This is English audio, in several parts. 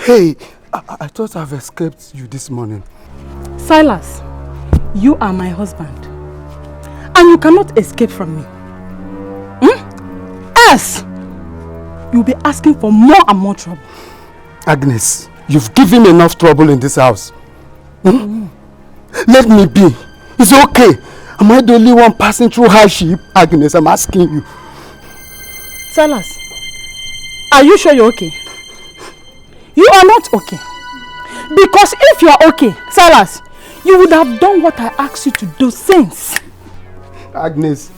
Hey, I thought I've escaped you this morning. Silas, you are my husband. And you cannot escape from me. Else, you'll be asking for more and more trouble. Agnes, you've given enough trouble in this house. Let me be. It's okay. Am I the only one passing through hardship? Agnes, I'm asking you. Silas, are you sure you're okay? You are not okay. Because if you are okay, Silas, you would have done what I asked you to do since. Agnes,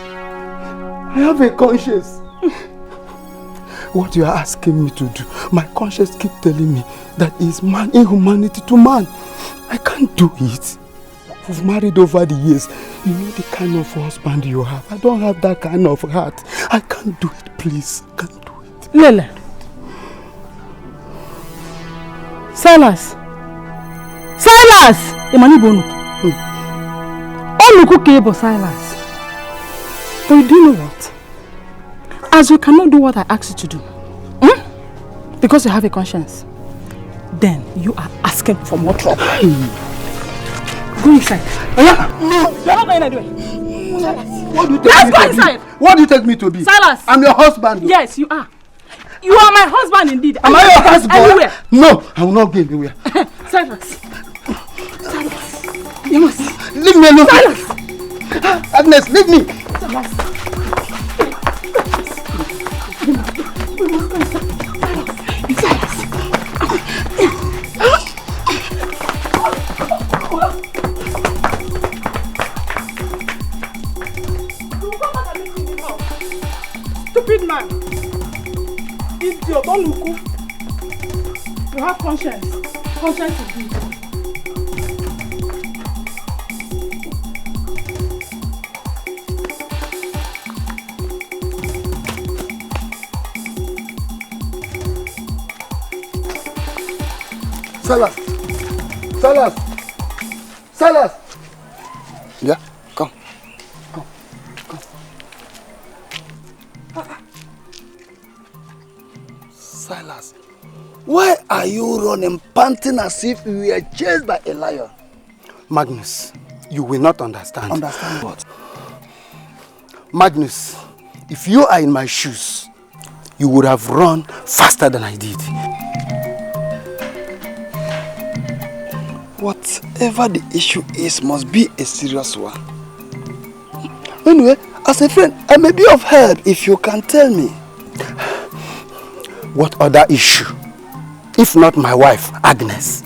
I have a conscience. What you are asking me to do, my conscience keeps telling me that is man inhumanity to man. I can't do it. We've married over the years. You know the kind of husband you have. I don't have that kind of heart. I can't do it, please. I can't do it. Lele. Silas! Silas! Emani Bono. Onuku Kebo Silas. But do you know what? As you cannot do what I asked you to do, because you have a conscience, then you are asking for more trouble. Go inside. No, you're not going anywhere. Silas. What do you take me to be? What do you take me to be? Silas! I'm your husband. Yes, you are. You are my husband indeed. Am I your husband? Anywhere. No, I will not go anywhere. Silas. Silas. You must. Leave me alone. Silas. Agnes, leave me. Silas. Stupid man. Idiot, don't look. You have conscience. Conscience is good. Silas! Silas! Silas! Yeah, come. Come. Come. Silas, why are you running, panting as if you were chased by a lion? Magnus, you will not understand. Understand what? Magnus, if you are in my shoes, you would have run faster than I did. Whatever the issue is must be a serious one. Anyway, as a friend, I may be of help if you can tell me. What other issue? If not my wife, Agnes.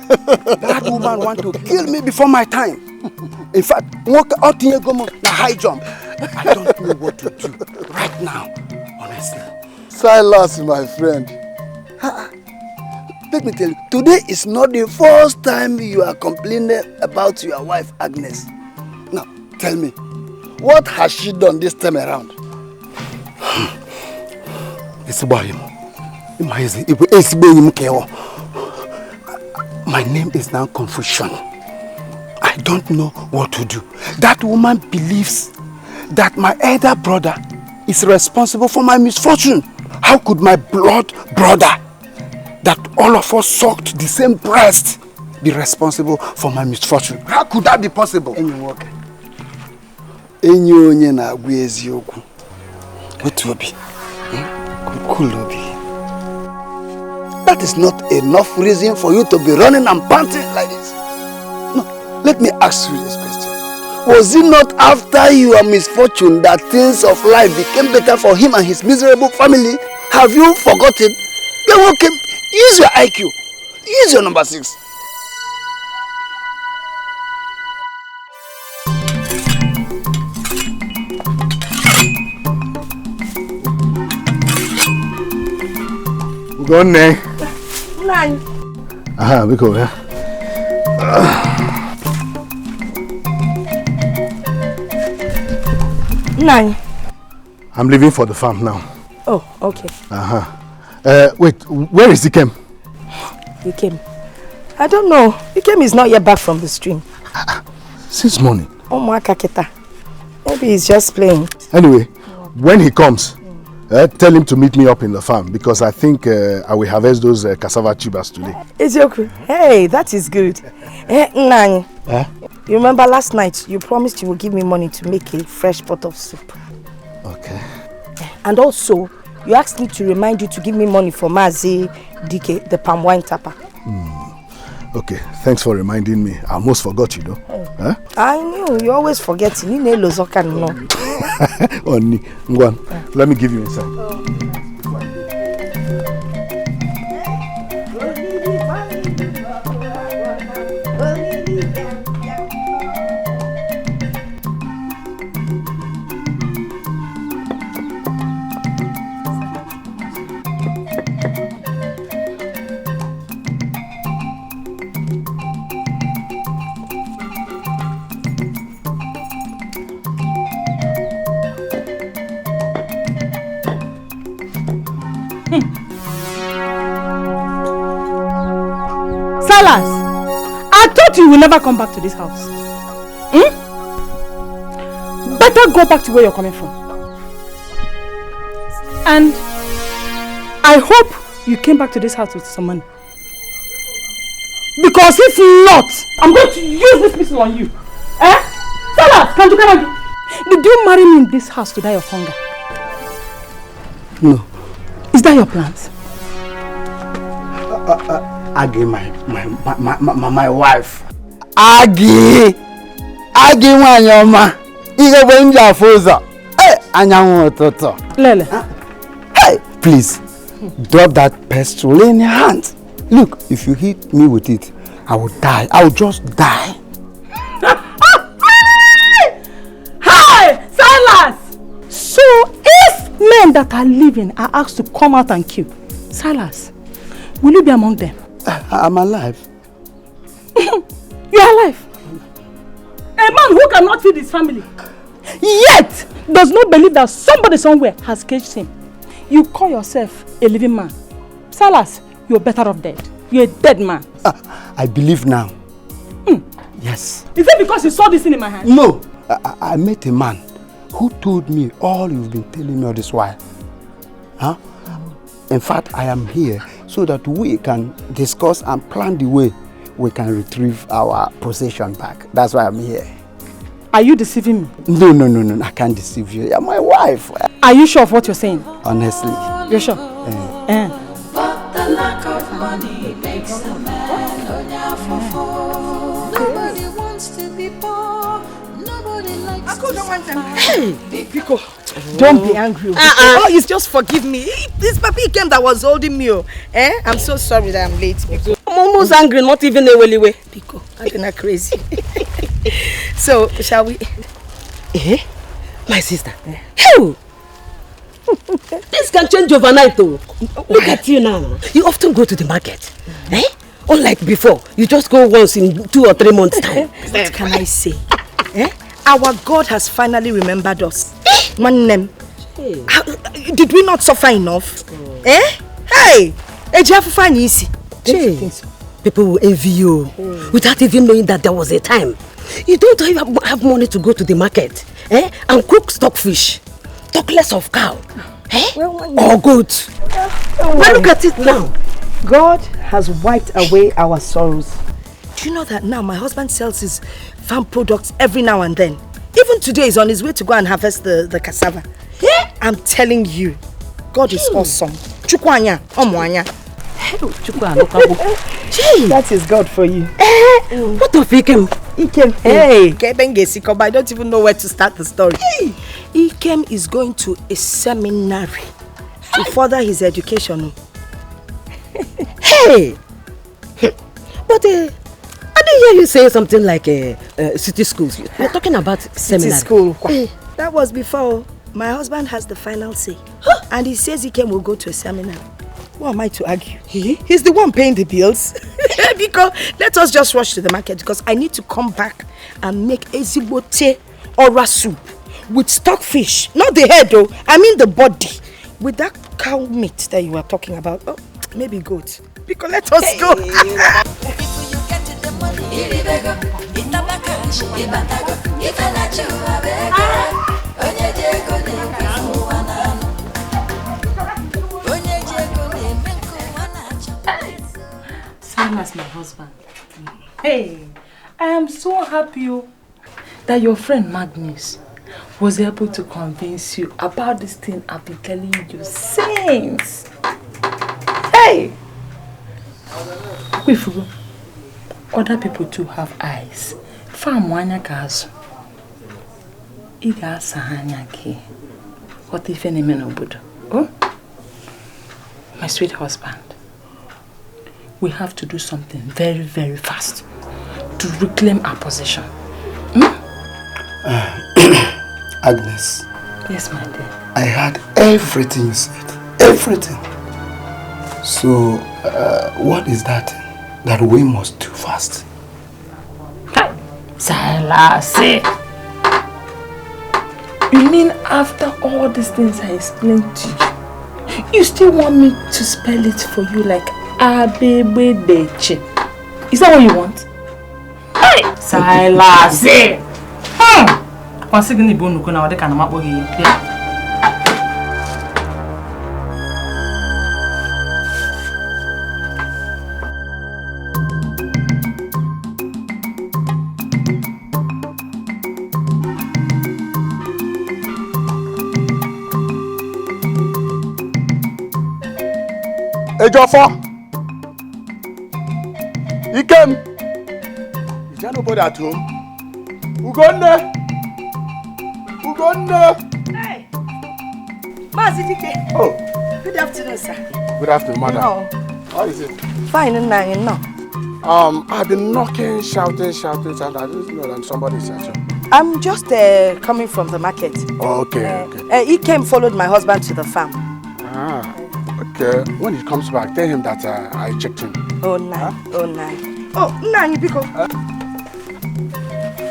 That woman wants to kill me before my time. In fact, walk out in a high jump. I don't know what to do right now, honestly. Silas, my friend, Let me tell you, today is not the first time you are complaining about your wife, Agnes. Now, tell me, what has she done this time around? My name is now Confusion. I don't know what to do. That woman believes that my elder brother is responsible for my misfortune. How could my blood brother, that all of us sucked the same breast, be responsible for my misfortune? How could that be possible? That is not enough reason for you to be running and panting like this. No, let me ask you this question. Was it not after your misfortune that things of life became better for him and his miserable family? Have you forgotten? Then okay, use your IQ. Use your number 6. Go on, Nai. Nine. Aha, we go, yeah. Nine. I'm leaving for the farm now. Oh, okay. Wait, where is Dikeh? Dikeh? I don't know. Dikeh is not yet back from the stream. Since morning. Oh, Makaketa. Maybe he's just playing. Anyway, when he comes, tell him to meet me up in the farm because I think I will harvest those cassava tubers today. Ezeoku, hey, that is good. Nani, you remember last night you promised you would give me money to make a fresh pot of soup. Okay. And also, you asked me to remind you to give me money for Mazi Dikeh, the palm wine tapper. Okay, thanks for reminding me. I almost forgot, you know. I knew, you always forget. Oni, Ngwan, let me give you inside. Salas, I thought you will never come back to this house. Better go back to where you're coming from. And I hope you came back to this house with some money. Because if not, I'm going to use this pistol on you. Salas, come to come. Did you marry me in this house to die of hunger? No. Is that your plans? Agi, my wife. Agi wanyoma. Iga wenja foza. Anyango toto. Lele. Hey, please. Drop that pistol in your hand. Look, if you hit me with it, I will die. I will just die. Hi, Silas! So if men that are living are asked to come out and kill, Silas, will you be among them? I'm alive. You are alive? A man who cannot feed his family, yet does not believe that somebody somewhere has caged him. You call yourself a living man. Silas, you're better off dead. You're a dead man. I believe now. Yes. Is it because you saw this thing in my hand? No. I met a man who told me all you've been telling me all this while. In fact, I am here so that we can discuss and plan the way we can retrieve our possession back. That's why I'm here. Are you deceiving me? No. I can't deceive you. You're my wife. Are you sure of what you're saying? Honestly. You're sure? But the lack of money makes a man nobody wants to be poor. Nobody likes to suffer. Hey, Biko, don't be angry. Oh, it's just forgive me. This puppy came that was holding me. I'm so sorry that I'm late, Biko. I'm almost angry, not even a way. Biko, I'm not crazy. So, shall we? My sister. Hey! This can change overnight though. Look at you now. You often go to the market. Eh? Unlike before, you just go once in 2 or 3 months time. What can I say? Eh? Our God has finally remembered us. One name. Hey. Did we not suffer enough? Eh? Hey! Easy. People will envy you without even knowing that there was a time. You don't even have money to go to the market and cook stockfish. Talk less of cow. Or goat. But look at it now. God has wiped away our sorrows. Do you know that now my husband sells his farm products every now and then? Even today he's on his way to go and harvest the cassava. Yeah? I'm telling you, God is awesome. Chukwanya, omwanya. That is God for you. What of Ikem? Hey, but I don't even know where to start the story. Ikem is going to a seminary to further his education. Hey! But I didn't hear you say something like city schools. You're talking about seminary. City school. That was before. My husband has the final say. And he says Ikem will go to a seminary. What am I to argue? He's the one paying the bills. Because let us just rush to the market because I need to come back and make ezibote ora soup with stockfish. Not the head though, I mean the body. With that cow meat that you were talking about. Oh, maybe goat. Because let us go. Same as my husband. Hey, I am so happy that your friend Magnus was able to convince you about this thing I've been telling you since. Hey! Wait, other people too have eyes. Farm wanya kazu. Iga sahanya ki. What if any men obodo? Oh? My sweet husband. We have to do something very, very fast to reclaim our position. Agnes. Yes, my dear. I heard everything you said. Everything. So, what is that we must do fast? Silas. You mean after all these things I explained to you, you still want me to spell it for you like Abebedeche? Is that what you want? Hey! Silas! Once again, you won't know what they can make here. Ejofo! Ikem! Is there nobody at home? Ugonne! Hey! Mazi Dikeh. Oh. Good afternoon, sir. Good afternoon, madam. No. How is it? Fine, and no. I've been knocking, shouting, and I didn't know that somebody's at home. I'm just coming from the market. Oh, okay. He followed my husband to the farm. Ah. Okay, when he comes back, tell him that I checked him. Oh, nice. Oh, nice. Oh, Nani, because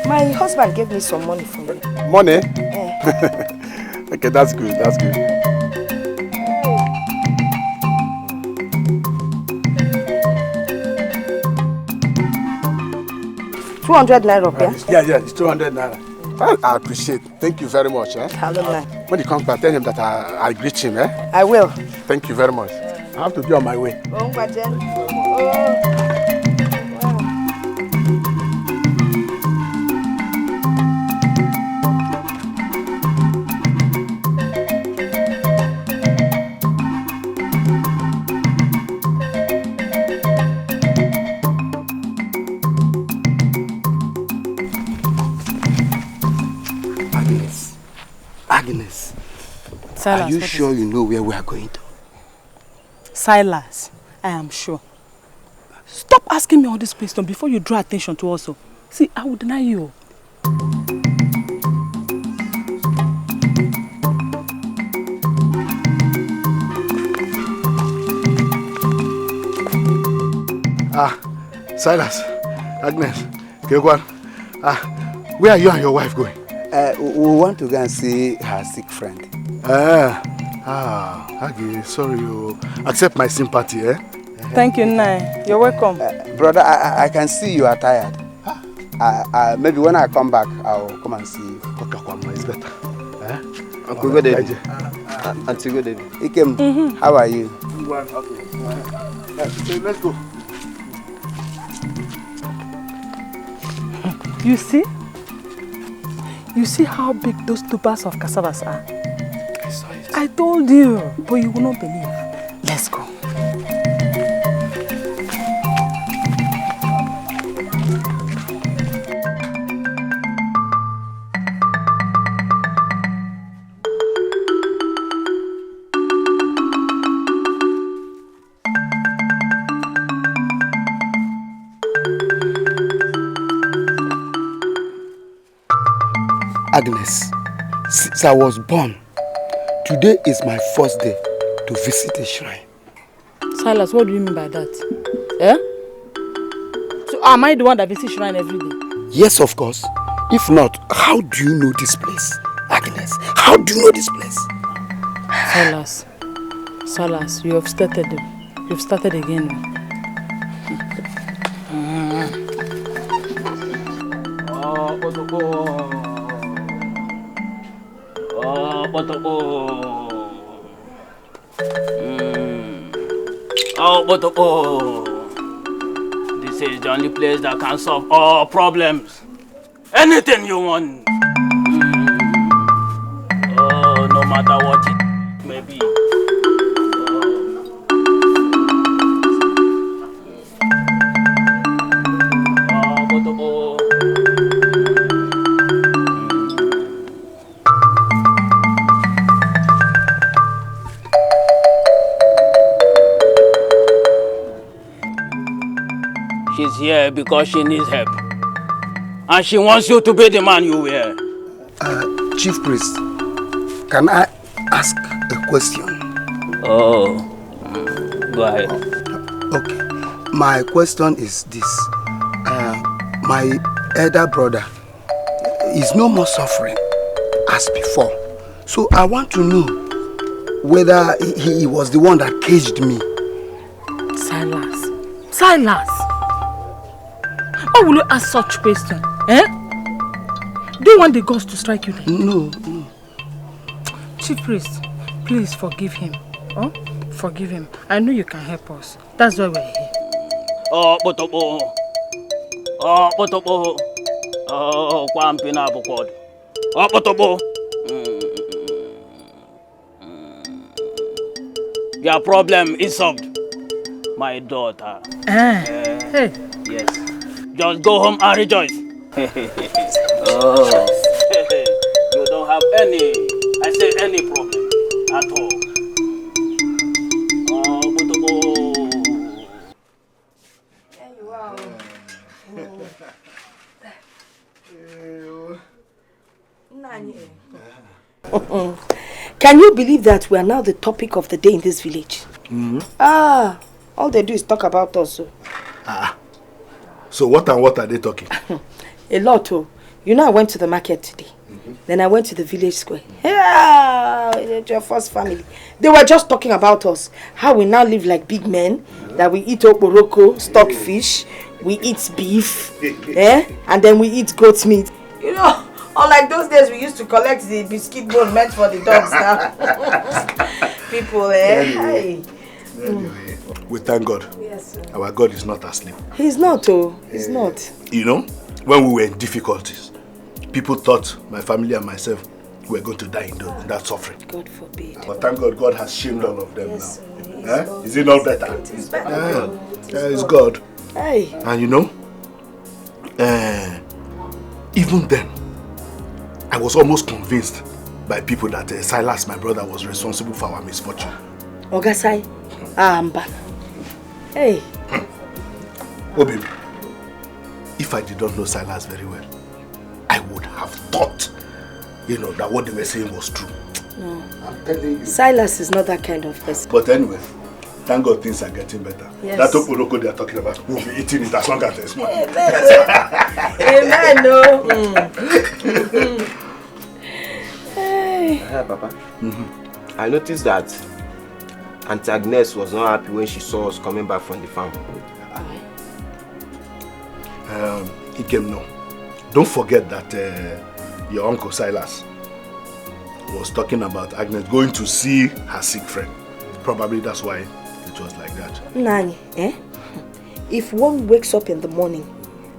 my husband gave me some money for you. Money? Okay, that's good. 200 naira, yeah? Yeah, it's 200 naira. I appreciate it. Thank you very much. When he comes back, tell him that I greet him. I will. Thank you very much. I have to be on my way. Agnes, Silas, are you sure you know where we are going to? Silas, I am sure. Stop asking me all these questions before you draw attention to us. See, I will deny you. Silas, Agnes, Kekwan, where are you and your wife going? We want to go and see her sick friend. Aggie, sorry, you accept my sympathy, eh? Thank you, Nai. You're welcome. Brother, I can see you are tired. Maybe when I come back, I'll come and see you. It's better. Uncle good day. Auntie good day. Ikem, how are you? Okay. So let's go. You see? You see how big those 2 bags of cassavas are? I saw it. I told you, but you will not believe. Let's go. Agnes, since I was born, today is my first day to visit a shrine. Silas, what do you mean by that? Eh? So am I the one that visits shrine every day? Yes, of course. If not, how do you know this place? Agnes, how do you know this place? Silas, you have started. You've started again. This is the only place that can solve all problems. Anything you want. No matter what it may be. She's here because she needs help. And she wants you to be the man you were. Chief Priest, can I ask a question? Go ahead. Okay. My question is this. My elder brother is no more suffering as before. So I want to know whether he was the one that caged me. Silas! Why will you ask such question? Eh? Do you want the gods to strike you then? No. Chief Priest, please forgive him. Oh? Forgive him. I know you can help us. That's why we're here. Your problem is solved, my daughter. Hey. Yes. Just go home and rejoice. You don't have any problem at all. Can you believe that we are now the topic of the day in this village? All they do is talk about us. So what are they talking? A lot. You know, I went to the market today. Then I went to the village square. Yeah, your first family. They were just talking about us. How we now live like big men. That we eat okporoko, stockfish. We eat beef. And then we eat goat meat. You know, unlike those days we used to collect the biscuit bone meant for the dogs now. People, Anyway, we thank God. Yes, sir. Our God is not asleep. He's not, He's not. You know, when we were in difficulties, people thought my family and myself were going to die in that suffering. God forbid. But thank God, God has shamed all of them Yes, now. Is it not better? It is better. It's God. Hey. And you know, even then, I was almost convinced by people that Silas, my brother, was responsible for our misfortune. Ogasai, Amba. Hey. Obi, if I did not know Silas very well, I would have thought, that what they were saying was true. No. I'm telling you. Silas is not that kind of person. But anyway, Thank God things are getting better. Yes. That oporoko they are talking about, we'll be eating it as long as there's money. Amen. No. Hey, Papa. I noticed that Auntie Agnes was not happy when she saw us coming back from the farm. Ikem, no. Don't forget that your uncle Silas was talking about Agnes going to see her sick friend. Probably that's why it was like that. Nani, if one wakes up in the morning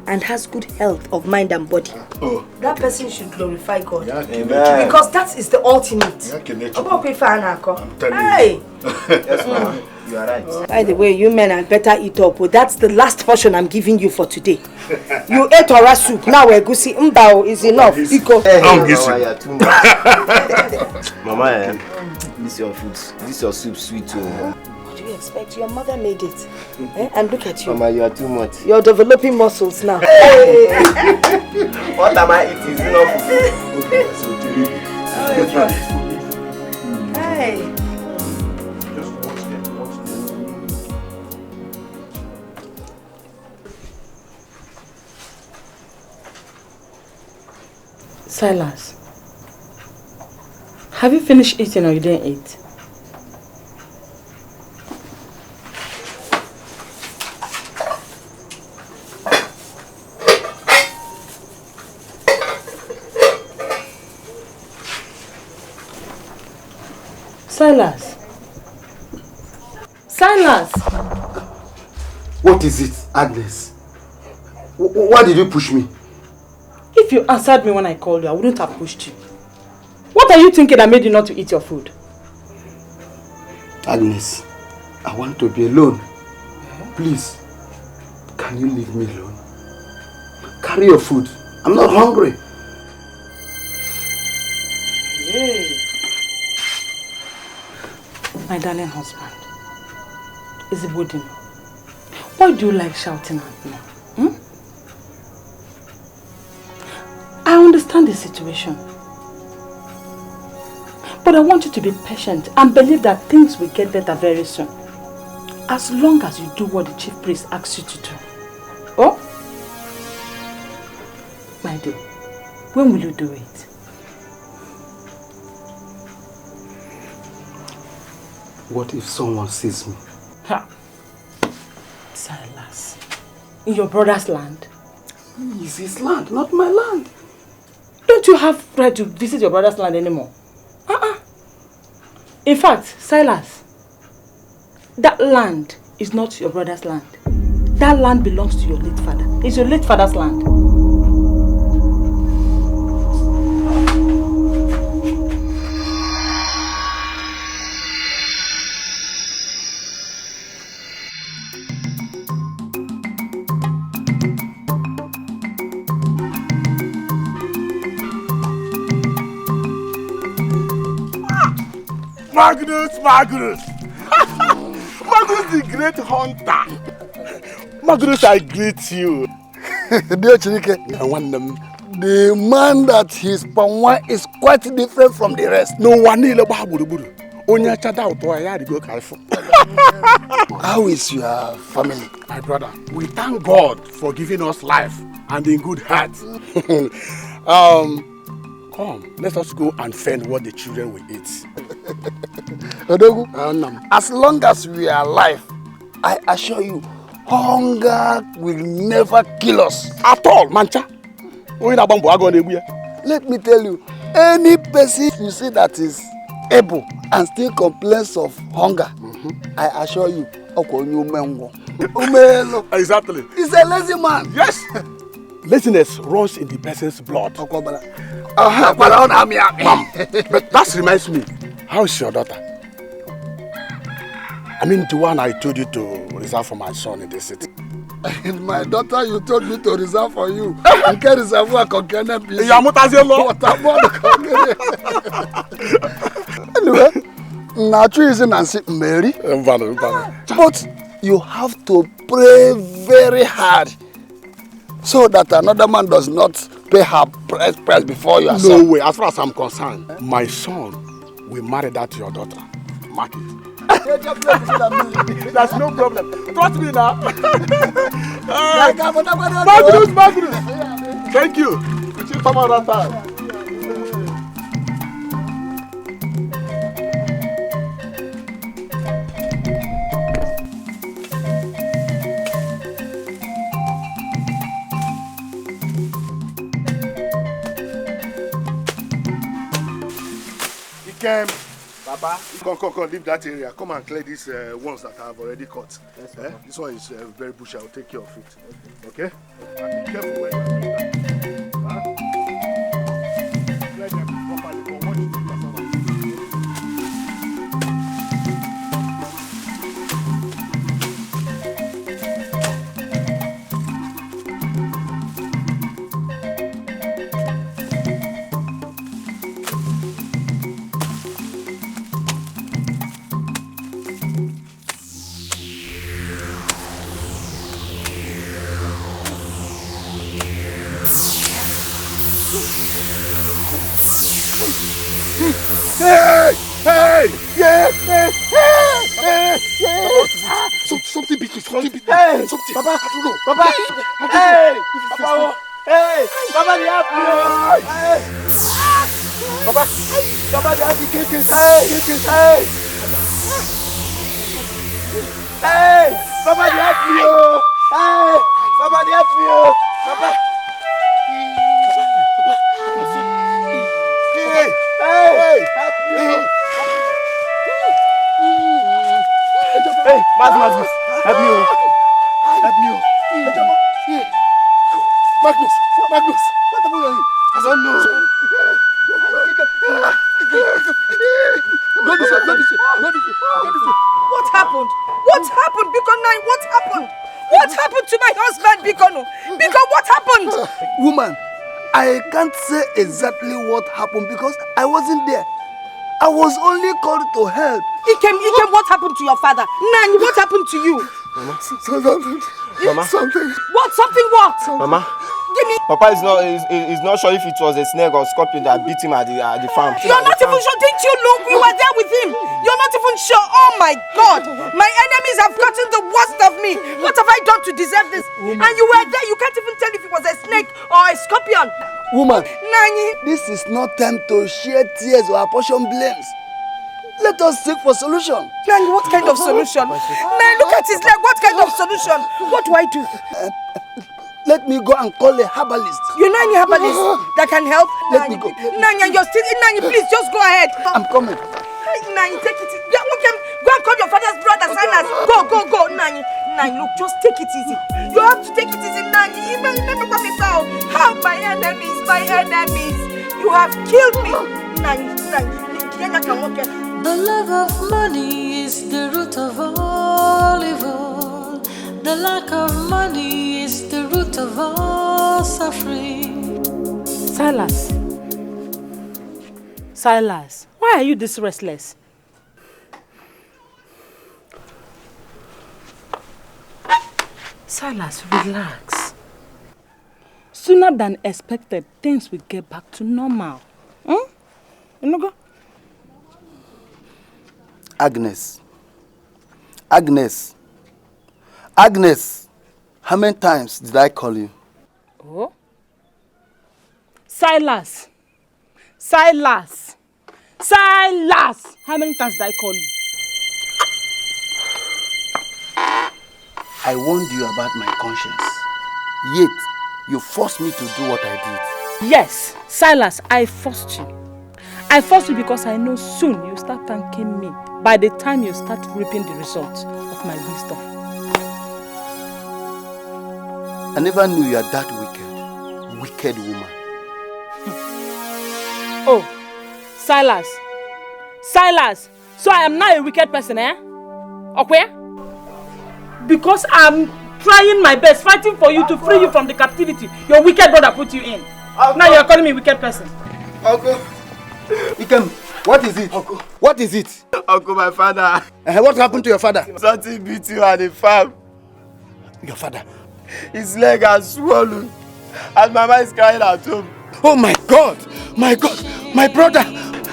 and has good health of mind and body, that person should glorify God. Yeah, because that is the ultimate. I'm telling Hey. Yes, ma'am. You are right. By the way, you men had better eat up. But that's the last portion I'm giving you for today. You ate ora soup. Now we're going to see mbao is enough. Iko. Mama, this is your food. This is your soup, sweet too. What do you expect? Your mother made it. And look at you. Mama, you are too much. You're developing muscles now. What am I eating? Is enough. Hey. Silas, have you finished eating or you didn't eat? Silas. Silas! What is it, Agnes? Why did you push me? If you answered me when I called you, I wouldn't have pushed you. What are you thinking that made you not to eat your food? Agnes, I want to be alone. Please, can you leave me alone? Carry your food. I'm not hungry. Yay. My darling husband, is it wooden? Why do you like shouting at me? I understand the situation. But I want you to be patient and believe that things will get better very soon. As long as you do what the chief priest asks you to do. Oh? My dear, when will you do it? What if someone sees me? Ha! Silas, in your brother's land? It's his land, not my land. Don't you have right to visit your brother's land anymore? In fact, Silas, that land is not your brother's land. That land belongs to your late father. It's your late father's land. Magnus! Magnus, the great hunter! Magnus, I greet you. Dear Chirike, the man that his power is quite different from the rest. No one need a baburu. Only a child out or I go careful. How is your family? My brother, we thank God for giving us life and in good health. Come, let us go and find what the children will eat. As long as we are alive, I assure you, hunger will never kill us. At all, mancha. Let me tell you, any person you see that is able and still complains of hunger, I assure you, exactly. He's a lazy man. Yes. Laziness runs in the person's blood. But that reminds me, how is your daughter? I mean the one I told you to reserve for my son in the city. And my daughter you told me to reserve for you. Anyway, Nachu is in Nancy Mary. But you have to pray very hard so that another man does not pay her price before your son. No way. As far as I'm concerned, my son will marry that to your daughter. Mark it. That's no problem. Trust me now. Magnus. Thank you. We'll see you some other time. Clem, Baba, come, leave that area. Come and clear these ones that I have already cut. Yes, this one is very bushy. I'll take care of it. Okay? And be careful when you're doing that. Huh? Clear them properly. But watch the Something beat me. Hey! Something. Baba, I don't know. Baba! Hey! Baba! Hey! Baba, they have me! Hey! Baba! Baba, they have me! Hey! Hey! Hey! Baba, they have me! Hey! Baba, they have me! Baba! Hey! Hey! Hey, Magnus, help me! Magnus, what the hell are you? I don't know. What happened? What happened, Biko 9? What happened? What happened to my husband, Biko? Biko, what happened? Woman, I can't say exactly what happened because I wasn't there. I was only called to help. Ikem, what happened to your father? Nani, what happened to you? Mama. Mama. Something. What? Something what? Mama. Give me. Papa is not sure if it was a snake or scorpion that beat him at the farm. You're not even sure. Didn't you look? You were there with him. You're not even sure. Oh my God. My enemies have gotten the worst of me. What have I done to deserve this? Woman. And you were there. You can't even tell if it was a snake or a scorpion. Woman. Nani. This is not time to share tears or apportion blames. Let us seek for solution. Nani, what kind of solution? Man, look at his leg. What kind of solution? What do I do? Let me go and call a herbalist. You know any herbalist that can help? Let me go. Nani, you're still in. Nani, please just go ahead. I'm coming. Nani, take it. Okay, go and call your father's brother, Silas. Go. Nani, look, just take it easy. You have to take it easy, Nani. Help my enemies. You have killed me. Nani, the love of money is the root of all evil. The lack of money is the root of all suffering. Silas, why are you this restless? Silas, relax. Sooner than expected, things will get back to normal. You know, go. Agnes, how many times did I call you? Oh? Silas, how many times did I call you? I warned you about my conscience, yet you forced me to do what I did. Yes, Silas, I forced you. I forced you because I know soon you start thanking me by the time you start reaping the results of my wisdom. I never knew you are that wicked woman. Oh, Silas, so I am not a wicked person, eh? Okay? Because I'm trying my best, fighting for you to free you from the captivity your wicked brother put you in. Uncle. Now you're calling me a wicked person. Uncle. Ikem, what is it? Uncle. What is it? Uncle, my father. What happened to your father? Something beat you at the farm. Your father? His leg has swollen. And mama is crying at home. Oh my God! My brother!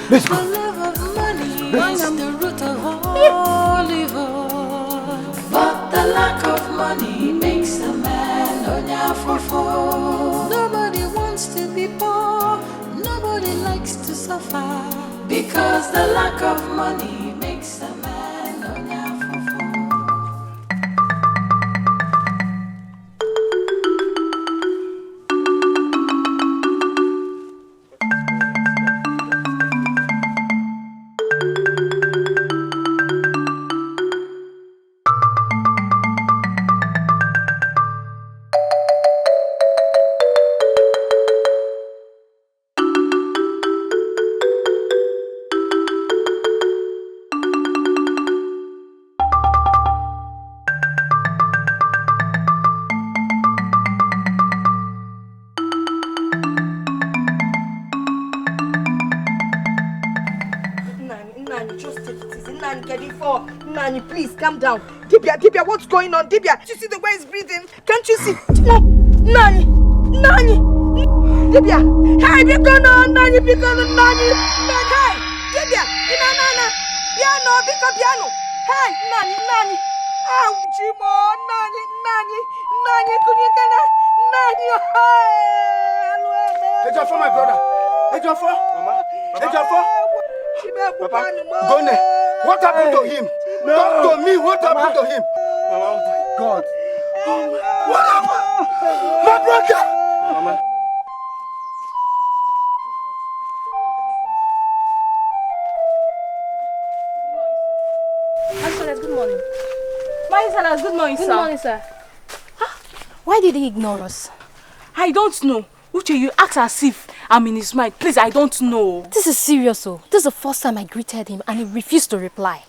Let's go. The love of money is the root of all suffer. Because the lack of money makes a man onyafufu. Nani, please calm down. Dibia, what's going on? Dibia, you see the way he's breathing? Can't you see? No, Nani. Dibia, hey, Nani. Hey, Dibia, Nana, piano. Hey, Nani. Oh, Jimo, Nani, Kunikana, Nani, Hey, Jaffa, my brother. Hey, Jaffa. Mama. Hey, Jaffa. Papa, Gone, what happened to him? No. Talk to me, what happened to him? Oh my God. What happened? My brother! Mama. Excellent, good morning. Marital, good morning, sir. Good morning, sir. Why did he ignore us? I don't know. Uche, you act as if I'm in his mind. Please, I don't know. This is serious, oh. This is the first time I greeted him and he refused to reply.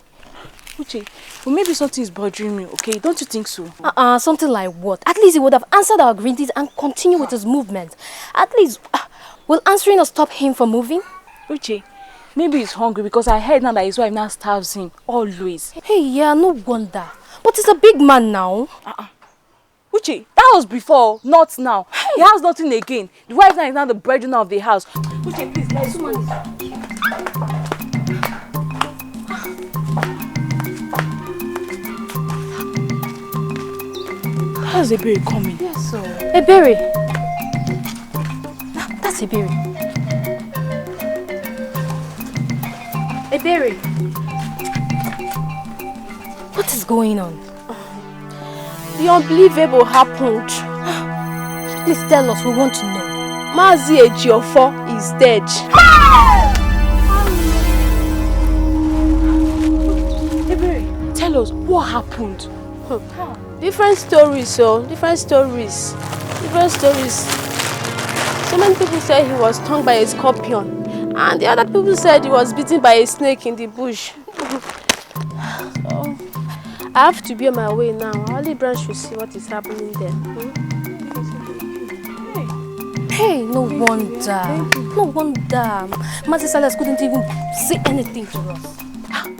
Uche, well, maybe something is bothering me, okay? Don't you think so? Something like what? At least he would have answered our greetings and continued with his movement. At least, will answering us stop him from moving? Uche, maybe he's hungry because I heard now that his wife now starves him, always. Hey, yeah, no wonder. But he's a big man now. Uche, that was before, not now. Hey. He has nothing again. The wife now is now the breadwinner of the house. Uche, please, let's go. How's Ebere coming? Yes, so. Ebere. That's Ebere. Ebere. What is going on? The unbelievable happened. Please tell us, we want to know. Mazi Ejiofo is dead. Ebere, tell us what happened. Different stories, so different stories. So many people said he was stung by a scorpion, and the other people said he was bitten by a snake in the bush. So I have to be on my way now. Only branch should see what is happening there. Hey, no wonder. Mazi Silas couldn't even say anything to us.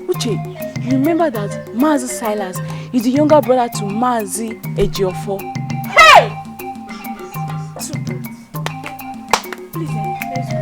Uche, you remember that Mazi Silas is the younger brother to Mazi Ejiofo? Hey! Please, let's go.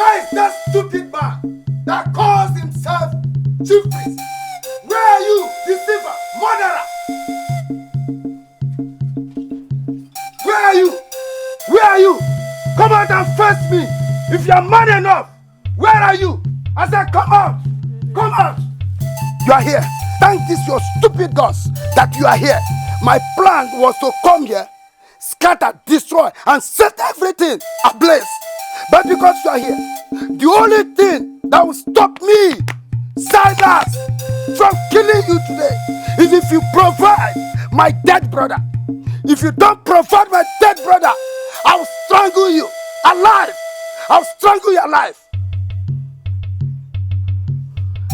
Where is that stupid man that calls himself chief priest? Where are you, deceiver, murderer? Where are you? Where are you? Come out and face me. If you are man enough, where are you? I said, come out. Come out. You are here. Thank this your stupid guns that you are here. My plan was to come here, scatter, destroy, and set everything ablaze. But because you are here, the only thing that will stop me, Silas, from killing you today is if you provide my dead brother. If you don't provide my dead brother, I will strangle you alive. I will strangle you alive.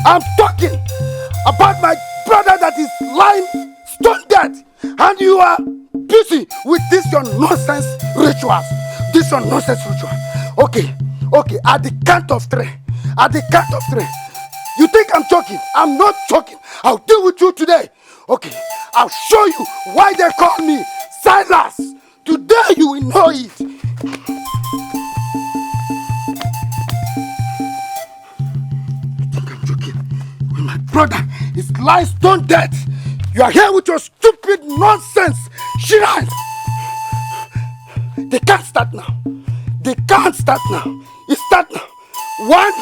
I'm talking about my brother that is lying stone dead, and you are busy with this your nonsense rituals. This your nonsense ritual. Okay, at the count of three. At the count of three. You think I'm joking? I'm not joking. I'll deal with you today. Okay, I'll show you why they call me Silas. Today you will know it. My brother is lying stone dead. You are here with your stupid nonsense shenanigans. They can't start now. They can't start now. It start now. 1,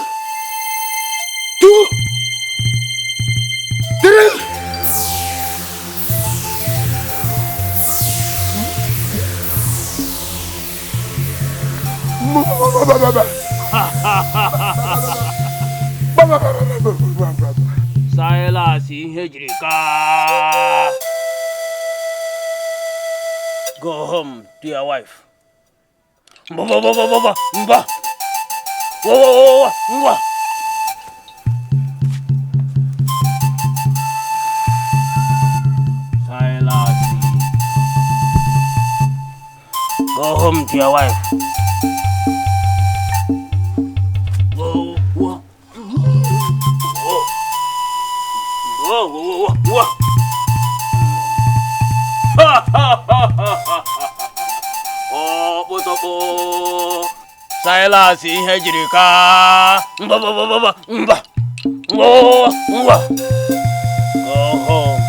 2, 3. Silas Hejrika. Go home to your wife. Silas. Go home to your wife. Whoa. Oh, botopo. Silas Hejrika. Go home.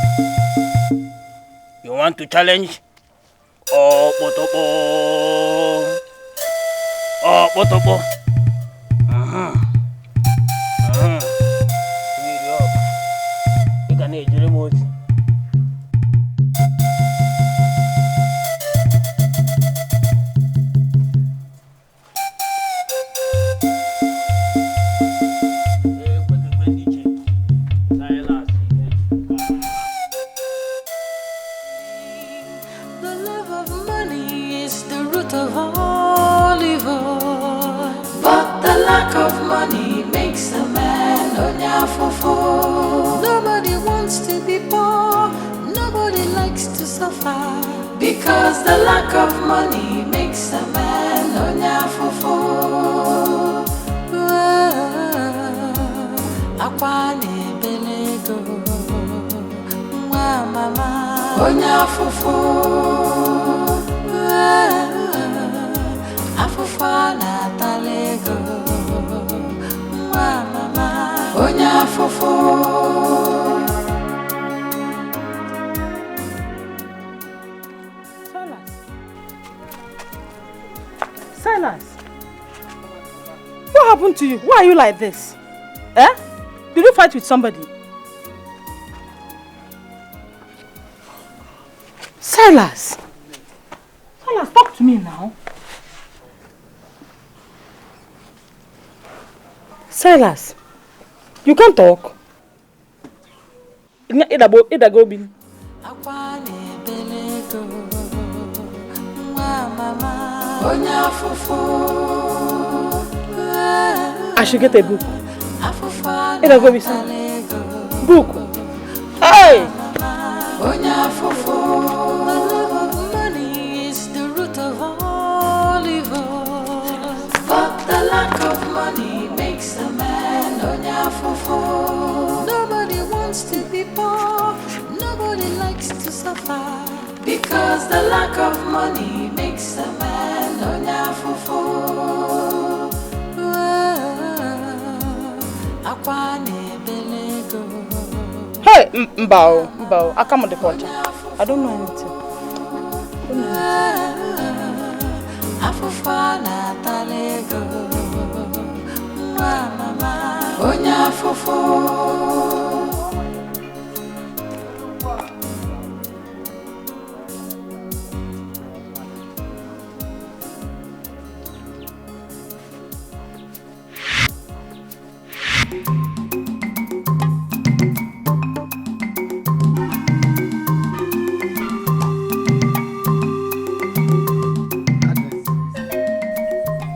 You want to challenge? Oh, botopo. Nobody wants to be poor, nobody likes to suffer, because the lack of money makes a man onyafofo. Akwane belego, mama onyafofo. Afofana talego, mama onyafofo. Silas, what happened to you? Why are you like this? Eh? Did you fight with somebody? Silas! Silas, talk to me now. Silas, you can't talk. I should get a book. Book. Hey! The love of money is the root of all evil, but the lack of money makes a man onyafofo. Nobody wants to be poor, nobody likes to suffer, because the lack of money makes a man onyafofo. Mbao, I come on the porch. I don't know anything.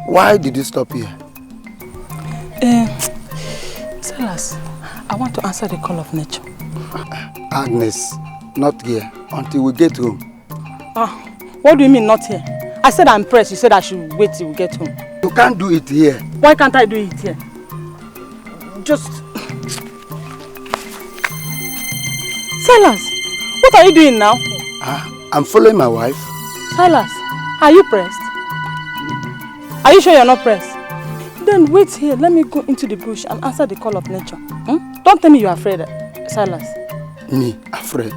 Why did you stop here? Silas, I want to answer the call of nature. Agnes, not here until we get home. What do you mean not here? I said I'm pressed. You said I should wait till we get home. You can't do it here. Why can't I do it here? Just... Silas, what are you doing now? I'm following my wife. Silas, are you pressed? Are you sure you're not pressed? Then wait here. Let me go into the bush and answer the call of nature. Don't tell me you're afraid, Silas. Me, afraid?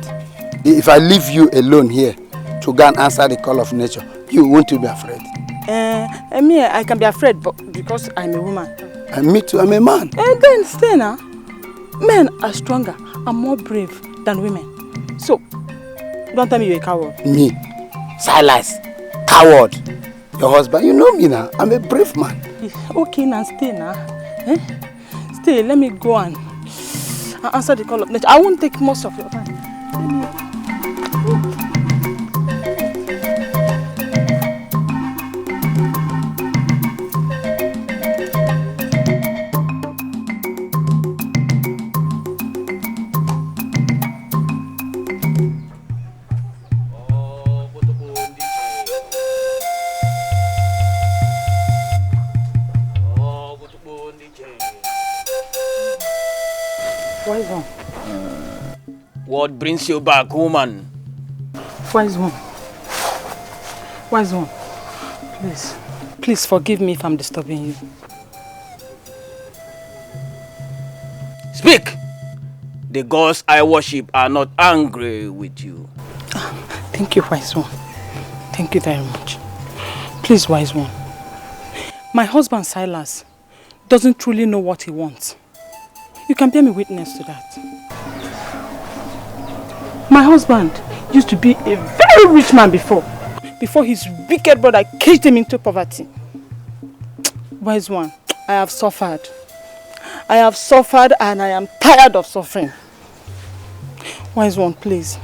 If I leave you alone here to go and answer the call of nature, you won't be afraid? Me, I can be afraid but because I'm a woman. And me too, I'm a man. Then stay now. Men are stronger and more brave than women. So, don't tell me you're a coward. Me? Silas? Coward? Your husband? You know me now. I'm a brave man. Okay, now stay now. Stay, let me go and answer the call of nature. I won't take most of your time. What brings you back, woman? Wise one, please forgive me if I'm disturbing you. Speak! The gods I worship are not angry with you. Thank you, wise one. Thank you very much. Please, wise one. My husband Silas doesn't truly know what he wants. You can bear me witness to that. My husband used to be a very rich man before his wicked brother caged him into poverty. Wise one, I have suffered and I am tired of suffering. Wise one, please,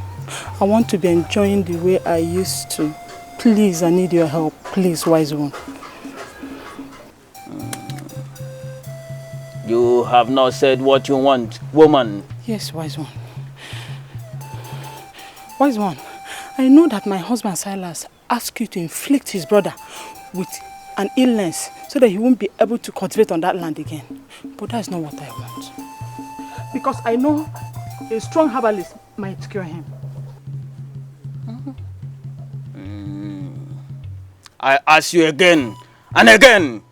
I want to be enjoying the way I used to. Please, I need your help. Please, wise one. You have not said what you want, woman. Yes, wise one. Wise one, I know that my husband Silas asked you to inflict his brother with an illness so that he won't be able to cultivate on that land again. But that's not what I want. Because I know a strong herbalist might cure him. I ask you again and again,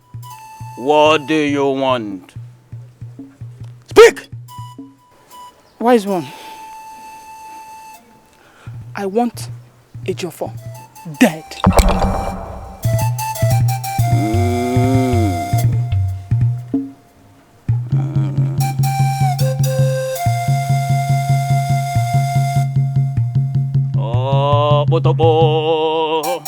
what do you want? Speak! Wise one, I want a Jofo dead. Oh, botobo.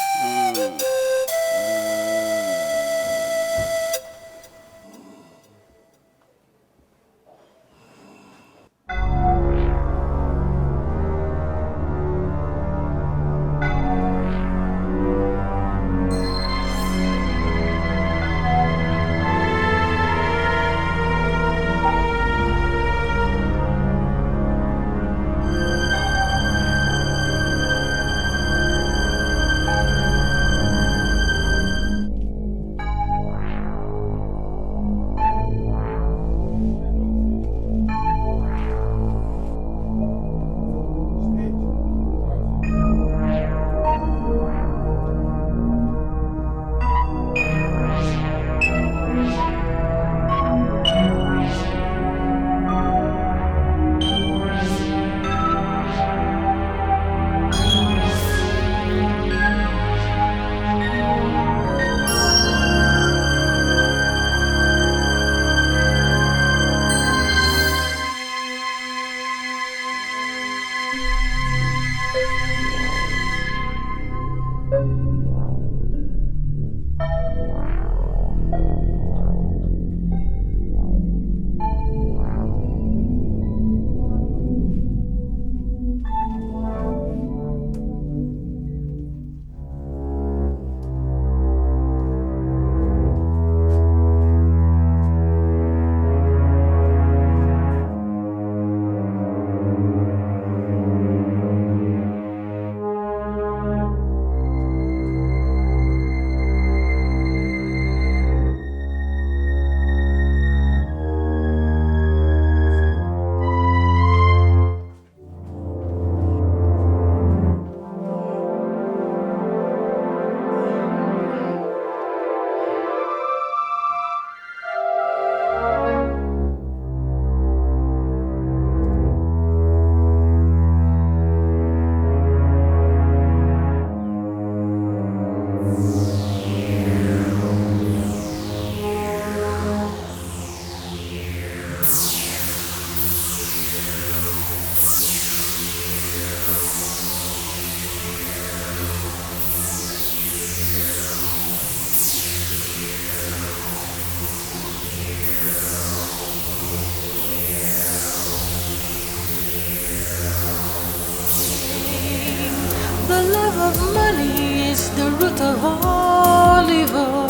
the root of all evil.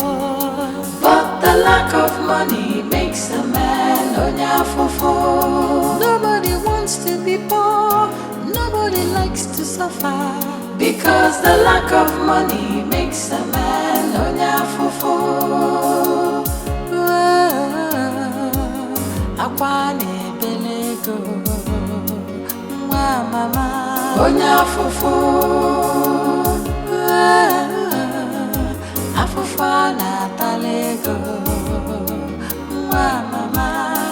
But the lack of money makes a man onyafofo. Nobody wants to be poor, nobody likes to suffer. Because the lack of money makes a man onyafofo. Akwane belego, mwa mama onyafofo. Afofana talego, mwa mama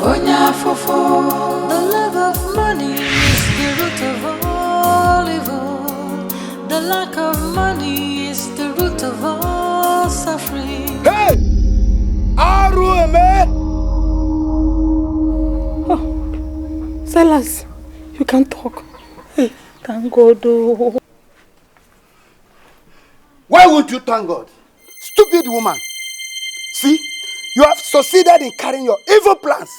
onyafofo. The love of money is the root of all evil. The lack of money is the root of all suffering. Hey! Arueme! Silas, you can talk. Hey, thank God. Oh. Why won't you thank God? Stupid woman. See, you have succeeded in carrying your evil plans.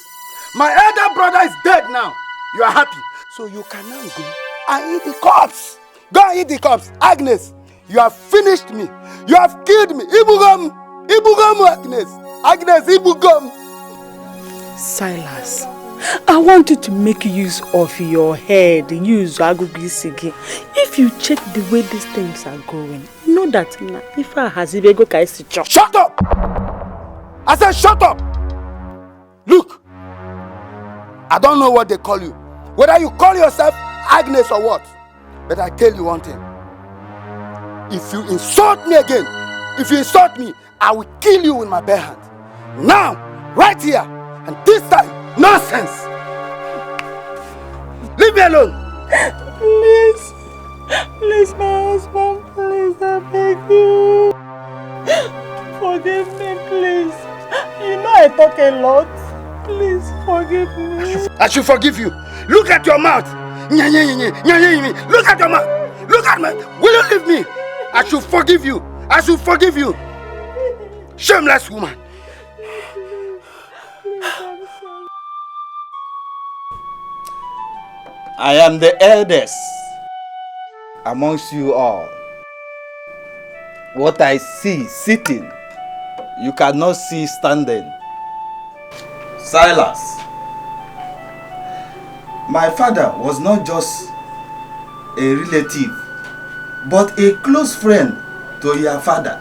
My elder brother is dead now. You are happy. So you can now go and eat the corpse. Go and eat the corpse. Agnes, you have finished me. You have killed me. Ibugam. Ibugam, Agnes. Agnes, Ibugam. Silas, I want you to make use of your head. Use Agugisigi. If you check the way these things are going, you know that if I has Ibego Kaisi chop. Shut up! I said shut up! Look, I don't know what they call you. Whether you call yourself Agnes or what. But I tell you one thing. If you insult me again, I will kill you with my bare hand. Now, right here, and this time, nonsense! Leave me alone! Please, please, my husband, please, I beg you. Forgive me, please. You know I talk a lot. Please, forgive me. I should forgive you. Look at your mouth. Look at your mouth. Look at me. Will you leave me? I should forgive you. I should forgive you. Shameless woman. I am the eldest amongst you all. What I see sitting, you cannot see standing. Silas, my father was not just a relative, but a close friend to your father.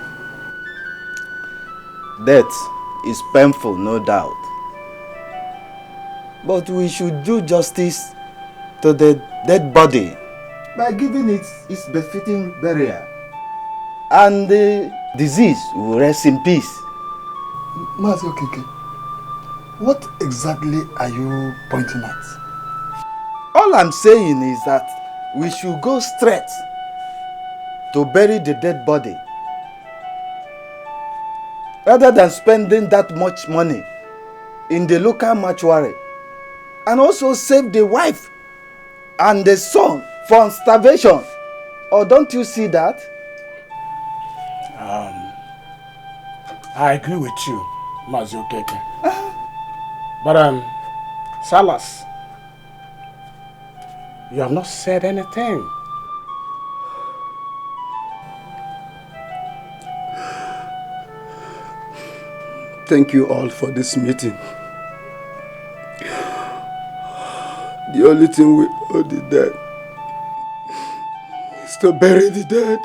Death is painful, no doubt. But we should do justice to the dead body by giving it its befitting burial. And the disease will rest in peace. Mazi Okeke, what exactly are you pointing at? All I'm saying is that we should go straight to bury the dead body rather than spending that much money in the local mortuary, and also save the wife and the son from starvation. Or don't you see that? I agree with you, Mazi Okeke. But Silas, you have not said anything. Thank you all for this meeting. The only thing we owe the dead is to bury the dead.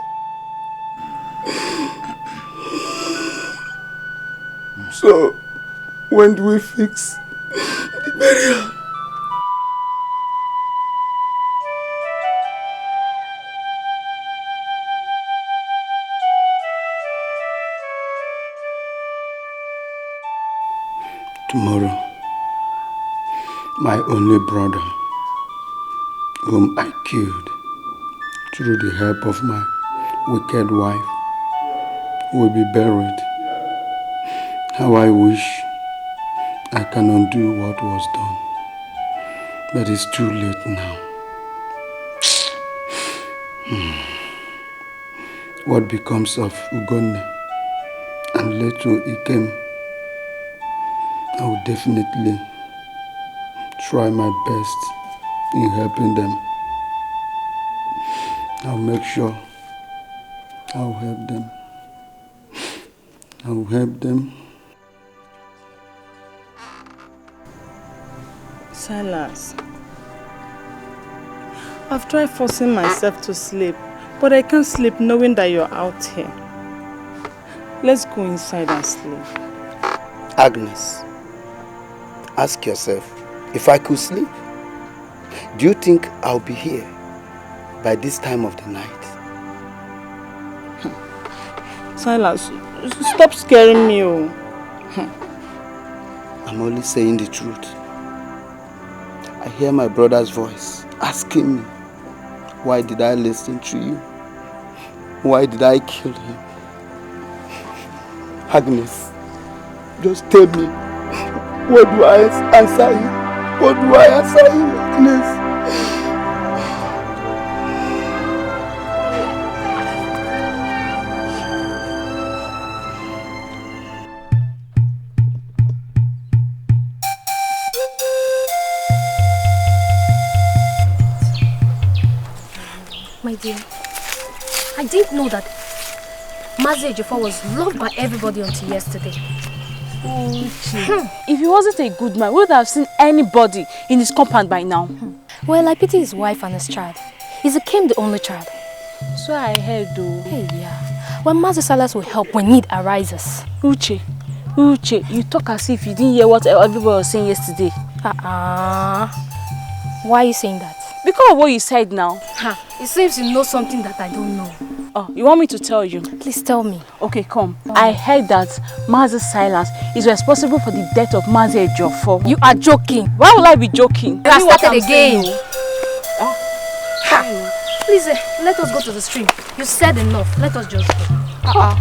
So, when do we fix the burial? Tomorrow, my only brother, whom I killed through the help of my wicked wife, will be buried. How I wish I can undo what was done, but it's too late now. What becomes of Ugone and later Ikem? I will definitely try my best in helping them. I'll make sure I'll help them. I'll help them. Silas, I've tried forcing myself to sleep, but I can't sleep knowing that you're out here. Let's go inside and sleep. Agnes, ask yourself, if I could sleep, do you think I'll be here by this time of the night? Silas, stop scaring me. I'm only saying the truth. I hear my brother's voice asking me, why did I listen to you? Why did I kill him? Agnes, just tell me, what do I answer you? What do I answer you, Agnes? My dear, I didn't know that Mazi Ejiofor was loved by everybody until yesterday. If he wasn't a good man, we would have seen anybody in his compound by now. Well, I pity his wife and his child. He became the only child. So I heard though. Hey, yeah. Well, Mazi Silas will help when need arises. Uche, you talk as if you didn't hear what everybody was saying yesterday. Why are you saying that? Because of what you said now. It seems you know something that I don't know. Oh, you want me to tell you? Please tell me. Okay, come. I heard that Mazi Silas is responsible for the death of Mazi Ejiofor. You are joking. Why would I be joking? You have started again. Please, let us go to the stream. You said enough. Let us just go.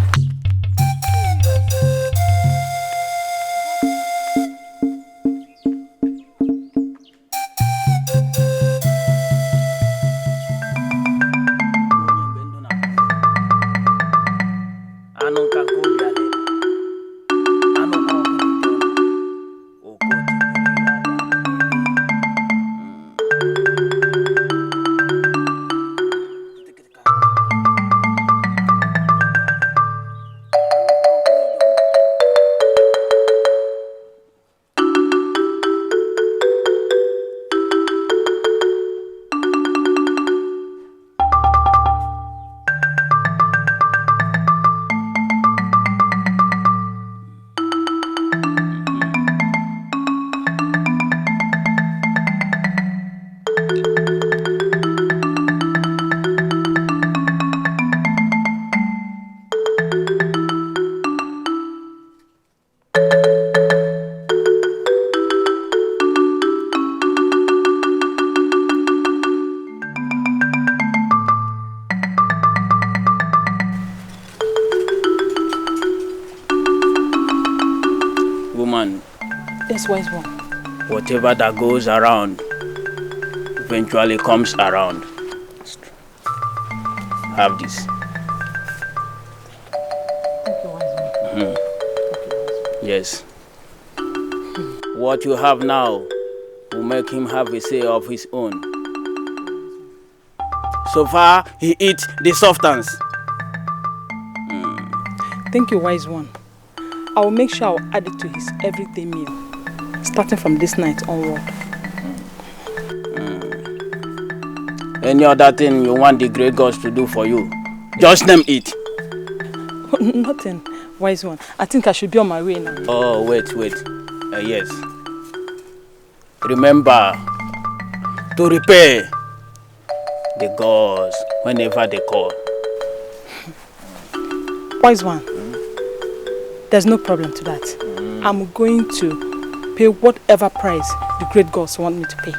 Wise one. Whatever that goes around eventually comes around. Have this. Thank you, wise one. Yes. What you have now will make him have a say of his own. So far, he eats the substance. Thank you, wise one. I will make sure I'll add it to his everyday meal, starting from this night onward. Any other thing you want the great gods to do for you, just name it. Nothing, wise one. I think I should be on my way now. Oh, wait. Yes. Remember to repay the gods whenever they call. Wise one, there's no problem to that. I'm going to pay whatever price the great gods want me to pay.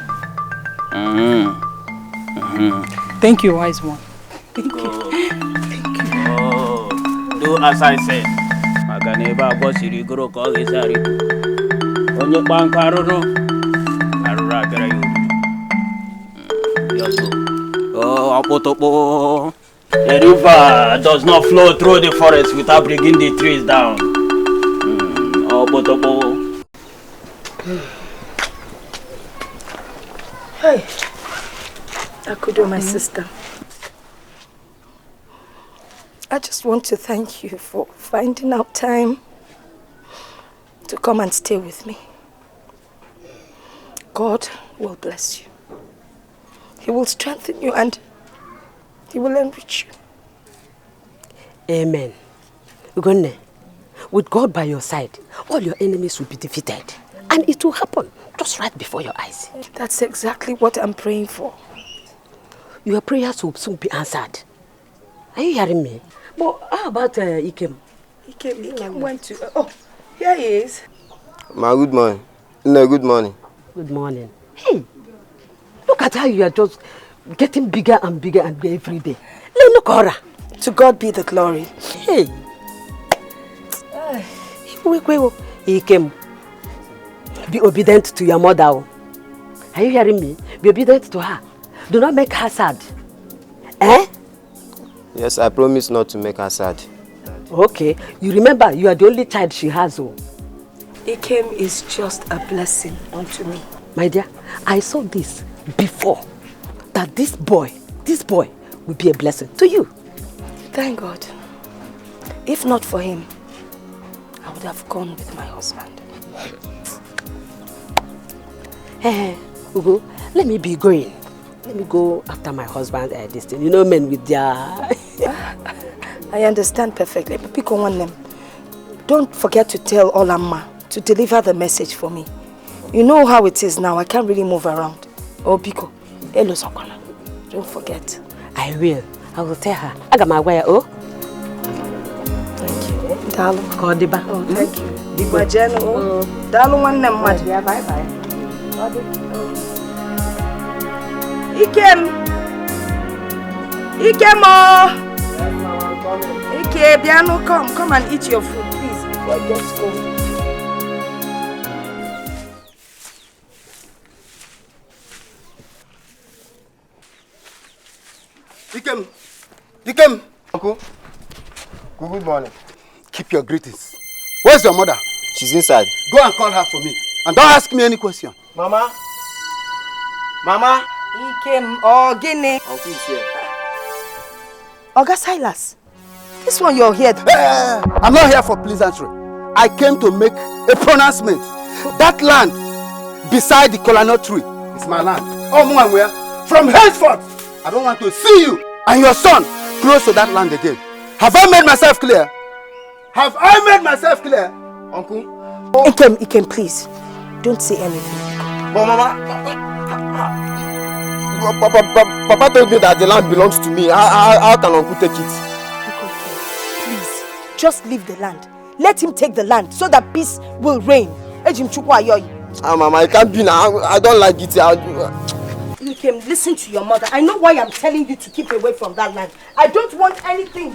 Thank you, wise one. Thank you. Oh, do as I said. Maganeba Bosiri Guru call his Ari. On your bank, Aruro. Oh, Apotopo. The river does not flow through the forest without bringing the trees down. Oh, Apotopo. Hey, Akudo, my sister. I just want to thank you for finding out time to come and stay with me. God will bless you. He will strengthen you and He will enrich you. Amen. Ugonne, with God by your side, all your enemies will be defeated. And it will happen just right before your eyes. That's exactly what I'm praying for. Your prayers will soon be answered. Are you hearing me? But how about Ikem? Ikem went to... oh, here he is. Ma, good morning. No, good morning. Good morning. Hey, look at how you are just getting bigger and bigger and bigger every day. To God be the glory. Hey. Wait. Ikem, be obedient to your mother. Are you hearing me? Be obedient to her. Do not make her sad. Eh? Yes, I promise not to make her sad. Okay. You remember, you are the only child she has. Ikem is just a blessing unto me. My dear, I saw this before. That this boy will be a blessing to you. Thank God. If not for him, I would have gone with my husband. Hey, Ugo, let me be going. Let me go after my husband this thing. You know men with their... I understand perfectly. But Pico want them. Don't forget to tell Olamma to deliver the message for me. You know how it is now. I can't really move around. Oh, Pico. Hello, Sokola. Don't forget. I will. I will tell her. I got my way. Oh. Thank you. Dalu. Kodiba. Oh, thank you. Digwajeno. Oh. Dalu one them mad. Yeah, bye. Ikem. Ike, Biano, come and eat your food, please, before it gets cold. Dikeh. Uncle. Good morning. Keep your greetings. Where's your mother? She's inside. Go and call her for me. And don't ask me any question. Mama. Ikem, oh, Guinea. Uncle is here. Oga Silas, this one you're here. I'm not here for pleasantry. I came to make a pronouncement. That land beside the kola tree is my land. Oh, where? From henceforth, I don't want to see you and your son close to that land again. Have I made myself clear? Uncle? Ikem, please. Don't say anything. But Mama, Papa told me that the land belongs to me. How can Uncle take it? Please, just leave the land. Let him take the land so that peace will reign. Mama, it can't be now. I don't like it. Ikem, listen to your mother. I know why I'm telling you to keep away from that land. I don't want anything.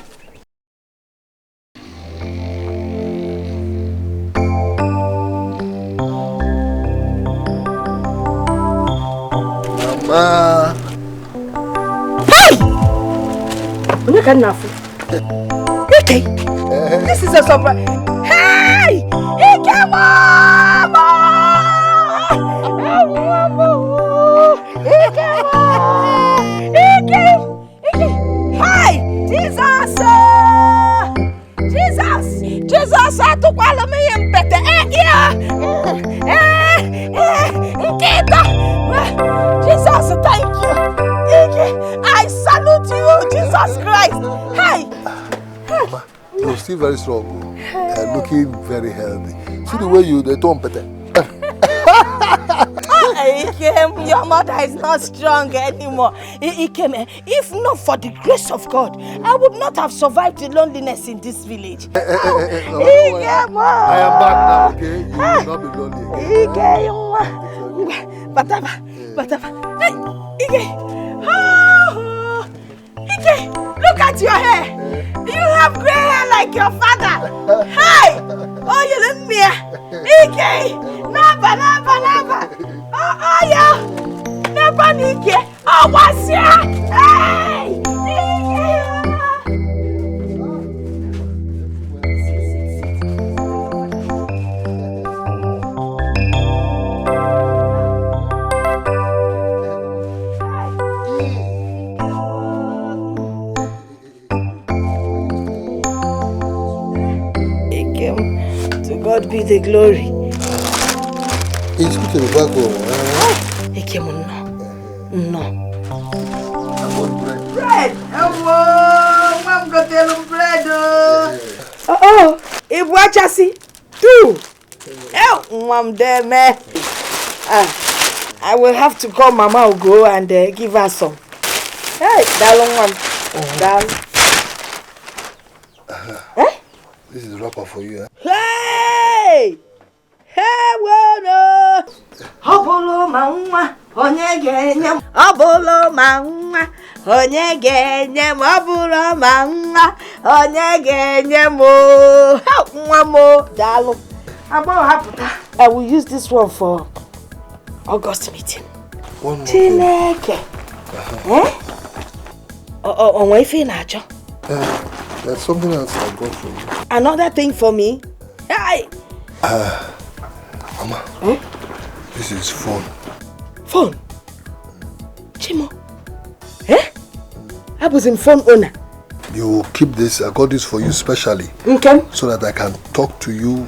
Hey! Ike! This is a surprise. Hey! Ike, Mama! Ike! Hi! Jesus! Jesus! I took all of me and better. Jesus, thank you. I salute you, Jesus Christ. Hey! Mama, you're still very strong and looking very healthy. See the way you don't better. Ikem, your mother is not strong anymore. Ikem, if not for the grace of God, I would not have survived the loneliness in this village. Ikem, I am back now, okay? You will not be lonely again. Bataba. Hey, Ike, look at your hair. You have gray hair like your father. Hey, oh, you look me. Ike, never. Oh, yeah. Never, Ike. Oh, what's here? Hey, the glory. It's good to be back home. He came on no. Bread! Hello! Mom got them bread! Oh, if what I see? Two! Oh, Mom, there, man. I will have to call Mama Ugo and give her some. Hey, that long one. This is wrapper for you. Hey! Hey, no! Obolo mama, onyegenyem. Obolo mama, onyegenyem. Obolo mama, onyegenyem. Help mama, darling. I will use this one for August meeting. One more. Chineke. On my financial. There's something else I got for you. Another thing for me? Hey! Mama. This is phone. Phone? Chimo? I was in phone owner. You keep this. I got this for you specially. Okay. So that I can talk to you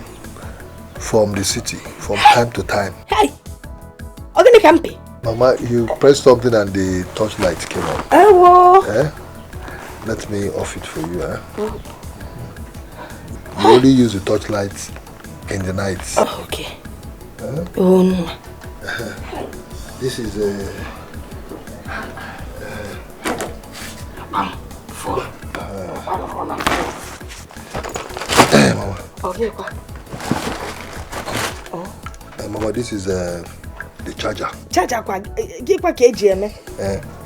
from the city from time to time. Hey! Ogene Kampi. Mama, you pressed something and the torchlight came on. Oh. Let me off it for you. You only use the torchlight in the night. Oh, okay. This is phone. Mama. Okay. Mama, this is the charger. Charger, give a KGM.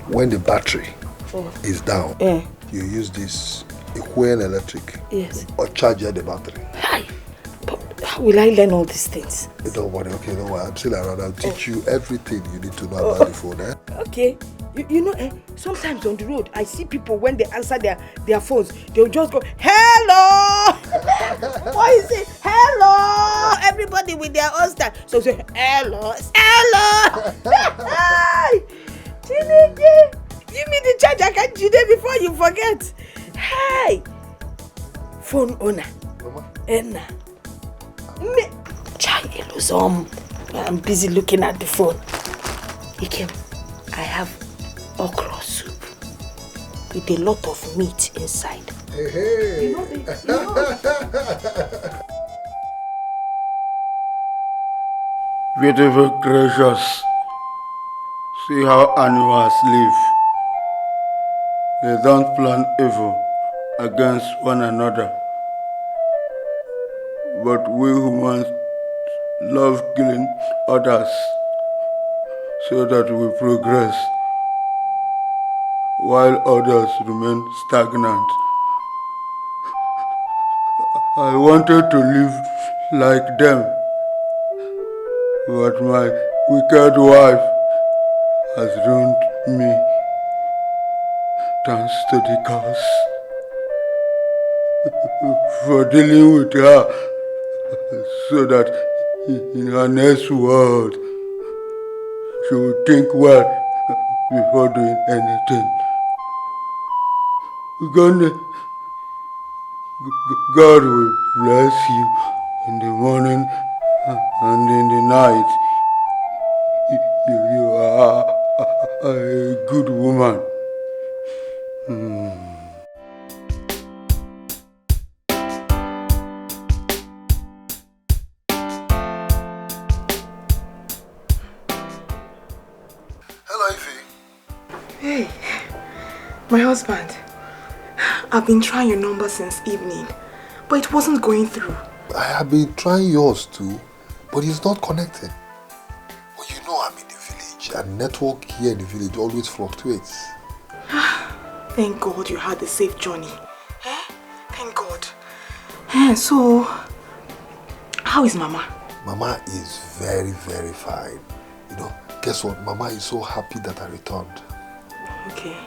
When the battery is down, you use this equal electric. Yes. Or charge the battery. Hi. But how will I learn all these things? Don't worry, okay, don't worry. I'm still around. I'll teach you everything you need to know about the phone. Okay. You know, sometimes on the road, I see people when they answer their phones, they'll just go, hello! What is it? Hello! Everybody with their own style. So say, hello! Hello! Hi! Chineke! Give me the charge, I can do that before you forget. Hey! Phone owner. Mama? Enna. I'm busy looking at the phone. He came. I have okra soup with a lot of meat inside. Hey. You know Beautiful creatures, see how animals live. They don't plan evil against one another. But we humans love killing others so that we progress, while others remain stagnant. I wanted to live like them, but my wicked wife has ruined me, thanks to the curse. For dealing with her, so that in her next world she will think well before doing anything. God will bless you in the morning and in the night. You are a good woman. Hey, my husband. I've been trying your number since evening, but it wasn't going through. I have been trying yours too, but it's not connected. Well, you know I'm in the village, and network here in the village always fluctuates. Thank God you had a safe journey. Thank God. So, how is Mama? Mama is very, very fine. You know, guess what? Mama is so happy that I returned. Okay.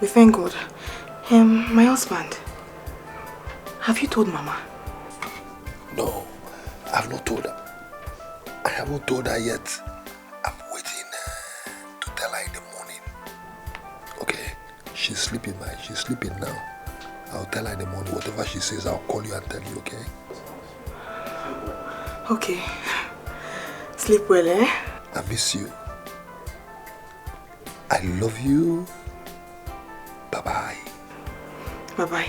We thank God. My husband, have you told Mama? No, I've not told her. I haven't told her yet. I'm waiting to tell her in the morning. Okay, she's sleeping now. I'll tell her in the morning. Whatever she says, I'll call you and tell you, okay? Okay. Sleep well, eh? I miss you. I love you. Bye-bye. Bye-bye.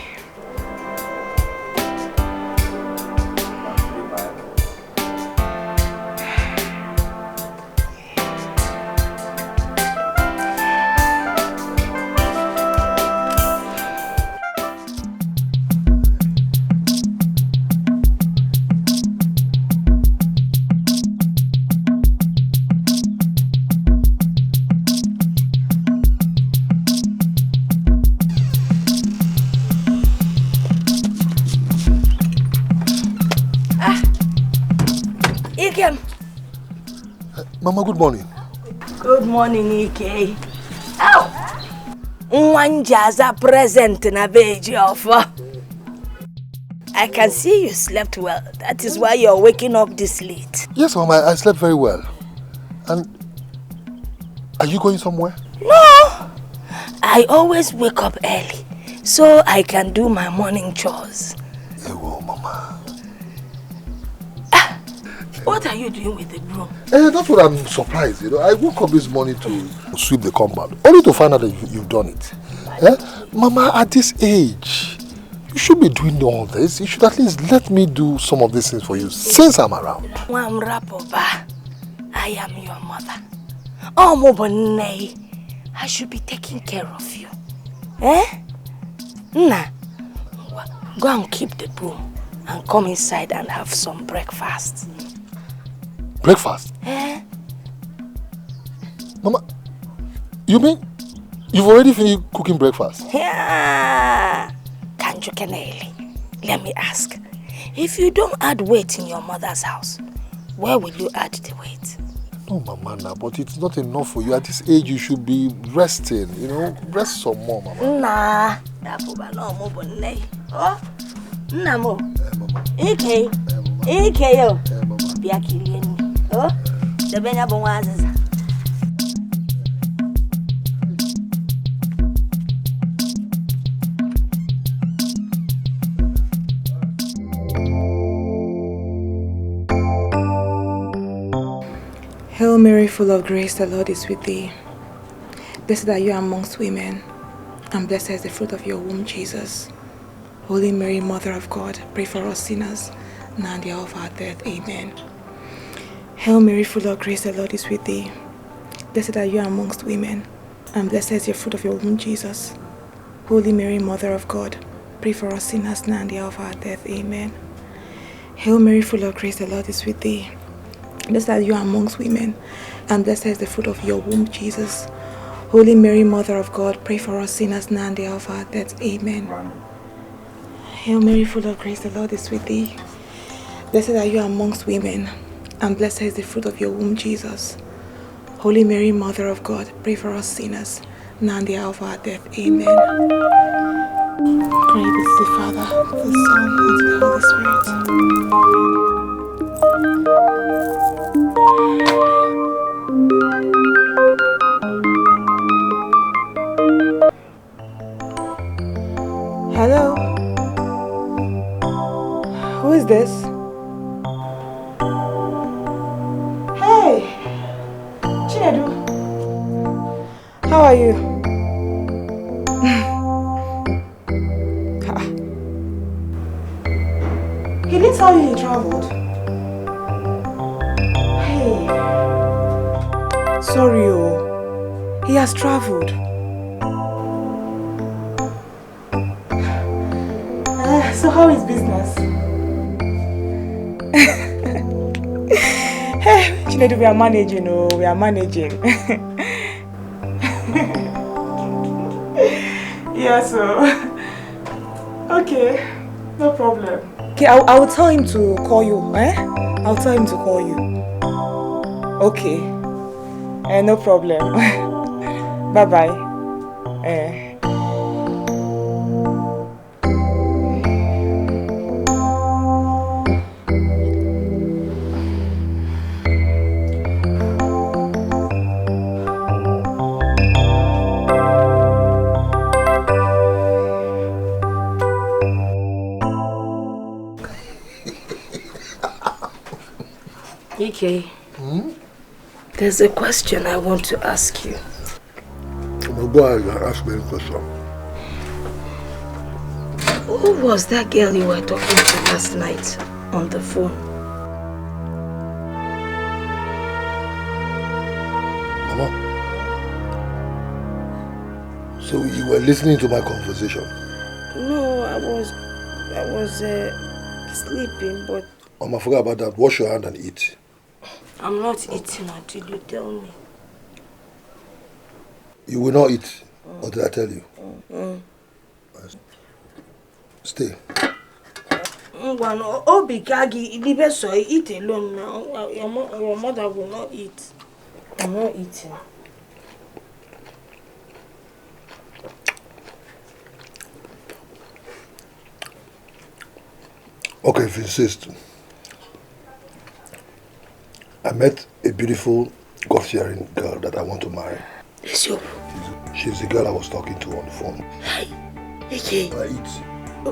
Mama, good morning. Good morning, Ike. Ow! Nwanjaza present na beji offer. I can see you slept well. That is why you're waking up this late. Yes, Mama, I slept very well. And are you going somewhere? No! I always wake up early so I can do my morning chores. Ewo, Mama. What are you doing with the broom? That's what I'm surprised. You know, I woke up this morning to sweep the compound, only to find out that you've done it. Mama, at this age, you should be doing all this. You should at least let me do some of these things for you since I'm around. I am your mother. Oh, Mobonei, I should be taking care of you. Nah, go and keep the broom and come inside and have some breakfast. Breakfast? Mama, you mean you've already finished cooking breakfast? Yeah. Let me ask. If you don't add weight in your mother's house, where will you add the weight? No, Mama, nah, but it's not enough for you. At this age, you should be resting. You know, rest some more, Mama. Nah. Oh, Namo. Ike. Ike, yo. Oh, the Benya Bonazes. Hail Mary, full of grace, the Lord is with thee. Blessed are you amongst women, and blessed is the fruit of your womb, Jesus. Holy Mary, Mother of God, pray for us sinners, now and the hour of our death. Amen. Hail Mary, full of grace, the Lord is with thee. Blessed are you amongst women, and blessed is your fruit of your womb, Jesus. Holy Mary, Mother of God, pray for us sinners, now and the hour of our death. Amen. Hail Mary, full of grace, the Lord is with thee. Blessed are you amongst women, and blessed is the fruit of your womb, Jesus. Holy Mary, Mother of God, pray for us sinners, now and the hour of our death. Amen. Hail Mary, full of grace, the Lord is with thee. Blessed are you amongst women, and blessed is the fruit of your womb, Jesus. Holy Mary, Mother of God, pray for us sinners, now and the hour of our death. Amen. Glory be to the Father, to the Son, and to the Holy Spirit. Hello? Who is this? Hey! Chinedu! How are you? He didn't tell you he traveled. Hey! Sorry, oh. He has traveled. So how is business? Hey, Chinedu, we are managing, oh, we are managing. Yeah, so... Okay, no problem. Okay, I will tell him to call you, eh? I'll tell him to call you. Okay. No problem. Bye-bye. Dikeh. There's a question I want to ask you. Go ahead and ask me a question. Who was that girl you were talking to last night on the phone? Mama. So you were listening to my conversation? No, I was sleeping, but... Mama, forget about that. Wash your hand and eat. I'm not eating until you tell me. You will not eat until I tell you. Stay. Eat alone now. Your mother will not eat. I'm not eating. Okay, if you insist. I met a beautiful, God-fearing girl that I want to marry. Yes, you. She's the girl I was talking to on the phone. Hey, okay. I eat.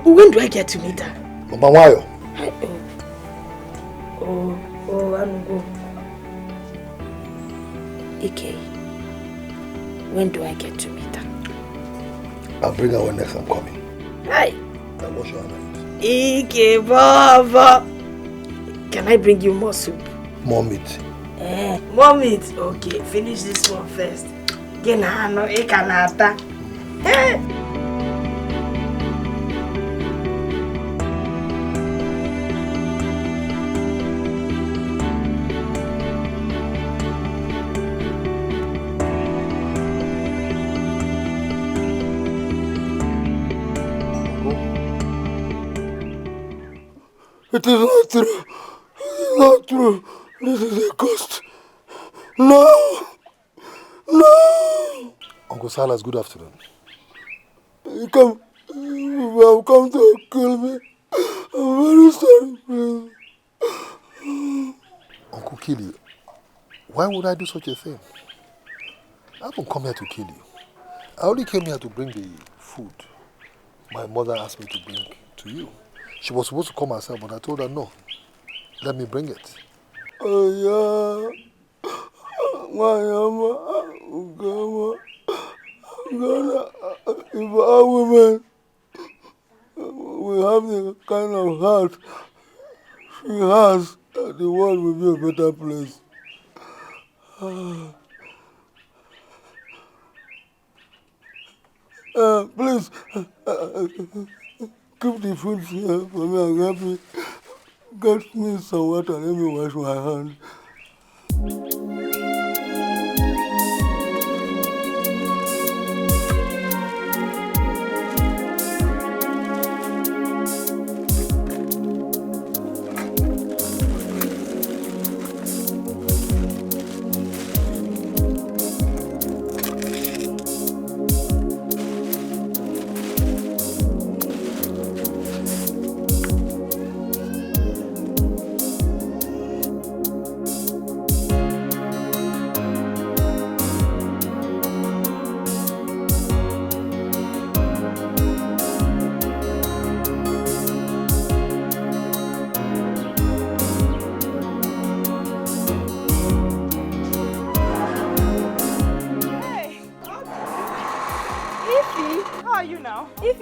When do I get to meet her? Mama, why? I'm go. Okay. When do I get to meet her? I'll bring her when next I'm coming. Hi. I'll wash her hand. Ike, Baba. Can I bring you more soup? More meat. More meat? Okay, finish this one first. Genano, ekanata. It is not true. It is not true. This is a ghost. No! No! Uncle Silas, good afternoon. You have come to kill me. I'm very sorry, please. Uncle, kill you? Why would I do such a thing? I haven't come here to kill you. I only came here to bring the food my mother asked me to bring to you. She was supposed to come herself, but I told her no. Let me bring it. Oh, yeah. If our women we have the kind of heart she has, the world will be a better place. Please, keep the food here for me and help me. Get me some water, let me wash my hands.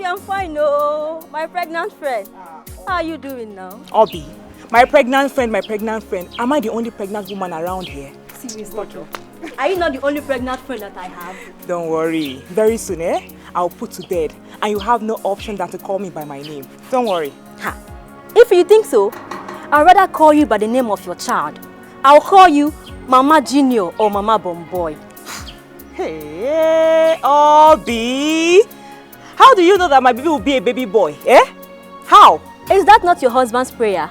I'm fine, no. My pregnant friend. How are you doing now? Obi, my pregnant friend. Am I the only pregnant woman around here? Seriously. Are you not the only pregnant friend that I have? Don't worry. Very soon, I'll put to bed and you have no option than to call me by my name. Don't worry. Ha. If you think so, I'd rather call you by the name of your child. I'll call you Mama Junior or Mama Bomboy. Hey, Obi. How do you know that my baby will be a baby boy? How? Is that not your husband's prayer?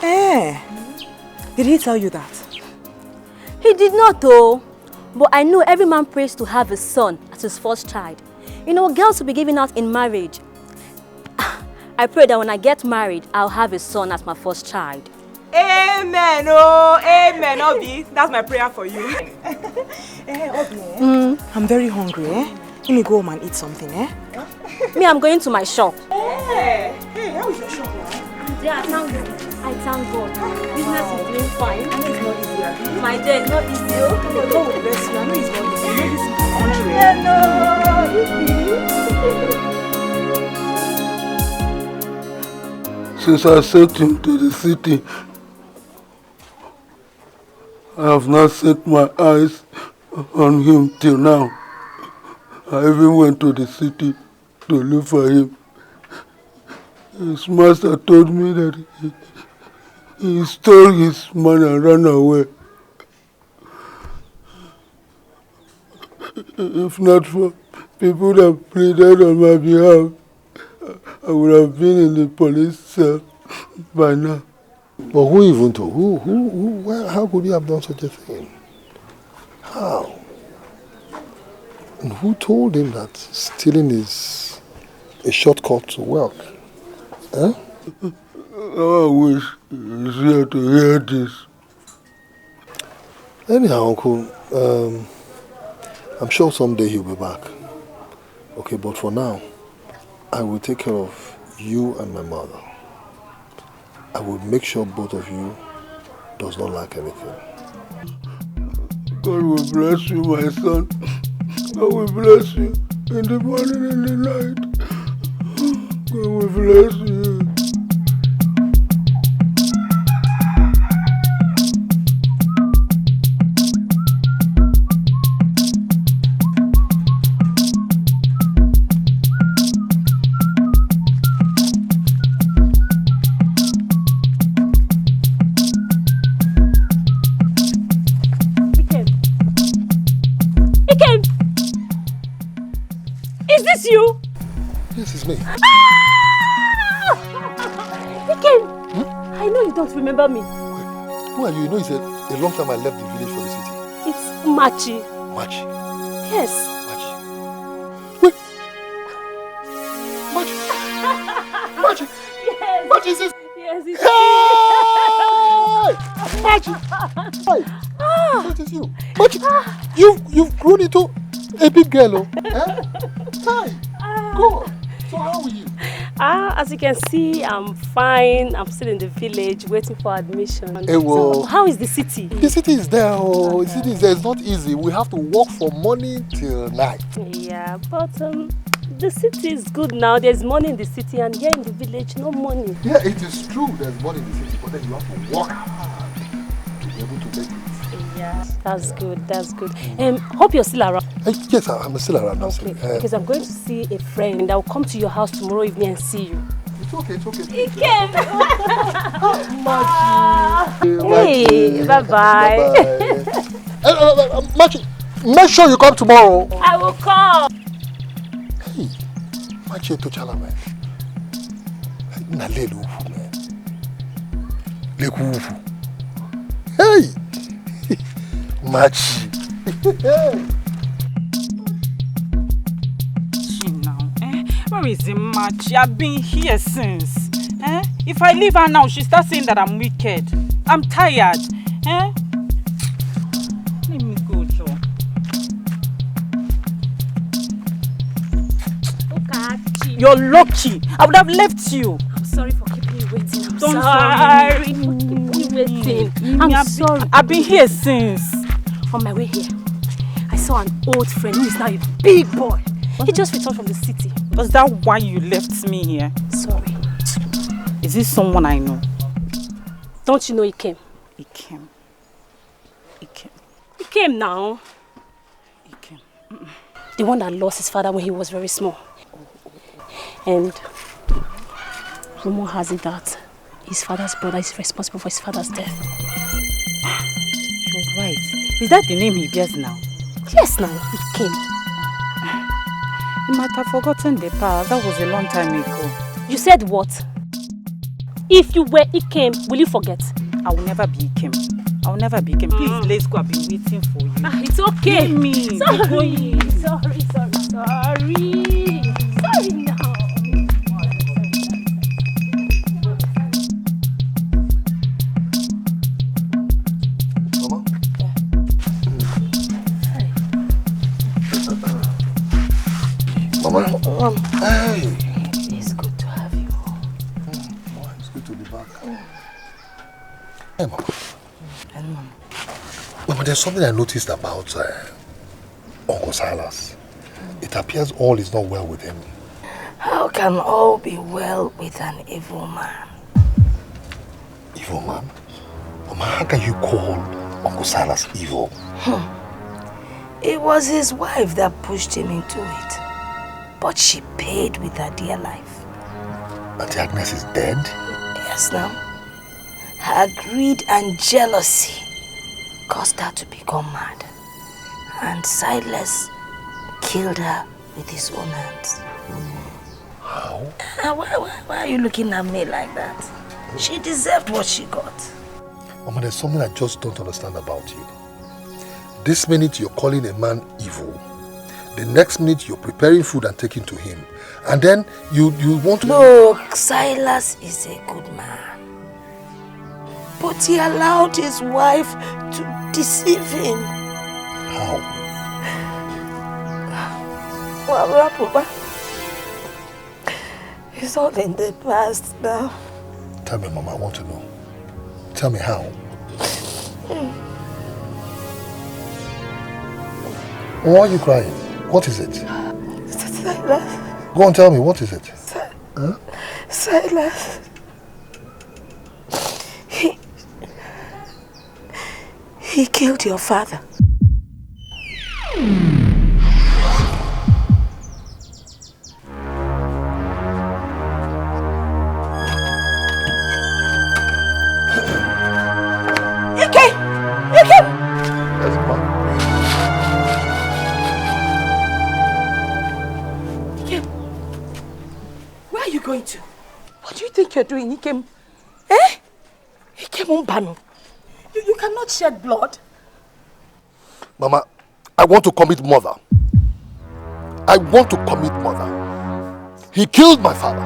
Did he tell you that? He did not though. But I know every man prays to have a son as his first child. You know, girls will be given out in marriage. I pray that when I get married, I'll have a son as my first child. Amen, oh, amen, Obi. That's my prayer for you. Obi, I'm very hungry, Let me go home and eat something, Me, I'm going to my shop. Hey, how is your shop now? Yeah, thank you. I thank God. Business is doing fine. I know it's not easy. My dear, it's not easy. God will bless you. I know it's not easy. You know this is the country. Since I sent him to the city, I have not set my eyes on him till now. I even went to the city to look for him. His master told me that he stole his money and ran away. If not for people that pleaded on my behalf, I would have been in the police cell by now. But who even told? How could you have done such a thing? How? And who told him that stealing is a shortcut to wealth? Huh? I wish he was here to hear this. Anyhow, Uncle, I'm sure someday he'll be back. Okay, but for now, I will take care of you and my mother. I will make sure both of you does not lack anything. God will bless you, my son. God will bless you in the morning and the night. God will bless you. You? Yes, it's me. Dikeh! I know you don't remember me. Who are you? You know it's a long time I left the village for the city. It's Machi. Machi? Yes. Machi. Wait. Machi. Machi. Yes. Machi is this? Yes, it's Hey! Machi. Hi. What is you? Machi. You've grown into a big girl, oh? Eh? Hi. Good. So how are you? As you can see, I'm fine. I'm still in the village waiting for admission. Hey, well, so, how is the city? The city is there. Oh, the city is there. It's not easy. We have to work for money till night. Yeah, but the city is good now. There's money in the city, and here in the village, no money. Yeah, it is true. There's money in the city, but then you have to work hard to be able to make it. Yeah, that's good. That's good. Hope you're still around. Yes, I'm still around. Okay, because I'm going to see a friend that will come to your house tomorrow evening and see you. It's okay, it's okay. He came. Hey, bye-bye. Machi, make sure you come tomorrow. I will come. Hey, Machi to Chalame. Nalelu man. Lekufu. Hey, Machi. Where is the Machi? I've been here since. If I leave her now, she starts saying that I'm wicked. I'm tired. Let me go, Joe. Okay. You're lucky. I would have left you. I'm sorry for keeping you waiting. I'm Don't sorry for keeping you waiting. I'm sorry. I've been here since. On my way here, I saw an old friend who is now a big boy. He just returned from the city. Was that why you left me here? Sorry. Is this someone I know? Don't you know he came? He came. He came. He came now. He came. The one that lost his father when he was very small. And rumor has it that his father's brother is responsible for his father's death. You're right. Is that the name he bears now? Yes, now. He came. You might have forgotten the past. That was a long time ago. You said what? If you were Ikem, will you forget? I will never be Ikem. I will never be Ikem. Please, let's go. I've been waiting for you. It's okay. Leave me. Sorry. Sorry now. Mama. Hey. It's good to have you. It's good to be back. Hey, Mama. Mama, there's something I noticed about Uncle Silas. It appears all is not well with him. How can all be well with an evil man? Evil man? Mama, how can you call Uncle Silas evil? It was his wife that pushed him into it. But she paid with her dear life. Auntie Agnes is dead? Yes, now. Her greed and jealousy caused her to become mad. And Silas killed her with his own hands. How? Why are you looking at me like that? She deserved what she got. Mama, there's something I just don't understand about you. This minute you're calling a man evil. The next minute you're preparing food and taking to him. And then you want to... Look, Silas is a good man. But he allowed his wife to deceive him. How? Well, Papa, it's all in the past now. Tell me, Mama, I want to know. Tell me how. Why are you crying? What is it? Silas. Go on, tell me, what is it? Huh? Silas. He killed your father. Where are you going to? What do you think you're doing, Ikem? Eh? Ikem Umbanu. You cannot shed blood. Mama, I want to commit murder. I want to commit murder. He killed my father.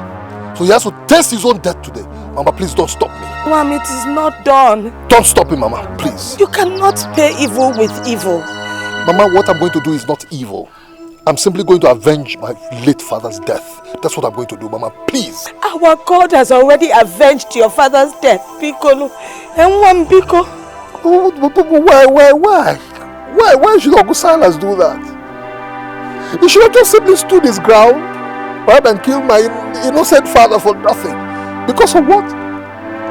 So he has to taste his own death today. Mama, please don't stop me. Mom, it is not done. Don't stop me, Mama, please. You cannot pay evil with evil. Mama, what I'm going to do is not evil. I'm simply going to avenge my late father's death. That's what I'm going to do, Mama, please. Our God has already avenged your father's death, Piccolo. And one Pico. Why should Uncle Silas do that? He should have just simply stood his ground rather than kill my innocent father for nothing. Because of what?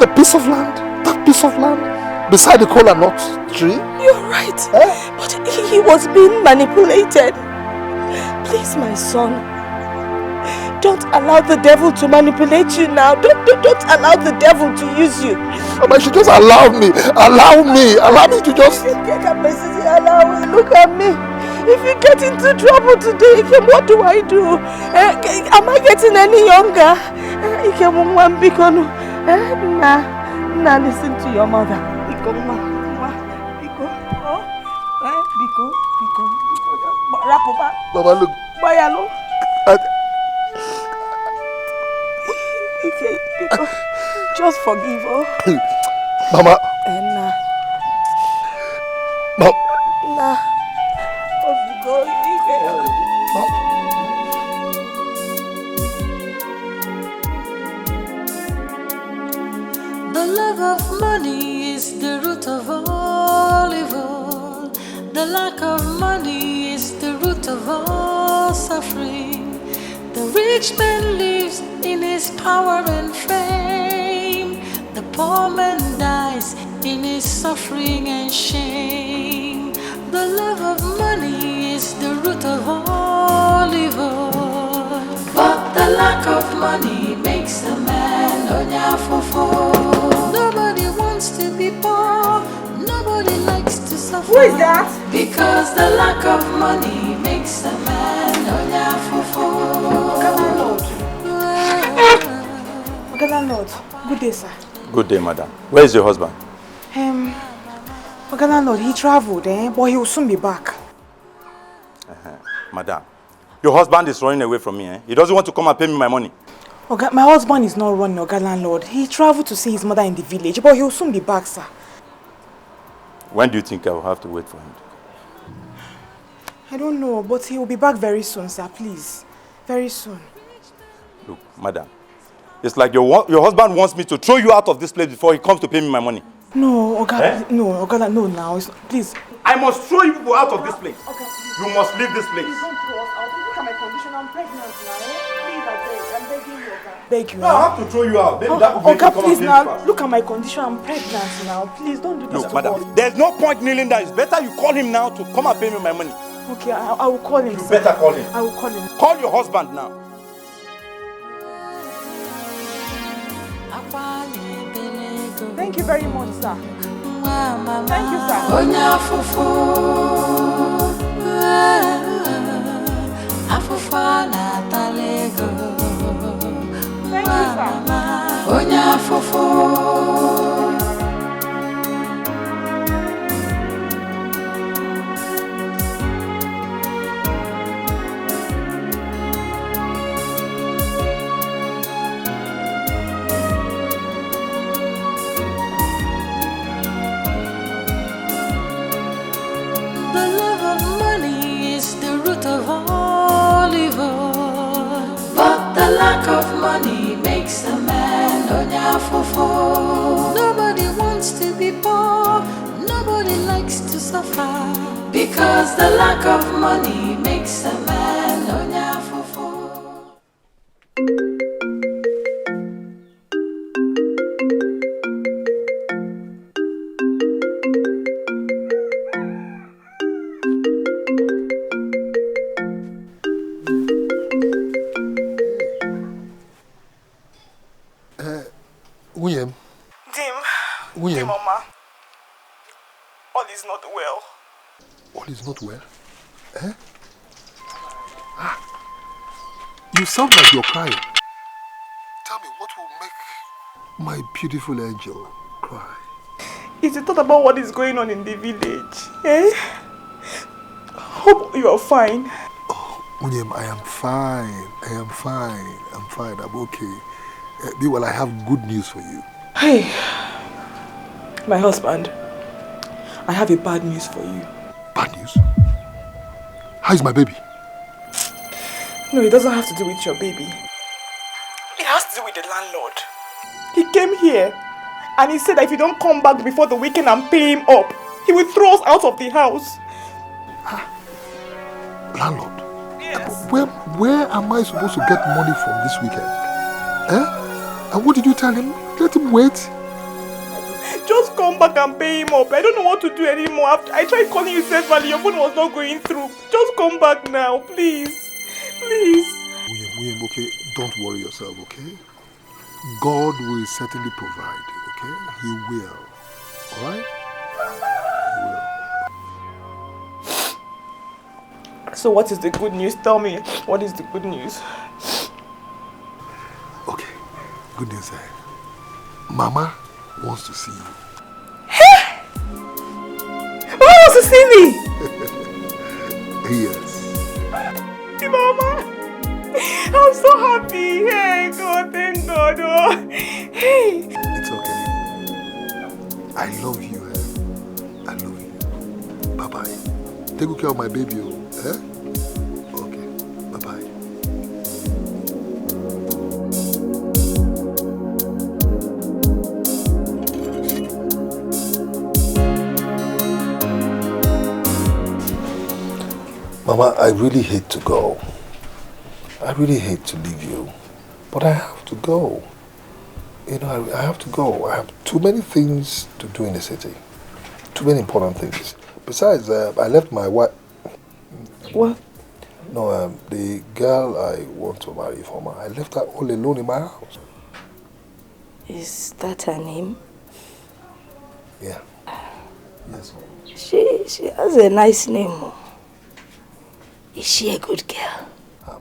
The piece of land? That piece of land? Beside the cola nut tree? You're right. But he was being manipulated. Please, my son. Don't allow the devil to manipulate you now. Don't allow the devil to use you. Mama, she just allow me. Allow me to just... Allow me. Look at me. If you get into trouble today, what do I do? Am I getting any younger? Nah, listen to your mother. Mama, look. Just forgive her. Mama. Nah. The love of money is the root of all evil. The lack of money is the root of all suffering. The rich man lives in his power and fame. The poor man dies in his suffering and shame. The love of money is the root of all evil. But the lack of money makes a man onyafofo. Nobody wants to be poor. Nobody likes to suffer. Who is that? Because the lack of money makes a man onyafofo. Okay, landlord. Good day, sir. Good day, madam. Where is your husband? Okay, landlord, he traveled, but he will soon be back. Madam, your husband is running away from me. He doesn't want to come and pay me my money. Okay, my husband is not running, okay, landlord. He traveled to see his mother in the village, but he will soon be back, sir. When do you think I will have to wait for him? I don't know, but he will be back very soon, sir, please. Very soon. Look, madam, it's like your husband wants me to throw you out of this place before he comes to pay me my money. No, Oga, no, Oga, no now. Please. I must throw you people out of this place. Okay, you must leave this place. Please don't throw us out. Look at my condition. I'm pregnant now. Please, I beg. I'm begging you, Oga. Beg you. No, I have to throw you out. Maybe that will make you come please and now. fast. Look at my condition. I'm pregnant now. Please don't do this to madam, us. there's no point kneeling down. It's better you call him now to come and pay me my money. Okay, I will call him. You better call him. I will call him. Call your husband now. Thank you very much, sir. Thank you, sir. Of all evil, but the lack of money makes a man onyafofo. Nobody wants to be poor, nobody likes to suffer, because the lack of money makes a man onyafofo. William. Dim, Mama. All is not well. All is not well? Eh? Ah. You sound like you're crying. Tell me, what will make my beautiful angel cry? Is it thought about what is going on in the village? Eh? Hope you are fine. Oh, William, I am fine. I'm fine. I'm okay. Well, I have good news for you. Hey, my husband, I have a bad news for you. Bad news? How is my baby? No, it doesn't have to do with your baby. It has to do with the landlord. He came here and he said that if you don't come back before the weekend and pay him up, he will throw us out of the house. Landlord? Yes. Where am I supposed to get money from this weekend? Eh? And what did you tell him? Let him wait. Just come back and pay him up. I don't know what to do anymore. I tried calling you severally. Your phone was not going through. Just come back now, please. Please. William, okay? Don't worry yourself, okay? God will certainly provide, okay? He will. Alright? He will. So what is the good news? Tell me, what is the good news? Okay, good news. Mama wants to see you. Hey! Mama wants to see me? Yes. Mama, I'm so happy. Hey, God, thank God. Oh. Hey. It's okay. I love you. I love you. Bye-bye. Take good care of my baby. Eh? Okay. Bye-bye. Mama, I really hate to go. I really hate to leave you. But I have to go. You know, I have to go. I have too many things to do in the city. Too many important things. Besides, I left my wife. What? No, the girl I want to marry for me, I left her all alone in my house. Is that her name? Yeah. Yes. She has a nice name. Is she a good girl?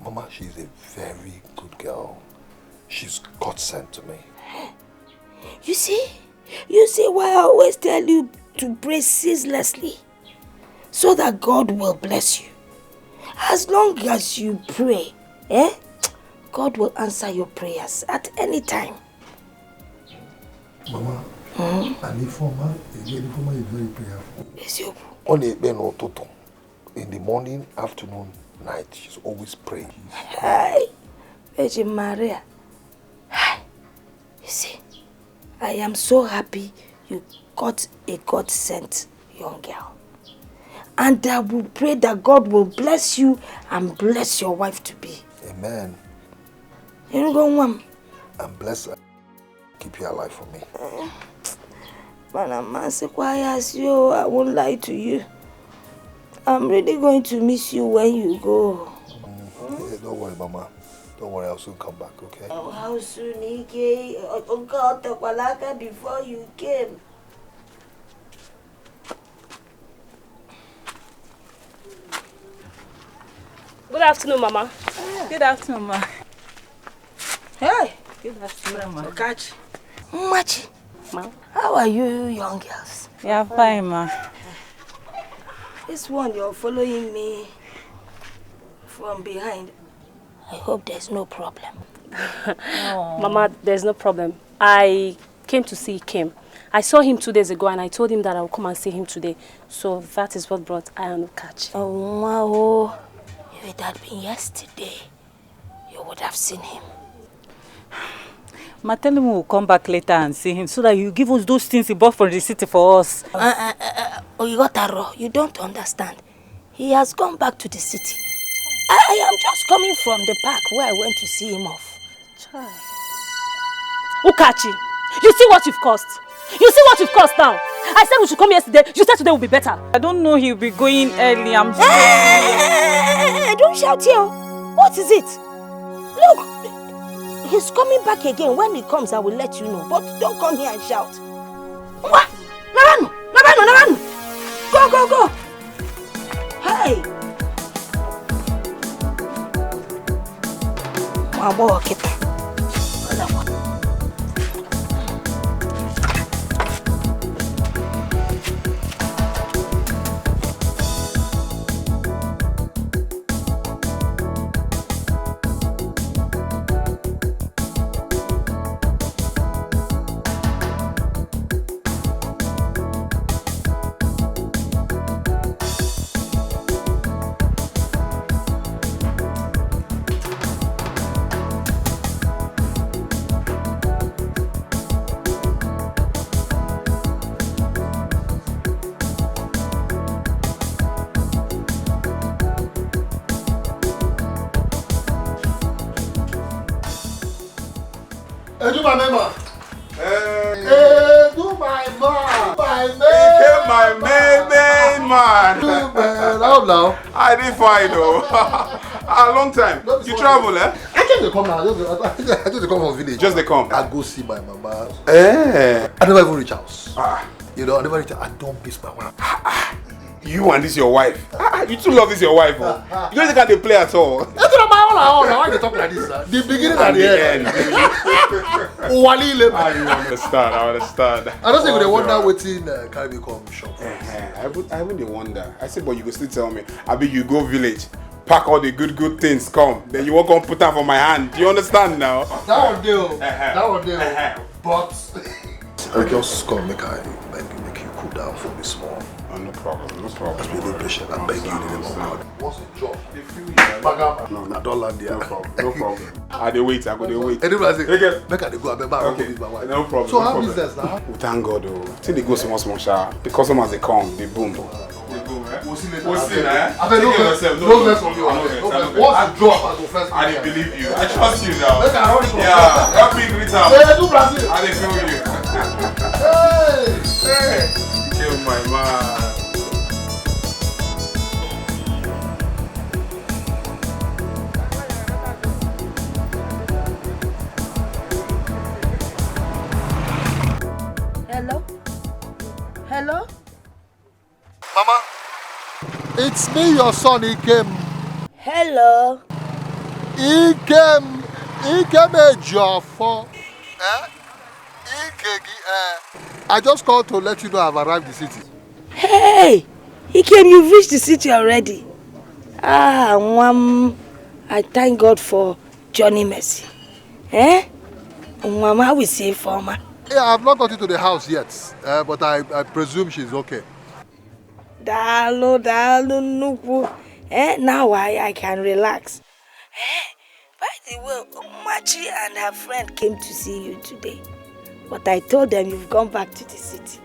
Mama, she's a very good girl. She's God sent to me. You see why I always tell you to pray ceaselessly, so that God will bless you. As long as you pray, God will answer your prayers at any time. Mama, and Informa is very prayerful. Yes, you. Only in the morning, afternoon, night, she's always praying. Hi, Virgin Maria. Hi. You see, I am so happy you got a God-sent young girl. And I will pray that God will bless you and bless your wife to be. Amen. You go, Mom. And bless her. Keep you alive for me. Man, I'm so quiet as you. I won't lie to you. I'm really going to miss you when you go. Yeah, don't worry, Mama. Don't worry, I'll soon come back, okay? Oh, how soon, Ike? Oh, God, Takwalaka before you came. Good afternoon, Mama. Good afternoon, Ma. Hey. Good afternoon, Ma. Okachi. Machi. Ma. How are you, young girls? Yeah, fine, Ma. This one, you're following me from behind. I hope there's no problem. Mama, there's no problem. I came to see Clem. I saw him 2 days ago and I told him that I would come and see him today. So that is what brought I and Okachi. Oh, wow. If it had been yesterday, you would have seen him. Ma, tell him we'll come back later and see him so that you give us those things he bought from the city for us. Oyigotaro, you don't understand. He has gone back to the city. I am just coming from the park where I went to see him off. Okachi, you see what you've caused? You see what you've caused now? I said we should come yesterday. You said today will be better. I don't know he'll be going early. I'm sorry. Hey, don't shout here. What is it? Look, he's coming back again. When he comes, I will let you know. But don't come here and shout. What? Naranu! Naranu! Naranu! Go, go, go! Hey! Mabo kita. Do my member. Do my man. My main man. How now? I did fine though. A long time. You travel, eh? I just come now. I just come from village. Just they come. I go see my mama. Eh. I never even reach house. You know, I never reach house. I don't miss my wife. You and this your wife. You two love this your wife. Oh. You don't think they play at all. That's not my own. Why they talk like this? The beginning and the end. I understand. I don't think they wonder waiting Caribbean come shop. I wouldn't wonder. I said, but you go still tell me. I bet you go village, pack all the good things, come. Then you won't come put them on my hand. Do you understand now? That one deal. That one deal. But I just come make you cool down for me small. No problem, no problem. Just be a little patient. I beg you in the name of God. What's the job? No, I don't land there. No problem. I go wait. Anyway, I say, make I go. I bet okay. With my wife. No problem. So no how problem. business now? Thank God, though. Till they go small shower. The customers they come, they boom. We'll see later. We'll see, eh? I bet no less from you. What's the job? I go first. I didn't believe you. I trust you now. Make I run it. Yeah, help me greet them. Hey, do Brazil. I didn't feel you. Hey. Kill my man. Hello? Mama, it's me, your son, Ikem. Hello? Ikem Ejiofor. I just called to let you know I've arrived the city. Hey! Ikem, you've reached the city already. I thank God for Johnny Mercy. How we say former? Yeah, I've not got into the house yet, but I presume she's okay. Now I can relax. By the way, Umachi and her friend came to see you today. But I told them you've gone back to the city.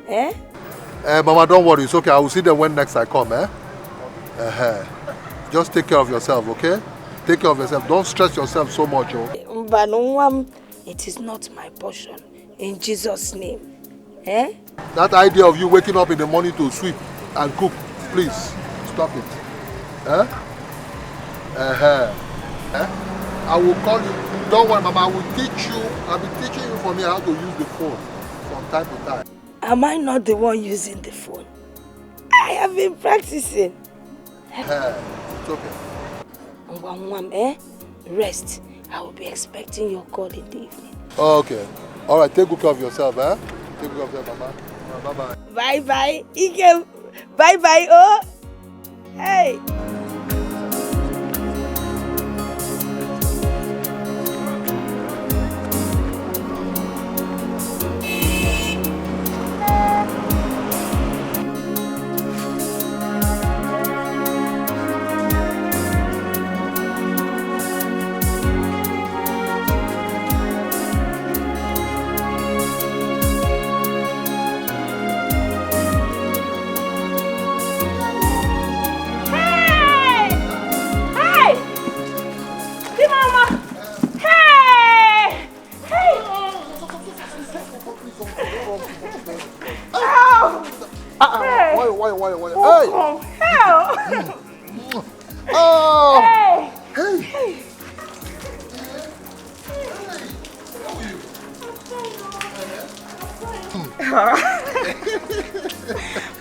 Eh? Mama, don't worry. It's okay. I will see them when next I come, eh? Just take care of yourself, okay? Take care of yourself. Don't stress yourself so much, oh. It is not my portion. In Jesus' name. Eh? That idea of you waking up in the morning to sweep and cook, please, stop it. Eh? I will call you. Don't worry, Mama. I will teach you. I'll be teaching you from here how to use the phone from time to time. Am I not the one using the phone? I have been practicing. It's okay. Rest. I will be expecting your call in the evening. Okay. All right. Take good care of yourself, eh? Take good care of yourself, Mama. Bye-bye. Bye-bye. Ike. Bye-bye, oh. Hey. Why? Oh, hell! Oh! Hey! Hey!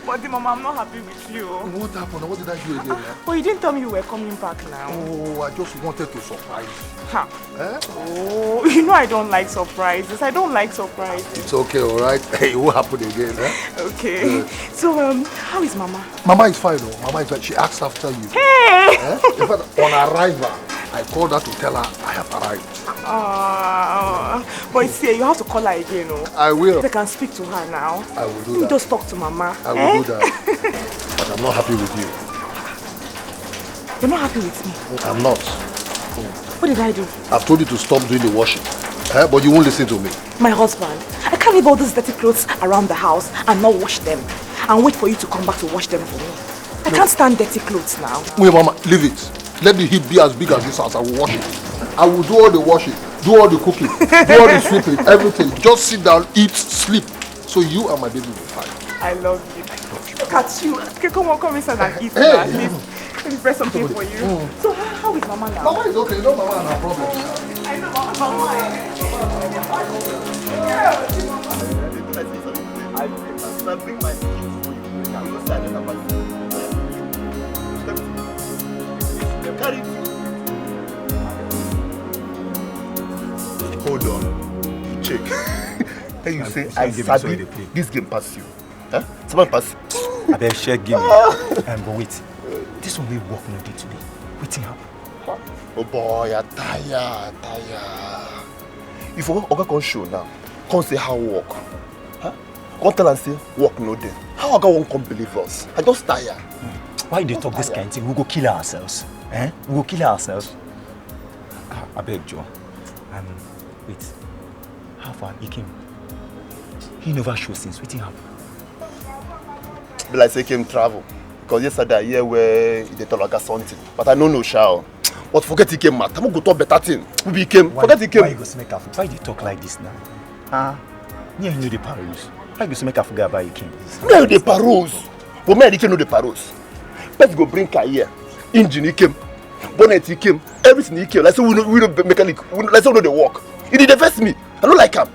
But Mama, I'm not happy with you. What happened? What did I do again? Well, you didn't tell me you were coming back now. Oh, I just wanted to surprise you. Huh. Eh? Oh, you know I don't like surprises. I don't like surprises. It's okay, all right? Hey, what happened again? Eh? Okay. Good. So, how is Mama? Mama is fine, though. Mama is fine. She asked after you. Hey! Eh? In fact, on arrival, I called her to tell her I have arrived. But see, you have to call her again, oh. I will. I can speak to her now. I will do You that. just talk to Mama. I will do that. But I'm not happy with you. You're not happy with me? I'm not. What did I do? I've told you to stop doing the washing. But you won't listen to me. My husband, I can't leave all these dirty clothes around the house and not wash them. And wait for you to come back to wash them for me. I can't stand dirty clothes now. Wait, Mama, leave it. Let the heat be as big as this house. I will wash it. I will do all the washing, do all the cooking, do all the sweeping, everything. Just sit down, eat, sleep. So you and my baby will be fine. I love you. Look at you. Okay, come on, come inside and eat. Hey. At least. Let me press something for you. So how is Mama now? Mama is okay. You know Mama has no problem. I know Mama. I bring my kids for you. I'm not sad about you. Carry it. Hold on. Check. Then you say I sabi this game pass you. Huh? Someone pass. I better share give me. But wait. This one we work no day today. Waiting up. Oh boy, I'm tired. If Oga can show now, can't say how work. Huh? Can't tell and say work no day. How Oga won't come believe us? I just tired. Why do you talk this kind of thing? We go kill ourselves. Eh? We go kill ourselves. I beg Joe. Wait. How far he came? He never showed since. Waiting up. But like say he came travel. Because yesterday I hear where they told Oga something. But I don't know shall. But forget he came mad. I'm go talk better thing. We came. Forget he came. Why you go make a Why do you talk like this now? You know the parole. Why you go make a forget about you came? Me know the paroles. But me I didn't know the paroles. Let's go bring car here. Engine he came. Bonnet he came. Everything he came. Like say we don't mechanic. Like say we know the work. He did vex me. I don't like him.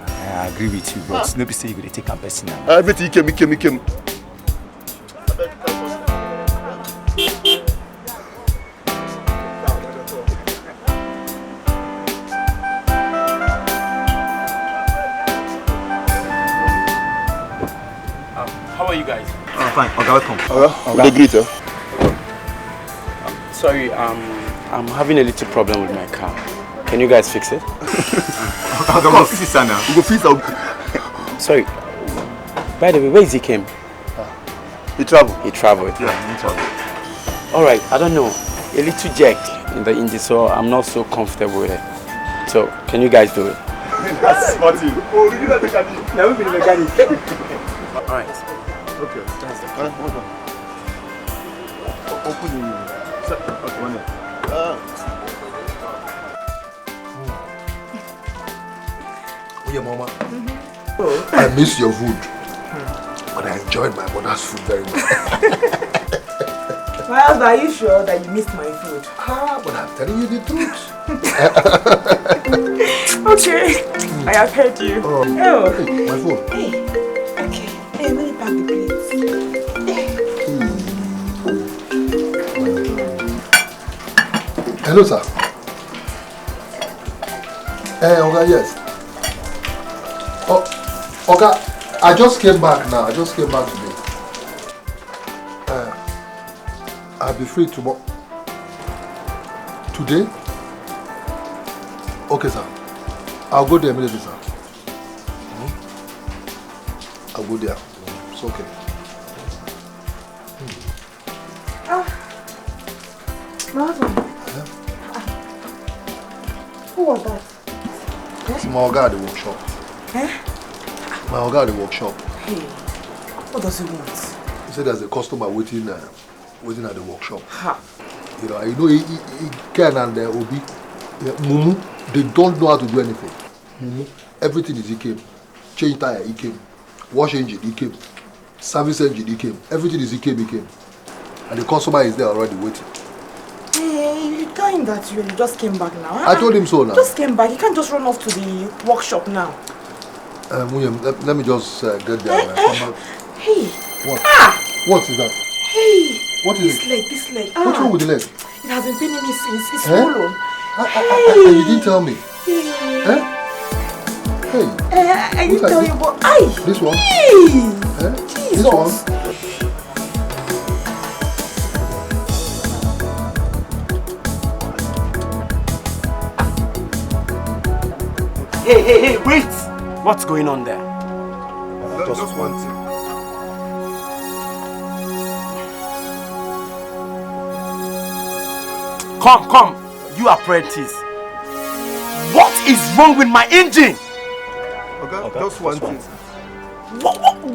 I agree with you, but nobody say you go take a person now. Everything he came. How are you guys? I'm fine. Okay, welcome. Okay, greet you. Sorry, I'm having a little problem with my car. Can you guys fix it? Of course, this is now. We go fix out. Sorry. By the way, where is he came? He traveled. He traveled. Yeah, he traveled. All right. I don't know. A little jerked in the engine, so I'm not so comfortable with it. So, can you guys do it? That's smart. Oh, you got the mechanic. Now we be the mechanic. Alright. Okay. That's the Hold on. Open the okay. Oh, yeah, Mama. I miss your food. But I enjoyed my mother's food very much. My husband, are you sure that you missed my food? But I'm telling you the truth. Okay, I have heard you. Oh, Hey, my phone. Hey, okay. Hey, let me pack the plates. Hello, sir. Oga, yes. Oh, Oga, I just came back now. I just came back today. I'll be free tomorrow. Today? Okay, sir. I'll go there immediately, sir. I'll go there. It's okay. My husband. Who was that? It's my Oga at the workshop. My Oga at the workshop. Hey, what does he want? He said there's a customer waiting at the workshop. Ha. You know, Ken and Obi, Mumu, they don't know how to do anything. Mumu, everything is he came. Change tire, he came. Wash engine, he came. Service engine, he came. Everything is he came. And the customer is there already waiting. Hey, you tell him that you just came back now. I told him so now. Just came back. You can't just run off to the workshop now. William, let me just get there. Come back. Hey. What? Ah! What is that? Hey. What is this leg. What's wrong with the leg? It has been paining me since. It's swollen. And you didn't tell me. Hey. Hey. I didn't tell you, but This one? Hey. This one? Hey, wait! What's going on there? Just one thing. Come, you apprentice. What is wrong with my engine? Okay, just one thing.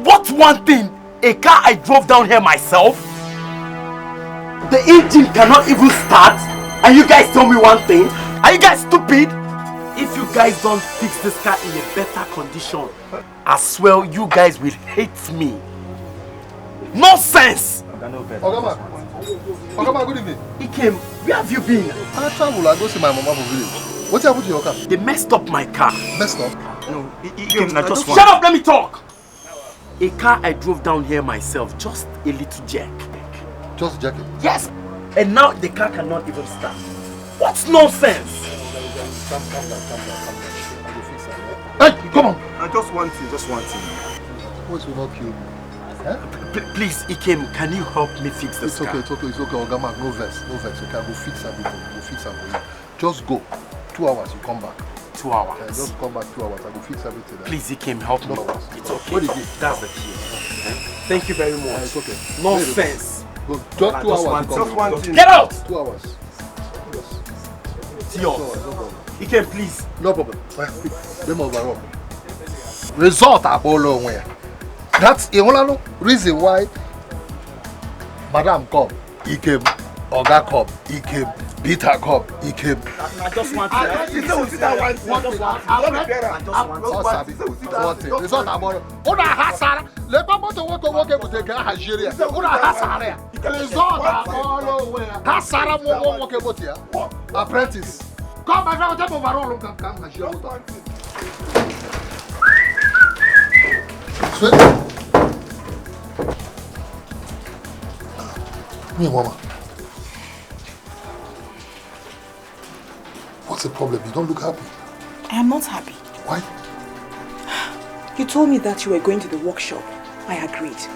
What one thing? A car I drove down here myself? The engine cannot even start? And you guys tell me one thing? Are you guys stupid? If you guys don't fix this car in a better condition, as well, you guys will hate me. Nonsense! Ogama, good evening. Ikem, where have you been? I travel. I go see my mama for village. What happened to your car? They messed up my car. Messed up? No, Ikem, shut up, let me talk! A car I drove down here myself, just a little jerk. Just jerking? Yes! And now the car cannot even start. What's nonsense? Calm down. I will fix it. Hey, come on! Just one thing. What will not kill me? Please, Ikem, can you help me fix this car? It's okay. Ogama, no vex. Okay, I will fix everything. Just go. 2 hours, you come back. 2 hours? Yeah, just come back 2 hours. I will fix everything. Please, Ikem, help me. It's okay. What is it? That's the key. Thank you very much. It's okay. Nonsense. Go. Just 2 hours. Just one thing. Get out! 2 hours. It's yours. Ikem, please. No problem. Them overall. Result Apollo where. That's the only reason why Madam come, he came, Oga come, he came, Peter come, he came. I just want to. Result Apollo. Una hasara. Le papa to work with the guy Nigeria. Una hasara. Result Apollo where. Hasara mo work with here. Apprentice. Come my friend, take overall come Nigeria. Sweet. Me, Mama. What's the problem? You don't look happy. I am not happy. Why? You told me that you were going to the workshop. I agreed.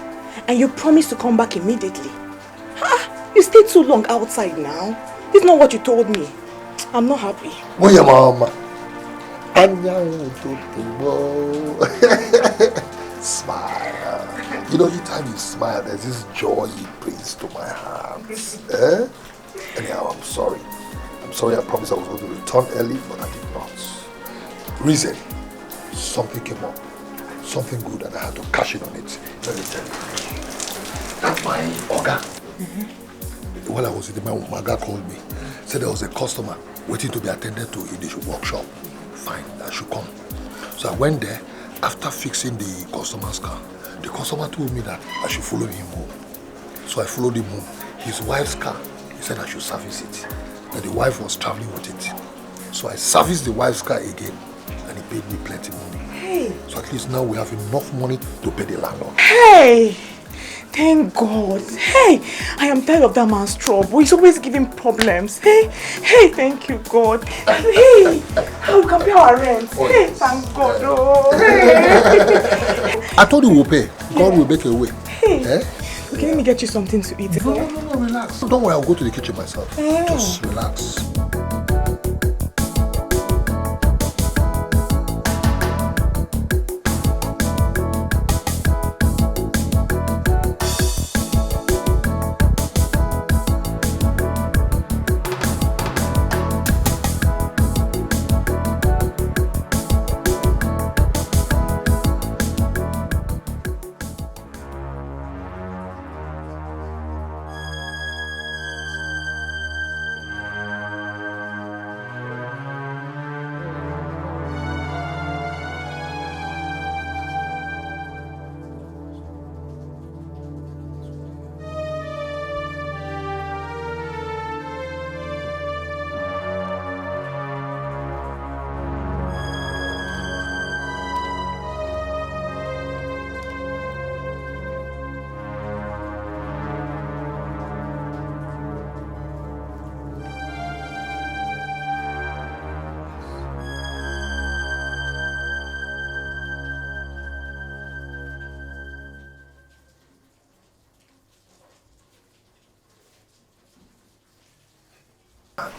And you promised to come back immediately. You stayed too long outside now. It's not what you told me. I'm not happy. Where your Mama? Smile. You know, each time you smile, there's this joy it brings to my heart. Anyhow, I'm sorry. I promised I was going to return early, but I did not. Reason, something came up. something good and I had to cash in on it. Let me tell you. That's my Oga. While I was in the my guy called me. Said there was a customer waiting to be attended to in the workshop. Fine, I should come. So I went there. After fixing the customer's car, the customer told me that I should follow him home. So I followed him home. His wife's car, he said I should service it. And the wife was traveling with it. So I serviced the wife's car again and he paid me plenty money. Hey! So at least now we have enough money to pay the landlord. Hey! Thank God. Hey! I am tired of that man's trouble. He's always giving problems. Hey! Hey! Thank you, God. Hey! How we can pay our rent. Hey! Thank God. Oh! Hey! I told you we'll pay. God will make a way. Hey! Eh? Okay, let me get you something to eat. No, relax. Don't worry, I'll go to the kitchen myself. Just relax.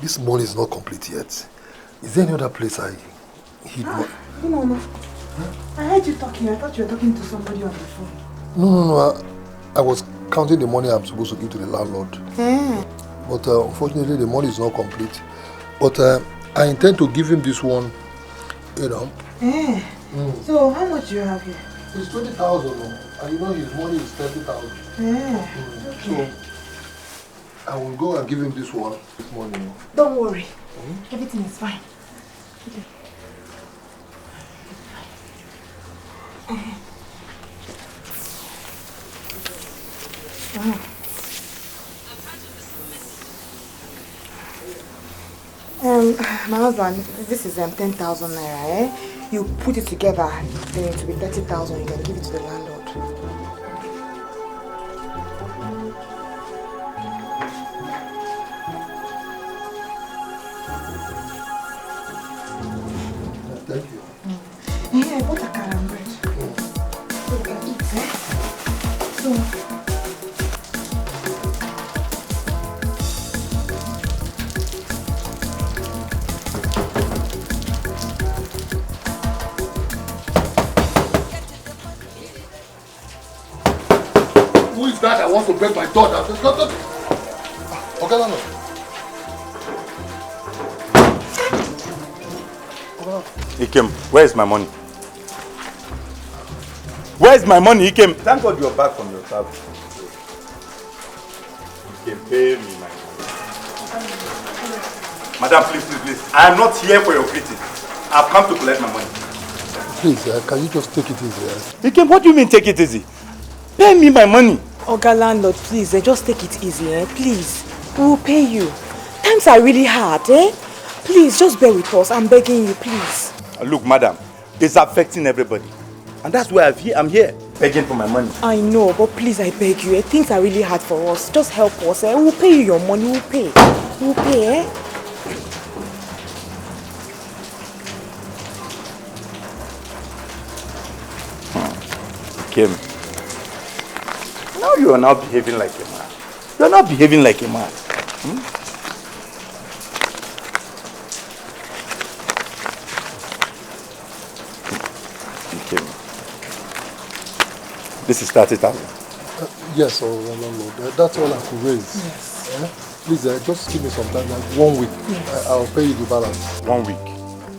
This money is not complete yet. Is there any other place I hid more? No. I heard you talking. I thought you were talking to somebody on the phone. No. I was counting the money I'm supposed to give to the landlord. But unfortunately, the money is not complete. But I intend to give him this one, you know. So, how much do you have here? It's 20,000, and you know his money is 30,000. Okay. So, I will go and give him this one this morning. Don't worry. Everything is fine. My husband, this is 10,000 naira, eh? You put it together, then it will be 30,000. You can give it to the landlord. Thank you. Yeah, I bought a carrot bread. So we can eat, eh? So, who is that that wants to break my door down? Okay, no. Ikem, where is my money? Where is my money, Ikem? Thank God you're back from your travel. Ikem, pay me my money. Madam, please. I am not here for your greeting. I've come to collect my money. Please, can you just take it easy? Ikem, what do you mean take it easy? Pay me my money. Oga landlord, please, just take it easy, eh? Please, we will pay you. Times are really hard, eh? Please, just bear with us. I'm begging you, please. Look, madam, it's affecting everybody. And that's why I'm here, begging for my money. I know, but please, I beg you, eh? Things are really hard for us. Just help us, eh? We'll pay you your money, we'll pay. We'll pay, eh? Kim, now you are not behaving like a man. You are not behaving like a man. Kim, this is 30,000. Yes, landlord. That's all I could raise. Yes. Please, just give me some time, like 1 week. Yes. I'll pay you the balance. 1 week.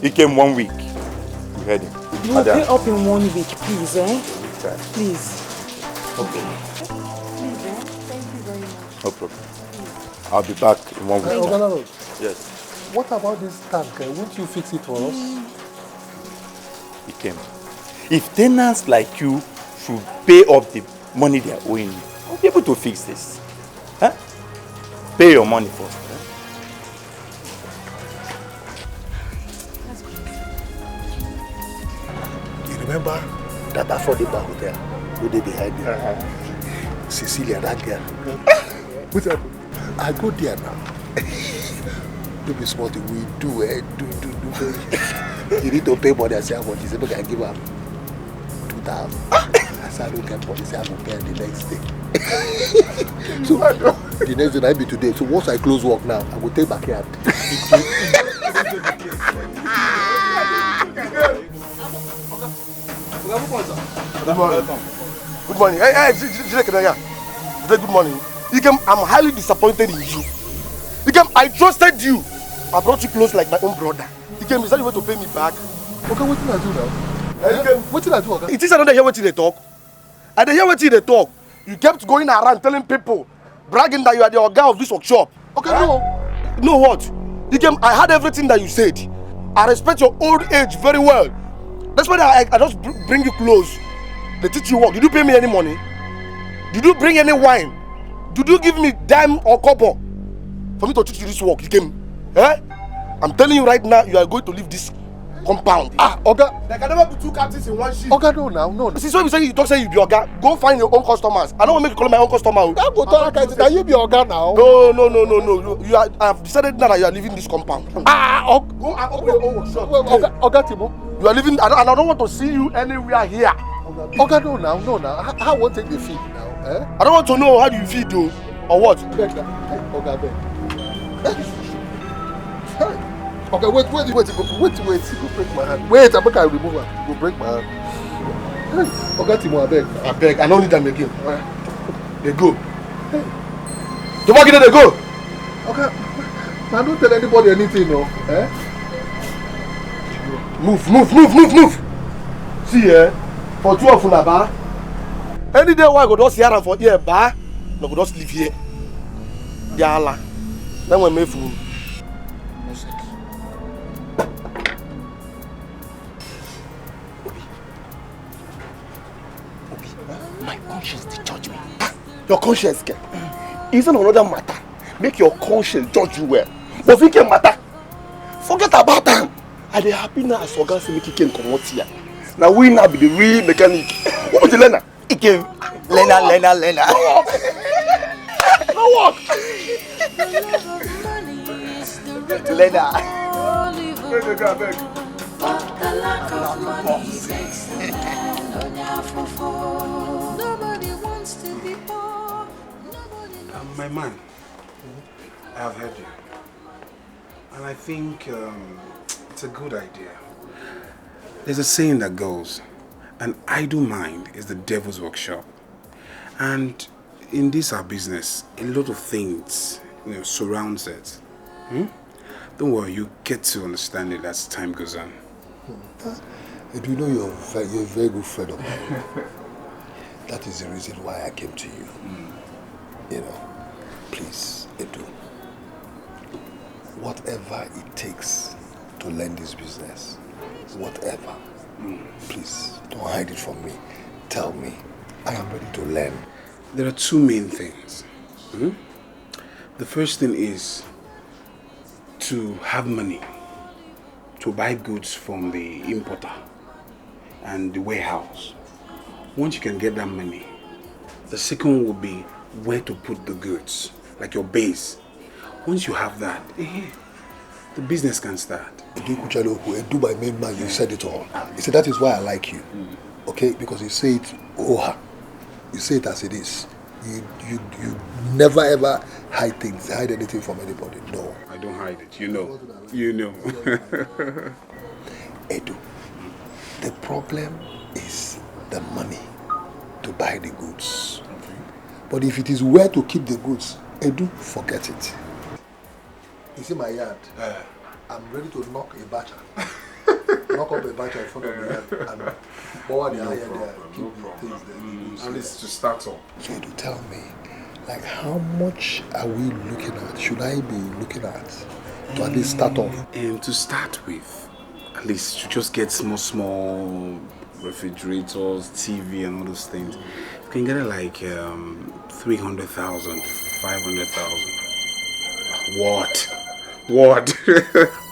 He came 1 week. You heard him. You will pay up in 1 week, please, eh? Okay. Please. Okay. Please, eh? Thank you very much. No problem. I'll be back in 1 week. Oganaro, Yes. what about this tank? Won't you fix it for us? He came. If tenants like you should pay up the money they are owing you, I'll be able to fix this. Huh? Pay your money first. You remember that affordable hotel who they behind there? Cecilia, that girl. What's up? I go there now. Do be smart. We do it. Do. You need to pay money. I say how much? He said, okay, I give her 2,000. I said, I don't get money. He said, I will pay the next day. So the next day I be today. So once I close work now, I will take back here. Good morning. Good morning. Hey, Kanayo. Very good morning. I'm highly disappointed in you. I trusted you. I brought you close like my own brother. Is that you want to pay me back? Okay, what did I do now? What did I do, okay? It is another hear what they talk. I hear what they talk. You kept going around telling people, bragging that you are the organ of this workshop. Okay, no. Know what? I heard everything that you said. I respect your old age very well. That's why I just bring you close. They teach you work. Did you pay me any money? Did you bring any wine? Did you give me dime or copper for me to teach you this work? I'm telling you right now, you are going to leave this compound. Oga. There can never be two captains in one ship. Oga, no. See, so you say you don't say you be Oga. Go find your own customers. I don't want to make you call my own customer. I go to Oga. Can you be Oga now? No. I have decided now that you are leaving this compound. Go and open your own workshop. Oga Timo. You are leaving, and I don't want to see you anywhere here. Oga, no now. How won't take the feed now? Eh? I don't want to know how do you feed though, or what? Oga, beg. Okay, wait, go break my hand. Wait, I make I remove it. Go break my hand. Oga Timo, I beg. I don't need them again. They go. Don't get it, they go. Okay, I don't tell anybody anything, no. Eh? Move. See, for two of you, ba. Any day why go just hear for here, ba. No go just live here. Yala. Then we make food. My conscience dey judge me. Your conscience can. It's not another matter. Make your conscience judge you well. But if it can matter, forget about them. I dey happy now as Oga say make Ikem comot here. Now we now be the real mechanic. Who be the learner? Ikem. Learner. No work. Learner. Nobody wants to be poor. My man, I have heard you. And I think it's a good idea. There's a saying that goes, an idle mind is the devil's workshop. And in this our business, a lot of things surrounds it. Don't worry, you get to understand it as time goes on. Do you know you're a very good friend of mine? That is the reason why I came to you. Please, Edo. Whatever it takes to learn this business, whatever, please, don't hide it from me. Tell me, I am ready to learn. There are two main things. The first thing is to have money to buy goods from the importer and the warehouse. Once you can get that money, the second one will be where to put the goods, like your base. Once you have that, the business can start. Do my main man, you said it all. He said that is why I like you. Okay? Because you say it, you say it as it is. You never ever hide anything from anybody. No. I don't hide it. You know. Edo, the problem is the money to buy the goods. Okay. But if it is where to keep the goods, Edo, forget it. You see my yard? I'm ready to knock a batcher. knock up the batch in front of me and forward the eye there, keep the things there. At least to start up. So to tell me, like how much are we looking at? Should I be looking at to at least start off? To start with, at least to just get small refrigerators, TV and all those things. You can get it like 300,000, 500,000. What?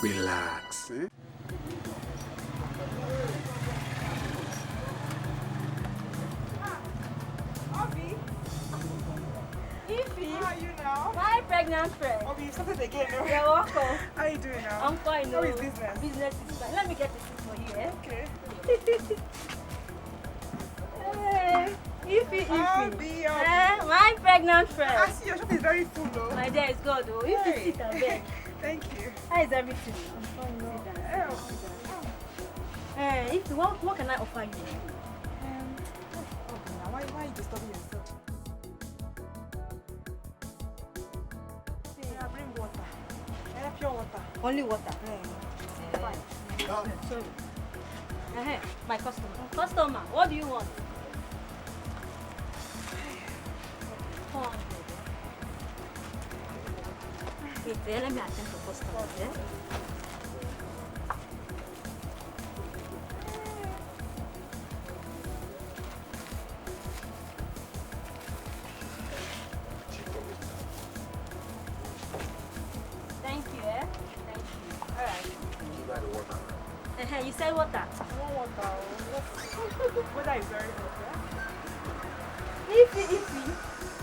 Relax. Eh? My pregnant friend. Oh, you started again, no? You're welcome. How are you doing now? I'm fine. How is business? Business is fine. Let me get the seat for you, eh? Okay. Hey, Ify. Eh, my pregnant friend. I see your shop is very full, though. My dear is good, though. Ify, sit down there. Thank you. How is everything? I'm fine. Hey, Ify, what can I offer you? Why are you disturbing yourself? Bring water. Pure water. Only water? Fine. Sorry. My customer. Customer, what do you want? 400. Wait, let me attend to customers, yeah? Thank you, eh? Thank you. Alright. You said water? I want water. Water is very hot, yeah? Ify.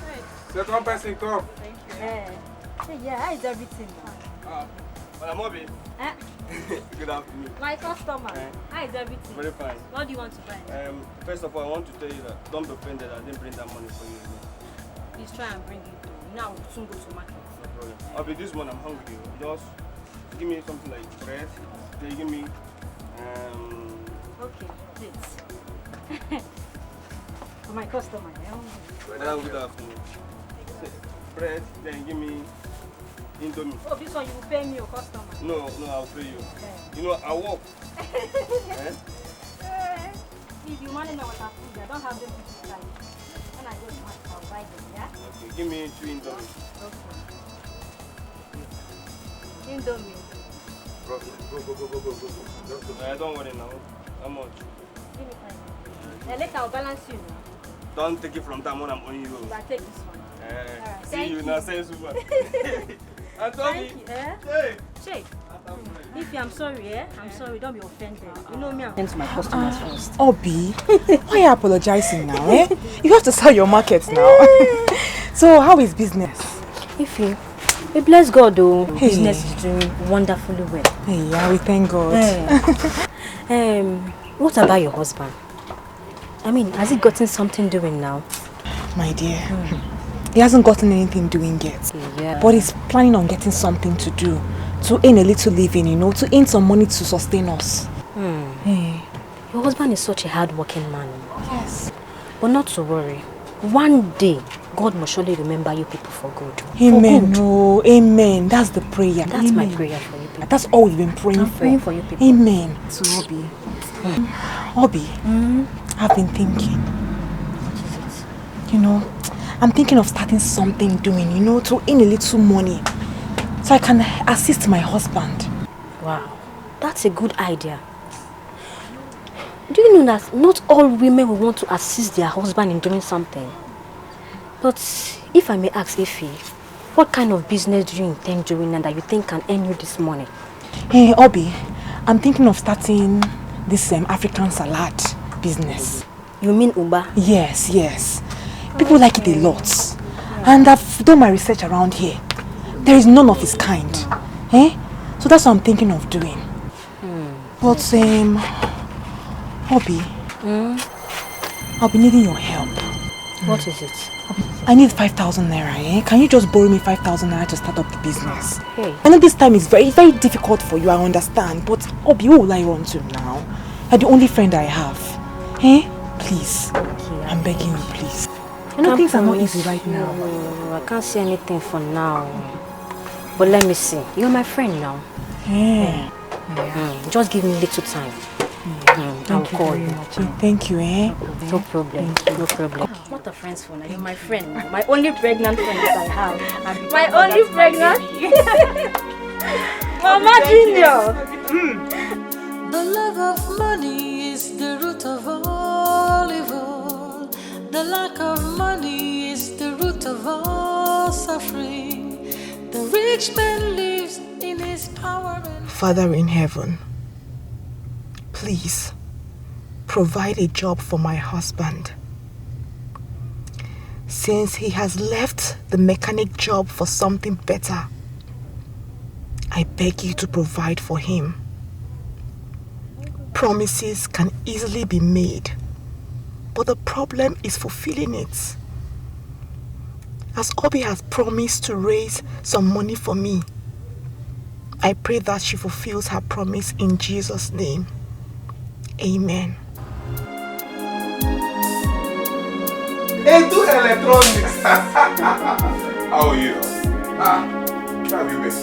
Hey. Second person come. Thank you. Yeah, how is everything now? Madam Obi. Good afternoon. My customer, how is everything? Very fine. What do you want to buy? First of all, I want to tell you that don't be offended I didn't bring that money for you. Please try and bring it. Now we'll soon go to market. No problem. Obi, this one I'm hungry. Just give me something like bread. Then give me okay, please. For my customer, Madam, good afternoon. Bread, then give me Indomie. Oh, this one you will pay me, your customer. No, I'll pay you. You know, I work. If you want to know what I food, I don't have them to decide. When I go to market, I'll buy them, yeah? Okay, give me 2 Indomie. Okay. Indomie. Go. Don't worry now. How much? Give me 5. Later I'll balance you now. Don't take it from that one I'm owing you. But I take this one. Right, see you now, say super. Thank you, Shake. If I'm sorry, I'm sorry, don't be offended. You know me, I'm to my customers first. Obi, why are you apologizing now, eh? You have to sell your market now. So, how is business? Ify, we bless God though. Business is doing wonderfully well. Yeah, we thank God. What about your husband? I mean, has he gotten something doing now? My dear, he hasn't gotten anything doing yet. Yeah. But he's planning on getting something to do. To earn a little living, to earn some money to sustain us. Your husband is such a hard-working man. Yes. But not to worry. One day, God must surely remember you people for good. Amen. Oh, amen. That's the prayer. That's my prayer for you people. That's all we've been praying for. Praying for you people. Amen. So, Obi, I've been thinking. I'm thinking of starting something doing, to earn a little money. So I can assist my husband. Wow, that's a good idea. Do you know that not all women will want to assist their husband in doing something? But if I may ask Ify, what kind of business do you intend doing and that you think can earn you this money? Hey, Obi, I'm thinking of starting this African salad business. You mean Uba? Yes. People like it a lot. And I've done my research around here. There is none of its kind. So that's what I'm thinking of doing. But, Obi, I'll be needing your help. What is it? I need 5,000 naira, Can you just borrow me 5,000 naira to start up the business? Hey. I know this time is very, very difficult for you, I understand. But, Obi, who will I run to now? You're the only friend I have. Please. Okay, I'm begging you, please. Things are not easy right now. I can't see anything for now. But let me see. You're my friend now. Just give me a little time. Thank you very much. Thank you, eh? No problem. No problem. Not a friend's phone. You're my friend. My only pregnant friend that I have. My only pregnant. Mama Junior. The love of money is the root of all evil. The lack of money is the root of all suffering. The rich man lives in his power and... Father in heaven, please provide a job for my husband. Since he has left the mechanic job for something better, I beg you to provide for him. Promises can easily be made, but the problem is fulfilling it. As Obi has promised to raise some money for me, I pray that she fulfills her promise in Jesus' name. Amen. Edo Electronics. How are you? How have you been?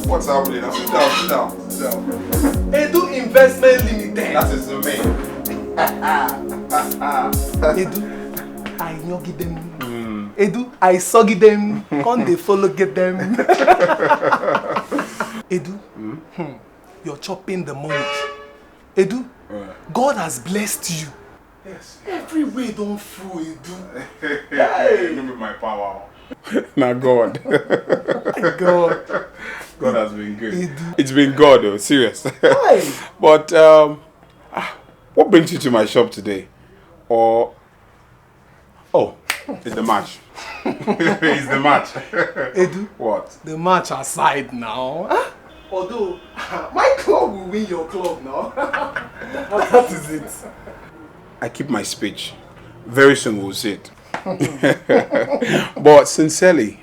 What's happening? Now, sit down. Edo Investment Limited. That is the main. Edo, I yogi them. Edo, I soggy them. Can't they follow get them? Edo, you're chopping the money. Edo, God has blessed you. Yes. Every way don't fool Edo. Hey, give me my power. Now God. God has been good. It's been God though, serious. But what brings you to my shop today? Or it's the match. It's the match. Edu, what? The match aside now. Although my club will win your club now. That is it. I keep my speech. Very soon we'll see it. But sincerely,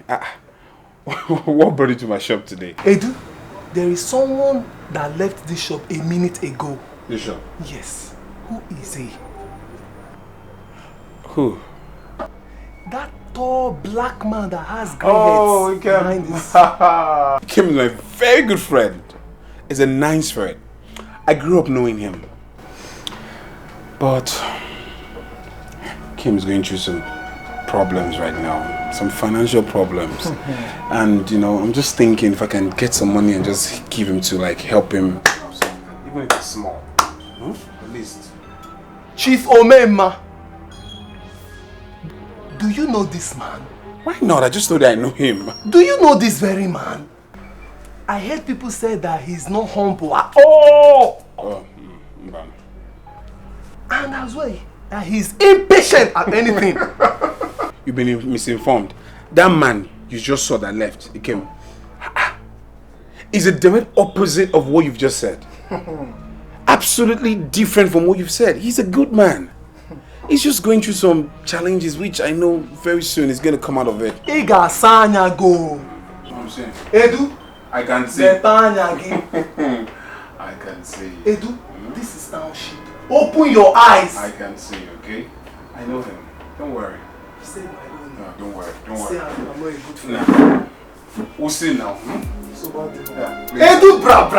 what brought you to my shop today? Edu, there is someone that left this shop a minute ago. This shop? Yes. Who is he? Who? That tall black man that has grey heads behind his... Kim is my very good friend. He's a nice friend. I grew up knowing him. But Kim is going through some problems right now. Some financial problems. And you know, I'm just thinking if I can get some money and just give him to like help him. Even if it's small. At least. Chief Omema. Do you know this man? Why not? I just know that I know him. Do you know this very man? I heard people say that he's not humble at all. And as well, that he's impatient at anything. You've been misinformed. That man you just saw that left, he came. Is a direct opposite of what you've just said. Absolutely different from what you've said. He's a good man. He's just going through some challenges which I know very soon he's going to come out of it. Iga sanya go. I'm saying. Edu. I can see. I can see. Edu, this is township. Open your eyes. I can see, okay? I know him. Don't worry. Say my own. No, don't worry. Don't worry. Say I'm not a good friend. Nah. We'll see now. So bad. Edu, bra. I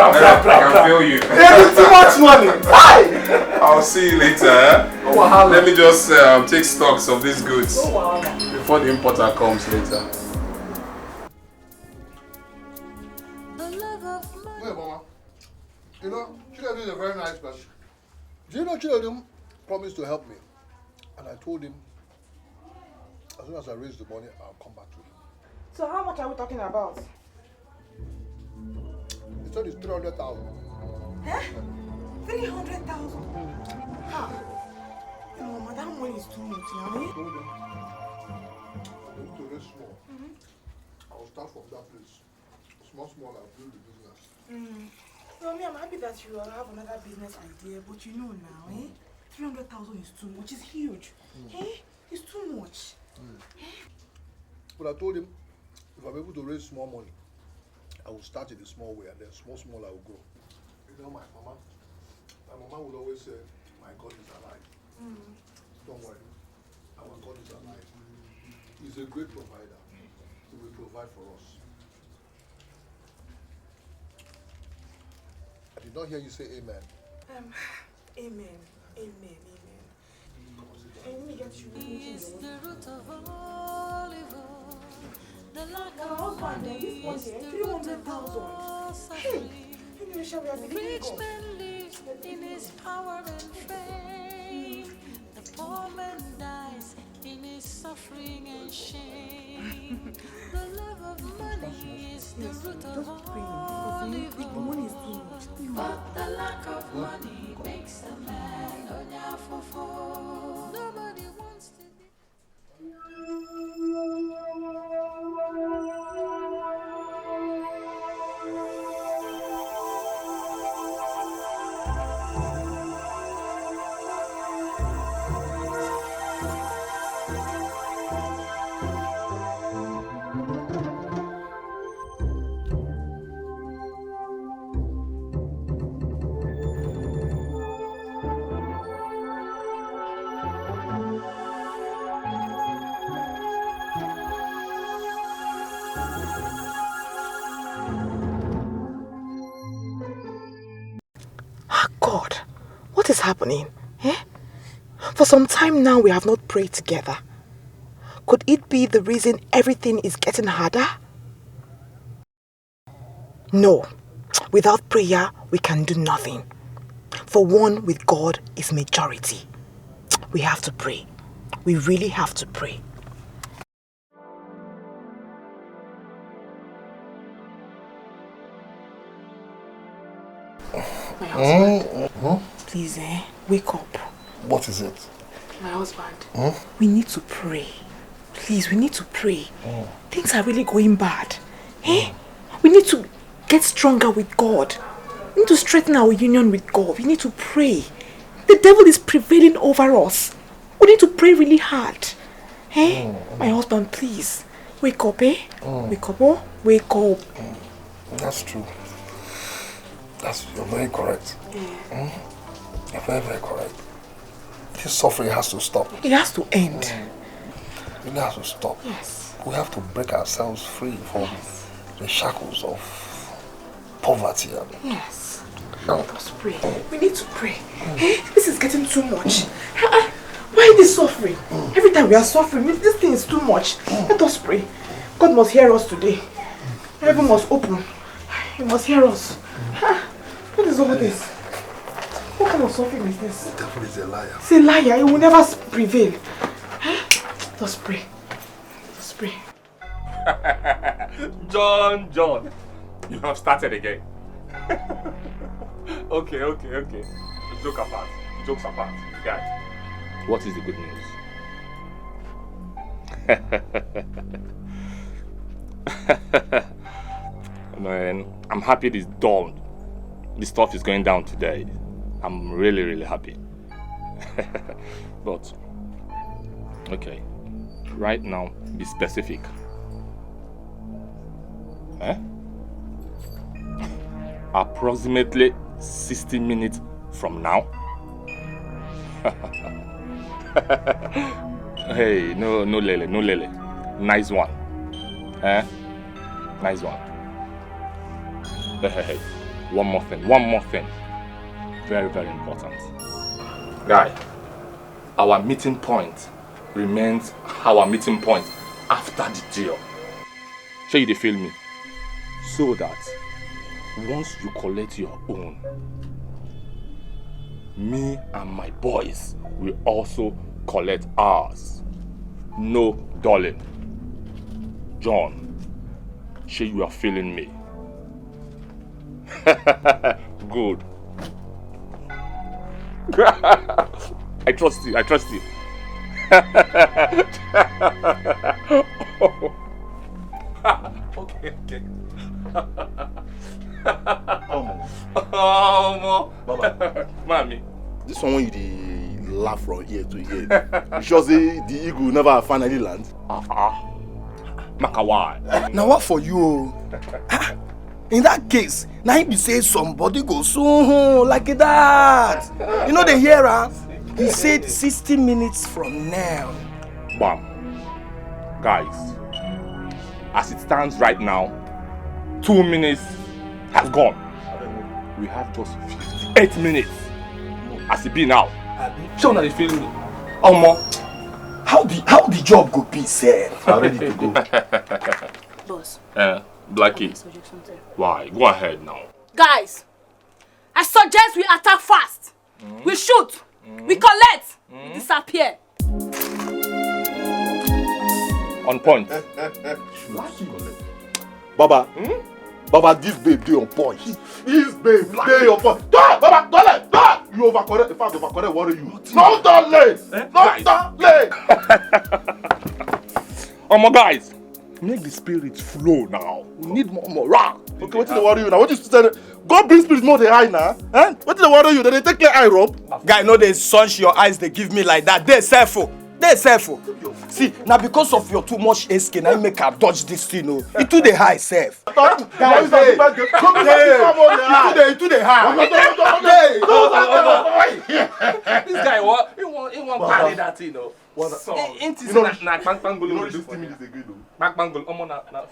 can feel you. Edu, too much money. Bye. I'll see you later. Let me just take stocks of these goods before the importer comes later. Wait, Mama. You know, Chinedu is a very nice person. Do you know Chinedu promised to help me? And I told him, as soon as I raise the money, I'll come back to him. So how much are we talking about? He said it's 300,000. Huh? 300,000? How? You know, Mama, that money is too much now, eh? To raise small. I'll start from that place. Small, I'll build the business. Well, me, I'm happy that you have another business idea, but you know now, eh? 300,000 is too much. It's huge. Eh? It's too much. But I told him, if I'm able to raise small money, I will start in a small way, and then small I will grow. You know, my mama would always say, my God is alive. Don't worry, our God is alive. He's a great provider. He will provide for us. did not hear you say amen. Amen. Amen. Let me get you is the root of all evil. The lack of money is the root of all suffering. Rich man lives in his power and fame. The poor man dies in his suffering and shame. The love of money is the root of all evil. But the lack of money makes a man onyafofo. Nobody wants to be. God, what is happening? For some time now we have not prayed together. Could it be the reason everything is getting harder? No, without prayer we can do nothing. For one with God is majority. We have to pray. We really have to pray. My husband, please, wake up. What is it? My husband, we need to pray. Please, we need to pray. Things are really going bad. We need to get stronger with God. We need to strengthen our union with God. We need to pray. The devil is prevailing over us. We need to pray really hard. My husband, please, wake up, Wake up, wake up. That's true. You're very correct. You're very, very correct. This suffering has to stop. It has to end. It has to stop. Yes. We have to break ourselves free from the shackles of poverty. Yes. Let us pray. We need to pray. This is getting too much. Why this suffering? Every time we are suffering, this thing is too much. Let us pray. God must hear us today. Heaven must open. He must hear us. What is all this? What kind of suffering is this? The devil is a liar. He's a liar. He will never prevail. Let us pray. Let us pray. John, you have started again. Okay. Jokes apart. Guys, what is the good news? Man, I'm happy this dawn. This stuff is going down today. I'm really, really happy. But, okay, right now, be specific. Approximately 60 minutes from now? Hey, no lele. Nice one. Nice one. Hey. One more thing. Very, very important. Guy, our meeting point remains our meeting point after the deal. Sure you feel me? So that once you collect your own, me and my boys will also collect ours. No darling. John, sure you are feeling me? Good. I trust you. Okay. Baba. Mommy. This one you dey laugh from ear to ear. You sure say the eagle never finally land? Makawai. Now what for you? In that case, now he say somebody go soon like that. You know the hearer? He said 60 minutes from now. Bam. Guys, as it stands right now, 2 minutes has gone. We have just 58 minutes. As it be now. Show now you feel me. Omo, how the job go be, sir? I'm ready to go. Boss. Blackie. Why? Go ahead now. Guys, I suggest we attack fast. We shoot. We collect. We disappear. On point. Baba. Baba, this babe dey on point. This babe dey on point. Baba, don't let. You overcorrect. In fact, overcorrect worry you. No, don't let. No, don't let. My guys, make the spirit flow now. We need more morale. Okay, what did they worry you now? What you say? God bring spirit not the eye now. Eh? What did they worry you? They take your eye rope. Guy, no they sunch your eyes, they give me like that. They self-ful. They self-ful. See, now because of your too much skin, I make her dodge this thing. No. It too the high self. Guys, it too the high. This guy, what? He want carry that thing, no. So, ain't it na Bangolo? You know, this 10 minutes ago, though. Bangolo,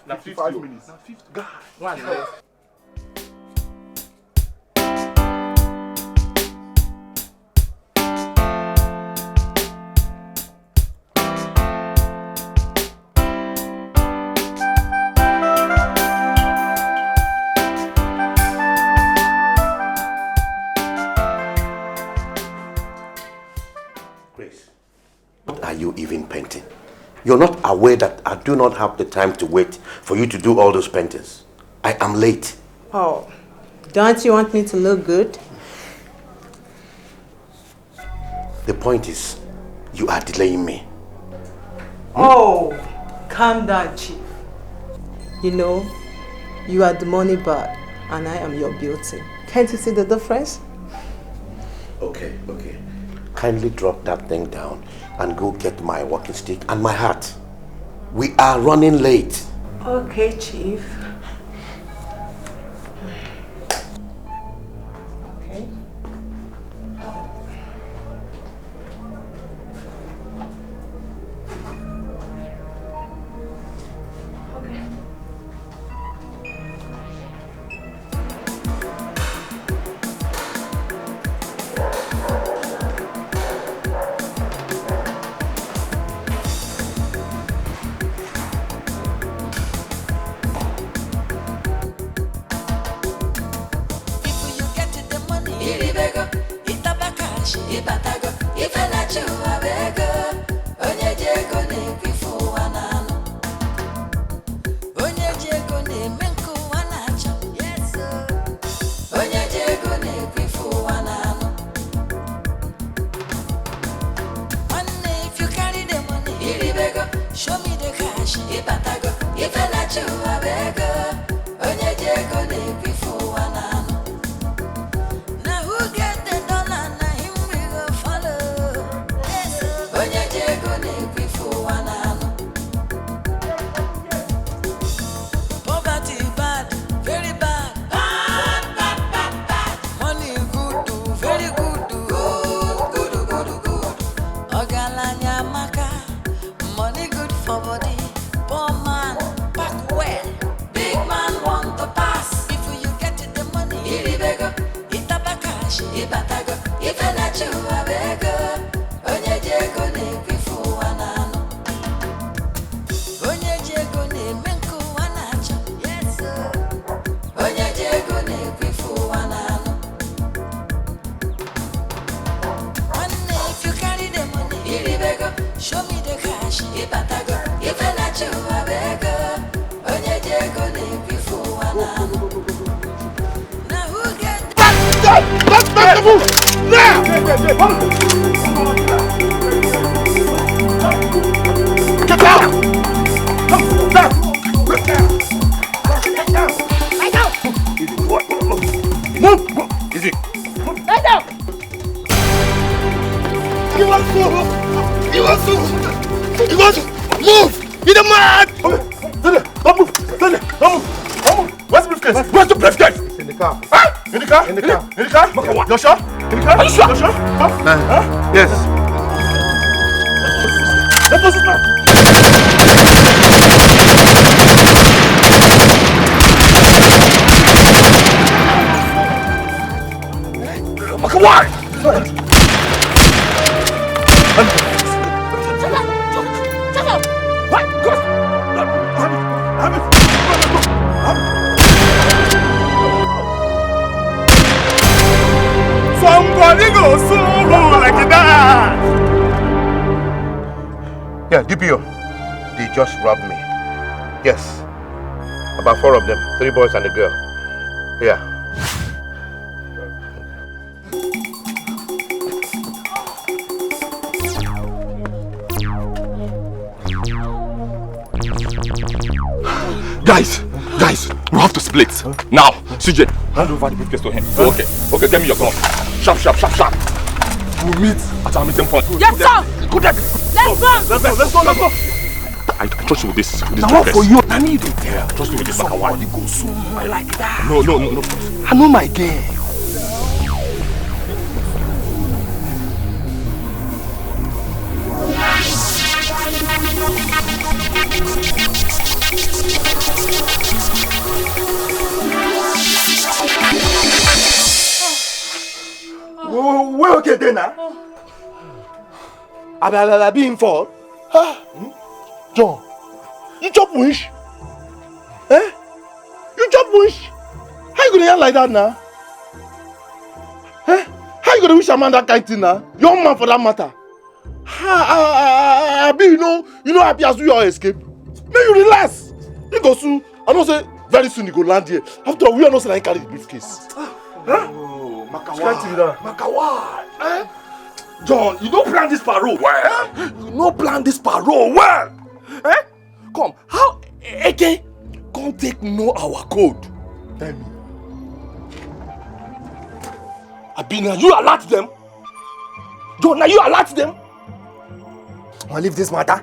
na 55 minutes. Na 50. God, one left. Are you even painting? You're not aware that I do not have the time to wait for you to do all those paintings. I am late. Oh, don't you want me to look good? The point is, you are delaying me. Oh, calm down, Chief. You know, you are the money bag and I am your beauty. Can't you see the difference? Okay. Kindly drop that thing down and go get my walking stick and my hat. We are running late. Okay, Chief. Okay. You're sure? Are you sure? Huh? Yes. Let's go now. Shut up! What? Somebody go so like that! Yeah, DPO. They just robbed me. Yes. About 4 of them. 3 boys and a girl. Yeah. Guys, we have to split. Now, CJ, hand over the briefcase to him. Okay, get me your gun. Sharp. We'll meet at our meeting point. Yes, sir! Go there. Let's go! I trust you with this Now what for you? I need it. Yeah, trust you with this. Somebody go soon. I like that. No. I know my game. We're okay then, huh? I be in for. John, you chop wish? Eh? You chop wish? How you gonna yell like that now? Eh? How you gonna wish a man that kind of thing now? Your man for that matter. I be you know happy as you are escape. May you relax. You go soon. I know say very soon you go land here. After all, we are not saying I carry the briefcase. Oh, Makawa. Eh? John, you don't plan this parole well. You don't plan this parole well. Eh? Come, how again? Can't take no our code. Tell me. Abina, you alert them. John, now you alert them. I'll leave this matter.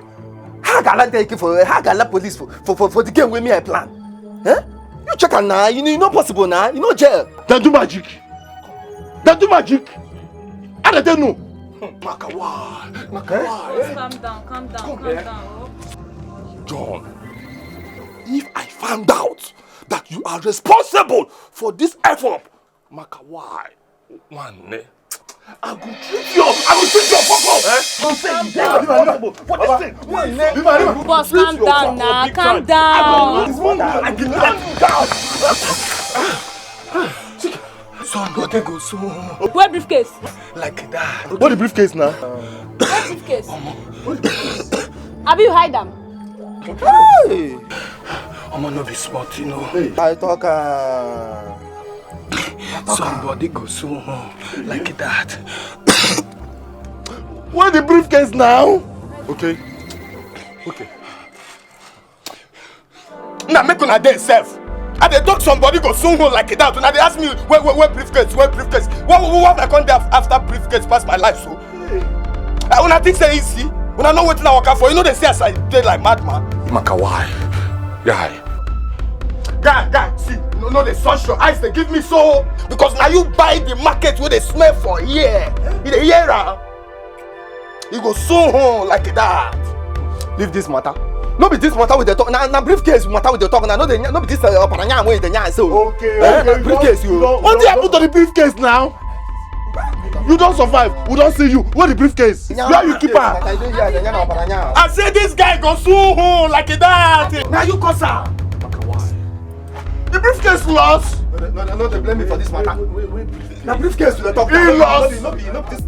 How can I take it for? How can I police for the game with me I plan? Eh? You check on now. You know possible now. You know jail. They do magic. How do they know? Makawa. Calm down. John, if I found out that you are responsible for this effort, Makawai, one, I will treat you up. For this thing. Boss, calm down now. Calm down. Somebody go soon. Where briefcase? Like that. What the briefcase now? Where briefcase? Have you hide them? Hey! I'm gonna be smart, you know. Hey. I talk. Somebody go soon like that. Where the briefcase now? Okay. Now make una dey self. I dey talk somebody go soon like that. Now they ask me where briefcase? What I come there after briefcase pass my life so? Una think say easy? Una know wetin I work for? You know they say as I dey like madman. Makawai, guy, see, no they search your eyes. They give me so because now you buy the market where they smell for here. In the year, you go so like that. Leave this matter. No be this matter with the talk. Now briefcase matter with the talk. Now no be this paranya with the nya so. Okay. Briefcase you. What did happen to the briefcase now? You don't survive. We don't see you. Where the briefcase? Where you keep her? I say this guy go so like that. Now you cause her. The briefcase lost. No, they blame me for this matter. The briefcase will talk. He lost. No be this.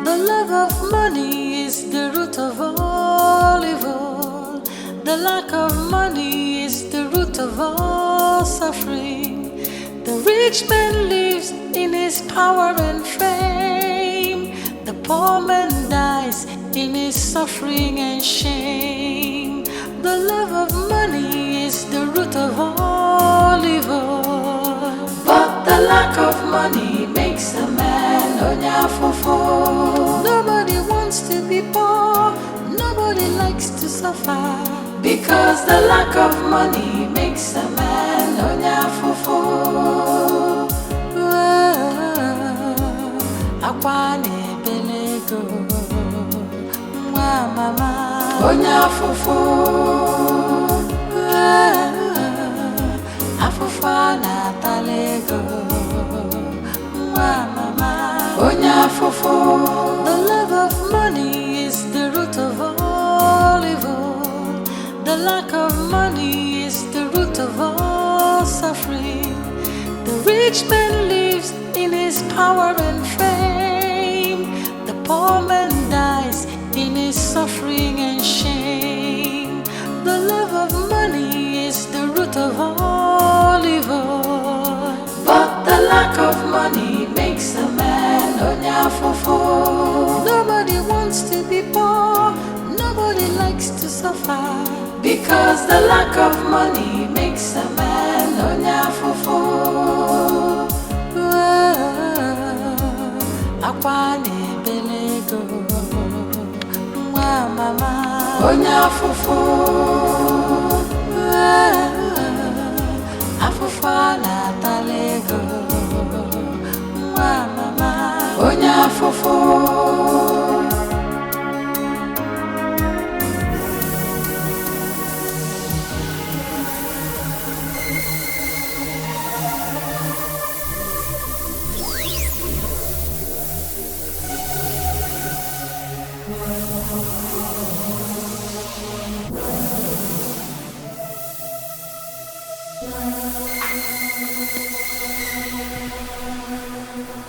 The love of money is the root of all evil. The lack of money is the root of all suffering. The rich man lives in his power and fame. The poor man dies in his suffering and shame. The love of money is the root of all evil. But the lack of money makes a man onyafofo. Nobody wants to be poor. Nobody likes to suffer. Because the lack of money makes a man onyafofo. Akwane belego. Mwa mama onyafofo. fufu. The love of money is the root of all evil. The lack of money is the root of all suffering. The rich man lives in his power and fame. The poor man dies in his suffering and shame. The love of money is the root of all evil. But the lack of money makes a man onyafufu. Nobody wants to be poor. Nobody likes to suffer. Because the lack of money makes a man onyafufu. Akwane belego mwa mama onyafufu. Afufana talego mwa mama onyafufu.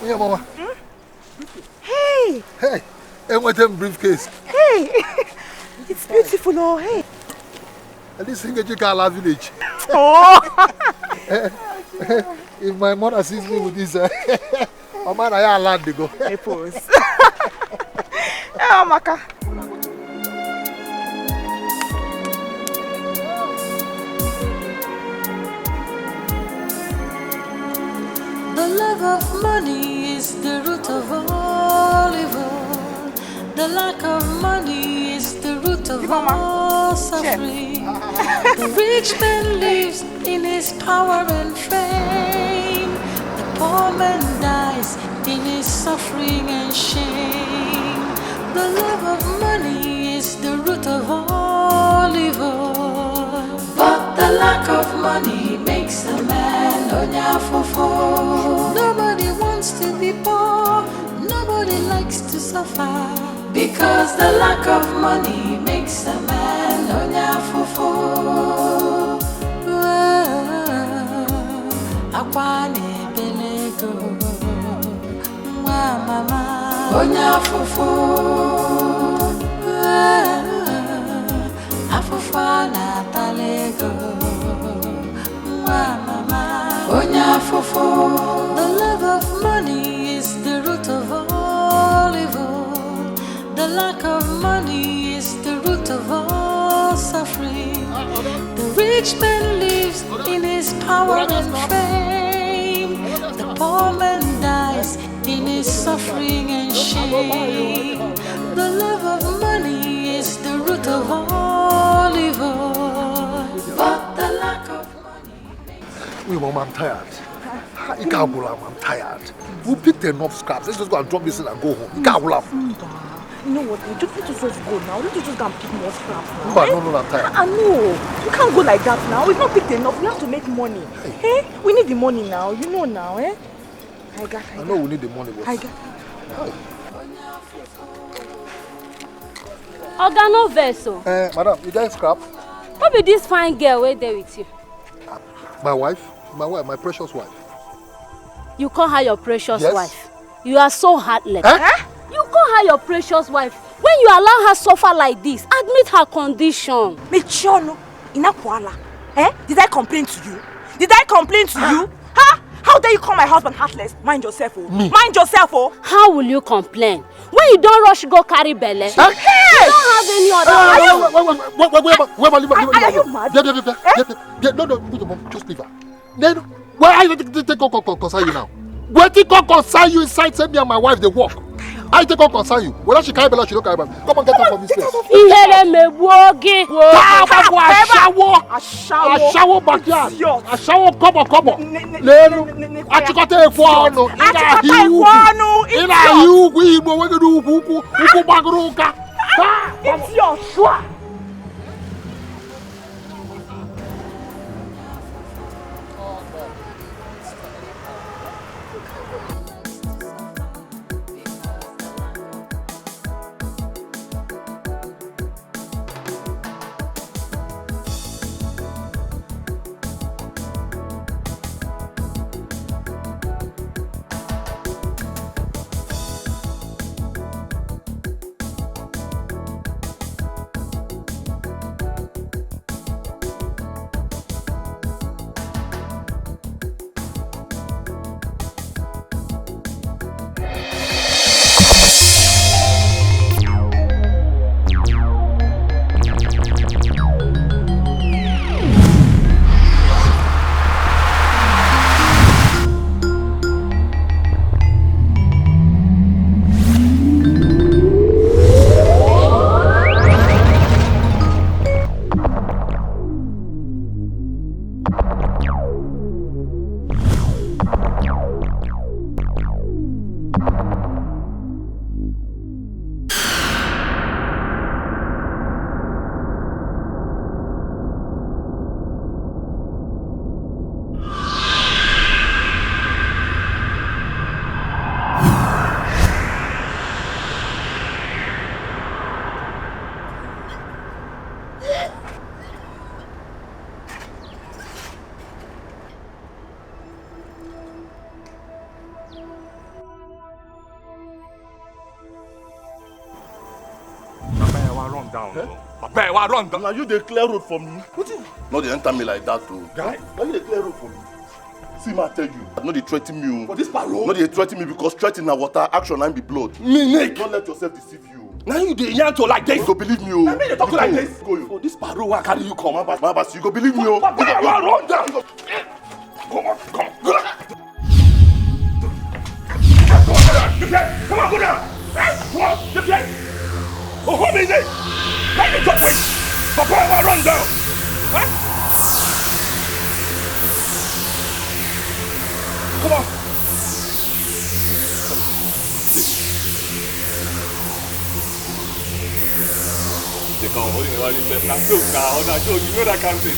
Yeah, Mama. Hey! Hey! And what a briefcase. Hey! It's beautiful, oh, hey! At least in the Jikala village. Oh! If my mother sees me with this, Mama, I am allowed to go. Hey, pose. Oh, Maka. The love of money is the root of all evil. The lack of money is the root of all suffering. The rich man lives in his power and fame. The poor man dies in his suffering and shame. The love of money is the root of all evil. But the lack of money makes a man onyafufu. Nobody wants to be poor. Nobody likes to suffer. Because the lack of money makes a man onyafufu. Akwane belego mwa mama onyafufu. Afufana talego mwa mama onyafufu. The love of money is the root of all evil. The lack of money is the root of all suffering. The rich man lives in his power and fame. The poor man dies in his suffering and shame. The love of money is the root of all evil. But the lack of Wait, Mama, I'm tired. I'm tired. We picked enough scraps. Let's just go and drop this in and go home. You know what? Just let us just go now. Let us just go and pick more scraps now. But no, I'm tired. I know. You can't go like that now. We've not picked enough. We have to make money. Hey, we need the money now. You know now, eh? I know we need the money, but... Oga no vessel. Madam, you guys scrap? What be this fine girl right there with you? My wife, my precious wife. You call her your precious Yes. wife? You are so heartless. You call her your precious wife? When you allow her suffer like this, admit her condition. Mechono, inakwala. Did I complain to you? Did I complain to you? Huh? How dare you call my husband heartless? Mind yourself, oh. Me? Mind yourself, oh. How will you complain? When you don't rush go carry belle. You don't have any other. Are you mad? No, put your mom, just leave her. Then, why are you take concern you now? Where did God concern you inside? Send me and my wife, they walk. I take on concern you. Whether she carry bella, she don't carry bella. Come on, get her from this place. A shower backyard. A shower come. I took out a phone. It's your choix. Run down. Now you dey clear road for me. No dey enter me like that too. Guy, now you dey clear road for me. See ma tell you, no dey threaten me. For this parole? No dey threaten me because threaten na water, action and be blood. Me Nick. Don't let yourself deceive you. Now you dey yarn to like this. You go believe me Now me dey talk like this. Go you. For this parole I carry you come. Mabas, you go believe me oh. Papa, run down. Come on. Come on, go down. Come on, get behind. Ohameze. Let me talk with. Papa, run down. Huh? Come on. They come holding about this. Now, so now, you know that can't say.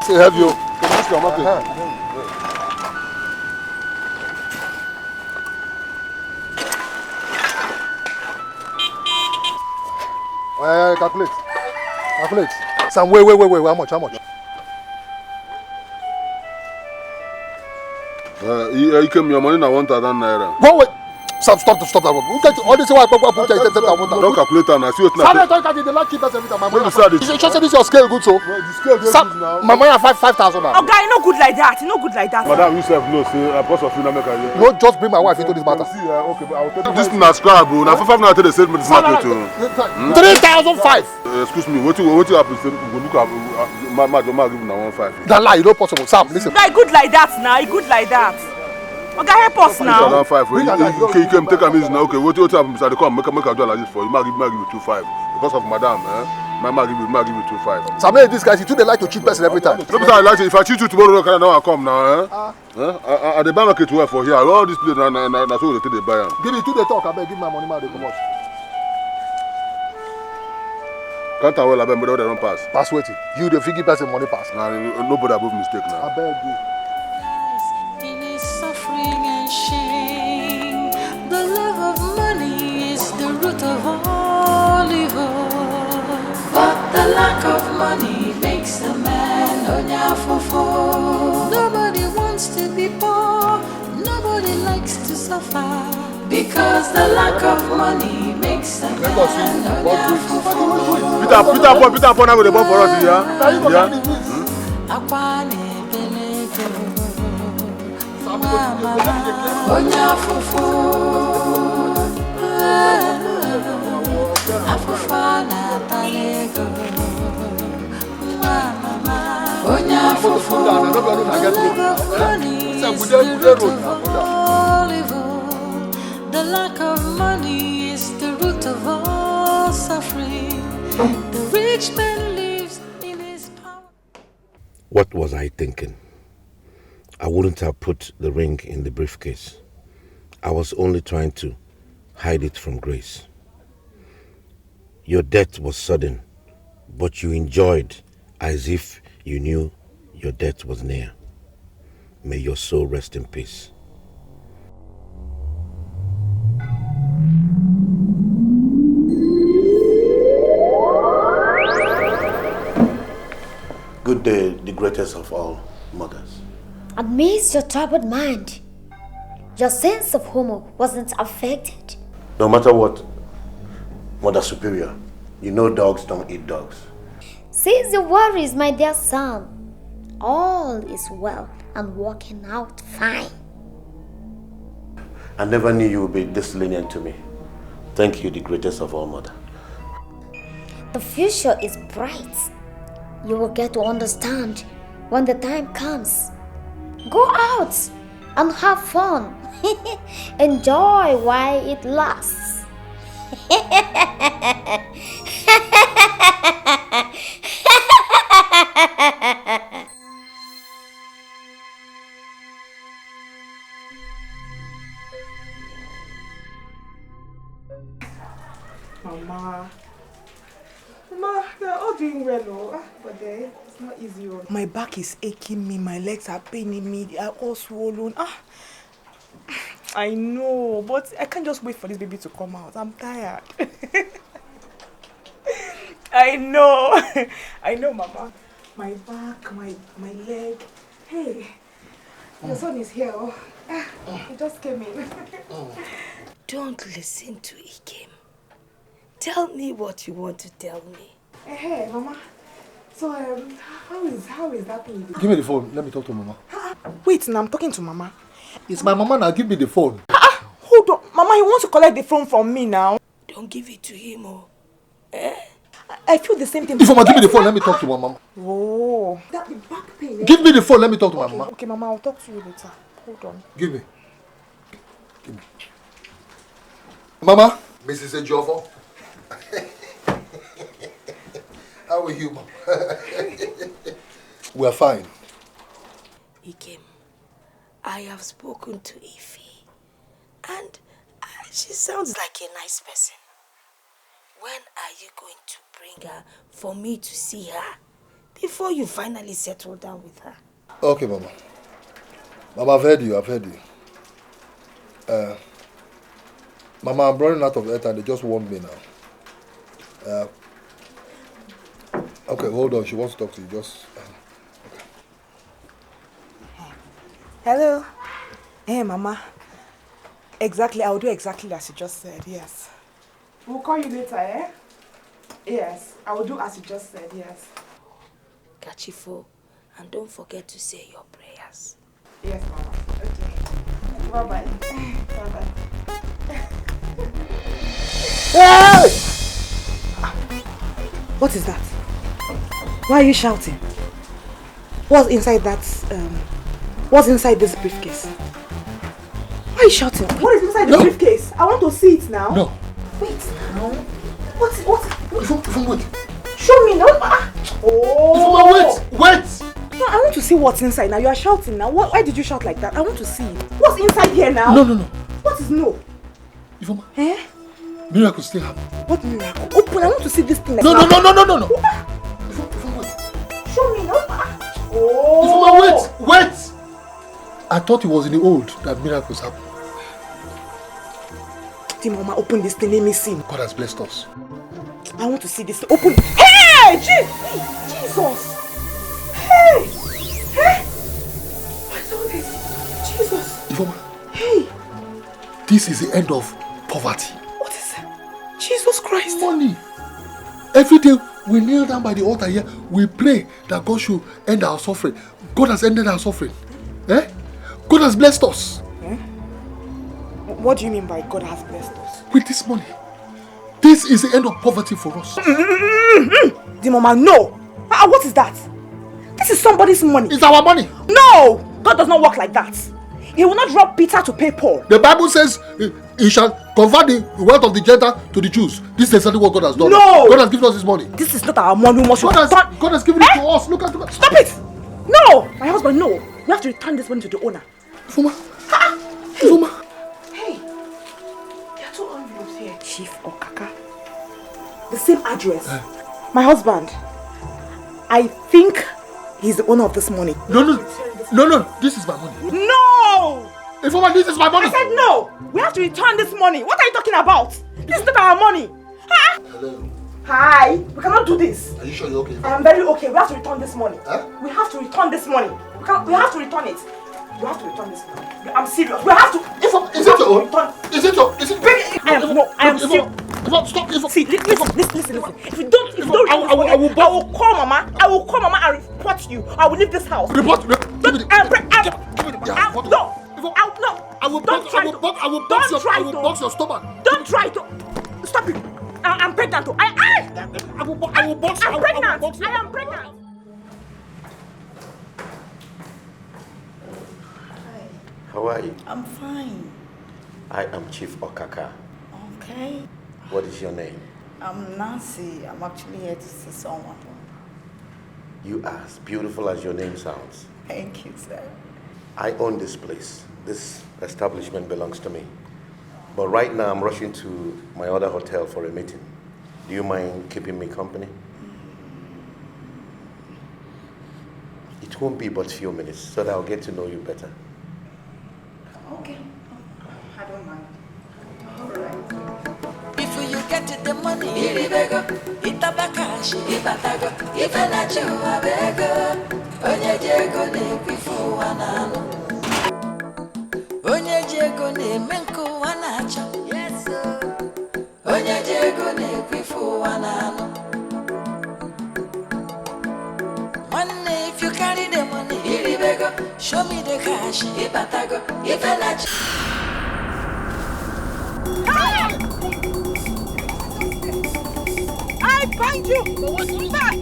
Say, have you? Come on, Calculate. Calculate. Sam, wait. How much? You came your money now 1,000 naira. Wait. Sam, stop that. All this while don't calculate now. See what now. Sam, don't the lucky person every time. My money. You should say this your scale good so. The scale good now. My money 5,000 now. Oh, guy, no good like that. No good like that. Madam, you self know, say because of you now make a year. No, just bring my wife into this matter. See, okay, but I will tell you. This thing na scrap, bro. Now for 5 naira they sell me this market too. 3,005. Excuse me. What you happen? Go look at my give na 1,500. That lie, no possible. Sam, listen. Guy, good like that now. Good like that. Okay, help us now. You can take a easy now. Okay, what happens? I come make a do like this for you. Give you 2,500 because of madam. My give you 2,500. Sam, this guys, you too they like to cheat person every time. No, I like it. If I cheat you tomorrow, can I now come now? At the bank market work for here. All this place na so they take the buy. Give me 2 they talk. I beg, give my money, they come out. Can't tell I beg, but they don't pass. Pass waiting. You the figure person money pass. Nobody above mistake now. I beg you. The love of money is the root of all evil. But the lack of money makes a man onyafofo. Nobody wants to be poor. Nobody likes to suffer. Because the lack of money makes a man onyafofo. Peter, now with the ball for us here. Onyafofo Afofana talego Mama Onyafofo The lack of money is the root of all suffering. The rich man lives in his power. What was I thinking? I wouldn't have put the ring in the briefcase. I was only trying to hide it from Grace. Your death was sudden, but you enjoyed as if you knew your death was near. May your soul rest in peace. Good day, the greatest of all mothers. Amidst your troubled mind, your sense of humor wasn't affected. No matter what, Mother Superior, you know dogs don't eat dogs. Cease your worries, my dear son. All is well and working out fine. I never knew you would be this lenient to me. Thank you, the greatest of all mother. The future is bright. You will get to understand when the time comes. Go out and have fun. Enjoy while it lasts. Mama, they're all doing well, but it's not easy. My back is aching me, my legs are paining me, they are all swollen. I know, but I can't just wait for this baby to come out. I'm tired. I know, Mama. My back, my leg. Hey, your son is here. He just came in. Don't listen to Ikem. Tell me what you want to tell me. Hey, Mama. So, how is that thing? Give me the phone. Let me talk to Mama. Wait, now I'm talking to Mama. It's my Mama now. Give me the phone. Hold on. Mama, he wants to collect the phone from me now. Don't give it to him, I feel the same thing. If Mama, give me the phone. Let me talk to my Mama. Oh. That the back pain. Give me the phone. Let me talk to my Mama. Okay, Mama, I'll talk to you later. Hold on. Give me. Mama. Mrs. Ejovo. How are you, Mom? We're fine. Ikem, I have spoken to Ify, and she sounds like a nice person. When are you going to bring her for me to see her before you finally settle down with her? Okay, Mama. Mama, I've heard you. Mama, I'm running out of airtime. They just warned me now. Okay, hold on. She wants to talk to you. Just... Hello. Hey, Mama. Exactly, I'll do exactly as you just said, yes. We'll call you later, eh? Yes, I will do as you just said, yes. Kachifo, and don't forget to say your prayers. Yes, Mama. Okay. Bye-bye. Bye-bye. Hey! What is that? Why are you shouting? What's inside that, what's inside this briefcase? Why are you shouting? What is inside the briefcase? I want to see it now. No. Wait now. What? Wait. Show me now. Oh. Wait. No, I want to see what's inside now. You are shouting now. Why did you shout like that? I want to see. What's inside here now? No. What is no? Ifoma. Eh? Miracle still happen. What miracle? Open. I want to see this thing. Like No. Ifoma, wait. Show me now. Oh. Ifoma, wait. I thought it was in the old that miracles happen. Mama, open this thing. Let me see. God has blessed us. I want to see this. Open. Hey! Jesus! Hey! What's all this? Jesus! Ifoma. Hey! This is the end of poverty. What is that? Jesus Christ! Money. Every day we kneel down by the altar here. We pray that God should end our suffering. God has ended our suffering. Eh? God has blessed us. Eh? What do you mean by God has blessed us? With this money. This is the end of poverty for us. The mama, no! What is that? This is somebody's money. It's our money. No! God does not work like that. He will not drop Peter to pay Paul. The Bible says he shall convert the wealth of the Gentiles to the Jews. This is exactly what God has done. No! God has given us this money. This is not our money. God has given it to us. Look at it. Stop it! No! My husband, no. We have to return this money to the owner. Ifoma. Hey! There are 2 envelopes here. Chief Okaka. The same address. My husband. I think he's the owner of this money. No. This is my money. No! Ifoma, this is my money. I said no! We have to return this money. What are you talking about? This is not our money. Huh? Hello. Hi. We cannot do this. Are you sure you're okay? I am very okay. We have to return this money. Huh? We have to return this money. We have to return it. We have to return this money. I'm serious. We have to. Is it your own? Is it your? I am serious. Stop. See, listen. If you don't, I will call Mama. I will call Mama and report you. I will leave this house. Report. No. I will box your stomach. Don't try to. Stop it. I'm pregnant. I will box. I'm pregnant. I am pregnant. How are you? I'm fine. I am Chief Okaka. Okay. What is your name? I'm Nancy. I'm actually here to see someone. You are as beautiful as your name sounds. Thank you, sir. I own this place. This establishment belongs to me. But right now I'm rushing to my other hotel for a meeting. Do you mind keeping me company? It won't be but a few minutes so that I'll get to know you better. Okay. I don't mind. Alright. If you get the money, iribego, itabakashi, ibatago, ifenachu abego, onye jego ne kwifu wanano, onye jego ne menku wanacho, yes sir, onye jego ne kwifu wanano. Money, if you carry the money, iribego, show me the cash, ibatago, ifenachu. I find you! Back,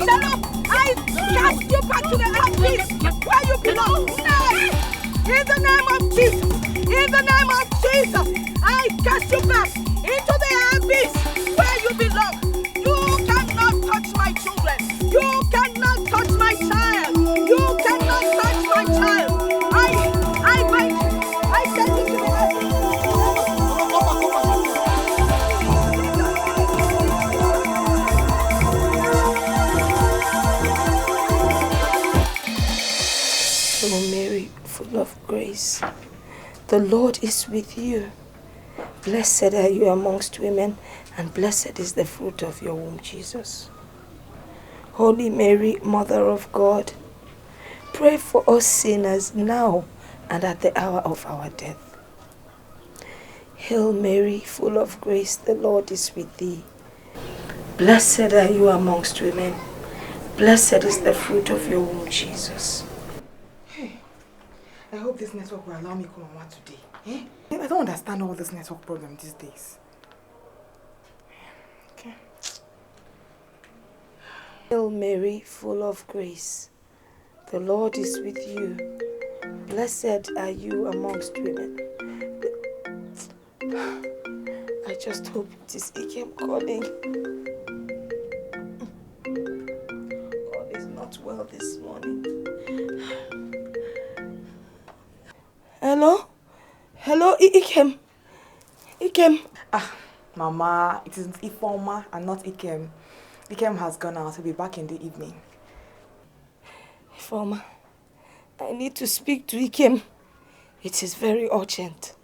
I cast you back to the office where you belong! In the name of Jesus! In the name of Jesus! I cast you back into the abyss where you belong! You cannot touch my children! You cannot touch my child! You cannot touch my child! I bind you! I send you to the abyss! O Mary, full of grace, the Lord is with you. Blessed are you amongst women, and blessed is the fruit of your womb, Jesus. Holy Mary, Mother of God, pray for us sinners now and at the hour of our death. Hail Mary, full of grace, the Lord is with thee. Blessed are you amongst women. Blessed is the fruit of your womb, Jesus. Hey, I hope this network will allow me to come on today. Eh? I don't understand all this network problem these days. Okay. Hail Mary, full of grace, the Lord is with you. Blessed are you amongst women. I just hope it is Ikem calling. God is not well this morning. Hello? Hello, Ikem. Ikem. Ah, Mama, it is Ifoma and not Ikem. Ikem has gone out. He'll be back in the evening. Ifoma, I need to speak to Ikem. It is very urgent.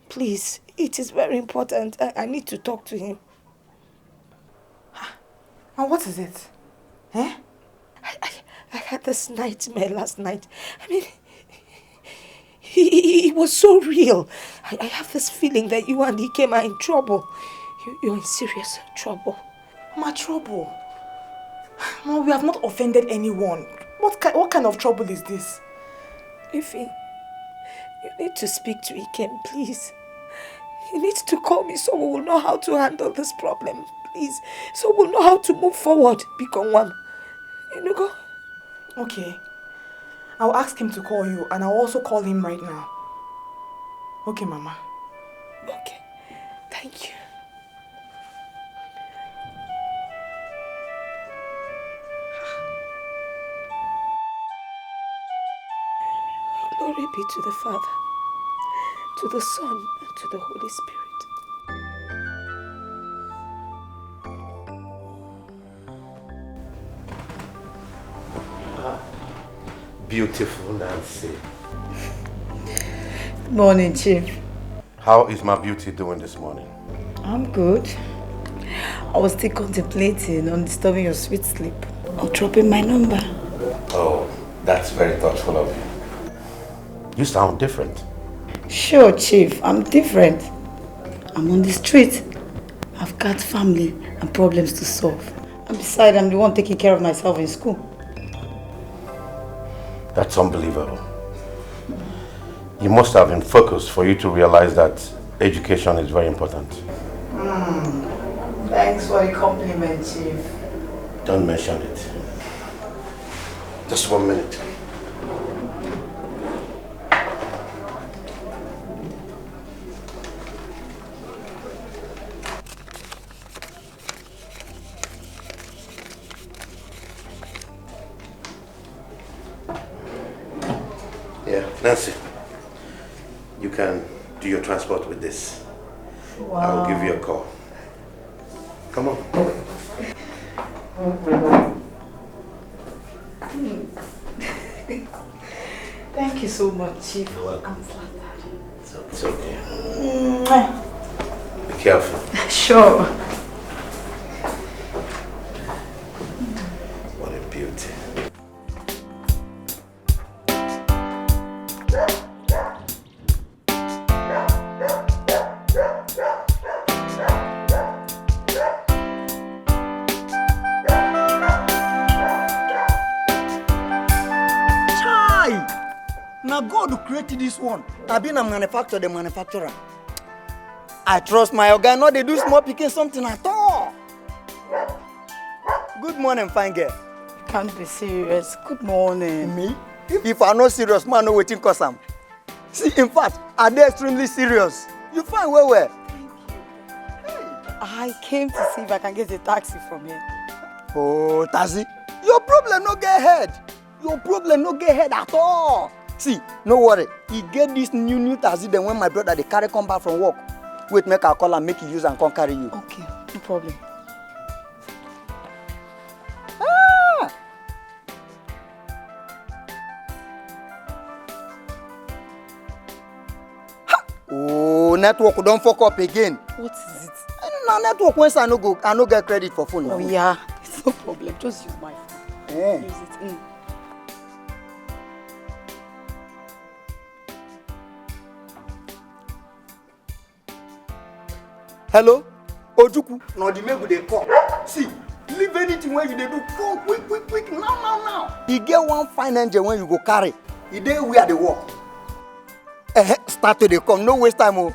Please, it is very important. I need to talk to him. And what is it? Eh? I had this nightmare last night. I mean, it was so real. I have this feeling that you and Ikem are in trouble. You're in serious trouble. My trouble? No, we have not offended anyone. What kind of trouble is this? Ify, you need to speak to Ikem, please. He needs to call me so we will know how to handle this problem, please. So we'll know how to move forward. Become one. You know, go. Okay. I'll ask him to call you and I'll also call him right now. Okay, Mama. Okay. Thank you. Glory be to the Father, to the Son, and to the Holy Spirit. Beautiful Nancy. Morning, Chief. How is my beauty doing this morning? I'm good. I was still contemplating on disturbing your sweet sleep or dropping my number. Oh, that's very thoughtful of you. You sound different. Sure, Chief, I'm different. I'm on the street. I've got family and problems to solve. And besides, I'm the one taking care of myself in school. That's unbelievable. You must have been focused for you to realize that education is very important. Thanks for the compliment, Chief. Don't mention it. Just 1 minute. Nancy, you can do your transport with this. Wow. I'll give you a call. Come on. Thank you so much, Chief. You're welcome. I'm flattered. It's okay. Mwah. Be careful. Sure. What a beauty. Now God who created this one. I been a manufacturer, the manufacturer. I trust my organ, not they do small picking something at all. Good morning, fine girl. Can't be serious. Good morning. Me? If I'm not serious, man, no waiting cause I'm. See, in fact, are they extremely serious? You fine where? I came to see if I can get a taxi from here. Oh, taxi? Your problem no get head. Your problem no get head at all. See, no worry. He get this new taxi then when my brother they carry come back from work. Wait, make a call and make you use and come carry you. Okay, no problem. Ah! Ha! Oh, network don't fuck up again. What is it? I don't Now network once I no get credit for phone. Oh yeah, it's no problem. Just use my phone. Yeah. Use it. Hello, Ojuku. Now the make they come. See, leave anything when you dey do. Come quick, now. You get one fine engine when you go carry. You dey where they work. Start to dey come. No waste time, oh.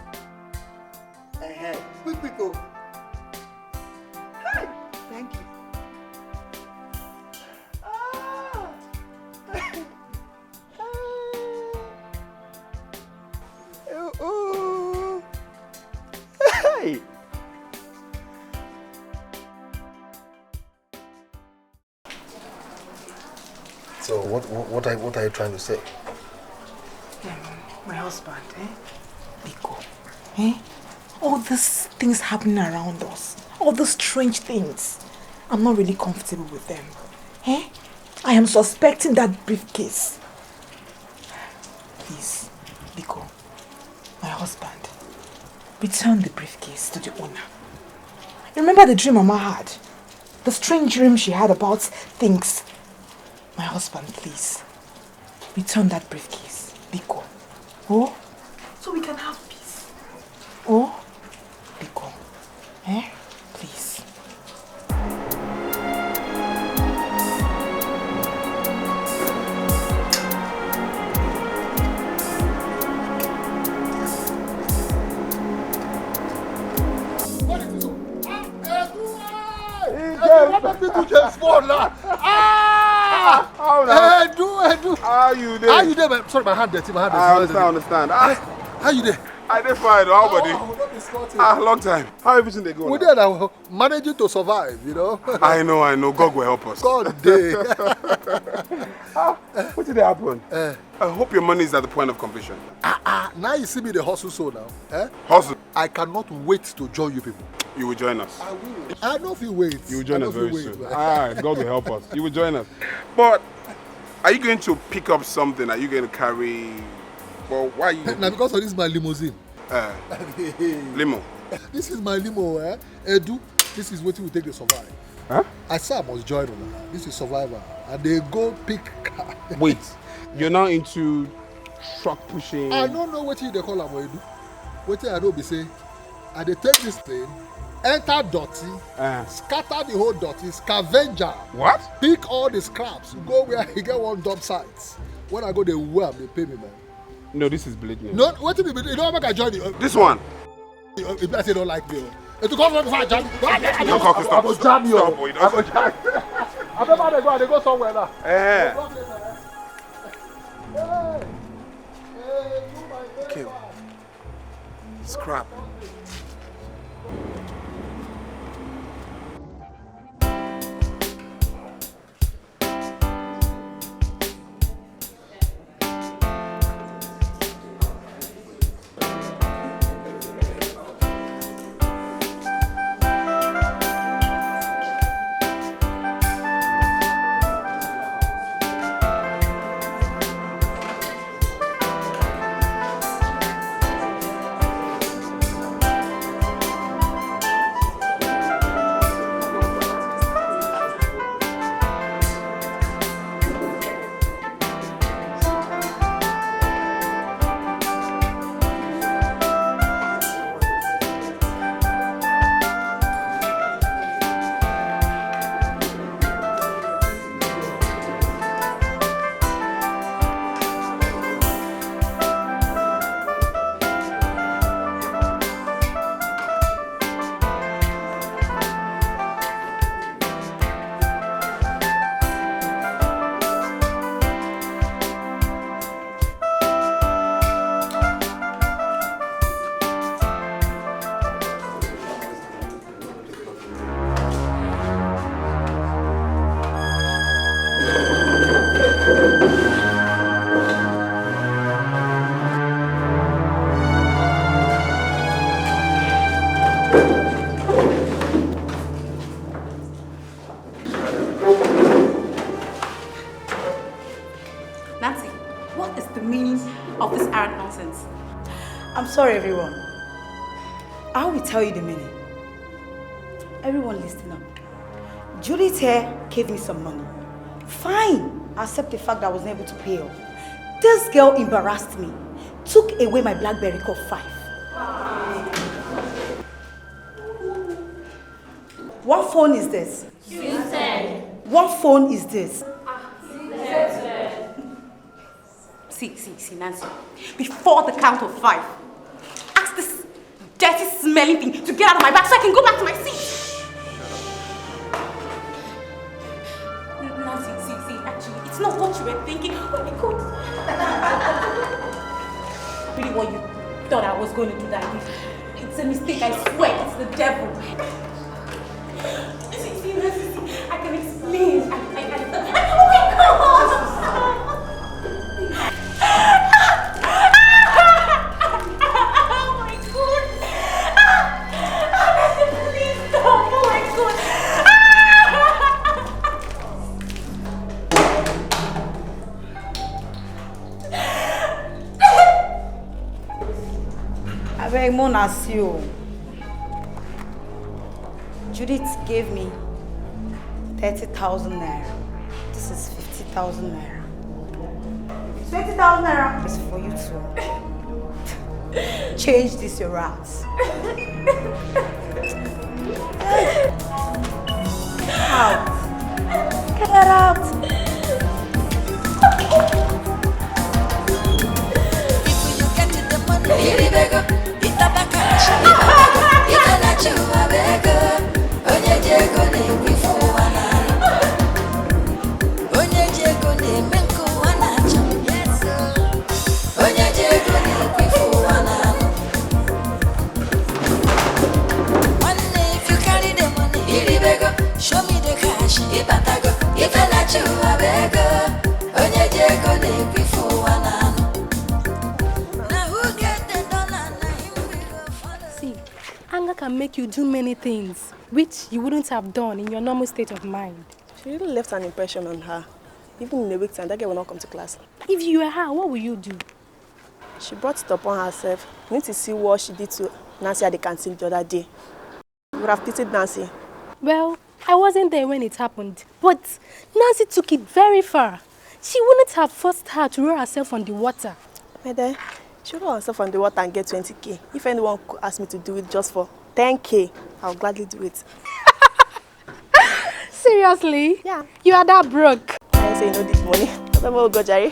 Quick, oh. Hey, thank you. Hey. So what are you trying to say? My husband, Biko, all these things happening around us, all those strange things, I'm not really comfortable with them. I am suspecting that briefcase. Please, Biko, my husband, return the briefcase to the owner. Remember the dream Mama had? The strange dream she had about things. My husband, please, return that briefcase, Biko. Oh, so we can have peace. Oh, Biko, please. What make me do James Bond now? Edu. How you there? How you there, man? Sorry, my hand dirty. I understand. How you there? I dey fine. How about you? Long time. How everything they go? We there now, managing to survive, you know. I know. God will help us. God day. What did happen? I hope your money is at the point of completion. Now you see me the hustle so now. Hustle? I cannot wait to join you people. You will join us. I will. I know if you wait. You will join us very soon. God will help us. You will join us. But are you going to pick up something? Are you going to carry? Well, why? Now because of this my limousine. Limo. This is my limo, Edu. This is what we take to survive. Huh? I said I must join them. This is survivor, and they go pick car. Wait, you're now into truck pushing. I don't know what they call them, Edu. What I don't be say. And they take this thing, enter dirty, scatter the whole dirty, scavenger. What? Pick all the scraps, go where you get one dump site. When I go there, well, they pay me, man. No, this is bleeding. No, what do you mean? You don't make a journey. This one. If I say don't like me, to come from the fire, jam. I will jam you. Stop, boy. I will jam. I remember they go somewhere now. Okay. Scrap. I'm sorry, everyone. I will tell you the meaning. Everyone listen up. Judith here gave me some money. Fine, accept the fact that I wasn't able to pay her. This girl embarrassed me. Took away my BlackBerry called 5. What phone is this? What phone is this? See, Nancy. Before the count of 5, ask this dirty, smelly thing to get out of my back so I can go back to my seat. Nancy, see, actually, it's not what you were thinking. Oh my God. Really what you thought I was going to do that with. It's a mistake, I swear. It's the devil. See, Nancy, I can explain. Oh my God. Avec mon assure. Judith gave me 30,000 naira. This is 50,000 naira. 20,000 naira is for you to change this your routes. Out. Get out. Show me the cash, if I go, if I let you, I beg her. Onye jego ne before one. Now who get the dollar? See, anger can make you do many things which you wouldn't have done in your normal state of mind. She really left an impression on her. Even in a week time, that girl will not come to class. If you were her, what would you do? She brought it upon herself. You need to see what she did to Nancy at the canteen the other day. You would have pitied Nancy. Well, I wasn't there when it happened, but Nancy took it very far. She wouldn't have forced her to roll herself on the water. Mede, she roll herself on the water and get 20k. If anyone could ask me to do it just for 10k, I'll gladly do it. Seriously? Yeah. You are that broke. I say you know this money. I don't know go Jerry.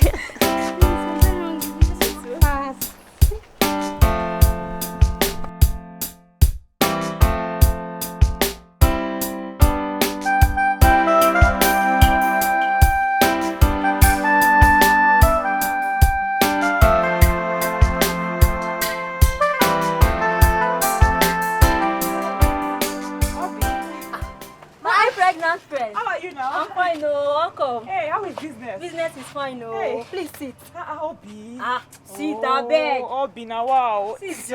Business is fine, no. Hey. Please sit. Obi. Sit, I beg. Obi, now wow. Sit,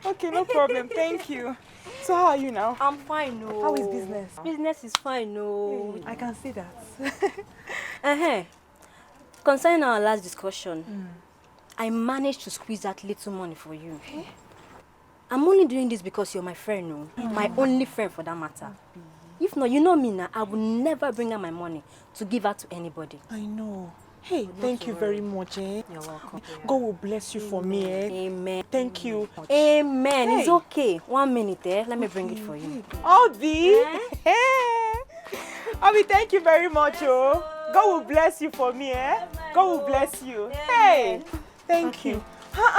okay, no problem. Thank you. So how are you now? I'm fine, no. How is business? Business is fine, no. Hey, I can see that. Concerning our last discussion, I managed to squeeze that little money for you. I'm only doing this because you're my friend, no. My only friend for that matter. If not, you know me now, I will never bring out my money to give out to anybody. I know. Hey, thank you very much, eh? You're welcome. God will bless you for me, eh? Amen. Thank you. Amen. Hey. It's okay. 1 minute, eh? Let me bring it for you. Obi! Hey! Obi, thank you very much, oh. God will bless you for me, eh? God will bless you. Hey! Thank you.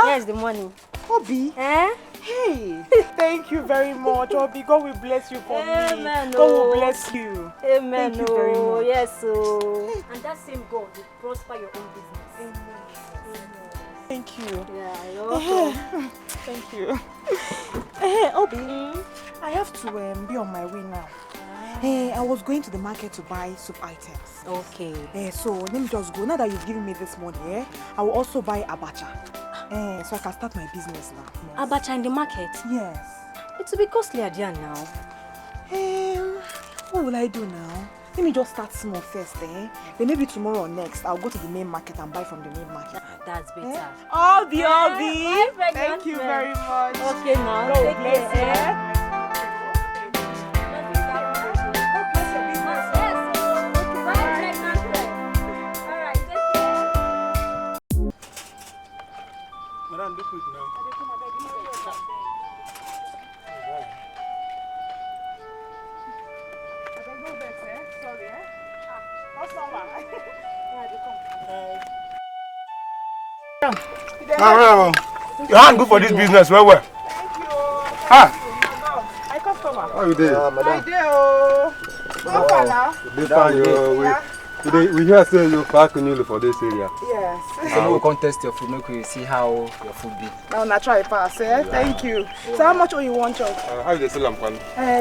Here's the money. Obi? Eh? Hey! Thank you very much, Obi. God will bless you for Amen, me. God will bless you. Amen. Thank you very much. Yes, so. And that same God will prosper your own business. Amen. Thank you. Yeah, you're welcome. Thank you. Hey, Obi, I have to be on my way now. Hey, I was going to the market to buy soup items. Okay. So let me just go. Now that you've given me this money, I will also buy abacha. So I can start my business now. Yes. Abacha in the market? Yes. It will be costly again now. What will I do now? Let me just start small first, eh? Then maybe tomorrow or next, I'll go to the main market and buy from the main market. That's better. Obi! Thank you very much. Okay, now. God bless you. do quick now. Sorry, what's wrong? Your hand good for this business, well. Ah. I customer. How you doing? I do. How far now? This time we hear say you pack newly for this area. Yes. So we'll contest your food, make we see how your food be. Now I try pass, Thank you. So how much you want, Chuck? How you sell them,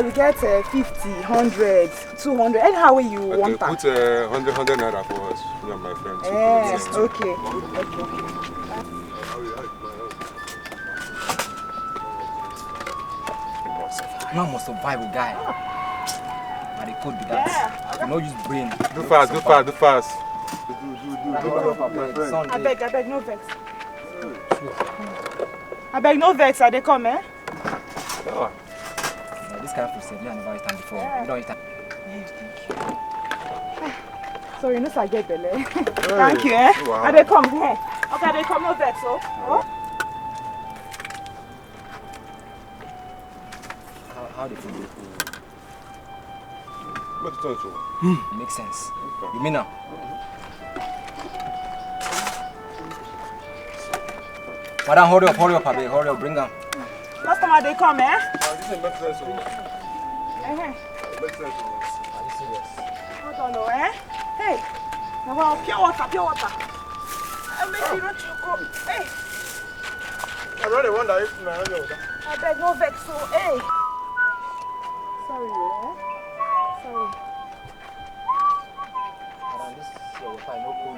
We get 50, 100, 200, anyhow you want that. Put 100 naira for us, me and my friends. Yes, okay. Man must survive, guy. And the code be that. You know, use brain. Do fast. I beg, no vex. I beg, no vex, they come, Yeah, this kind of food, I never eaten before. You don't eat that. Sorry, no, I get belly. Thank you, Wow. They come here. Okay, they come, no vex, so. How the food be? What's tonto? Makes sense. You mean now? Madam, hurry up, Abe. Hurry up, bring them. Customer, they come, This is makes sense. Makes sense. Are you serious? Hold on, Hey, now pure water. I make you not choke. Hey. I really wonder if I know that. I beg, no vex, so, hey. Sorry, Sorry. Madam, this is your water, no cool.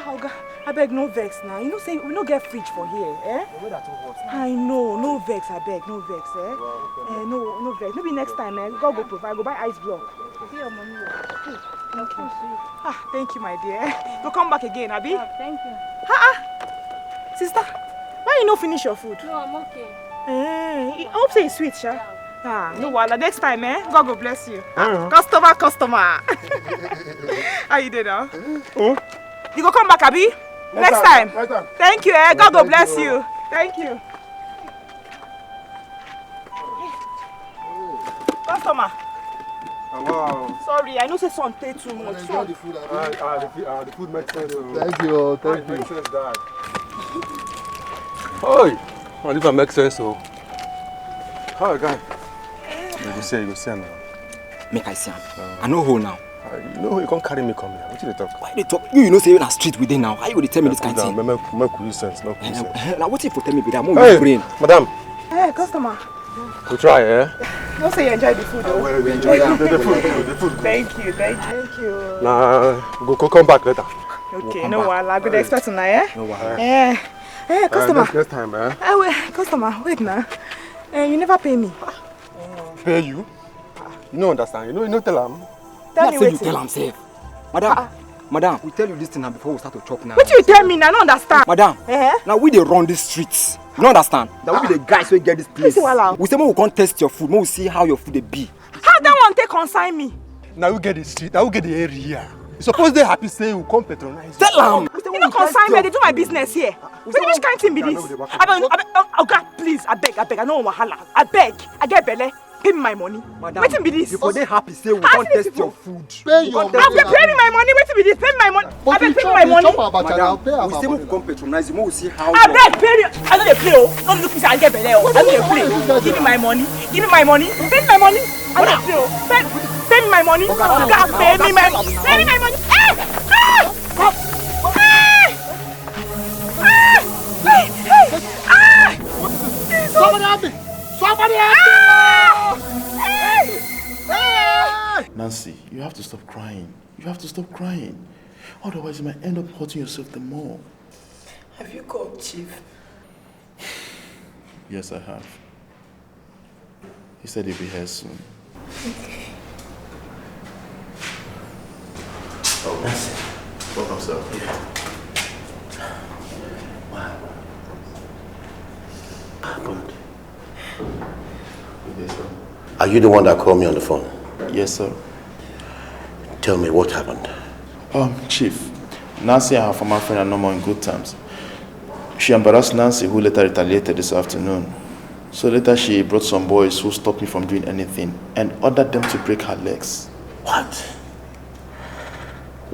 Oga, I beg, no vex now. You know, say we don't get fridge for here, The weather too hot now. I know, no vex, I beg, no vex, no vex. Maybe next time, God go provide. Go buy ice block. See your money. Okay. Thank you. Thank you, my dear. Go come back again, Abi. Thank you. Sister, why you not finish your food? No, I'm okay. I hope say it's sweet, sha. No wahala. Next time, God go bless you. Customer. How you doing now? You go come back, Abi? Next time. Thank you, God go bless you. Thank you. Customer. Wow. Sorry, I know say son take too much. The food makes sense. Thank you. Makes sense, Dad. Oi! This one makes sense, so. How, guy? You go see him now. Make I see him. I know who now. You know you can't carry me come here. What you talk? Why they talk? You know say you're in a street with them now. How you gonna tell me this kind of thing? Make sense. Now what if you tell me with that? Hey, brain. Madam. Hey, customer. We try, Don't say you enjoy the food, though. We enjoy the food. Thank you. Nah, go come back later. Okay, no wahala. Good expect now, No wahala. Hey, customer. Next time, Wait, customer, wait now. You never pay me. Pay you? You don't understand. You know tell him. Tell me you tell him, safe. Madam, we tell you this thing now before we start to chop now. What you tell me now? I don't understand. Madam, now we dey run these streets. You don't understand? That we be the guys who get this place. We say we can't test your food. We will see how your food dey be. How that one take consign me? Now we get the street. Now we get the area. You suppose they happy say we come patronize. Tell them. You don't consign me. They do my business here. Which kind thing be this? Oh God, please, I beg. I know wahala. I beg. I get belle. Pay me my money. Wait be this. People they happy say we can't test your food. Pay me my money. Wait be this. Pay me my money. I beg. Pay me my money. Madam, we say we come patronize. We will see how. I beg. Pay me. I know they play. Don't look me say I get belle. I know they play. Give me my money. Pay me my money. I know they play. Pay me my money. God, pay me my money. Pay me my money. Somebody help me! Somebody help me! Nancy, you have to stop crying. You have to stop crying. Otherwise, you might end up hurting yourself the more. Have you called Chief? Yes, I have. He said he'll be here soon. Okay. Oh, Nancy. Welcome, sir. Wow. Good. Yes, sir. Are you the one that called me on the phone? Yes, sir. Tell me what happened. Chief, Nancy and her former friend are no more in good terms. She embarrassed Nancy, who later retaliated this afternoon. So later she brought some boys who stopped me from doing anything and ordered them to break her legs. What?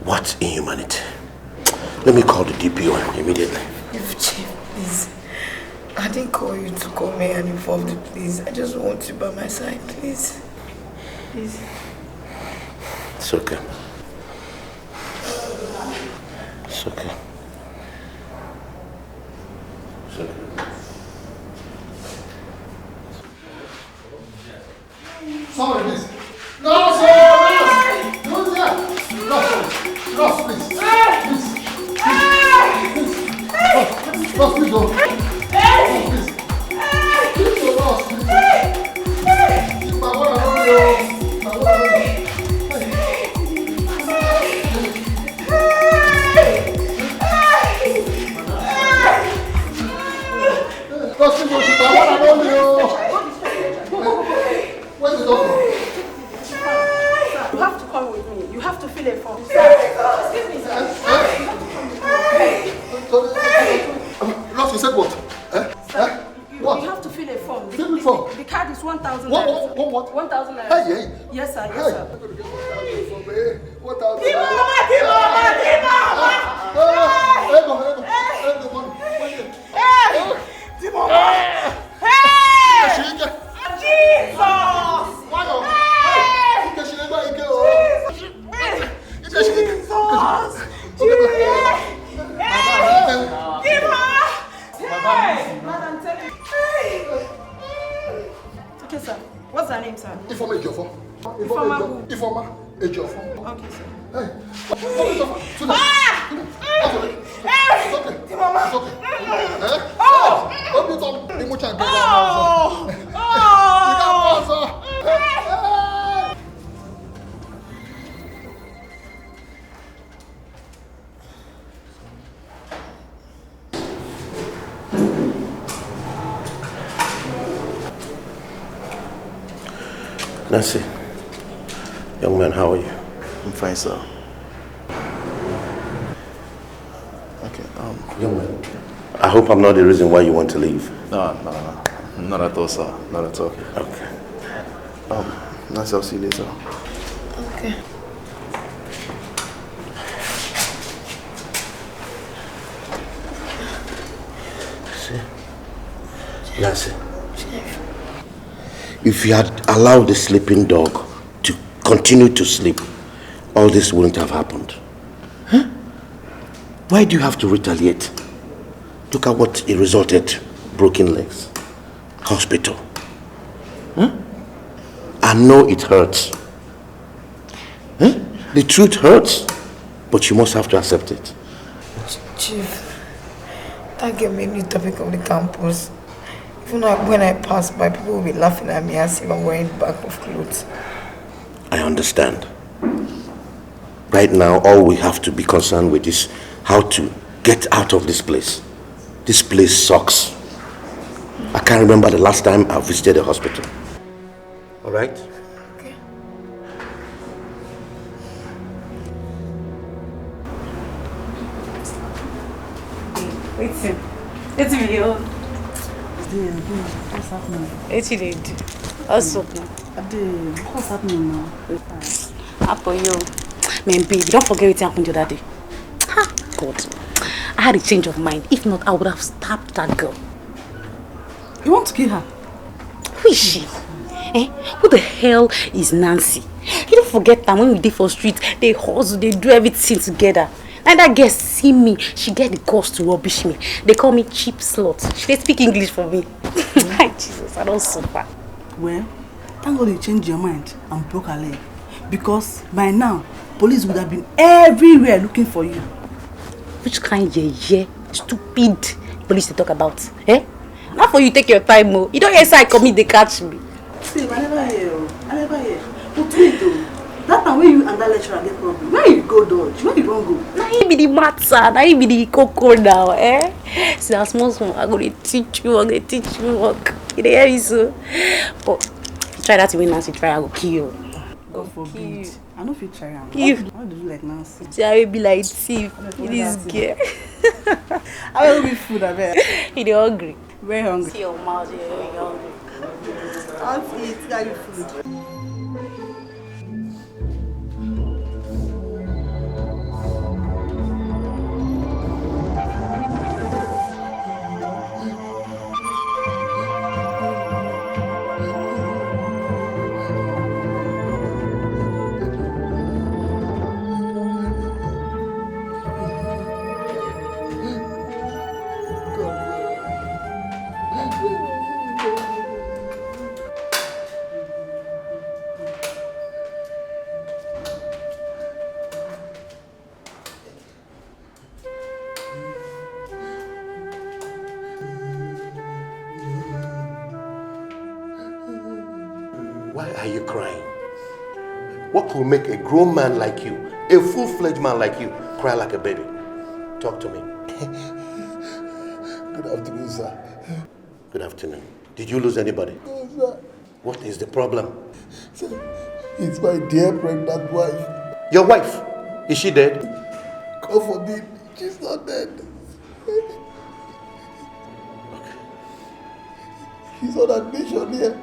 What inhumanity? Let me call the DPO immediately. Chief, please. I didn't call you to call me and inform the police. I just want you by my side, please. Please. It's okay. It's okay. It's okay. Somebody, please. No, sir! No, sir! No, please. Please. No, please don't. Please. Please don't, no, please. My one and only, my one and only. Where's the doctor? You have to come with me. You have to fill a form. Excuse me, sir. Lost, you said what? What? You have to fill a form. Fill the form? The card is 1,000 What? naira. What? 1,000 naira. Hey. Yes, sir. Yes, Hey. sir. What else? Give mama. Okay, sir. What's her name, sir? Informa Ejiofor. Informa Ejiofor. Okay, sir. Hey. Nancy, young man, how are you? I'm fine, sir. Okay, young man, I hope I'm not the reason why you want to leave. No. Not at all, sir. Not at all. Okay. Nancy, I'll see you later. Okay. Nancy, if you had allowed the sleeping dog to continue to sleep, all this wouldn't have happened. Huh? Why do you have to retaliate? Look at what it resulted. Broken legs. Hospital. Huh? I know it hurts. Huh? The truth hurts, but you must have to accept it. Chief, that gave me a new topic of the campus. Even when I pass by, people will be laughing at me as if I'm wearing the back of clothes. I understand. Right now, all we have to be concerned with is how to get out of this place. This place sucks. I can't remember the last time I visited a hospital. All right? Okay. It's video. What's happening? It's it. What's up now? What's happening now? Apo yo. Man, baby, don't forget what happened the other day. Ha! God. I had a change of mind. If not, I would have stabbed that girl. You want to kill her? Who is she? Who the hell is Nancy? You don't forget that when we did for street, they hustle, they do everything together. And that girl see me, she get the guts to rubbish me. They call me cheap slut. They speak English for me. Hi, Jesus, I don't suffer. Well, thank God you changed your mind and broke her leg. Because by now, police would have been everywhere looking for you. Which kind of stupid police they talk about? Not for you take your time, oh. You don't hear I commit, they catch me. See, I never hear. But wait though. That time when you and that lecturer get problem, where you go dodge? Where you don't go? Now he be the matter, now he be the cocoa now, See, as small, I'm going to teach you work. You hear me, so? But if you try that way, Nancy, I will kill you. God forbid. I don't feel try am. You. Why do you like Nancy? See, I will be like thief. This girl. I will be food, I bet. You're hungry. Very hungry. See your mouth, you're hungry. I'll eat, I will food. Why are you crying? What could make a grown man like you, a full-fledged man like you, cry like a baby? Talk to me. Good afternoon, sir. Good afternoon. Did you lose anybody? No, sir. What is the problem? Sir, it's my dear pregnant wife. Your wife? Is she dead? God forbid, she's not dead. She's on admission here.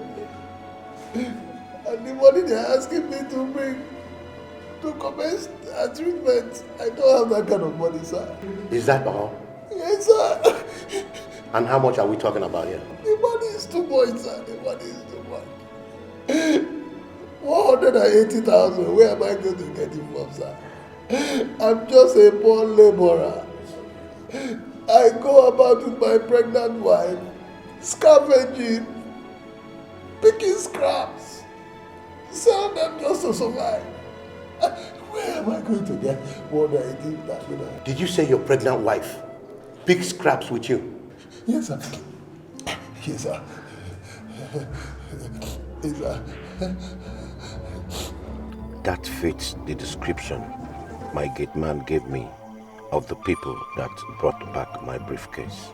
And the money they're asking me to bring to commence her treatment, I don't have that kind of money, sir. Is that all? Yes, sir. And how much are we talking about here? The money is too much, sir. The money is too much. 180,000. Where am I going to get it from, sir? I'm just a poor laborer. I go about with my pregnant wife, scavenging, picking scraps, sell them just to survive. Where am I going to get 180,000? Did you say your pregnant wife picked scraps with you? Yes, sir. Yes, sir. Yes, sir. That fits the description my gate man gave me of the people that brought back my briefcase.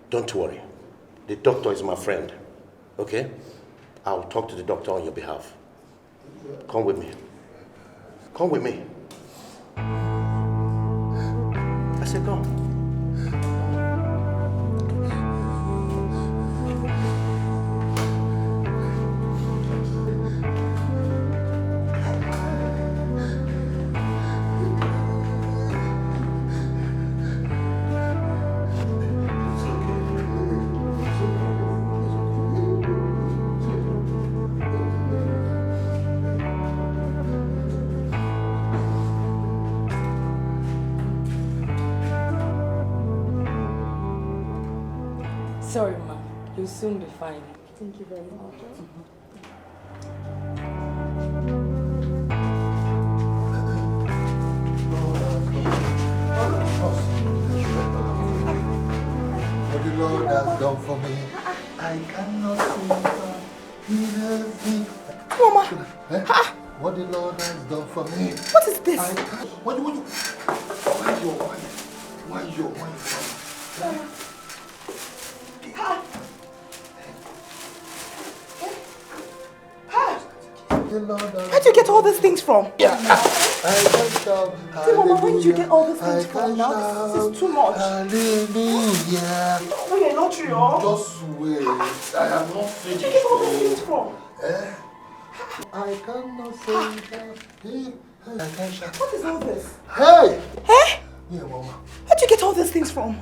Don't worry. The doctor is my friend. Okay? I'll talk to the doctor on your behalf. Come with me. Come with me. I said come. Sorry, ma. You'll soon be fine. Thank you very much. What the Lord has done for me, I cannot think. Mama! Eh? What the Lord has done for me. What is this? Why your wife? Where do you get all these things from? Yeah. I can shout. Mama, where did you get all these things from now? This is too much. Hallelujah. Wait, not true, oh. Just wait. I am not finished. Where did you get all these things from? I cannot say that. I can shout. What is all this? Hey! Eh? Yeah, Mama. Where did you get all these things from?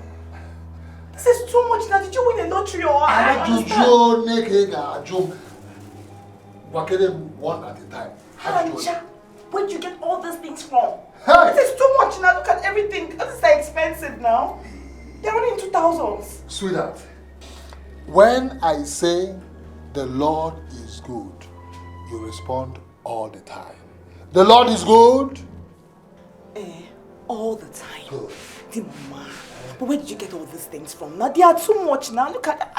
This is too much now. Did you win a lottery or I don't understand. Wakere one at a time. Hanja, where did you get all these things from? Hey! This is too much now. Look at everything. This is expensive now. They're running into thousands. Sweetheart, when I say the Lord is good, you respond all the time. The Lord is good. All the time. Good. Mama, but where did you get all these things from? Now they are too much now. Look at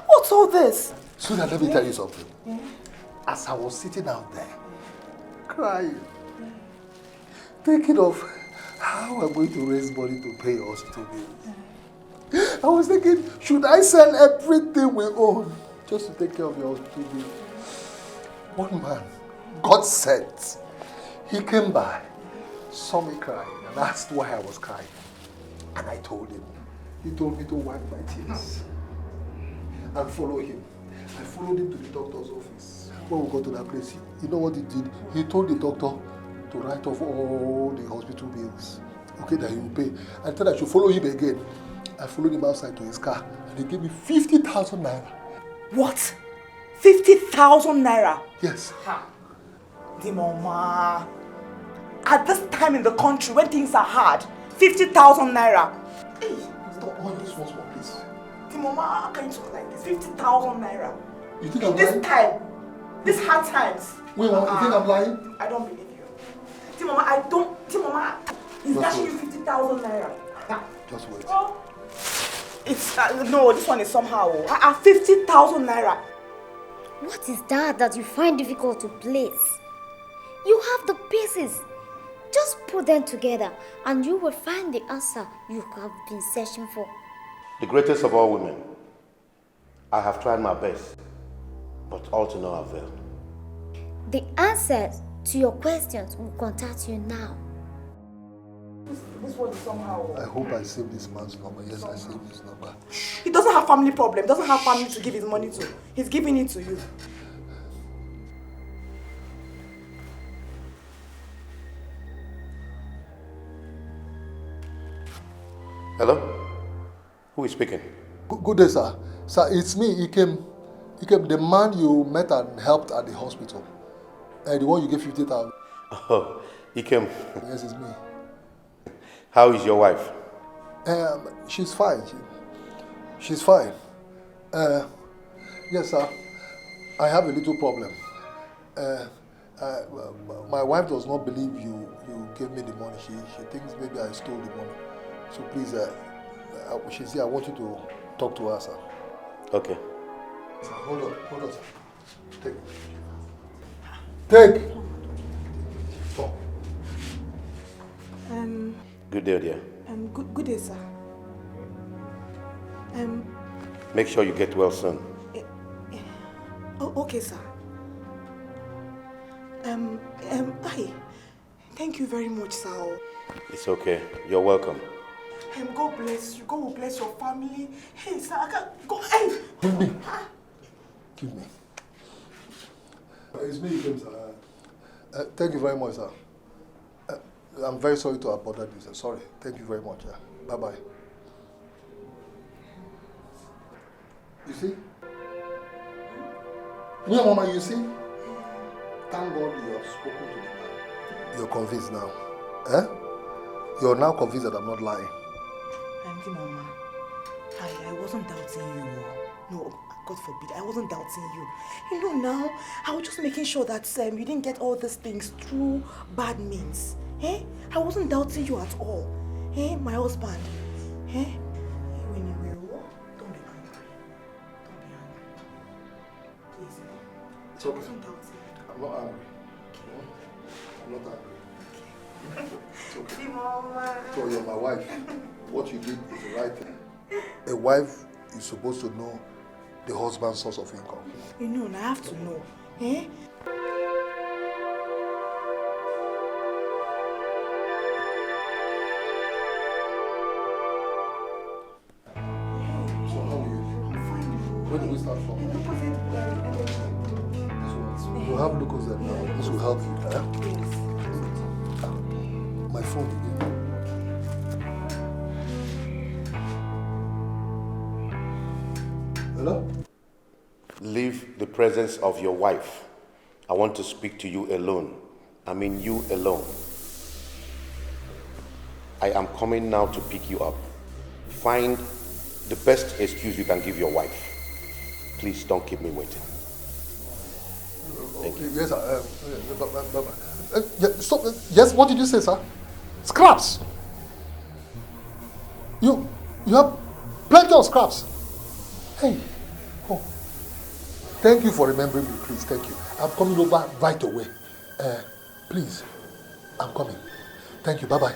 what's all this? Sweetheart, let me tell you something. As I was sitting out there, crying, thinking of how I'm going to raise money to pay hospital bills, I was thinking, should I sell everything we own just to take care of your hospital bills? One man, God sent, he came by, saw me crying and asked why I was crying. And I told him. He told me to wipe my tears and follow him. I followed him to the doctor's office. When we got to that place, you know what he did? He told the doctor to write off all the hospital bills. Okay, that he will pay. And said I should follow him again. I followed him outside to his car and he gave me 50,000 naira. What? 50,000 naira? Yes. The mama. At this time in the country when things are hard, 50,000 naira. Hey, stop all this once more, please. The mama, how can you talk like this? 50,000 naira. You think I'm lying? This time, these hard times. Wait, you think I'm lying? I don't believe you. Timoma, I don't. Timoma is dashing you 50,000 naira. Just wait. Oh. It's no, this one is somehow 50,000 naira. What is that you find difficult to place? You have the pieces. Just put them together and you will find the answer you have been searching for. The greatest of all women. I have tried my best, but all to no avail. The answers to your questions will contact you now. This one is somehow. I hope I saved this man's number. Yes, I saved his number. He doesn't have family problem. Doesn't have family to give his money to. He's giving it to you. Hello? Who is speaking? Good day, sir. Sir, it's me, Ikem. Ikem, the man you met and helped at the hospital. The one you gave 50,000. Oh, Ikem. Yes, it's me. How is your wife? She's fine. She's fine. Yes, sir. I have a little problem. My wife does not believe you gave me the money. She thinks maybe I stole the money. So please, she's here. I want you to talk to her, sir. Okay. Sir, hold on, sir. Take. Talk. Good day, dear. Good day, sir. Make sure you get well soon. Oh, okay, sir. Hi. Thank you very much, sir. It's okay. You're welcome. God bless you. God will bless your family. Hey, sir, I can't go. Hey. Give me. It's me again, sir. Thank you very much, sir. I'm very sorry to have bothered you, sir. Sorry. Thank you very much. Bye-bye. You see? Yeah, Mama, you see? Thank God you have spoken to the man. You're convinced now. Eh? You're now convinced that I'm not lying. Auntie Mama, I wasn't doubting you. No, God forbid, I wasn't doubting you. You know now, I was just making sure that you didn't get all these things through bad means. Eh? I wasn't doubting you at all. Eh? My husband. Eh? When you will, don't be angry. Don't be angry. Please. It's okay. I wasn't doubting you. I'm not angry. I'm not angry. It's okay. Mama. So you're my wife. What you did is the right thing. A wife is supposed to know the husband's source of income. You know, and I have to know. Eh? So how are you? I'm fine. Where do we start from? We'll have glucose there now. This will help you. Eh? My phone again. Hello? Leave the presence of your wife. I want to speak to you alone. I mean you alone. I am coming now to pick you up. Find the best excuse you can give your wife. Please don't keep me waiting. Thank you. Yes, stop. Yes, what did you say, sir? Scraps. You have plenty of scraps. Hey, oh. Thank you for remembering me, please. Thank you. I'm coming over right away. Please, I'm coming. Thank you. Bye-bye.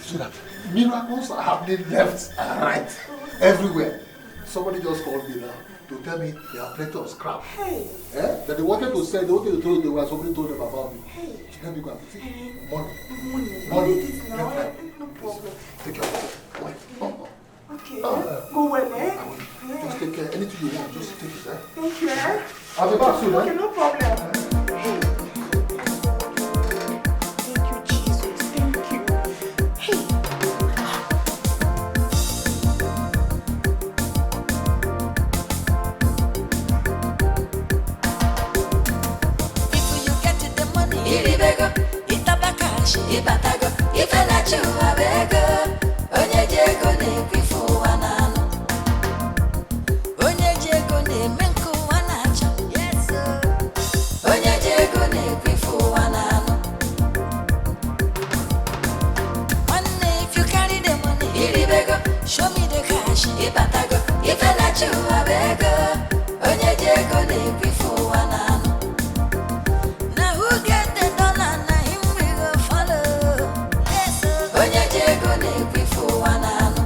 So that miracles are happening left and right, everywhere. Somebody just called me now to tell me they have plenty of scrap. Hey. That they wanted to sell, they wanted to tell you somebody told them about me. Hey. Let me go and see. Money. No problem. Take care of it. Wait. Okay. Go well, eh? Just take care. Anything you want, just take it, eh? Thank you, eh? I'll be back soon, eh? Okay, no problem. Hey. Thank you, Jesus. Thank you. Hey. If you get the money, iribego, itabakashi, ibatago, ifenachu abego, onye jego ne kwifu wanano, onye jego ne menku wanacho, yes sir, onye jego ne kwifu wanano. One day if you carry the money, iribego, show me the cash, ibatago, ifenachu abego, onye jego ne kwifu wanano. Now who get the dollar, now him we go follow. Yes sir, onye jego ne kwifu wanano.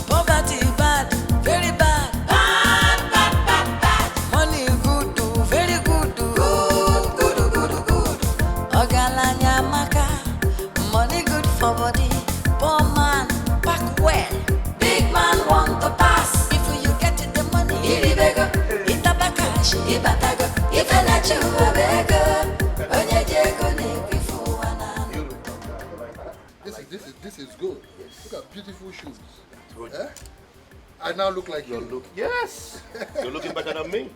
Poverty bad, very bad. Bad, bad, bad, bad. Money good, do, very good, do. Good, good, good, good. Ogalanya maka, money good for body. Poor man, pack well. Big man want to pass. If you get the money, iribego, itabakashi, ibatago, ifenachu abego, onye jego ne kwifu wanano. This is good. Look at beautiful shoes. Eh? I now look like you. Yes. You're looking better than me.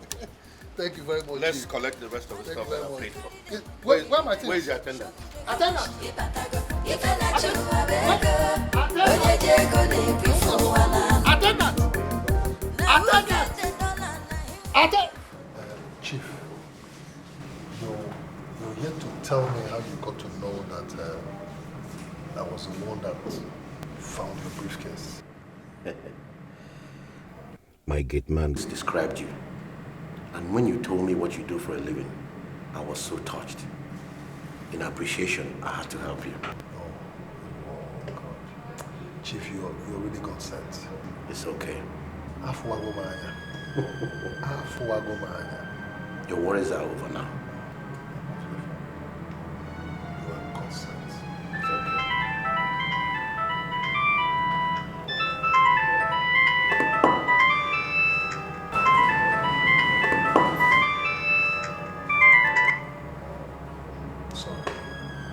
Thank you very much. Let's Chief. collect the rest of the Thank stuff you that I very paid much. for. Where are my things? Where's your attendant? Attendant! Ifenachu abego, onye jego ne kwifu wanano. Attendant! Chief, you're here to tell me how you got to know that I was the one that found your briefcase. My gate man described you. And when you told me what you do for a living, I was so touched. In appreciation, I had to help you. Oh God. Chief, you're really God sent. It's okay. Your worries are over now. You are God sent.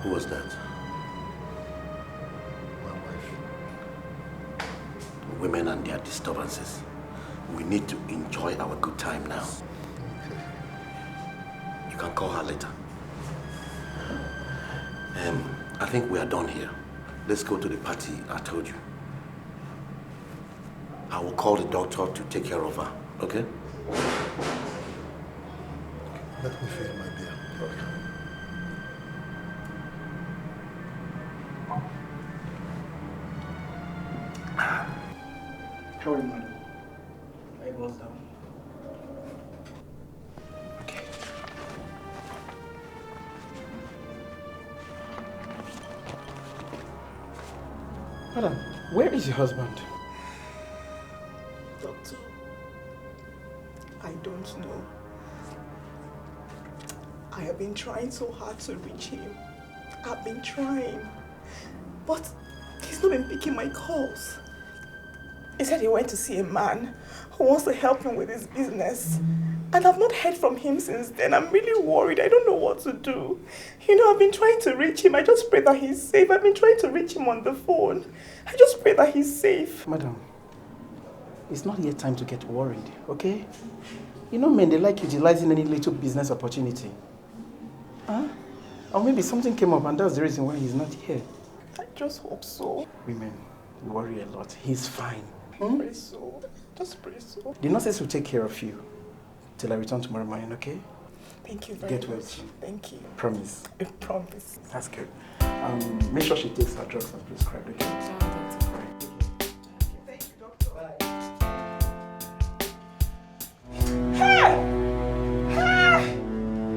Who was that? My wife. Women and their disturbances. We need to enjoy our good time now. You can call her later. I think we are done here. Let's go to the party I told you. I will call the doctor to take care of her, okay? Let me feel my dear. Sorry, madam. I was down. Okay. Madam, where is your husband? Doctor, I don't know. I have been trying so hard to reach him. I've been trying. But he's not been picking my calls. He said he went to see a man who wants to help him with his business. And I've not heard from him since then. I'm really worried. I don't know what to do. You know, I've been trying to reach him. I just pray that he's safe. I've been trying to reach him on the phone. I just pray that he's safe. Madam, it's not yet time to get worried, okay? You know men, they like utilizing any little business opportunity. Huh? Or maybe something came up and that's the reason why he's not here. I just hope so. Women worry a lot. He's fine. Pray so. Just pray so. The nurses will take care of you till I return tomorrow morning, okay? Thank you very much. Get well soon. Thank you. Promise. I promise. That's good. Make sure she takes her drugs as prescribed, okay? Hey! Hey!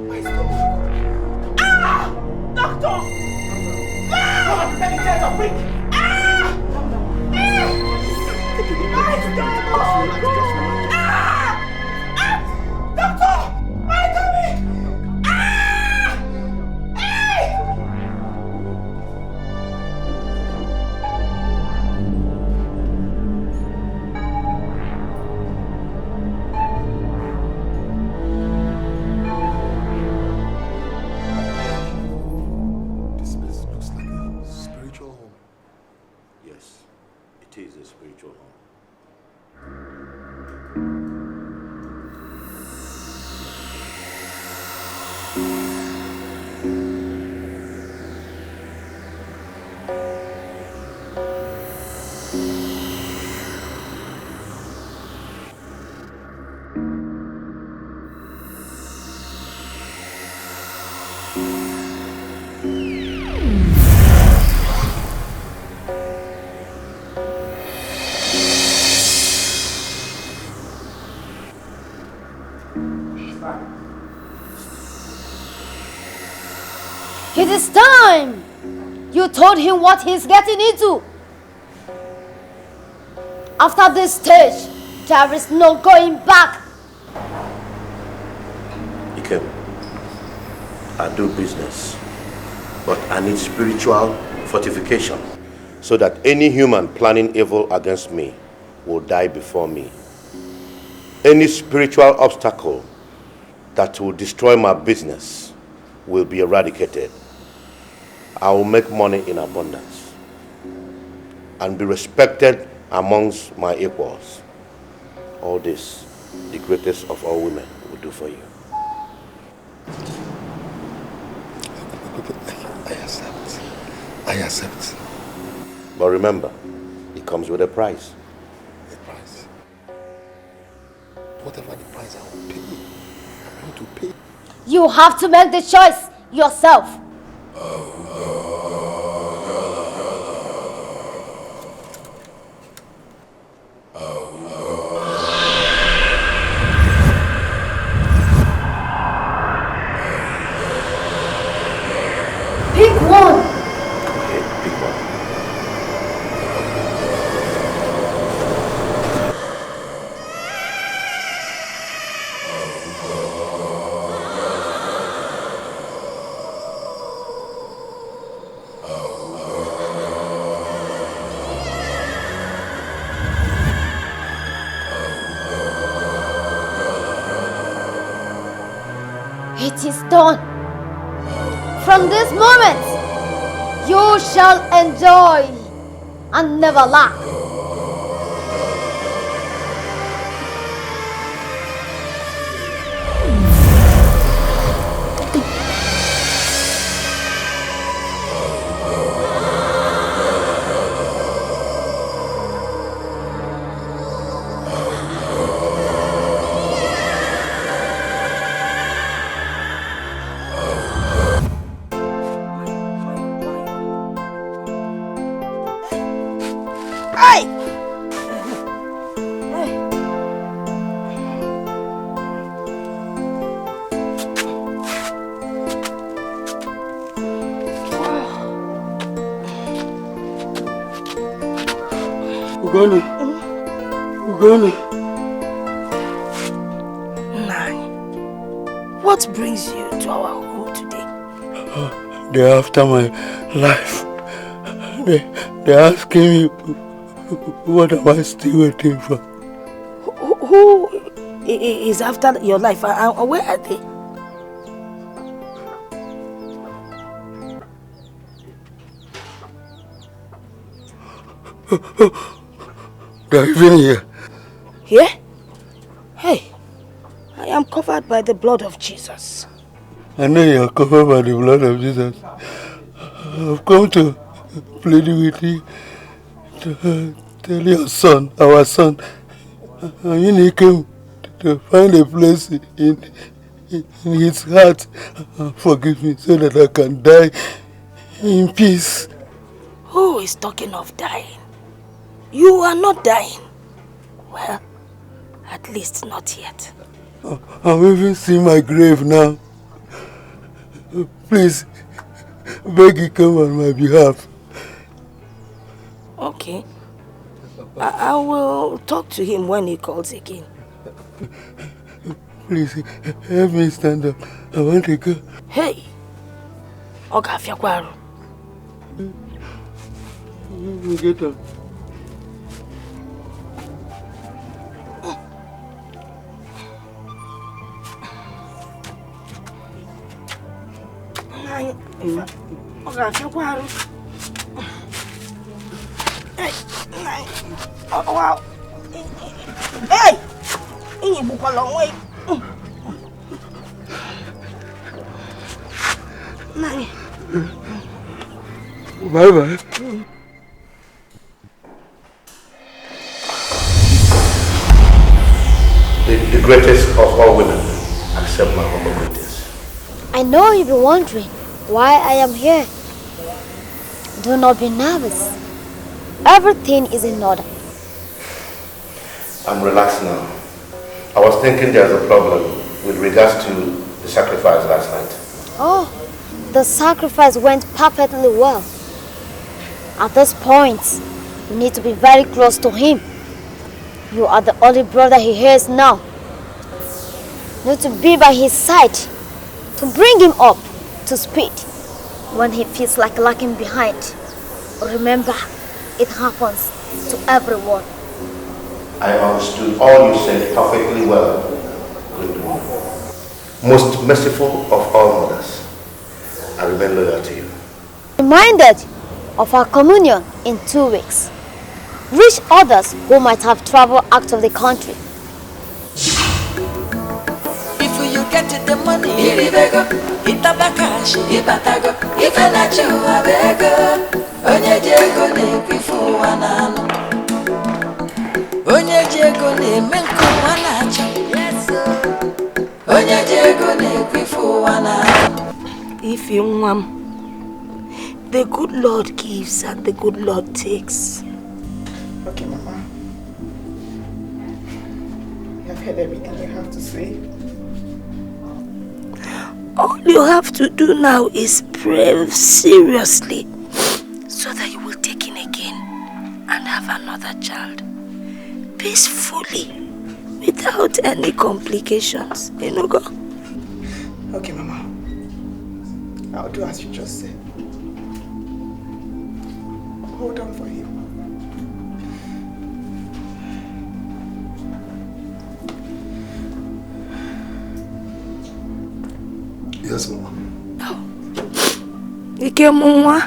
My stomach! Ah! Doctor! Ah! Let me get a quick! Ah! Ah! It is time! You told him what he's getting into. After this stage, there is no going back. Dikeh, I do business, but I need spiritual fortification so that any human planning evil against me will die before me. Any spiritual obstacle that will destroy my business will be eradicated. I will make money in abundance and be respected amongst my equals. All this, the greatest of all women will do for you. I accept. I accept. But remember, it comes with a price. A price? Whatever the price, I will pay. I'm going to pay. You have to make the choice yourself. Pick one. Okay, pick one. It is done. From this moment, you shall enjoy and never lack. Uganda. Nani, what brings you to our home today? They're after my life. They're asking me, what am I still waiting for? Who is after your life and where are they? They're even here. Here? Hey, I am covered by the blood of Jesus. I know you're covered by the blood of Jesus. I've come to plead with you to tell your son, our son, Ini came to find a place in his heart and forgive me so that I can die in peace. Who is talking of dying? You are not dying. Well, at least not yet. I'm even seeing my grave now. Please, beg you come on my behalf. Okay. I will talk to him when he calls again. Please, help me stand up. I want to go. Hey! Oga Fiakwaru. Get up. Oga Fiakwaru. Hey! Oh, wow. Hey! You book a long way. Bye-bye. The greatest of all women, accept my humble greetings. I know you'll be wondering why I am here. Do not be nervous. Everything is in order. I'm relaxed now. I was thinking there's a problem with regards to the sacrifice last night. Oh, the sacrifice went perfectly well. At this point, you need to be very close to him. You are the only brother he has now. You need to be by his side to bring him up to speed when he feels like lagging behind. Remember, it happens to everyone. I understood all you said perfectly well, good woman. Most merciful of all mothers, I remain loyal to you. Reminded of our communion in 2 weeks. Reach others who might have traveled out of the country. If you get the money, itabakashi, ibatago, ifenachu abego, onye jego ne kwifu wanano, onye jego ne menko wanacho, onye jego ne kwifu wanano. If you want, the good Lord gives and the good Lord takes. Okay, Mama. You have heard everything you have to say. All you have to do now is pray seriously so that you will take in again and have another child peacefully without any complications. You know, go. Okay, Mama. I'll do as you just said. Hold on for him. Yes, Mama. Ikemwa,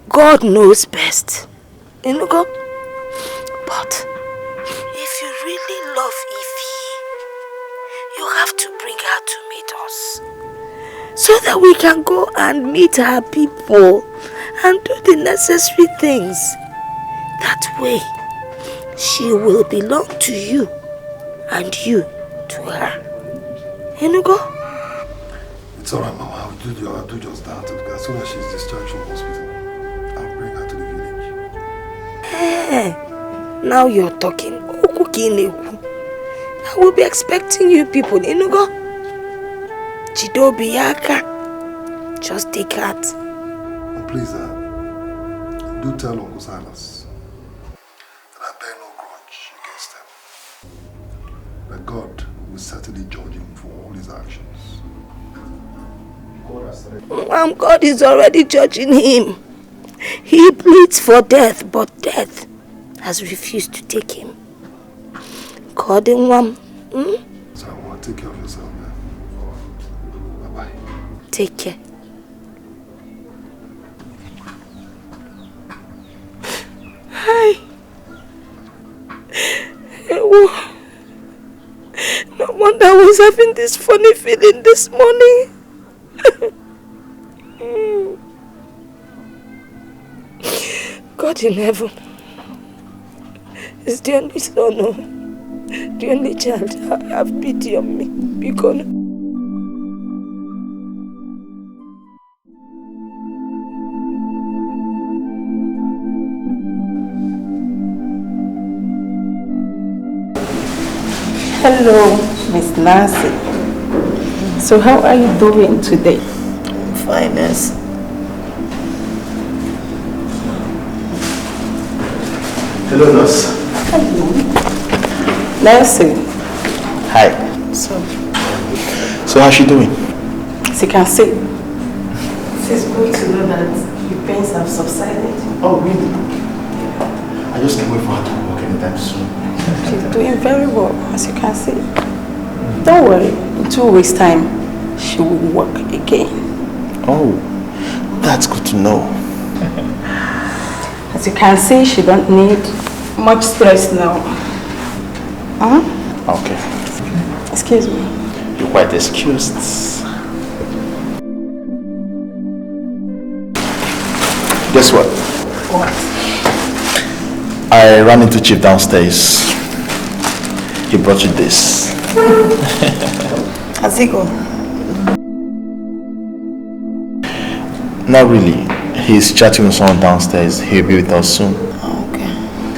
God knows best. You know, go. But if you really love Ify, you have to bring her to meet us, so that we can go and meet her people and do the necessary things. That way, she will belong to you and you to her. You know, go. It's alright, Mama. I'll do just that. As soon as she's discharged from hospital, I'll bring her to the village. Hey, now you're talking. I will be expecting you people. You know, go. Chidobi Yaka. Just take heart. And please, do tell Uncle Silas that I bear no grudge against him. That God will certainly judge him for all his actions. God is already judging him. He pleads for death, but death has refused to take him. God in one. So I want to take care of yourself, man. Bye-bye. Take care. Hi. No wonder I was having this funny feeling this morning. God in heaven is the only son, the only child. Have pity on me, because hello, Miss Nancy. So how are you doing today? Finest. Hello, nurse. Hello. Nancy. Hi. So how's she doing? As you can see, it's good to know that the pains have subsided. Oh, really? I just can't wait for her to walk anytime soon. She's doing very well, as you can see. Don't worry, in 2 weeks' time, she will walk again. Oh, that's good to know. As you can see, she don't need much stress now. Okay. Excuse me. You're quite excused. Guess what? What? I ran into Chief downstairs. He brought you this. Has he gone? Not really. He's chatting with someone downstairs. He'll be with us soon. Okay.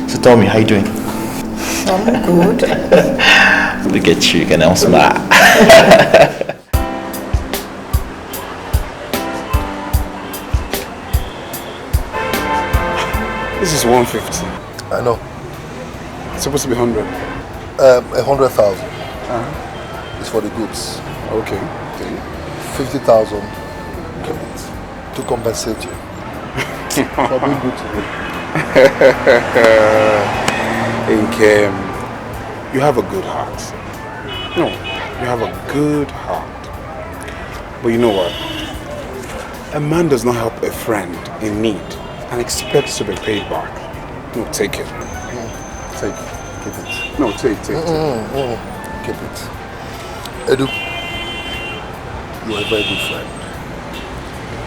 So tell me, how you doing? I'm good. Look at you, can I smile? This is 150. I know. It's supposed to be 100. 100,000. It's for the goods. Okay. 50,000 to compensate you for being good to me. Clem, you have a good heart. No, you have a good heart. But you know what? A man does not help a friend in need and expects to be paid back. No, take it. Take it. Keep it. No, take it. Keep it. Edu, you are a very good friend.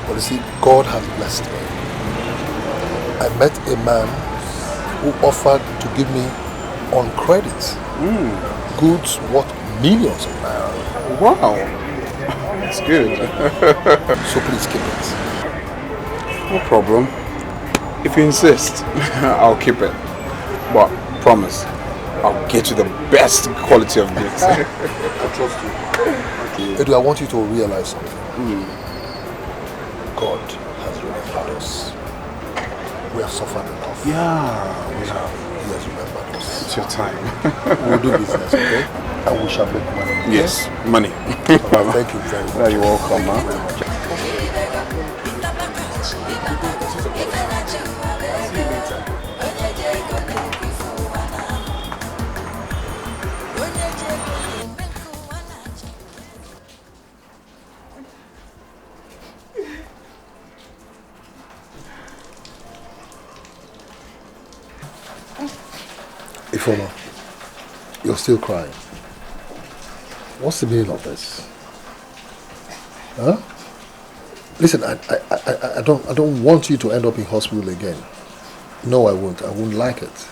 But you see, God has blessed me. I met a man who offered to give me on credit goods worth millions of naira. Wow, that's good. So please keep it. No problem. If you insist, I'll keep it. But promise, I'll get you the best quality of goods. I trust you. Edu, I want you to realize something. God has remembered us. We have suffered enough. Yeah, we have. He has remembered us. It's your time. We'll do business, okay? And we shall make money. Okay? Yes, money. Right, thank you very much. You're welcome, man. Ifoma, you're still crying. What's the meaning of this? Huh? Listen, I don't want you to end up in hospital again. No, I won't. I won't like it.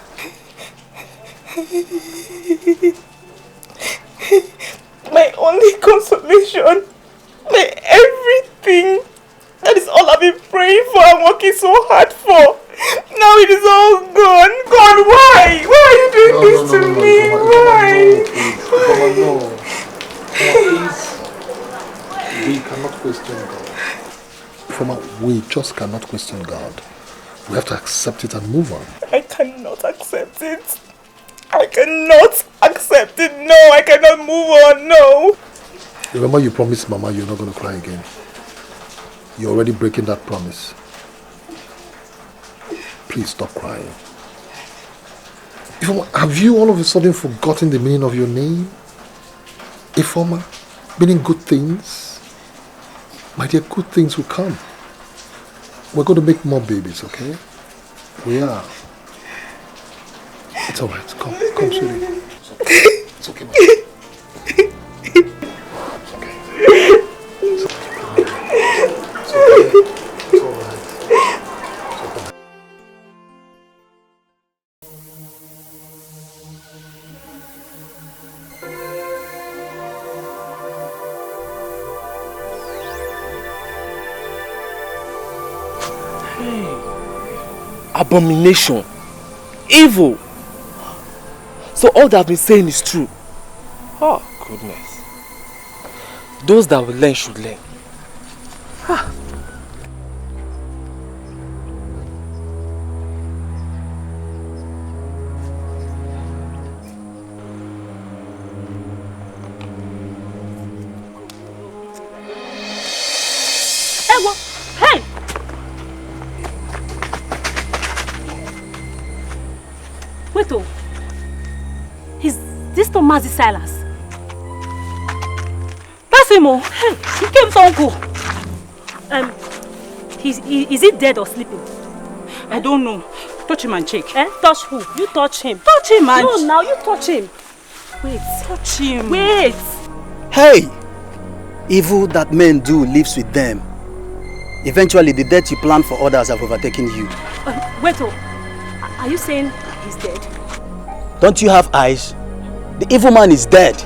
My only consolation, my everything. That is all I've been praying for and working so hard for. Now it is all gone. God, why? Why are you doing this to me? Why? No. Please. We cannot question God. We just cannot question God. We have to accept it and move on. I cannot accept it. I cannot accept it. No, I cannot move on. No. Remember you promised Mama you're not going to cry again. You're already breaking that promise. Please stop crying. Ifoma, have you all of a sudden forgotten the meaning of your name? Ifoma, meaning good things. My dear, good things will come. We're going to make more babies, okay? We are. It's alright. Come, sweetie. It's okay, man. It's okay. It's okay. It's alright. Abomination, evil. So all that I've been saying is true. Oh goodness. Those that will learn should learn. Wait, oh. Is this not Mazi Silas? That's him, oh. Hey, he came to uncle. Is he dead or sleeping? I don't know. Touch him and check. Touch who? You touch him. Touch him and... No, now you touch him. Wait. Touch him. Wait. Hey! Evil that men do lives with them. Eventually, the death you plan for others have overtaken you. Wait, oh. Are you saying he's dead? Don't you have eyes? The evil man is dead.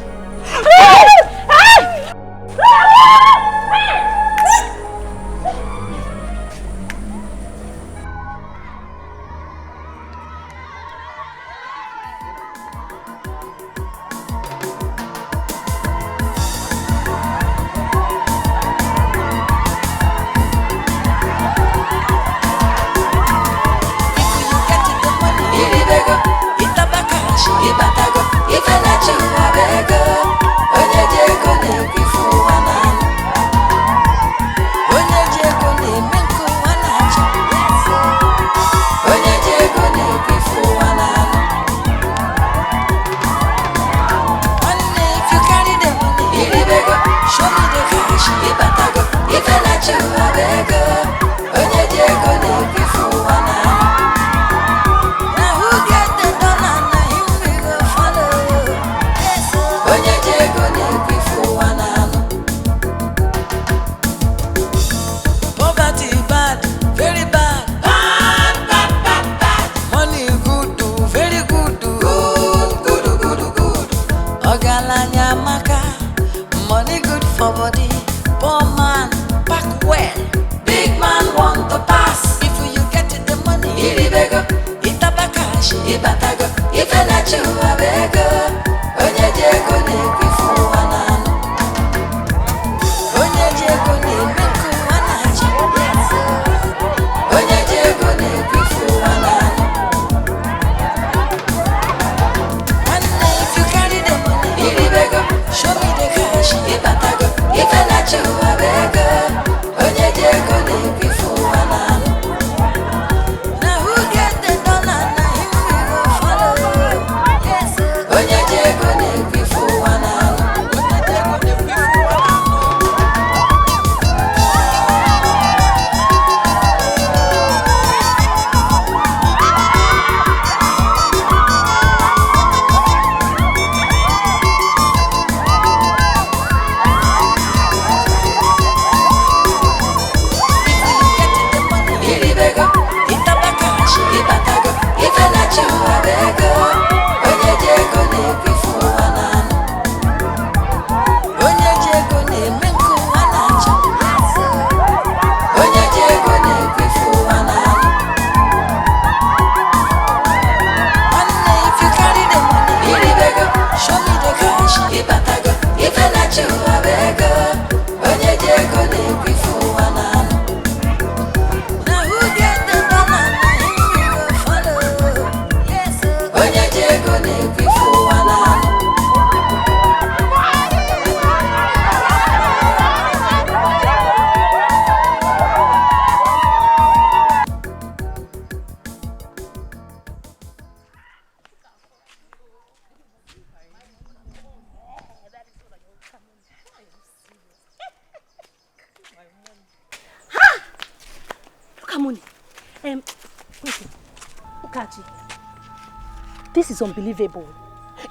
This is unbelievable.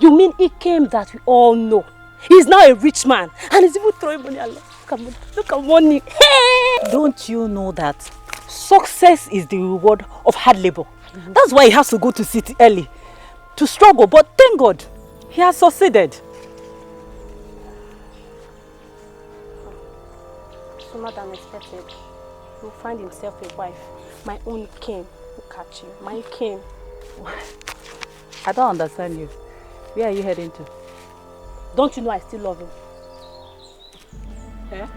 You mean he came that we all know? He's now a rich man and he's even throwing money along. Look at money. Hey! Don't you know that success is the reward of hard labor? That's why he has to go to city early to struggle, but thank God he has succeeded. Sooner than expected, he'll find himself a wife. My own came. Look at you. Mine came. I don't understand you. Where are you heading to? Don't you know I still love him? Eh?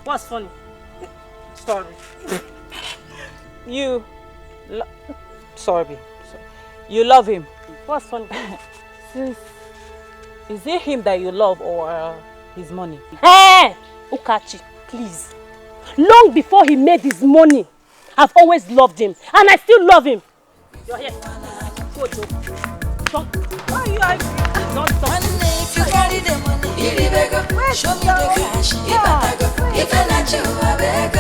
What's funny? Sorry. You... Sorry. You love him. What's funny? Since... Is it him that you love or his money? Hey! Ukachi, please. Long before he made his money, I've always loved him, and I still love him. You're here. Go, Joe. Stop. Why are you angry? Don't stop. If you carry the money, show me the cash. If I not you, I beg.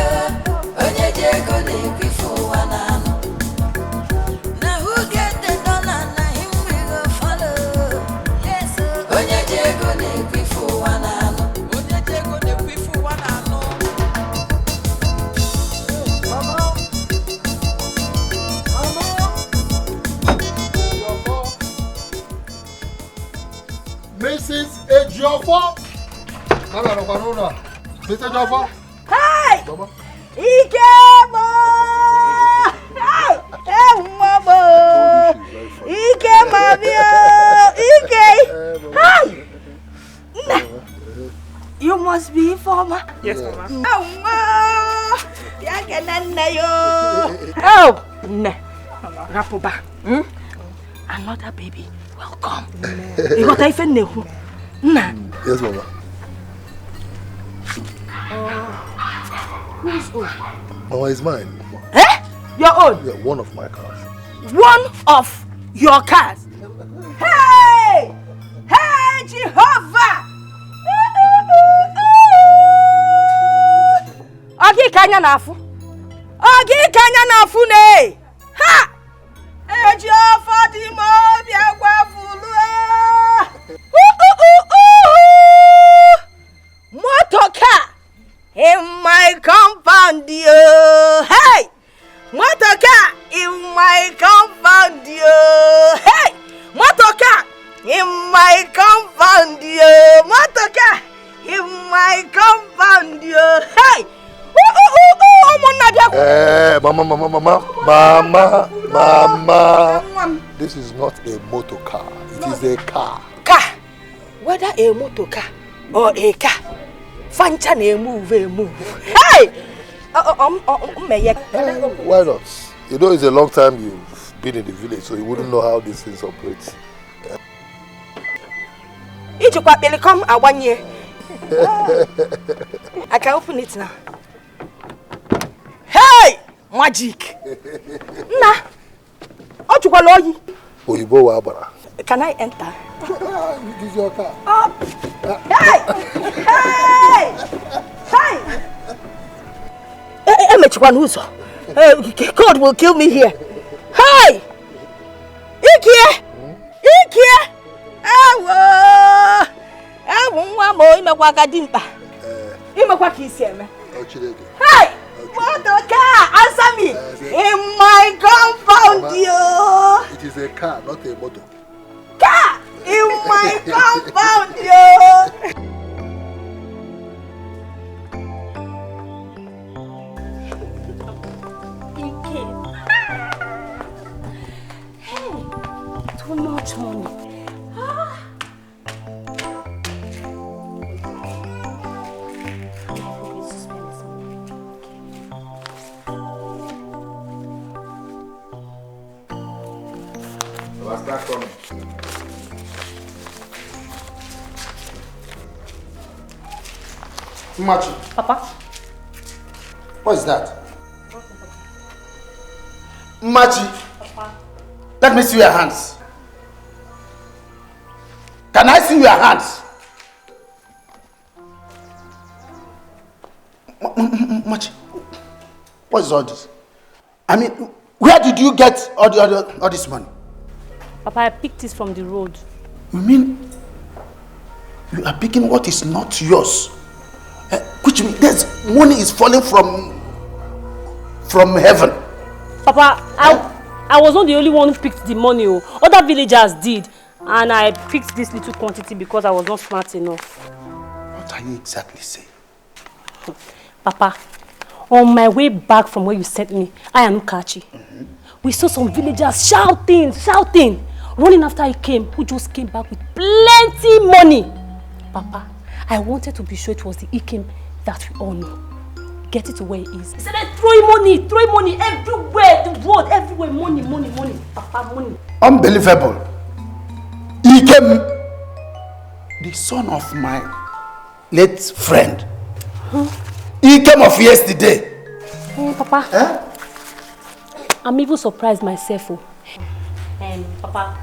Onye Diego ne before one. Now who get the dollar? Now him we go follow. Yes, Onye Diego ne before one. Onye Diego ne before one. Mrs. Ejiofor. Mr. Ejiofor. Hey! Mama. Ikemo! Hey, Mama! Ike, Mabio! Ike! Hi! You must be Informer. Yes, Mama. Oh, ne. Rapoba. Another baby. Welcome. You got even new. Nah. Yes, Mama. Who is old? Mama is mine. Eh? Your own? Yeah, one of my cars. One of your cars? Hey! Hey, Jehovah! Ogi kanya nafu. Ogi kanya nafu ne. Ha! Ejiofor di mo bi agwa fulu. Motoka in my compound, yo. Hey! Motoka in my compound, yo. Hey! Motoka in my compound, yo. Motoka in my compound, yo. Hey! Mama. This is not a motor car. It is a car. Car. Whether a motor car or a car. Fancha move. Hey! Why not? You know, it's a long time you've been in the village, so you wouldn't know how these things operate. It's come 1 year. I can open it now. Hey! Magic! Nah. Oyibo Wabara. Can I enter? This is your car. Hey! Hey! Hey! God will kill me here. Hey! Ike! Hey! Motoka! Answer me! In my compound, yo! It is a car, not a motor. Car! In my compound, yo! Hey! Too much money. Start coming. Machi. Papa. What is that? Machi. Papa. Let me see your hands. Can I see your hands? Machi. What is all this? I mean, where did you get all this money? Papa, I picked it from the road. You mean you are picking what is not yours? Which means there's money is falling from heaven. Papa, I was not the only one who picked the money. Other villagers did. And I picked this little quantity because I was not smart enough. What are you exactly saying? Papa, on my way back from where you sent me, I and Ukachi, we saw some villagers shouting, running after he came, who just came back with plenty money. Papa, I wanted to be sure it was the Ikem that we all know. Get it to where it is. He started throwing money everywhere, the road, everywhere, money, Papa, money. Unbelievable. Ikem, the son of my late friend. Ikem of yesterday. Papa. I'm even surprised myself. Papa,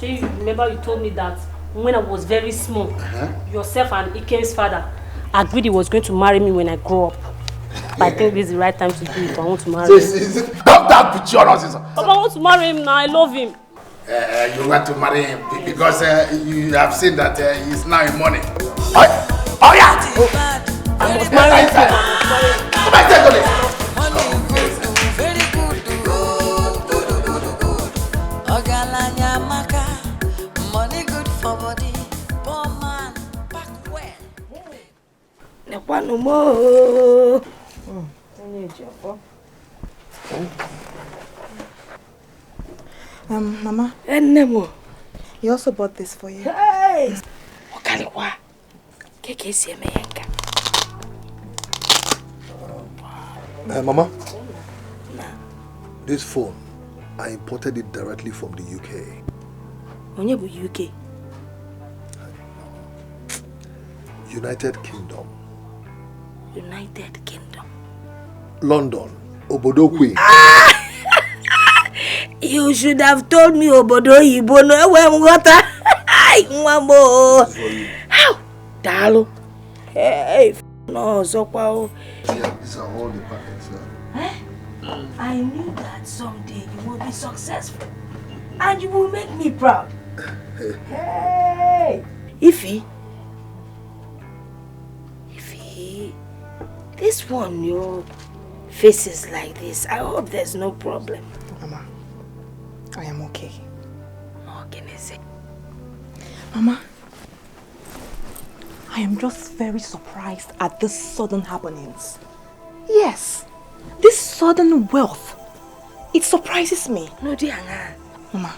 you remember you told me that when I was very small, yourself and Ikem's father agreed he was going to marry me when I grow up. But I think this is the right time to do it. I want to marry him. Calm down, put your nonsense. Papa, I want to marry him now. I love him. You want to marry him because you have seen that he's now in money. Oh yeah! I must marry him. Come on, take on it. Money good for body, poor man, back well. No more. Mama. He also bought this for you. Hey! Mama, this phone, I imported it directly from the UK. UK? United Kingdom. United Kingdom. London. Obodokwe. You should have told me Obodo Ibono water. How? Dalo. Hey, no, so yeah, these are all the packets. I knew that someday you will be successful and you will make me proud. Hey, Ify, this one, your face is like this. I hope there's no problem. Mama, I am okay. Okay, Nese. Mama, I am just very surprised at this sudden happenings. Yes, this sudden wealth. It surprises me. No, dear. Mama,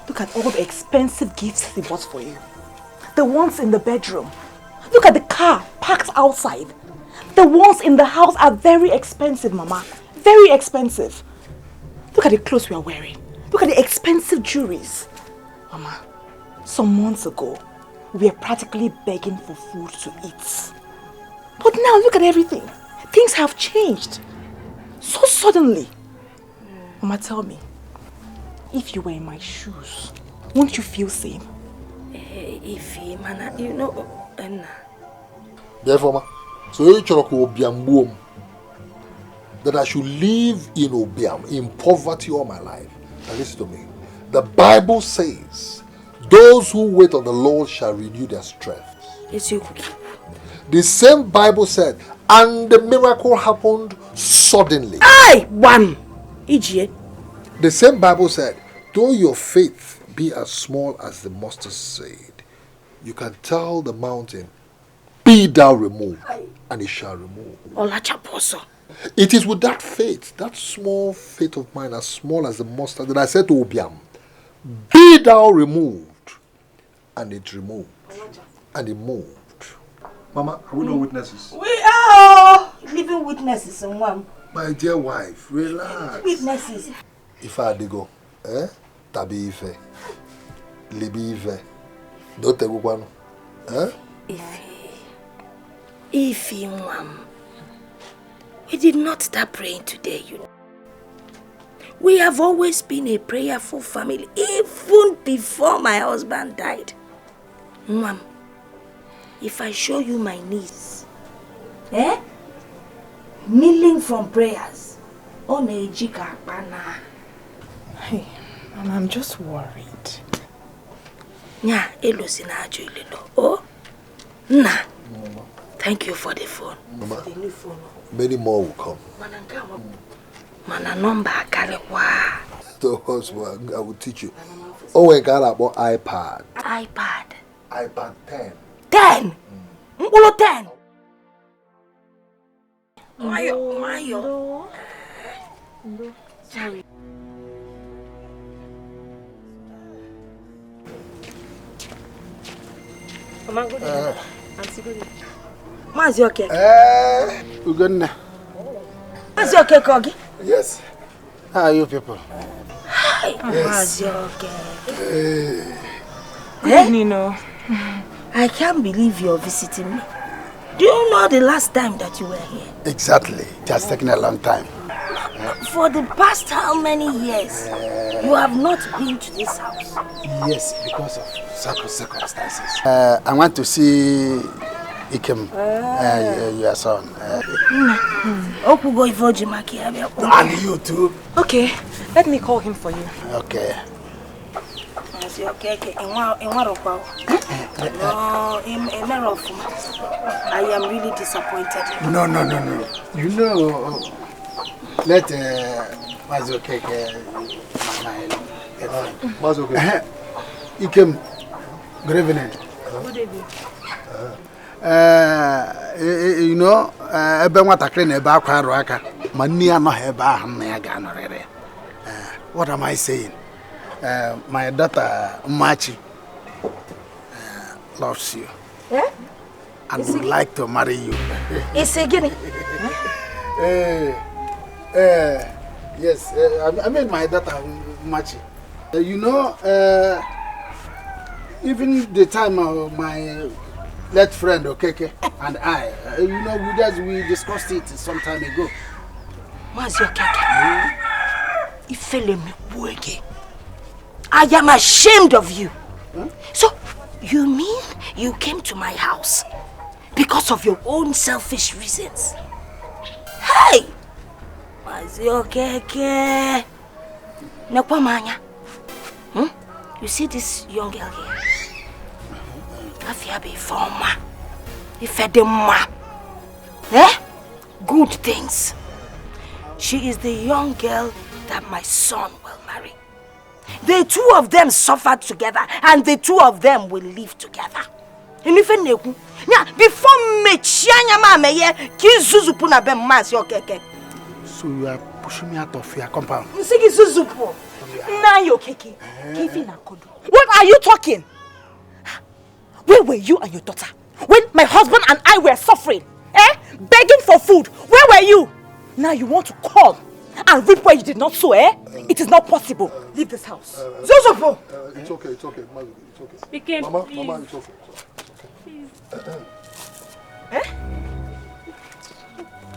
look at all the expensive gifts he bought for you. The ones in the bedroom. Look at the car parked outside. The ones in the house are very expensive, Mama. Very expensive. Look at the clothes we are wearing. Look at the expensive jewelries. Mama, some months ago, we were practically begging for food to eat. But now look at everything. Things have changed. So suddenly. Mama, tell me, if you were in my shoes, won't you feel same? Ify, man, you know, Therefore, so you Obiam that I should live in Obiam, in poverty all my life. Now listen to me. The Bible says, those who wait on the Lord shall renew their strength. The same Bible said, and the miracle happened suddenly. Aye, one. The same Bible said, though your faith be as small as the mustard seed, you can tell the mountain, be thou removed, and it shall remove. It is with that faith, that small faith of mine, as small as the mustard, that I said to Obiam, be thou removed, and it removed, and it moved. Mama, are we no witnesses? We are living witnesses in one. My dear wife, relax. Witnesses. If I had go, tabi ife, libi ife, don't take one, Ify, Mom, we did not start praying today, you know. We have always been a prayerful family, even before my husband died. Mom, if I show you my niece, kneeling from prayers, hey, Mama, I'm just worried. Oh, nah. Thank you for the phone. Mama, for the new phone. Many more will come. Mana number kalewa. I will teach you. Oh, I got about iPad. iPad 10. 10? Mbolo 10? Mayo. Sorry. Mama, good day. Auntie, good day. Mazi okay? We're good now. Mazi okay, Kogi? Yes. How are you people? Hi. Mazi okay. Good Nino. I can't believe you're visiting me. Do you know the last time that you were here? Exactly. It has taken a long time. For the past how many years you have not been to this house? Yes, because of circumstances. I want to see Ikem, your son. And you too. Okay, let me call him for you. Okay. Okay. No, I am really disappointed. No. You know, let Mazoke Ikem, good evening. Good evening. You know, what am I saying? My daughter Machi loves you and would like to marry you. Is he getting? Yes, I mean my daughter Machi. You know, even the time my late friend Okeke and I, you know, we discussed it some time ago. What's your Okeke? I am ashamed of you. So, you mean you came to my house because of your own selfish reasons? Hey! Maziokeke. Nakwamanya. You see this young girl here? Afiabe forma. Ifedema. Good things. She is the young girl that my son will marry. The two of them suffered together, and the two of them will live together. And if you before me, so you are pushing me out of your compound? What are you talking? Where were you and your daughter when my husband and I were suffering? Begging for food. Where were you? Now you want to come and reap where you did not sow, It is not possible. Leave this house. Zozopo! It's okay. It's okay. Mama, it's okay. Please.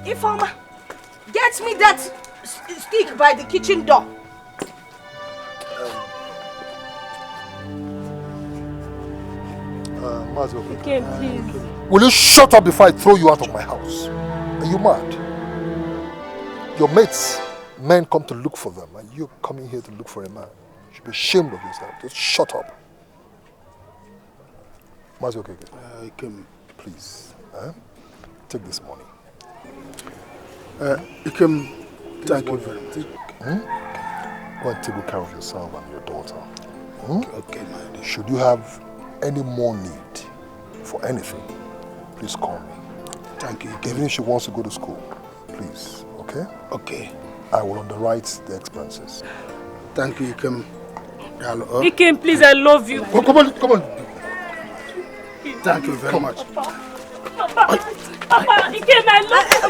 Informer, get me that stick by the kitchen door. Please. Will you shut up before I throw you out of my house? Are you mad? Your mates, men come to look for them, and you're coming here to look for a man. You should be ashamed of yourself. Just shut up. Mazoke, please, take this money. Ikem, thank you very much. Go and take good care of yourself and your daughter. Okay, my dear. Should you have any more need for anything, please call me. Thank you. Even if she wants to go to school, please, okay? Okay. I will underwrite the expenses. Thank you, Ikem. Ikem, please, I love you. Oh, come on. Thank you very much. Papa, Ikem, I love you.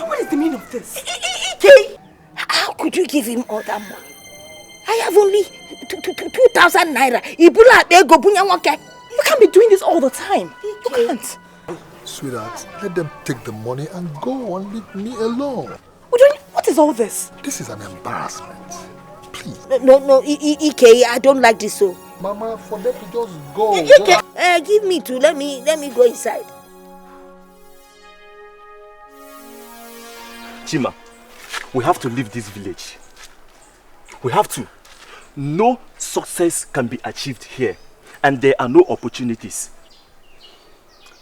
What is the meaning of this? How could you give him all that money? I have only 2,000 naira. You can't be doing this all the time. You can't. Sweetheart, let them take the money and go and leave me alone. What is all this? This is an embarrassment. Please. No, Ike, I don't like this so. Mama, for them to just go. Give me two. Let me go inside. Chima, we have to leave this village. We have to. No success can be achieved here, and there are no opportunities.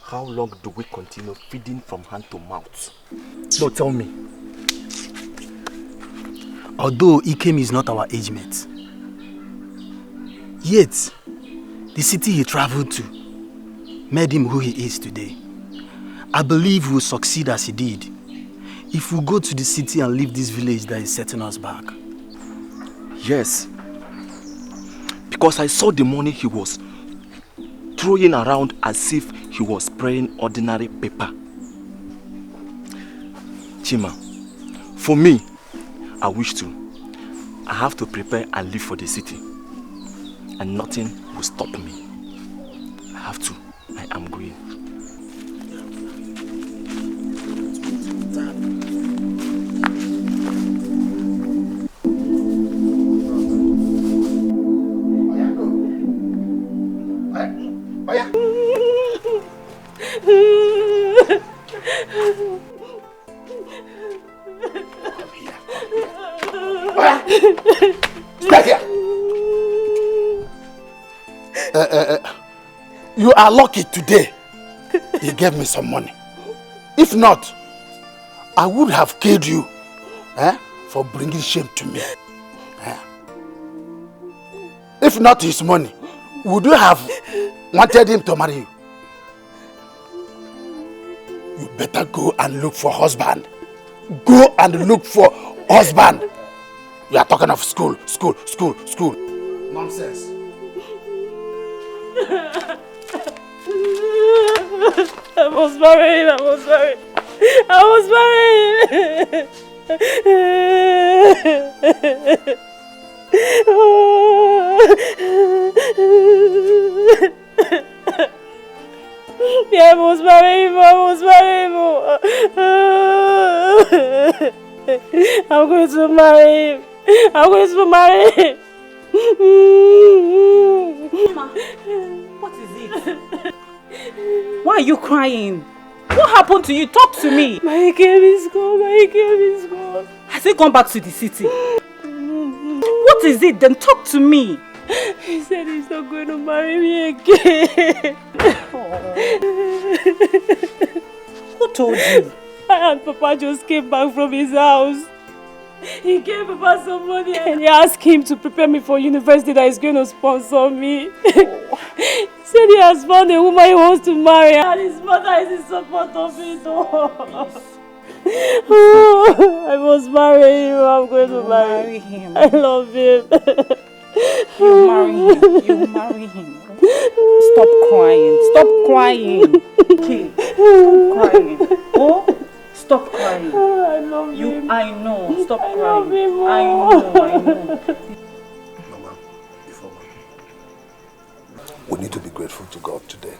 How long do we continue feeding from hand to mouth? No, tell me. Although Ikem is not our age mate, yet the city he traveled to made him who he is today. I believe we will succeed as he did if we go to the city and leave this village that is setting us back. Yes, because I saw the money he was throwing around as if he was spraying ordinary paper. Chima, for me, I wish to. I have to prepare and leave for the city. And nothing will stop me. I have to. I am going. Stay here. You are lucky today. He gave me some money. If not, I would have killed you for bringing shame to me. If not his money, would you have wanted him to marry you? You better go and look for husband. Go and look for husband. You are talking of school. Nonsense. I was married. Yeah, I was married. I'm going to marry him. Mama, what is it? Why are you crying? What happened to you? Talk to me. My game is gone. Has he gone back to the city? What is it? Then talk to me. He said he's not going to marry me again. Who told you? And Papa just came back from his house. He gave Papa some money and he asked him to prepare me for university that he's going to sponsor me. He said he has found a woman he wants to marry and his mother is in support of it. I must marry him. I'm going to marry him. I love him. You marry him. Stop crying. Okay. Stop crying. Oh, stop crying. I love him. I know. Stop crying. I love him. I know. Mama, we need to be grateful to God today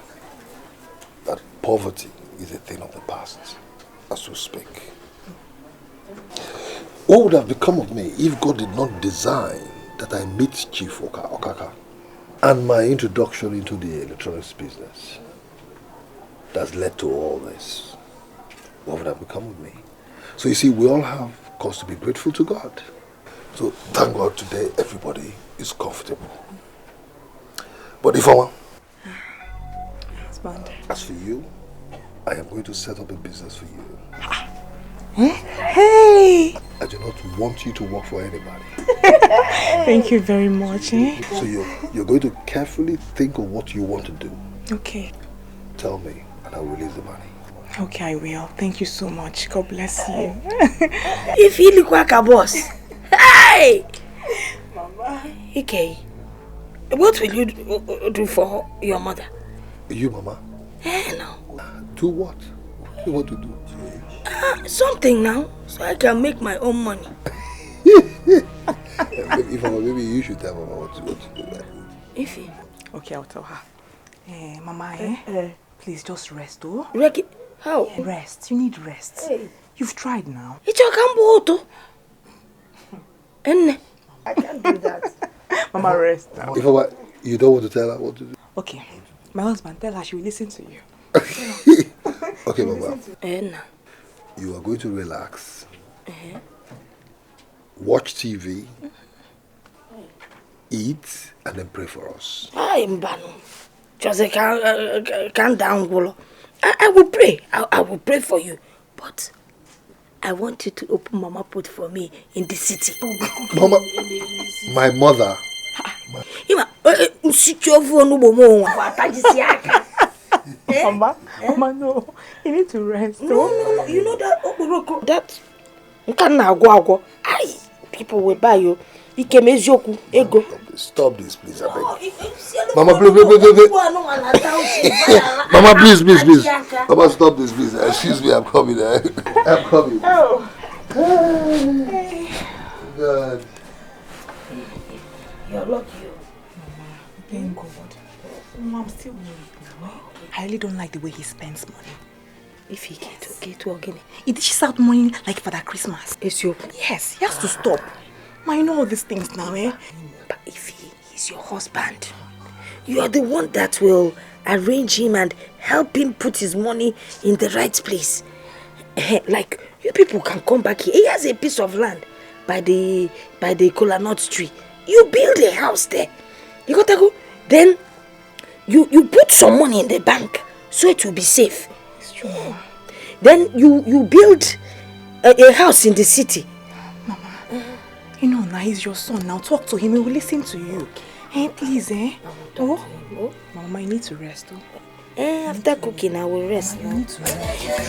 that poverty is a thing of the past as we speak. What would have become of me if God did not design that I meet Chief Okaka and my introduction into the electronics business that's led to all this? What would have become of me? So you see, we all have cause to be grateful to God. So thank God today everybody is comfortable. But if I want, as for you, I am going to set up a business for you. Hey! I do not want you to work for anybody. Thank you very much. So you're going to carefully think of what you want to do. Okay. Tell me and I'll release the money. Okay, I will. Thank you so much. God bless you. If you look like a boss. Hey! Mama. Okay. What will you do for your mother? You, Mama? No. Do what? What do you want to do? Something now, so I can make my own money. If maybe you should tell Mama what to do. Ify. Okay, I'll tell her. Mama, please just rest, oh? How? Rest. You need rest. Hey. You've tried now. It's your camboto. I can't do that. Mama, rest now. If you don't want to tell her what to do? Okay. My husband, tell her she will listen to you. Okay, Mama. You are going to relax. Watch TV. Eat and then pray for us. I'm Mbano. Just calm down, I will pray. I will pray for you. But I want you to open Mama Put for me in the city. Mama, my mother. Mama, no. You need to rest. No. You know that people will buy you. Ego. Stop this, please. I beg. Mama, please. Mama, please. Mama, stop this, please. Excuse me, I'm coming. I'm coming. Oh. God. You're lucky. Thank God. I'm still worried now. I really don't like the way he spends money. If he get to again, he dishes out money like Father Christmas. Yes, he has to stop. Man, you know all these things now, eh? But if he's your husband, you are the one that will arrange him and help him put his money in the right place. Like, you people can come back here. He has a piece of land by the kola nut tree. You build a house there. You got to go. Then you put some money in the bank so it will be safe. It's true. Then you build a house in the city. Mama, you know now he's your son. Now talk to him. He will listen to you. Hey, please, eh? Oh, Mama, you need to rest. After cooking, I will rest. I need to rest.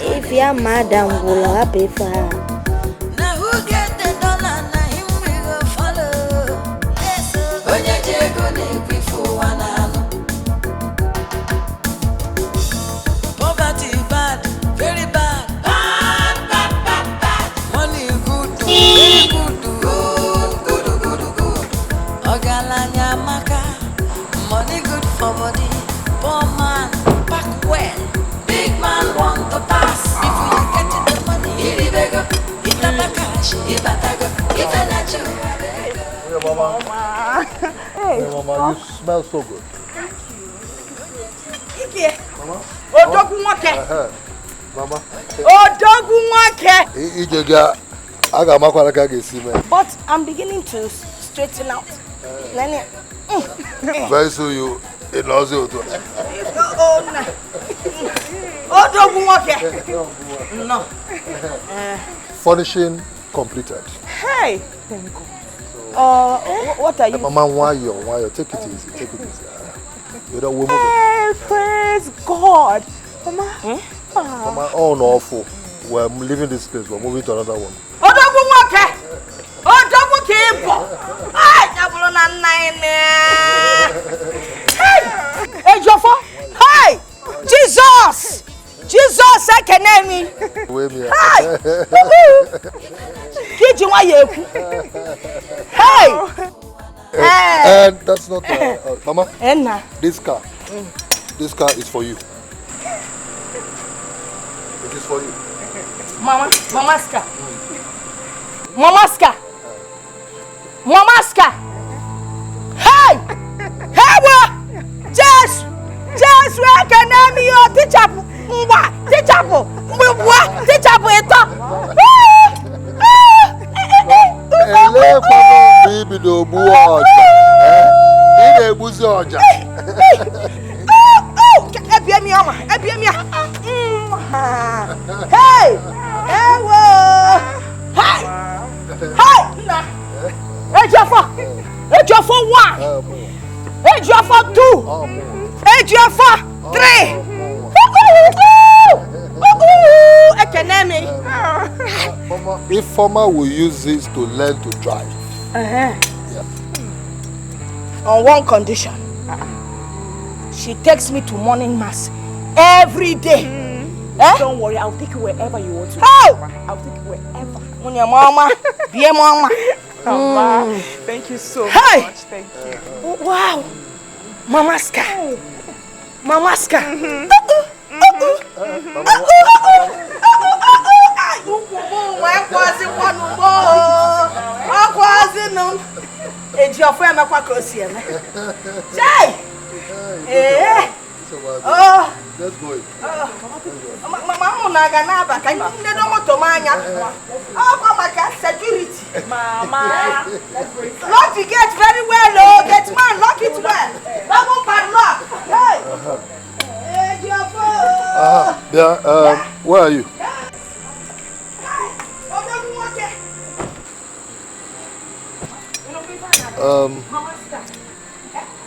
If you're madam, will happy for her. Now who get the dollar? Now him we go follow. Yes, when you go before one hand. Poverty bad, very bad. Bad. Money good, very good. Ogalanya maka, money good for body. Poor man, back well. Big man want to pass. If you get the money, he beg up. He tapa cash, he batago. He fella you. Hey, Mama. Hey, Mama, you smell so good. Ike. Mama. Odogun wake. Mama. Odogun wake. Ijega, aga makwa naka gesi me. But I'm beginning to straighten out. Very soon you in Ozzy. Odogun wake. No. Furnishing completed. Hey. Thank you. What are you? Mama, why you? Take it easy. You don't move. Hey, praise God. Mama. Mama, oh no, awful. We're leaving this place. We're moving to another one. Odogun wake. Odogun keepo. Ay, jabulo na nine. Hey, Jofo. Hey, Jesus. Jesus, I can name me. Hey. Hey! And that's not Mama. Enna. This car is for you. It is for you. Mama's car. Hey! Hey, what? Just where can I be your teacher? Teacher, Ele baby do buoja. Ine buzi oja. Ebiemiama. Hey! Hey! Ejiofor 1. Ejiofor 2. Ejiofor 3. Mama, if Former will use this to learn to drive. Yeah. On one condition. She takes me to morning mass every day. Don't worry, I'll take you wherever you want to. How? I'll take you wherever. When your mama, be a mama. Mama, thank you so much. Thank you. Wow. Mamaska. Let's go. Mama, lock the gate very well, oh. Gate man, lock it well. Double padlock. Hey. Where are you?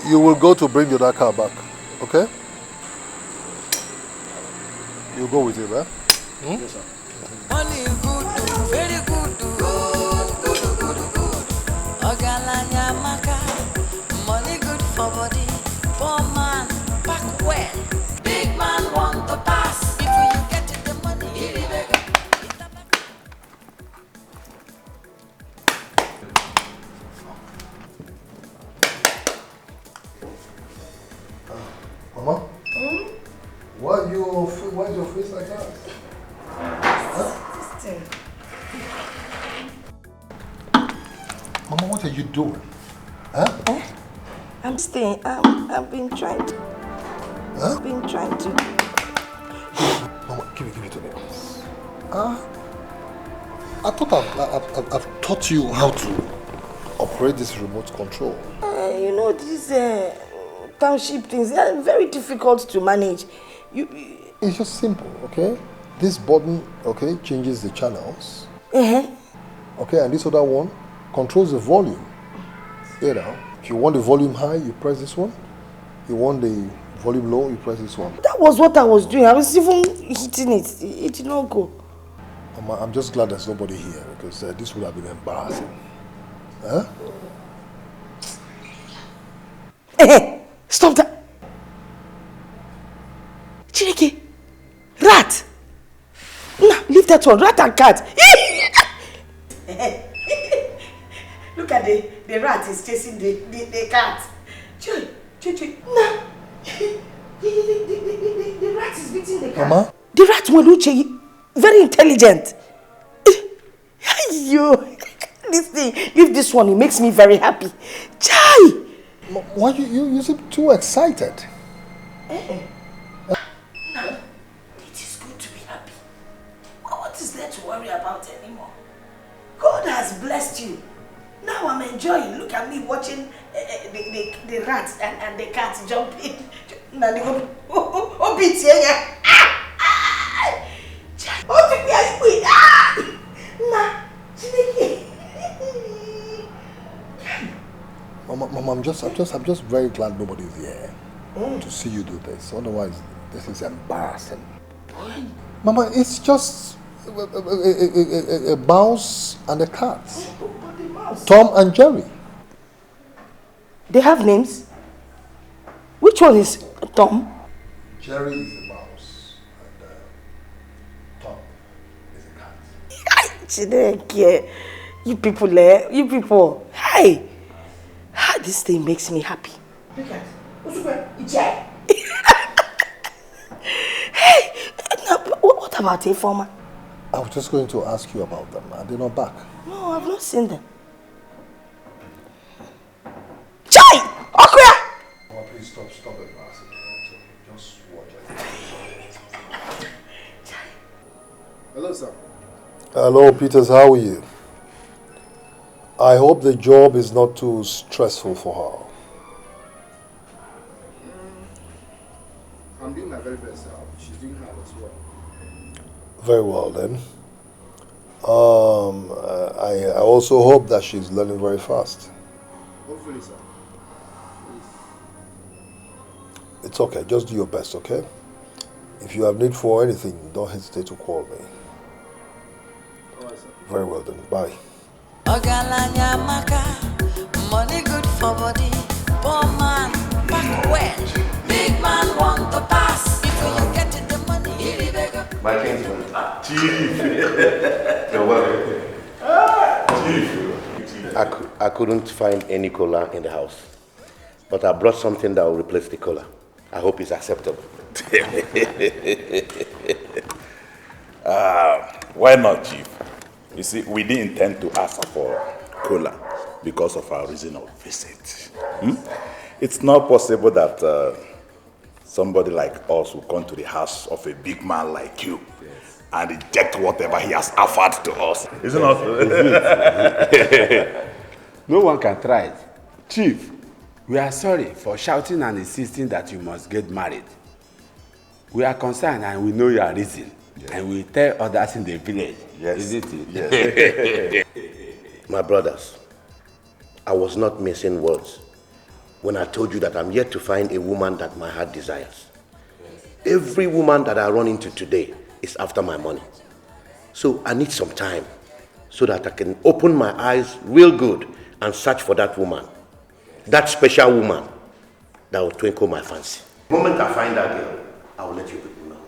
You will go to bring your car back, okay? You go with him, eh? Yes, sir. Money good, very good. Ogalanya maka, money good for body. Poor man, back well. Big man want to pass. If you get the money, Mama? Why is your face like that? Mama, what are you doing? Huh? I'm staying. I've been trying to. I've been trying to. Mama, give it to me. I thought I've taught you how to operate this remote control. You know, these township things, they are very difficult to manage. It's just simple, okay? This button, okay, changes the channels. Okay, and this other one controls the volume. You know, if you want the volume high, you press this one. You want the volume low, you press this one. That was what I was doing. I was even hitting it. It did not go. Mama, I'm just glad there's nobody here because this would have been embarrassing. Huh? Hey, stop that! Chineke! Rat! No, leave that one. Rat and cat. Look at the rat is chasing the cat. No. The rat is beating the cat. Mama? The rat Waluche, very intelligent. Yo, this thing, leave this one, it makes me very happy. Chai! Why you seem too excited? No, it is good to be happy. What is there to worry about anymore? God has blessed you. Now I'm enjoying. Look at me watching the rats and the cats jumping. Mama, I'm just very glad nobody's here to see you do this. Otherwise, this is embarrassing. Mama, it's just a mouse and a cat. Tom and Jerry. They have names? Which one is Tom? Jerry is the mouse and Tom is a cat. Chineke, you people, hey! This thing makes me happy. Look at it. Hey, now, what about Informer? I was just going to ask you about them. Are they not back? No, I've not seen them. Chai! Okuya! Oh, please stop embarrassing me. Just watch it. Hello, sir. Hello, Peters. How are you? I hope the job is not too stressful for her. I'm doing my very best, sir. She's doing hard as well. Very well then. I also hope that she's learning very fast. Hopefully, sir. It's okay. Just do your best, okay? If you have need for anything, don't hesitate to call me. All right, sir. Very well then. Bye. Ogalanya maka, money good for body. Poor man, back when big man want to pass. Before you get to the money, he beg. My kinsman. Chief. You're welcome. Chief. I couldn't find any cola in the house, but I brought something that will replace the cola. I hope it's acceptable. Why not, Chief? You see, we didn't intend to ask for cola because of our reason of visit. It's not possible that somebody like us will come to the house of a big man like you and reject whatever he has offered to us. Isn't it? No one can try it. Chief, we are sorry for shouting and insisting that you must get married. We are concerned and we know your reason. Yes. And we tell others in the village. Yes. Isn't it? Yes. My brothers, I was not missing words when I told you that I'm yet to find a woman that my heart desires. Yes. Every woman that I run into today is after my money. So I need some time so that I can open my eyes real good and search for that woman. That special woman that will twinkle my fancy. The moment I find that girl, I will let you people know.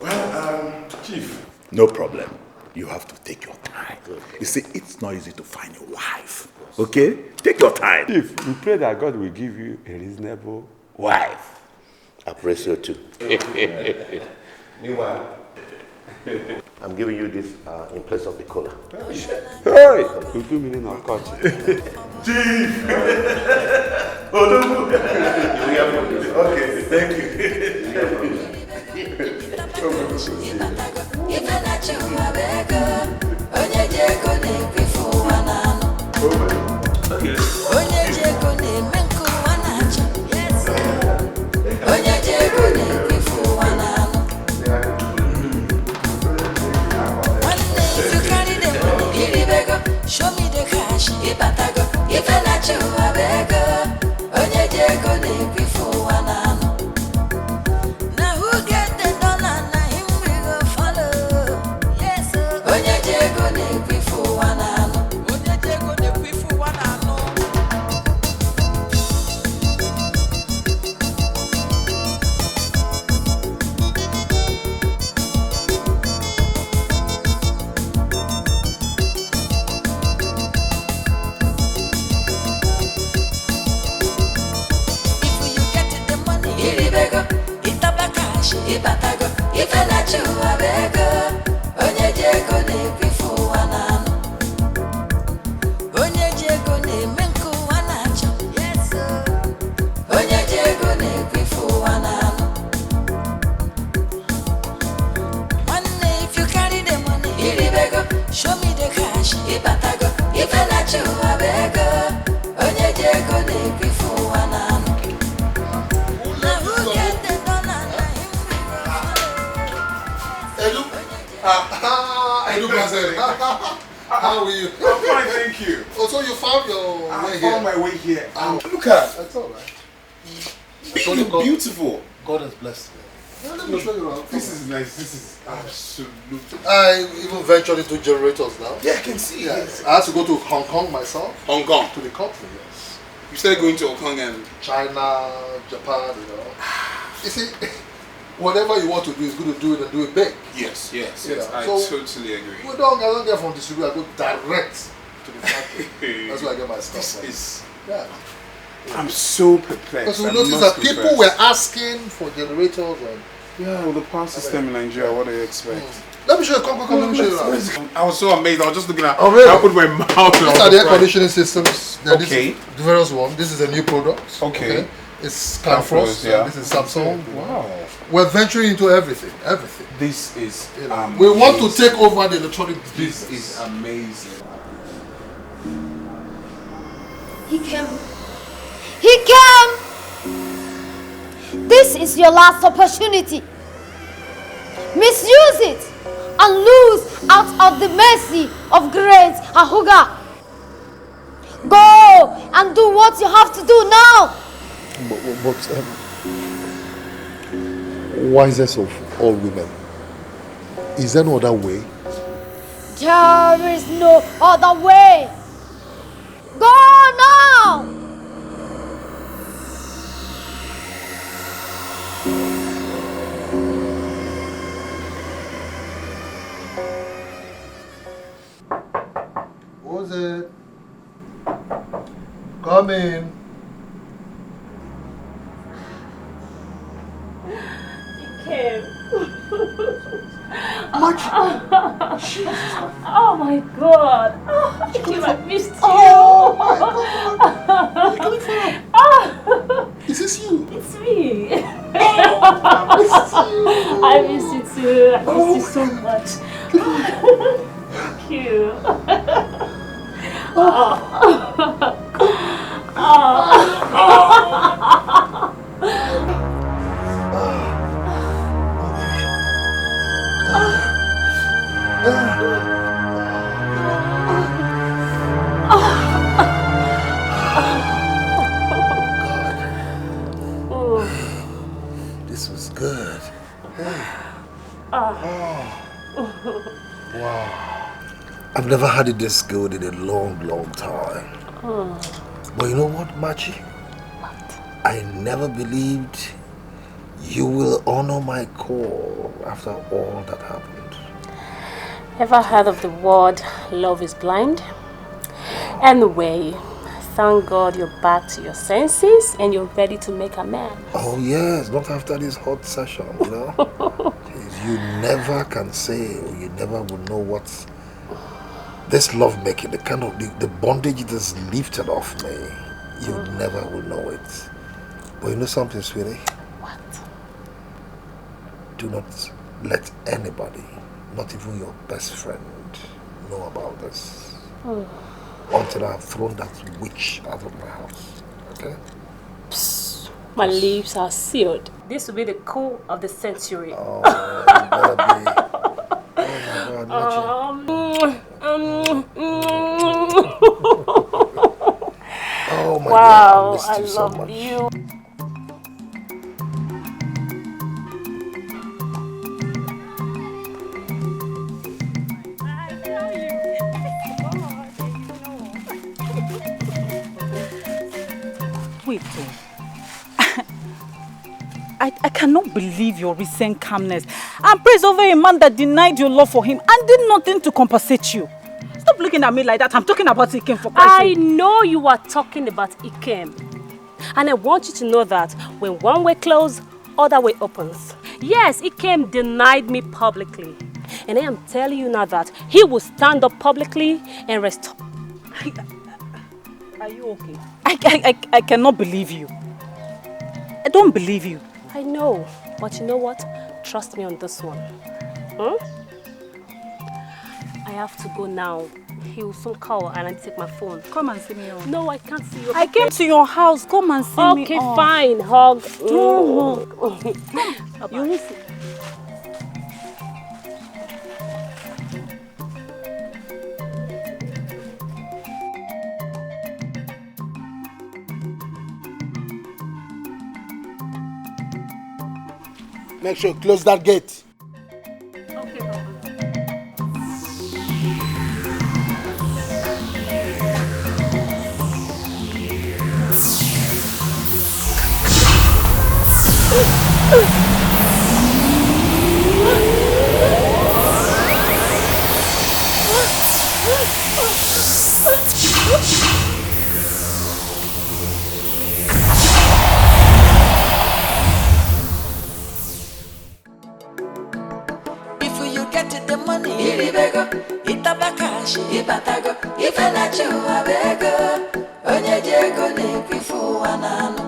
Well, Chief, no problem. You have to take your time. You see, it's not easy to find a wife. Okay? Take your time. Chief, we pray that God will give you a reasonable wife. I pray so too. Meanwhile, I'm giving you this in place of the cola. Hey! You feel me in our culture. Chief! Okay, thank you. Show me the cash, ibatago, if I let you a beggar, onye jego ne before one ano. Now who get the dollar, na him we go follow. Yes, onye jego ne before one ano, onye jego ne before one ano. Ibatago, if I let you a beggar, onye jego ne before one ano. Onye jego ne menku wanacho, yes sir. Onye jego ne before one ano. One day if you carry the money, iribego, show me the cash. Ibatago, if I let you a beggar, onye jego ne before one ano. Edu Brazil. How are you? I'm fine, thank you. Oh, so you found your way here? I found my way here. Look at That's all right. beautiful. God has blessed me. Yeah, let me show you around. This is nice. This is absolutely. I even ventured into generators now. Yeah, I can see. Yes. I had to go to Hong Kong myself. Hong Kong? To the country, yes. You started going to Hong Kong and China, Japan, you know. You see, whatever you want to do is good to do it and do it big. Yes. You know, I so totally agree. I don't get from distributor, I go direct to the factory. That's where I get my stuff. Yeah. I'm so perplexed. Because we noticed that people were asking for generators and yeah, with the power system in Nigeria, what do you expect? Let me show you. Come, let me show you. I was so amazed. I was just looking at. Oh, really? I put my mouth on. These are the air conditioning systems. Okay. The various one. This is a new product. Okay. It's Canfrost. Yeah. This is Samsung. Wow. We're venturing into everything. This is amazing. We want to take over the electronic business. This is amazing. He came. This is your last opportunity. Misuse it and lose out of the mercy of great Ahuga. Go and do what you have to do now. But wisest of all women, is there no other way? There is no other way. Go now. Who's it? Come in. Much. Oh my God. Oh, I missed you. Oh my God. Where are you coming from? Is this you? It's me. I missed you. I miss you too. I miss you so much. Thank you. This was good. Wow. I've never had it this good in a long time. But you know what, Machi? What? I never believed you will honor my call after all that happened. Ever heard of the word love is blind? Anyway, thank God you're back to your senses and you're ready to make amends. Oh yes, not after this hot session, you know. You never can say, or you never will know what this love making, the kind of the bondage it has lifted off me. You never will know it. But you know something, sweetie? What? Do not let anybody, not even your best friend, know about this. Until I have thrown that witch out of my house. Okay? Psst, my lips are sealed. This will be the coup of the century. Oh, you better be. Oh my Oh my wow, God, I missed you so love much. you. Wait, I cannot believe your recent calmness and praise over a man that denied your love for him and did nothing to compensate you. Stop looking at me like that. I'm talking about Ikem for Christ's sake. I know you are talking about Ikem. And I want you to know that when one way closes, other way opens. Yes, Ikem denied me publicly. And I am telling you now that he will stand up publicly and restore. Are you okay? I cannot believe you. I don't believe you. I know, but you know what? Trust me on this one. I have to go now. He will soon call and I need to take my phone. Come and see me on. No, I can't see you. I came to your house. Come and see me. Okay, fine. Hug. You will see. Make sure you close that gate. Okay, Papa. Ibatago, ifenachu abego, onye jego ne kwifu wanano,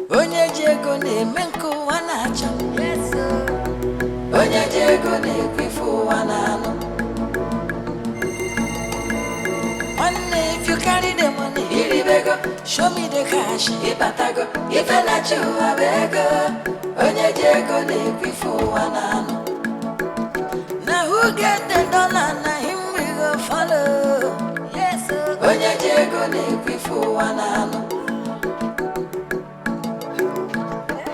onye jego ne menku wanacha, onye jego ne kwifu wanano. Money, if you carry the money, iribego, show me the cash, ibatago, ifenachu abego, onye jego ne kwifu wanano. Now who get the dollar, now him we go follow. Yes, sir. Onye jego ne kwifu wanano.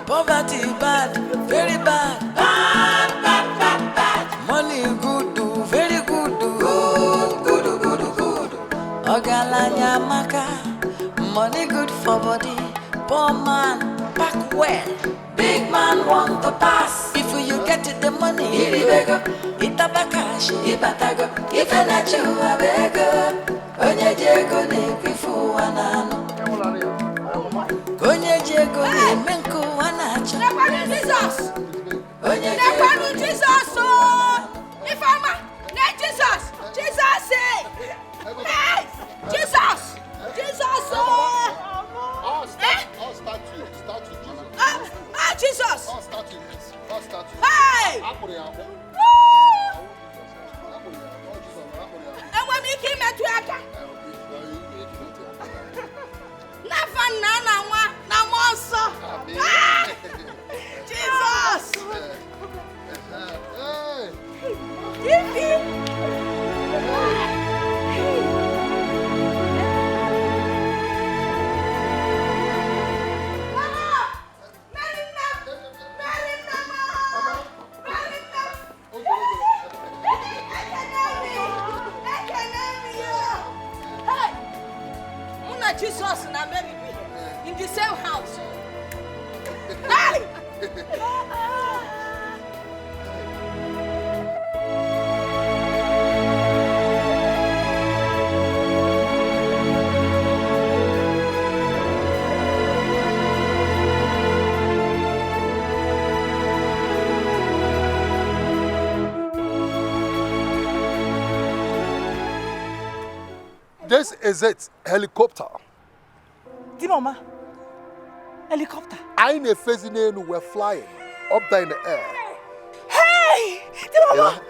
Poverty bad, very bad. Bad, bad, bad, bad. Money good, do very good, do good, good, good, good. Ogalanya maka, money good for body. Poor man, pack well. Big man want to pass. If you get the money, iribego, itabakashi, ibatago, ifenachu abego, onye jego ne kwifu wanano, onye jego ne menku wanacha. Jesus, onye jego Jesus, oh, ifama, ne Jesus, Jesus say, hey, Jesus, Jesus, oh. I'll start you, Jesus. Jesus. I'll start you, yes. I'll start you. Hey! And when we came at Waka, Nafan Nana, Namonso. Jesus! Jesus and Mary in the same house. Hey! This is it. Helicopter. Timoma. Helicopter. I ain't facing in. We're flying up there in the air. Hey! Timoma!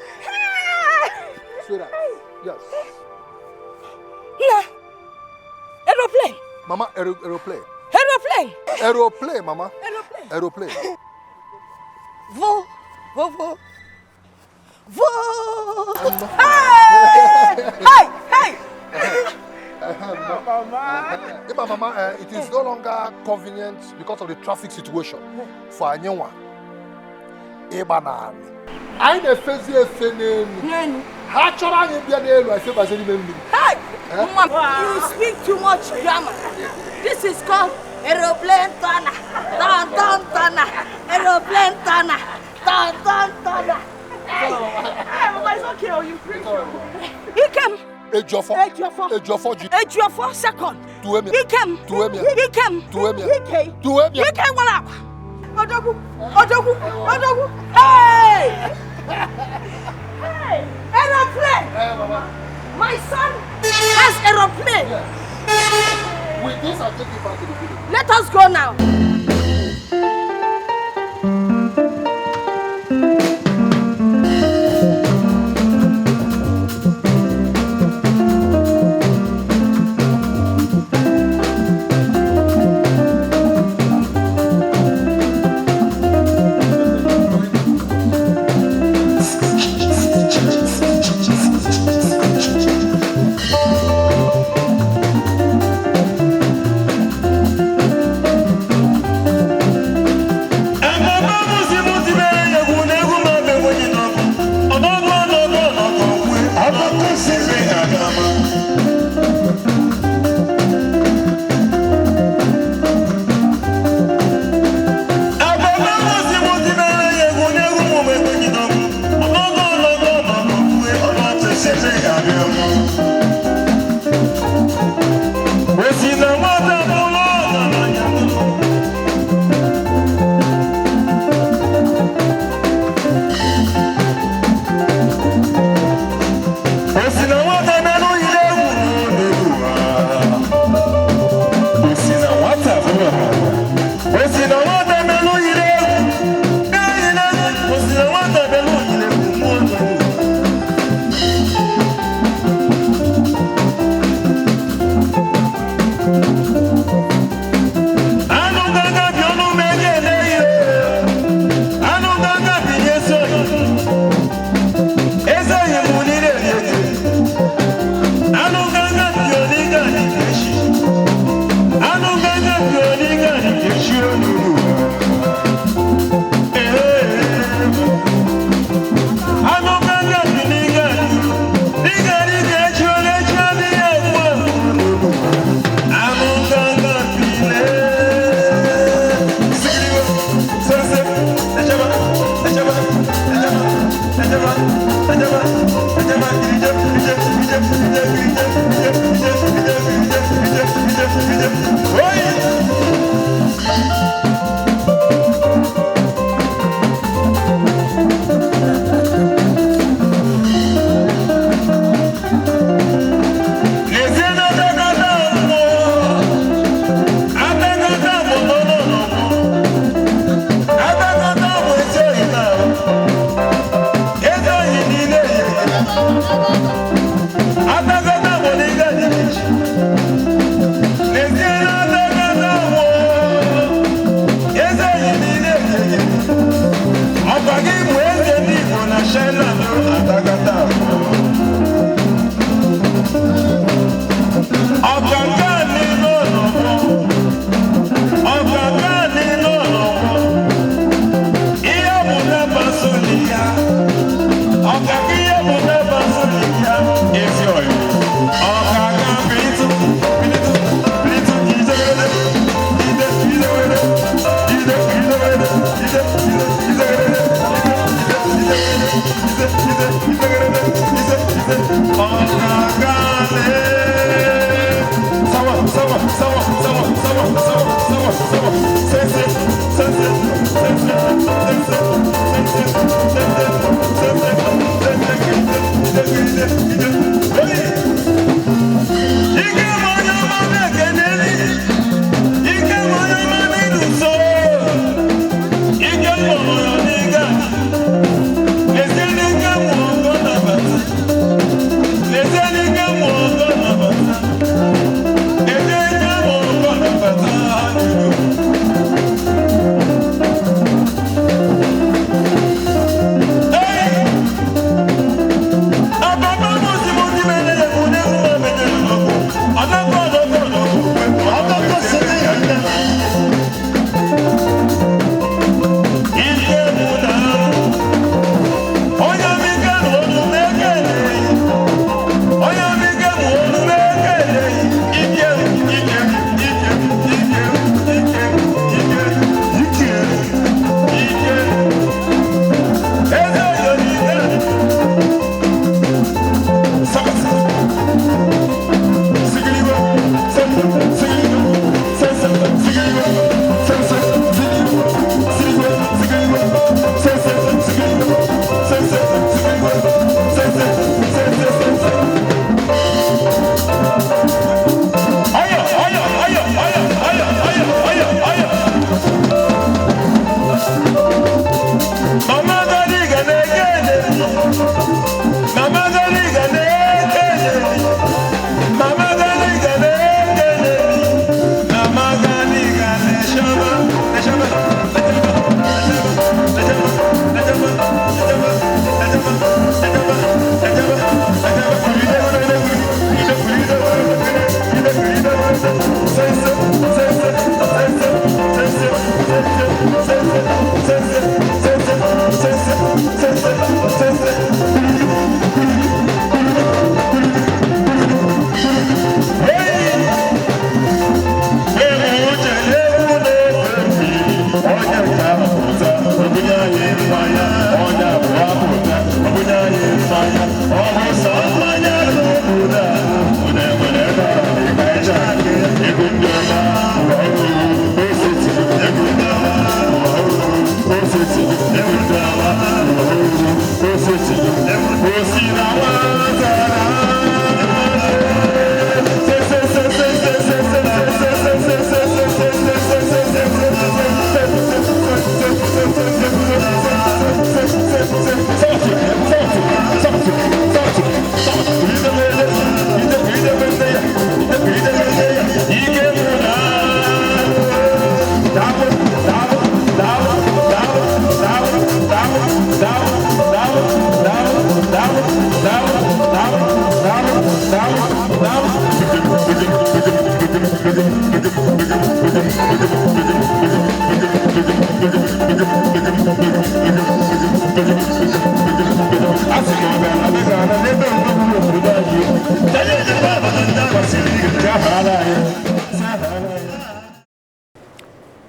Sweetheart. Yes. Yeah. Aeroplane. Mama, aeroplane. Aeroplane. Aeroplane, Mama. Aeroplane. Aeroplane. Vo. Hey! Mama, it is no longer convenient because of the traffic situation for Anyewa. I ain't facing a thing. How should I be able to say by Hey! You speak too much grammar. This is called aeroplane turner. Turner. Aeroplane turner. Turner. Hey, Mama, it's okay. You preach. He came. Ejiofor second. He came. Odogu. Hey! Aeroplane. Hey, Mama. My son has aeroplane. With this, I'll take you back to the village. Let us go now.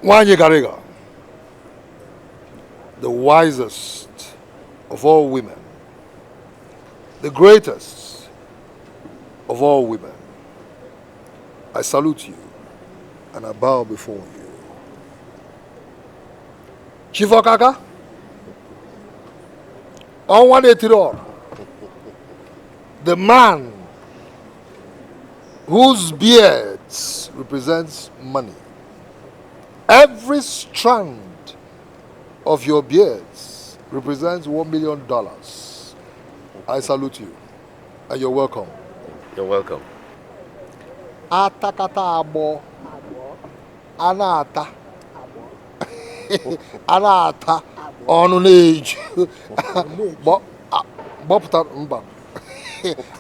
Wanye Garega, the wisest of all women, the greatest of all women, I salute you and I bow before you. Chifokaka, Onwanetiror, the man whose beards represents money. Every strand of your beards represents $1 million. I salute you and you're welcome. You're welcome. Atakata abo. Anata. Anata. On age. Bopta mba.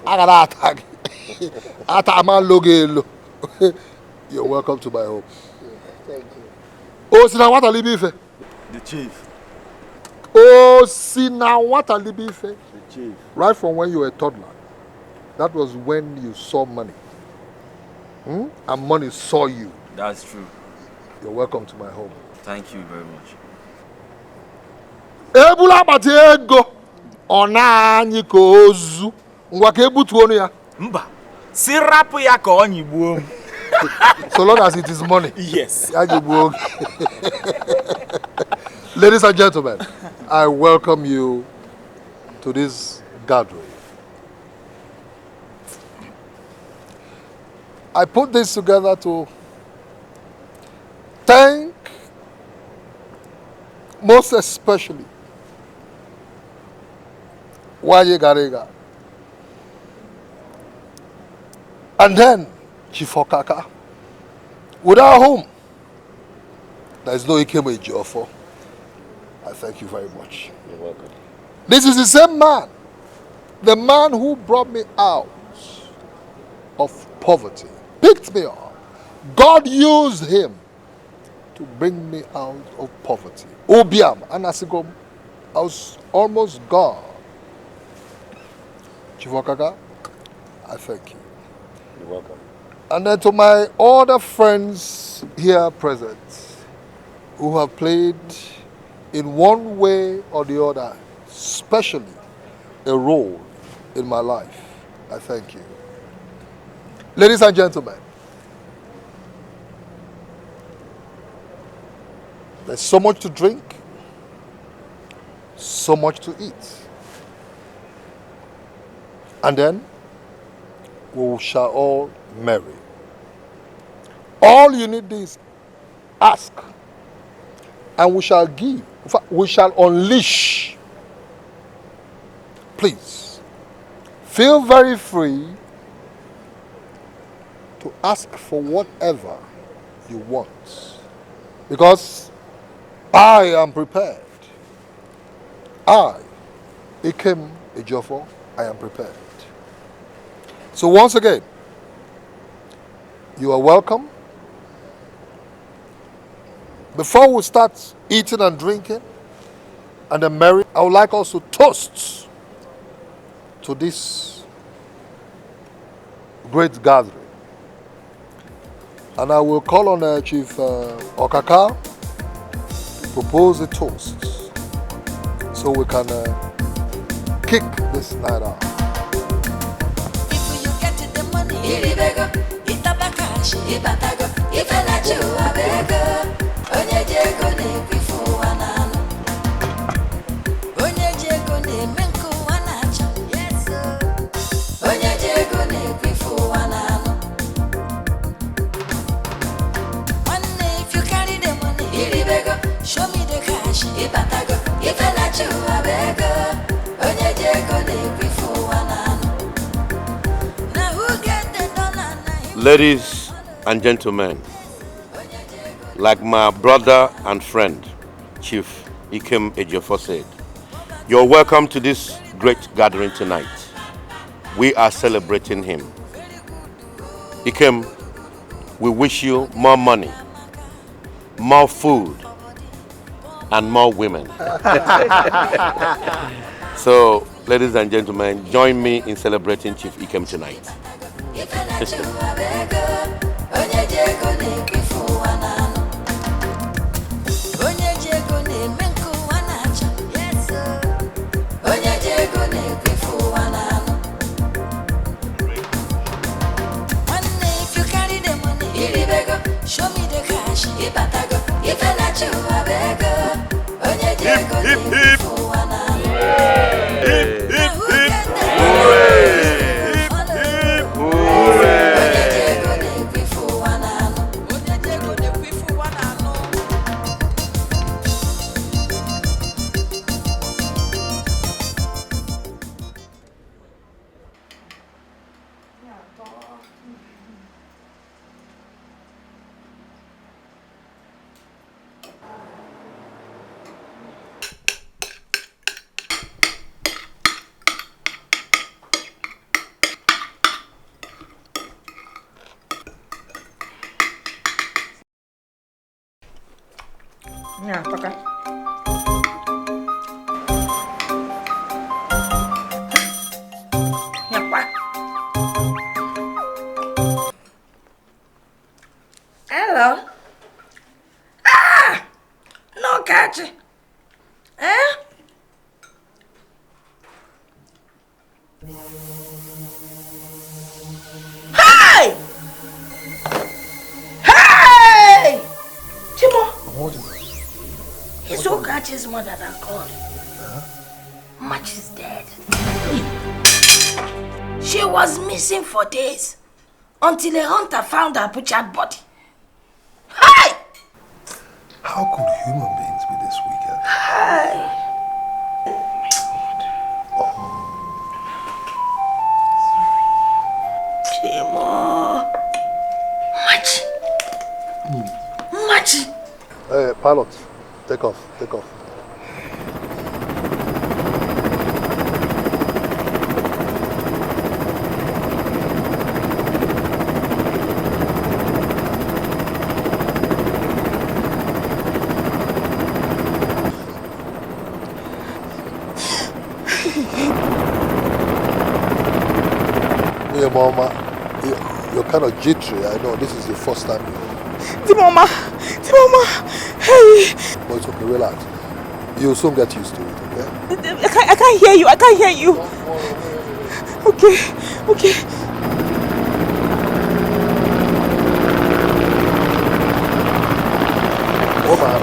Agara attack. Atama logelo. You're welcome to my home. Thank you. Oh, Sinawata Libife. The chief. Oh, Sinawata Libife. The chief. Right from when you were a toddler. That was when you saw money. And money saw you. That's true. You're welcome to my home. Thank you very much. Ebula Batego. Ona nyiko ozu. Ngwake ebutu onu ya. Mba. Sirapu ya ka onyibuo. So long as it is money. Yes. Ladies and gentlemen, I welcome you to this gathering. I put this together to thank most especially Wanye Garega and then Chifokaka, without whom there is no Ikeme Ejiofor. I thank you very much. You're welcome. This is the same man, the man who brought me out of poverty, picked me up. God used him to bring me out of poverty. Obiam, Anasigom, I was almost gone. Chifokaka, I thank you. You're welcome. And then to my other friends here present who have played in one way or the other, especially a role in my life, I thank you. Ladies and gentlemen, there's so much to drink, so much to eat. And then we shall all marry. All you need is ask, and we shall give. In fact, we shall unleash. Please, feel very free to ask for whatever you want, because I am prepared. I, Ikem Ejiofor, I am prepared. So once again, you are welcome. before we start eating and drinking and then marry, I would like us to toast to this great gathering. And I will call on Chief Okaka to propose a toast so we can kick this night out. Show me the cash, ibatago. If I let you a beggar, onye jego ne before one. Now who get the dollar? Ladies and gentlemen, like my brother and friend, Chief Ikem Ejiofor said, you're welcome to this great gathering tonight. We are celebrating him. Ikem, we wish you more money, more food, and more women. So, ladies and gentlemen, join me in celebrating Chief Ikem tonight. Show me the cash, ibatago. If I let you a beggar, onye jego ne before one. Hip, hip, hip, hooray! Hip, hip, hooray! Onye jego ne before one. Onye jego ne before one. Yeah, Paka. Yeah, Paka. Hello. Ah! No catch. Eh? Hey! Hey! Chimo. What is it? He's Okachi's mother than God. Much is dead. She was missing for days until a hunter found her butchered body. Hey! How could human beings be this wicked? Hey! Chimo. Machi. Hey, pilot, take off, take off. Yeah, Mama, you're kind of jittery. I know this is the first time you. Timoma, hey. But it's okay, relax. You'll soon get used to it, okay? I can't hear you. I can't hear you. Okay, okay. Oma.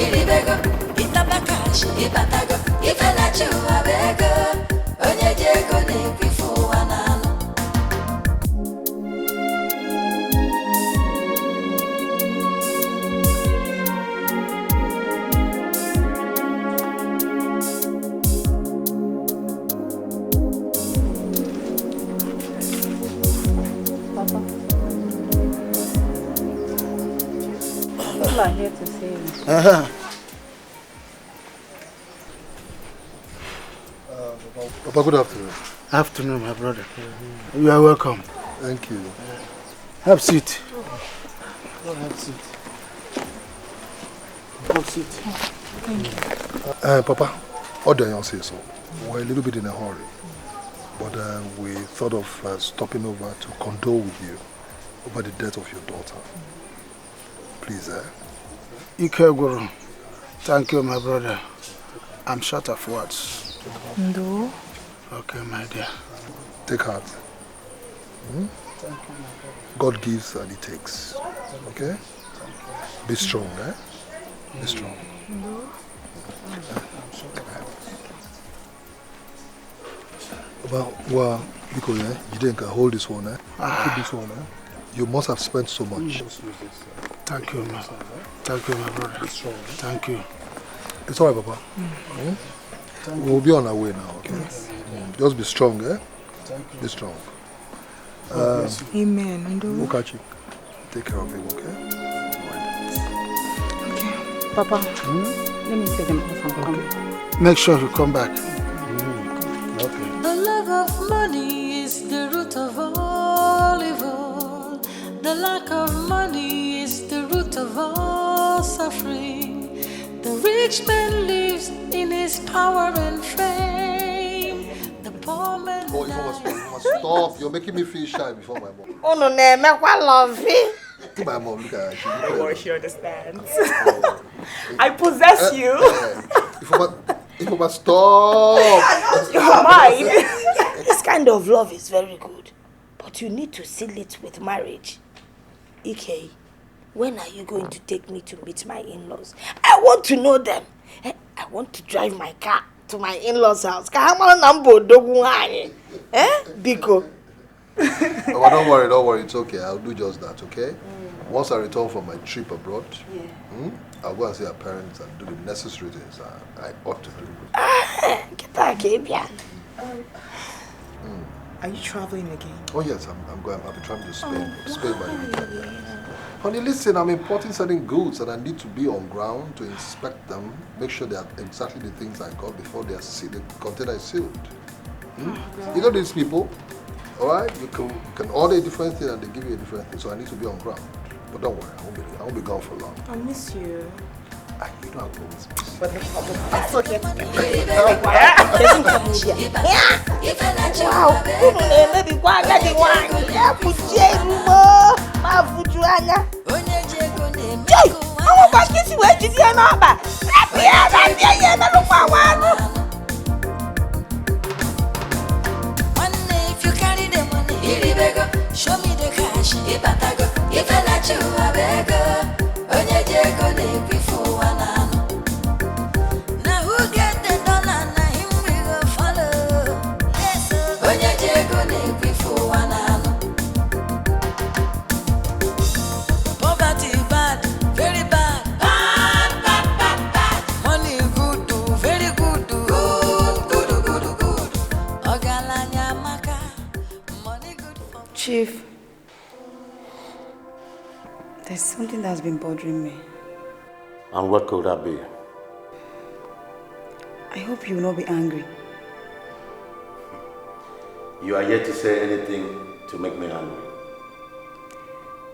iribego, itabakash, ibatago, ifelachu abego, onye jego nekwifu wanano. People are here to see you. Papa, good afternoon. Afternoon, my brother. You are welcome. Thank you. Have seat. Have seat. Have seat. Thank you. Papa, what do you say so? We're a little bit in a hurry, but we thought of stopping over to condole with you over the death of your daughter. Please, Ike Guru, thank you, my brother. I'm short of words. No. Okay, my dear. Take heart. Hmm? God gives and He takes. Okay? Be strong, eh? Be strong. Well, because you didn't hold this one, eh? Keep this one, eh? You must have spent so much. Thank you, man. Thank you, my brother. Thank you. It's alright, Papa. We'll be on our way now, okay? Just be strong, eh? Be strong. Amen. We'll catch you. Take care of him, okay? Okay. Papa, let me take him off and come. Make sure you come back. Okay. The love of money is the root of all evil. The lack of money is the root of all suffering. The rich man lives in his power and fame. The poor man Oh, you must stop. You're making me feel shy before my mom. Oh, no, make what love. My mom, look at her. Don't worry, she understands. I possess you. If you must stop. You're mine. This kind of love is very good, but you need to seal it with marriage. Ike, when are you going to take me to meet my in-laws? I want to know them. I want to drive my car to my in-laws' house. Biko. Oh, don't worry, it's okay. I'll do just that, okay? Once I return from my trip abroad, I'll go and see our parents and do the necessary things I ought to do. Are you traveling again? Oh yes, I'm going. I'll be traveling to Spain. Spain by the weekend. Honey, listen, I'm importing certain goods and I need to be on ground to inspect them, make sure they are exactly the things I got before they are sealed, the container is sealed. You know these people, alright? You can order a different thing and they give you a different thing, so I need to be on ground. But don't worry, I won't be gone for long. I miss you. You don't have to miss me. But no problem. That's okay. Show me the cash, ibatago, ifelachu abego, onye jego nekwifu wanano. Now who get the dollar, na him we go follow. Yes, onye jego nekwifu wanano. Poverty bad, very bad. Bad, bad, bad, bad. Money good, very good. Good. Ogalanya maka, money good for. Chief, there's something that's been bothering me. And what could that be? I hope you will not be angry. You are yet to say anything to make me angry.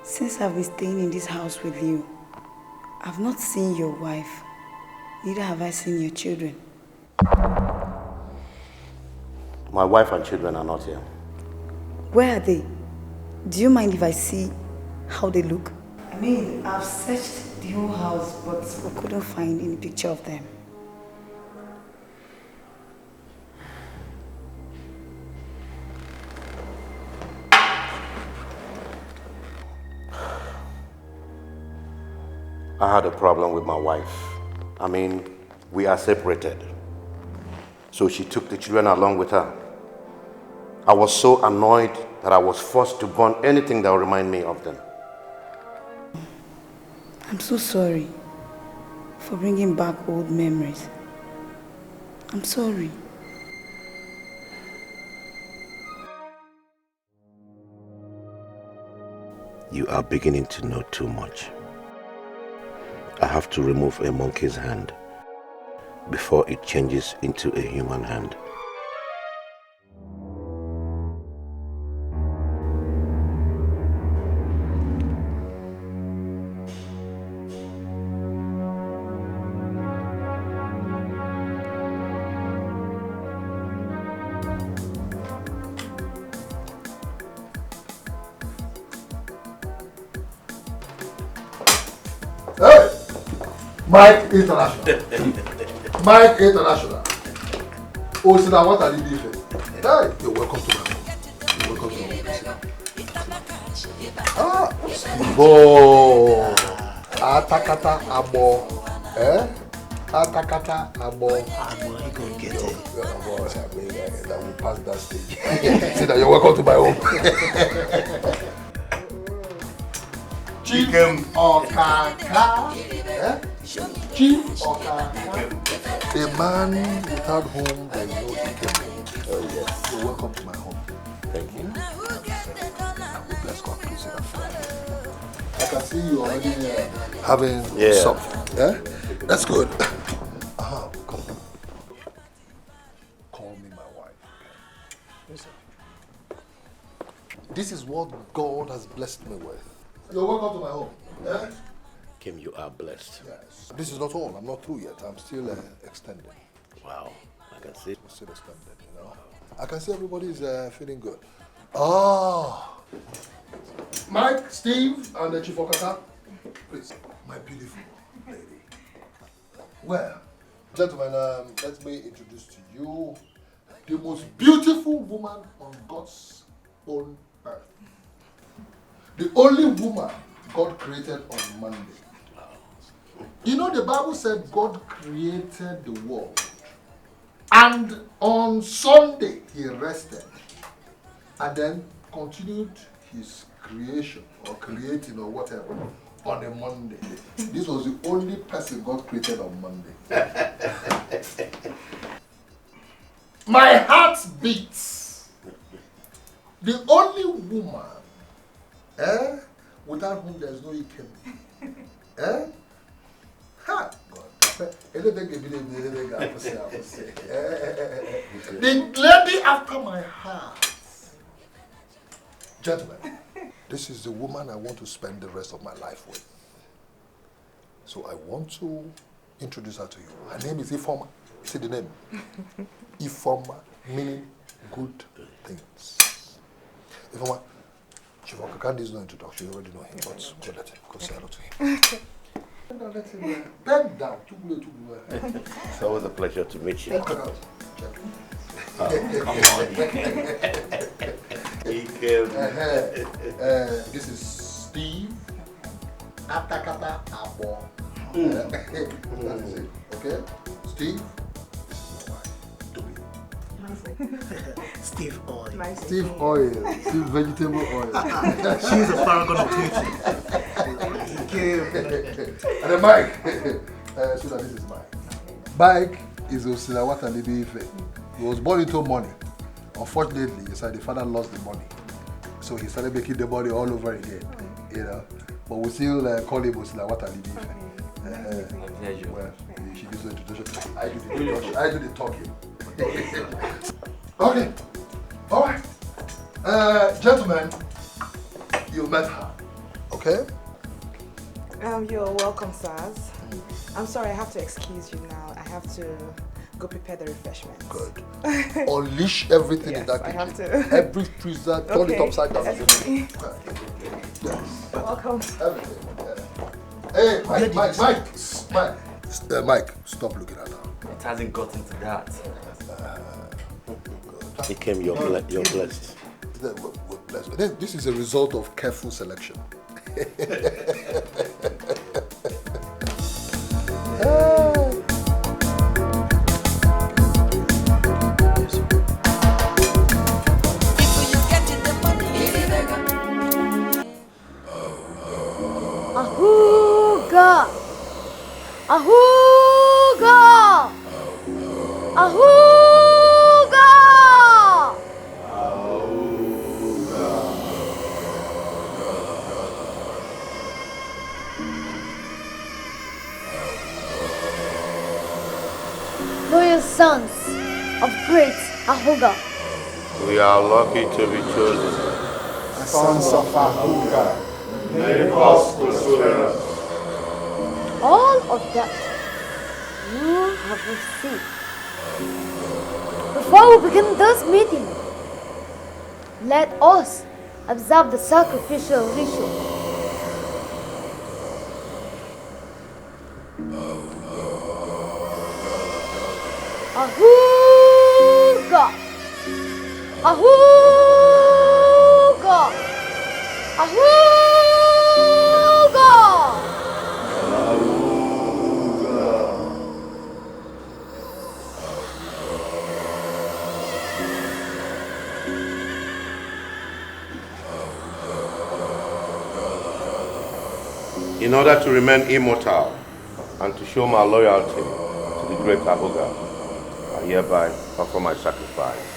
Since I've been staying in this house with you, I've not seen your wife. Neither have I seen your children. My wife and children are not here. Where are they? Do you mind if I see how they look? I mean, I've searched the whole house, but I couldn't find any picture of them. I had a problem with my wife I mean, we are separated. So she took the children along with her. I was so annoyed that I was forced to burn anything that would remind me of them. I'm so sorry for bringing back old memories. I'm sorry. You are beginning to know too much. I have to remove a monkey's hand before it changes into a human hand. Mike International. Mike International. Oh, so now what are you doing? Hey, you're welcome to my home. You're welcome to my home. Ah, Bo. Atakata abo. Eh? Atakata abo. Abo, you go get it. That will pass that stage. Say that you're welcome to my home. Chicken Okaka. Eh? Chief Okaka. A man without whom there is no Dikeh. Oh yes. You're welcome to my home. Thank you. Bless God, please sit down. I can see you already having something. Yeah? That's good. Come. Call me my wife. Listen. This is what God has blessed me with. You're welcome to my home. Yeah? Kim, you are blessed. Yes. This is not all. I'm not through yet. I'm still extending. Wow. I can see. I'm still extended, you know. I can see everybody's feeling good. Oh. Mike, Steve, and the Chief Okaka. Please, my beautiful lady. Well, gentlemen, let me introduce to you the most beautiful woman on God's own earth. The only woman God created on Monday. You know, the Bible said God created the world. And on Sunday, he rested. And then continued his creation or creating or whatever on a Monday. This was the only person God created on Monday. My heart beats. The only woman without whom there is no Dikeh. Ha! God. The lady after my heart. Gentlemen, this is the woman I want to spend the rest of my life with. So I want to introduce her to you. Her name is Ifoma. See the name? Ifoma, meaning good things. Ifoma, Chief Okaka needs no introduction. You already know him, but go let him. Go say hello to him. Let him bend down. It's always a pleasure to meet you. Come on. This is Steve. Atakata abo. That is it. Okay? Steve. Steve Oil. Nice. Steve Oil. Steve Vegetable Oil. She's a paragon of beauty. And then Mike. So that this is Mike. Mike is Osilawata Libi Ife. He was born into money. Unfortunately, the father lost the money. So he started making the money all over again. You know. But we still call him Osilawata Libi Ife. Well, she gives the introduction. I do the talking. Okay. Alright. Gentlemen, you met her. Okay? You're welcome, sirs. I'm sorry, I have to excuse you now. I have to go prepare the refreshments. Good. Unleash everything in that kitchen. I have to. Every freezer, turn it upside down. Yes. Welcome. Everything. Hey, Mike, stop looking at her. It hasn't gotten to that. Dikeh, you're blessed. We're blessed. This is a result of careful selection. Ahuga! Loyal sons of great Ahuga. We are lucky to be chosen. Sons of Ahuga, make us prosperous. All of that you have received. Before we begin this meeting, let us observe the sacrificial ritual. Ahuga! Ahuga! Ahuga! In order to remain immortal and to show my loyalty to the great Ahuga, I hereby offer my sacrifice.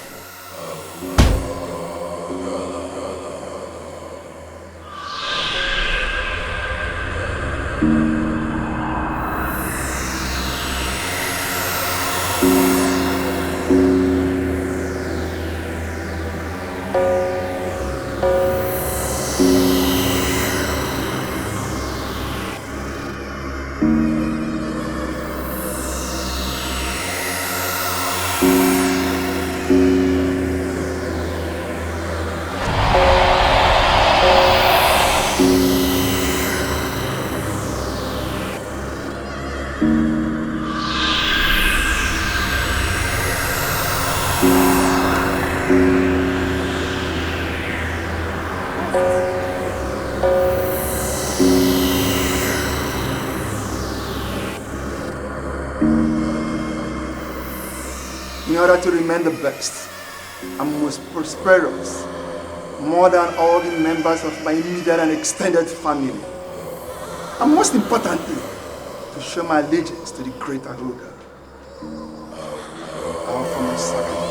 In order to remain the best and most prosperous, more than all the members of my immediate and extended family, and most importantly, to show my allegiance to the great Ahuga, I offer my sacrifice.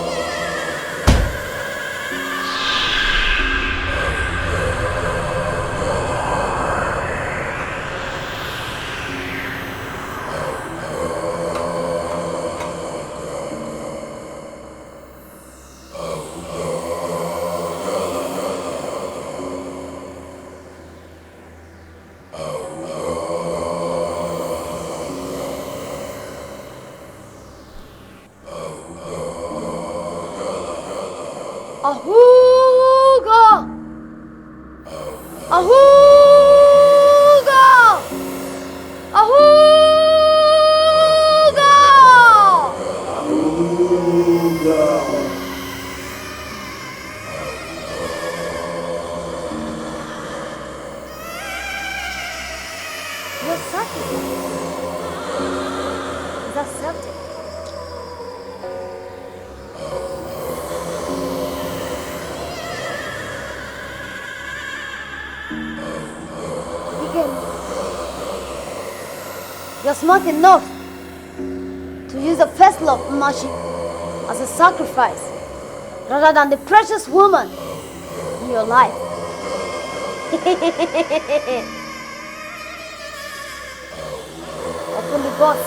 Ahuga! Ahuga! Ahuga! Your sacrifice is accepted. You're smart enough to use the first love machine as a sacrifice rather than the precious woman in your life. Open the box.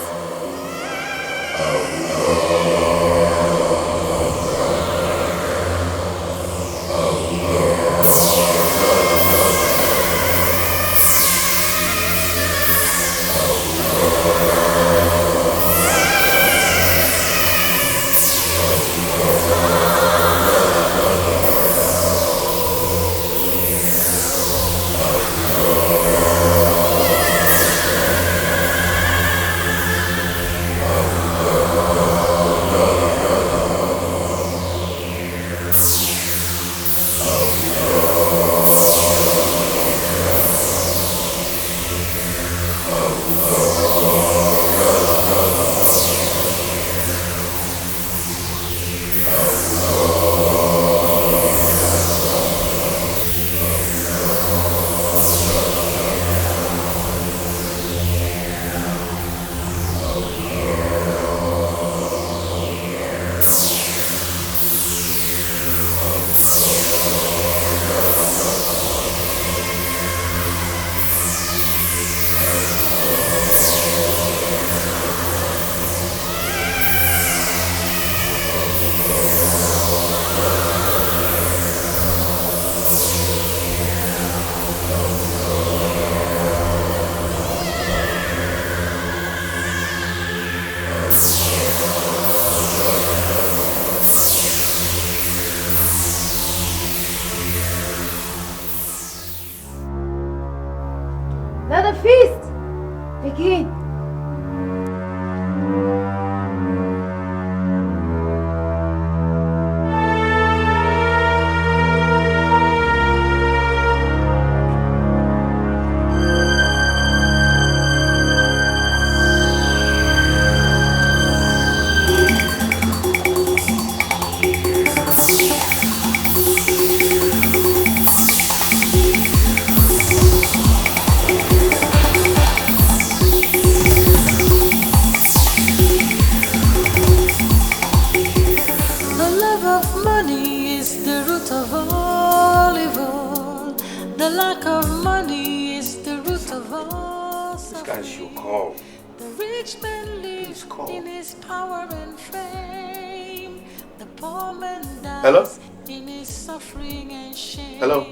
money is the root of all evil. The lack of money is the root of all suffering. This guy should call. The rich man lives in his power and fame. The poor man dies Hello? in his suffering and shame. Hello?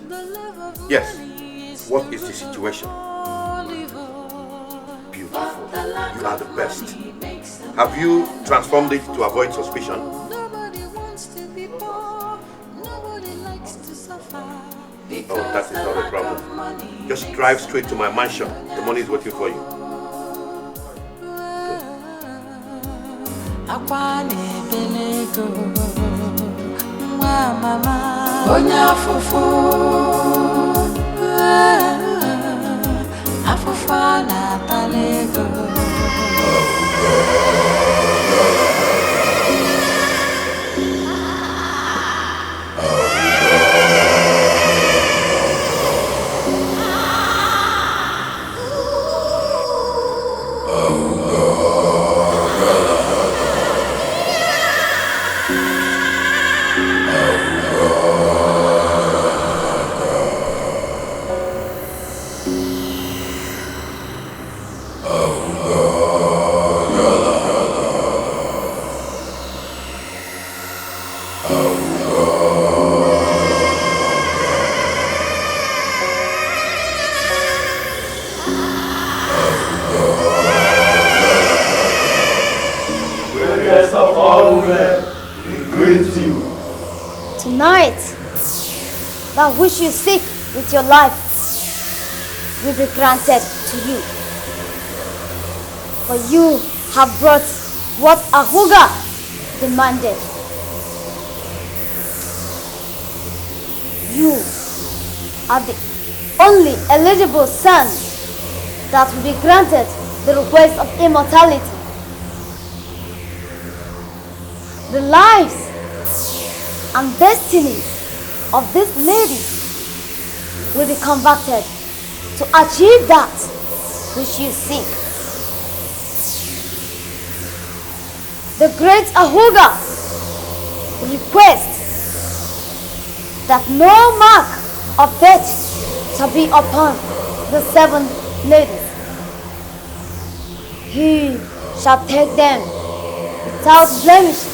The love of Yes. money is What the is the root of situation? all evil. Beautiful. You are the best. Have you transformed it to avoid suspicion? Nobody wants to be poor. Nobody likes to suffer. Oh, that is not a problem. Just drive straight to my mansion. The money is waiting for you. Tonight, that which you seek with your life will be granted to you. For you have brought what Ahuga demanded. You are the only eligible son that will be granted the request of immortality. The lives and destiny of this lady will be converted to achieve that which you seek. The great Ahuga requests that no mark of death shall be upon the 7 ladies. He shall take them without blemishes.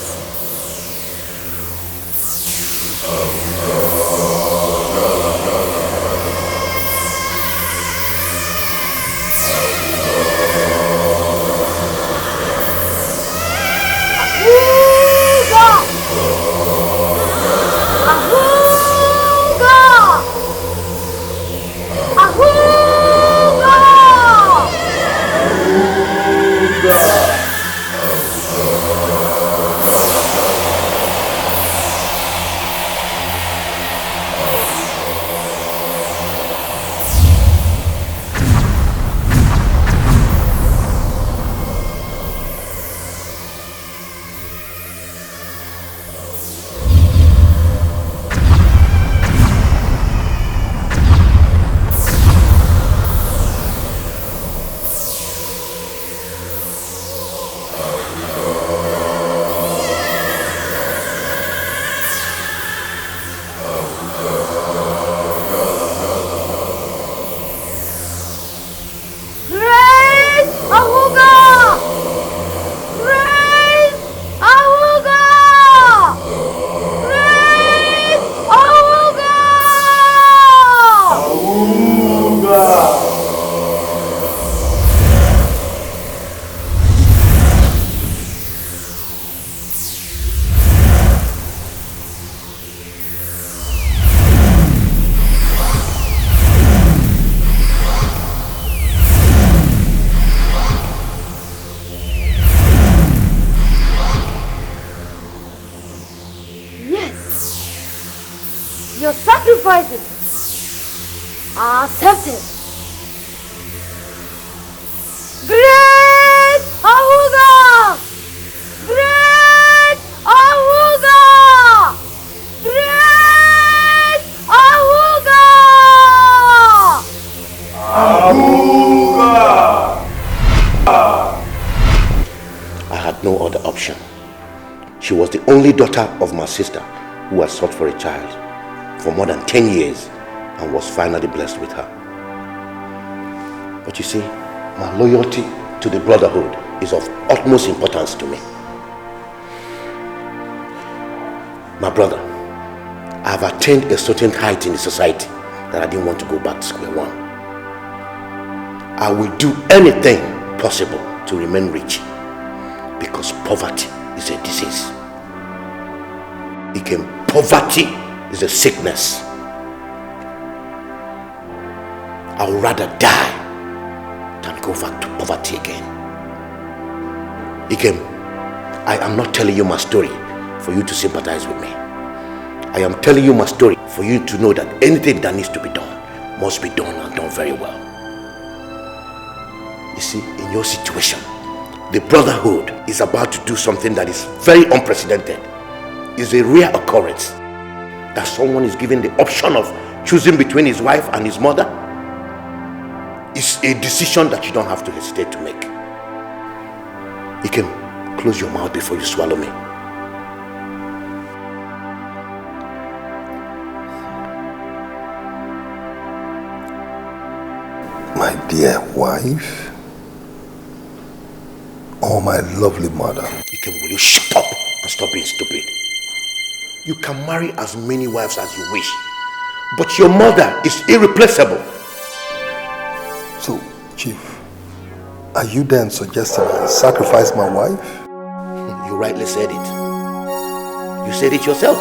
Your sacrifices are accepted. Great Ahuga! Great Ahuga! Great Ahuga! I had no other option She was the only daughter of my sister who had sought for a child for more than 10 years and was finally blessed with her. But you see, my loyalty to the brotherhood is of utmost importance to me. My brother, I have attained a certain height in the society that I didn't want to go back to square one. I will do anything possible to remain rich because poverty is a disease. Again, poverty is a sickness. I would rather die than go back to poverty again. Again, I am not telling you my story for you to sympathize with me. I am telling you my story for you to know that anything that needs to be done must be done and done very well. You see, in your situation, the brotherhood is about to do something that is very unprecedented. It's a rare occurrence that someone is given the option of choosing between his wife and his mother. It's a decision that you don't have to hesitate to make. You can close your mouth before you swallow me. My dear wife, or my lovely mother. Will you shut up and stop being stupid? You can marry as many wives as you wish, but your mother is irreplaceable. So, Chief, are you then suggesting I sacrifice my wife? You rightly said it. You said it yourself.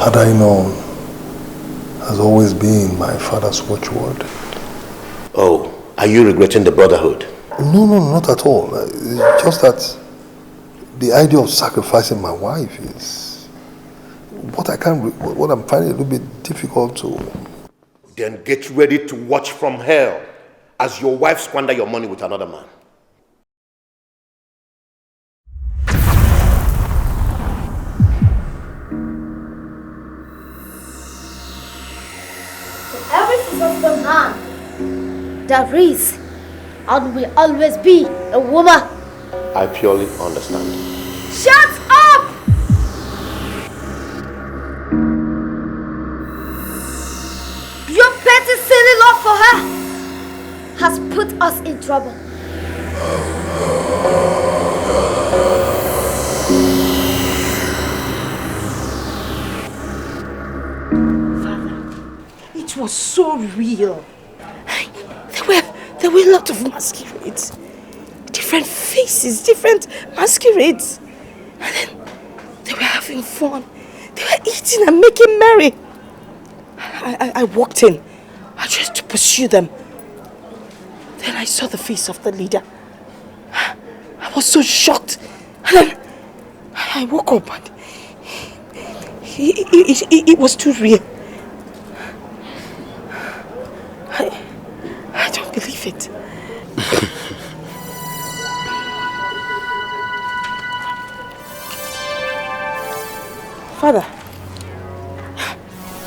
Had I known has always been my father's watchword. Oh, are you regretting the brotherhood? No, not at all. It's just that the idea of sacrificing my wife is what I'm finding a little bit difficult to. Then get ready to watch from hell as your wife squander your money with another man. Every successful man, there is and will always be a woman. I purely understand. Shut up! Your petty silly love for her has put us in trouble. It was so real. There were a lot of masquerades. Different faces, different masquerades. And then they were having fun. They were eating and making merry. I walked in. I tried to pursue them. Then I saw the face of the leader. I was so shocked. And then I woke up and it was too real. I don't believe it. Father,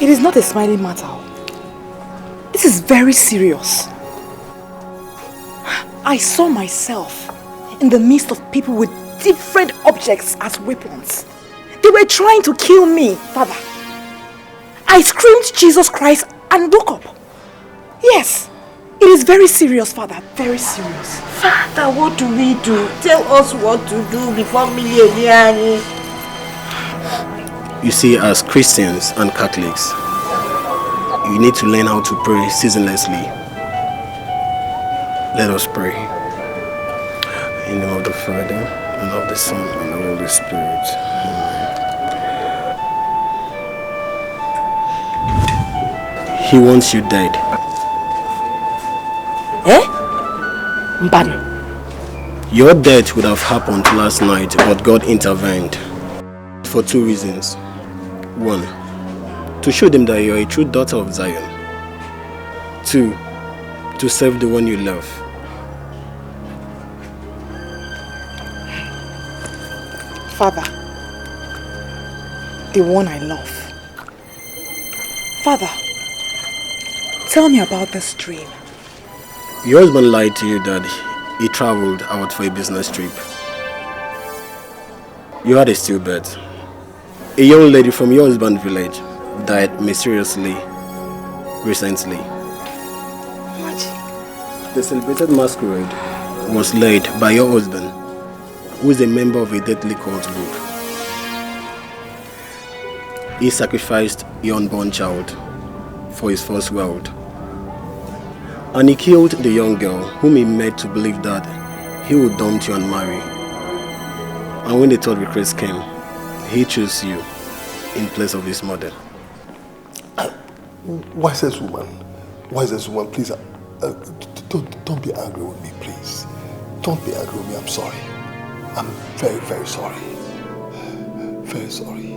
it is not a smiling matter. This is very serious. I saw myself in the midst of people with different objects as weapons. They were trying to kill me, Father. I screamed Jesus Christ and woke up. Yes. It is very serious, Father. Very serious. Father, what do we do? Tell us what to do before Millionaire. You see, as Christians and Catholics, you need to learn how to pray ceaselessly. Let us pray. In the name of the Father, and of the Son, and of the Holy Spirit. Amen. He wants you dead. Eh? Mbano. Your death would have happened last night, but God intervened. For 2 reasons. 1, to show them that you are a true daughter of Zion. 2, to serve the one you love. Father, the one I love. Father, tell me about this dream. Your husband lied to you that he traveled out for a business trip. You had a stillbirth. A young lady from your husband's village died mysteriously recently. What? The celebrated masquerade was led by your husband, who is a member of a deadly cult group. He sacrificed your unborn child for his false world. And he killed the young girl whom he made to believe that he would dump you and marry. And when the third request came, he chose you in place of his mother. Wisest woman, please, don't be angry with me, please. Don't be angry with me, I'm sorry. I'm very, very sorry. Very sorry.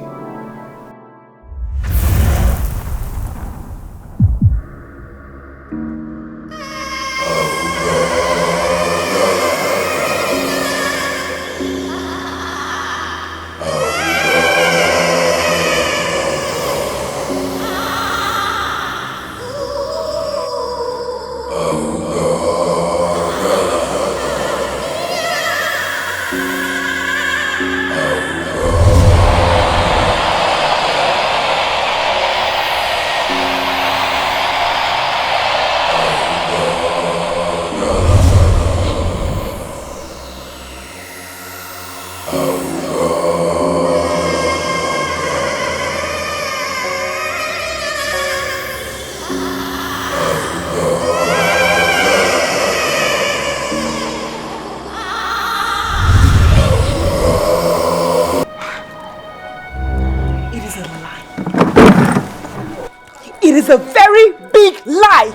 It is a very big lie.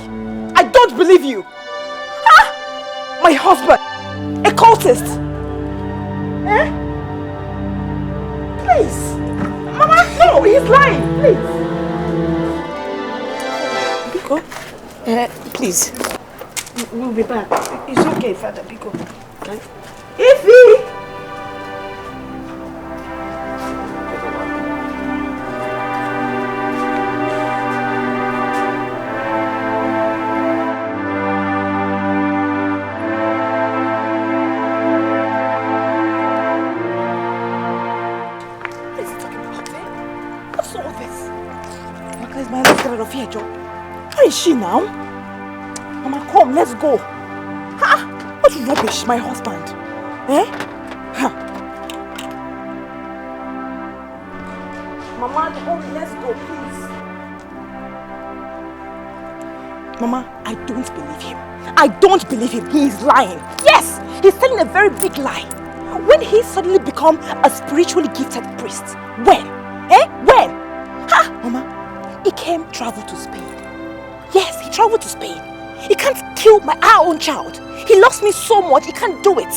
I don't believe you. Ah! My husband, a cultist. Eh? Please. Mama, no, he's lying. Please. Biko, please. We'll be back. It's okay, Father Biko. Ify! Where is she now? Mama, come, let's go. Ha! What rubbish, my husband. Eh? Ha! Mama, hurry, let's go, please. Mama, I don't believe him. I don't believe him. He is lying. Yes! He's telling a very big lie. When he suddenly become a spiritually gifted priest? When? Eh? When? Ha! Mama, he came travel to Spain. Yes, he traveled to Spain. He can't kill our own child. He loves me so much, he can't do it.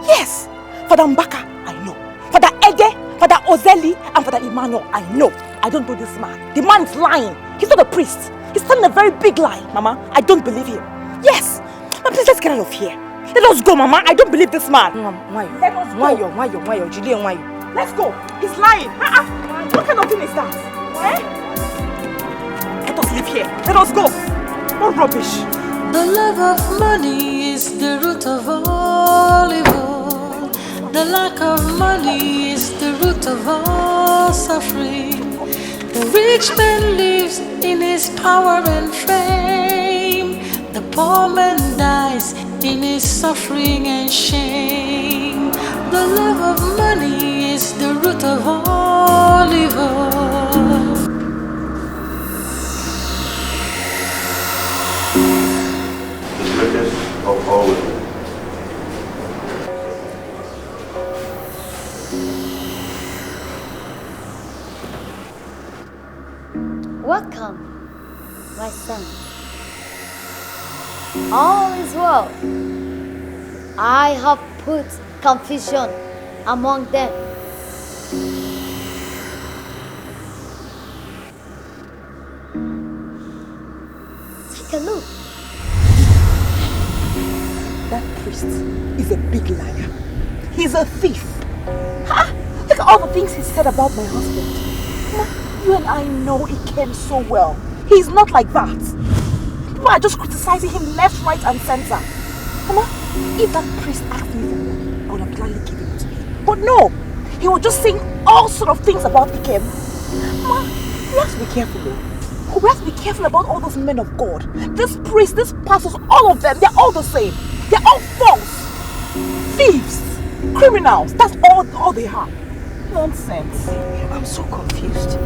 Yes. Father Mbaka, I know. Father Ede, Father Ozeli, and Father Emmanuel, I know. I don't know this man. The man is lying. He's not a priest. He's telling a very big lie, Mama. I don't believe him. Yes. Mama, please, let's get out of here. Let us go, Mama. I don't believe this man. Let us go. Julian, let's go. He's lying. What kind of thing is that? Eh? Let us live here. Let us go. What rubbish. The love of money is the root of all evil. The lack of money is the root of all suffering. The rich man lives in his power and fame. The poor man dies in his suffering and shame. The love of money is the root of all evil. The greatest of all evil. Welcome, my son. All is well. I have put confusion among them. Take a look. That priest is a big liar. He's a thief. Huh? Look at all the things he said about my husband. You and I know Ikem so well. He's not like that. People are just criticizing him left, right, and center. Mama, if that priest asked me for money, I would have gladly given it to him. But no, he was just saying all sort of things about Ikem. Mama, we have to be careful though. We have to be careful about all those men of God. This priest, this pastors, all of them, they're all the same. They're all false. Thieves, criminals, that's all they are. Nonsense. I'm so confused.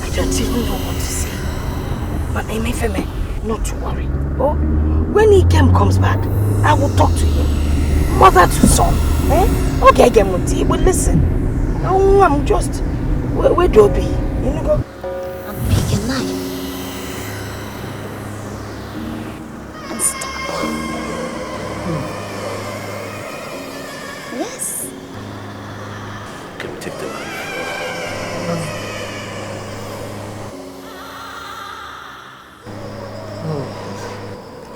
I don't even know what to say. But Emefeme, not to worry. Oh, when Ikem comes back, I will talk to him. Mother to son. Okay, Gemuti, but listen. No, I'm just... Where do I be? You know, go. I'm picking a knife. And stop. Yes. Can we take the knife?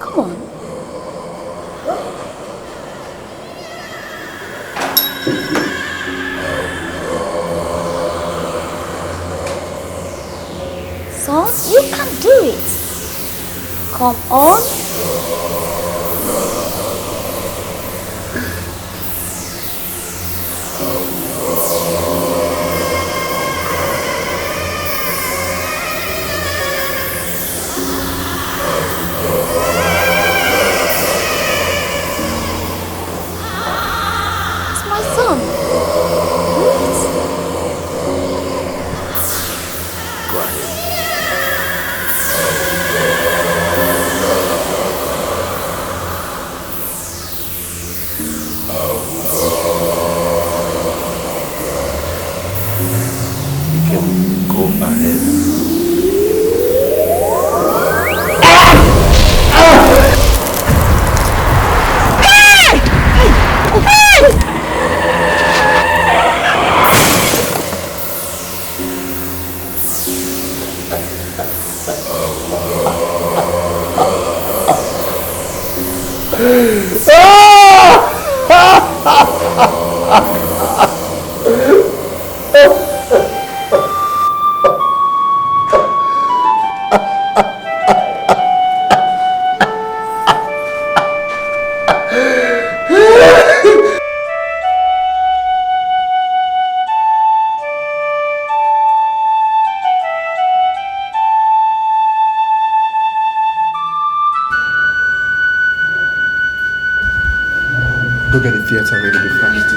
Come on. Son, you can do it. Come on. It's my son. Do it. Go ahead. You can go ahead. Go get the theater ready, be fast.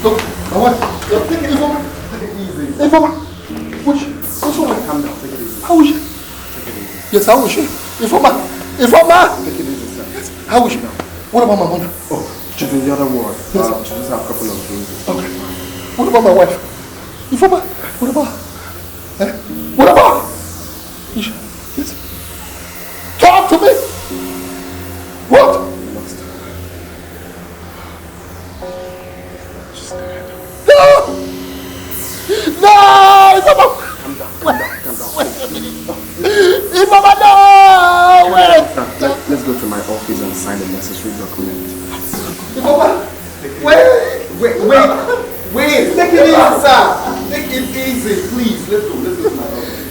Look, my wife, take it easy, woman. Take it easy. Hey, Mama, what's wrong? Calm down, take it easy. How is she? Take it easy. Yes, how is she? Informa! Take it easy, sir. Yes. How is she now? What about my mother? Oh, she's in the other ward. Yes. She just have a couple of bruises. Okay. What about my wife? Informa! What about? What about? Yes. Talk to me! What? No! Informa! Calm down. Wait a minute. Mama, no! Wait! Let's go to my office and sign the necessary document. Mama, wait! Take it easy, sir! Take it easy, please. Let's go to my office.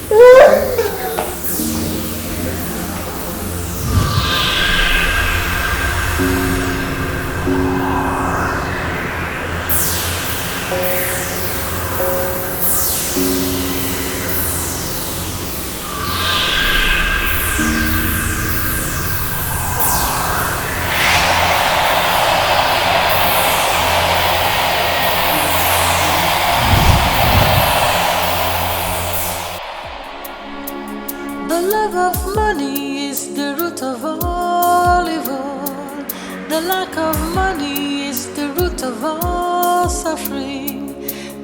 The love of money is the root of all evil. The lack of money is the root of all suffering.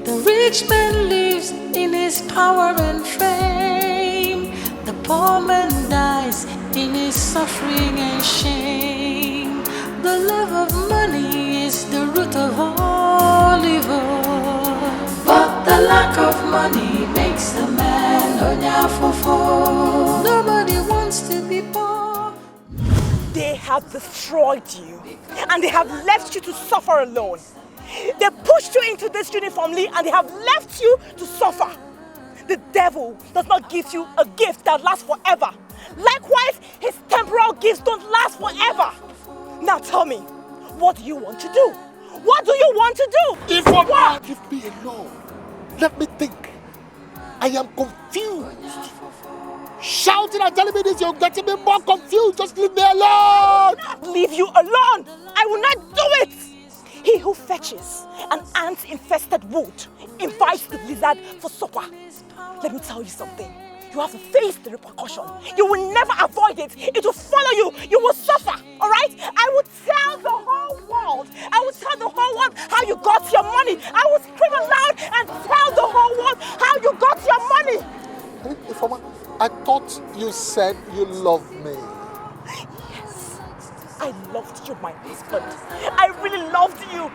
The rich man lives in his power and fame. The poor man dies in his suffering and shame. The love of money is the root of all evil. But the lack of money makes the man onyafofo. Nobody wants to be poor. They have destroyed you and they have left you to suffer alone. They pushed you into this uniformly and they have left you to suffer. The devil does not give you a gift that lasts forever. Likewise, his temporal gifts don't last forever. Now tell me, what do you want to do? What do you want to do? Ifeoma, leave me alone. Let me think. I am confused. Shouting and telling me this, you're getting me more confused. Just leave me alone. I will not leave you alone. I will not do it. He who fetches an ant-infested wood invites the lizard for supper. Let me tell you something. You have to face the repercussion. You will never avoid it. It will follow you. You will suffer. All right? I will tell the whole world. I will tell the whole world how you got your money. I will scream aloud and tell the whole world how you got your money. Hey, Ifeoma, I thought you said you love me. Yes, I loved you, my husband. I really loved you.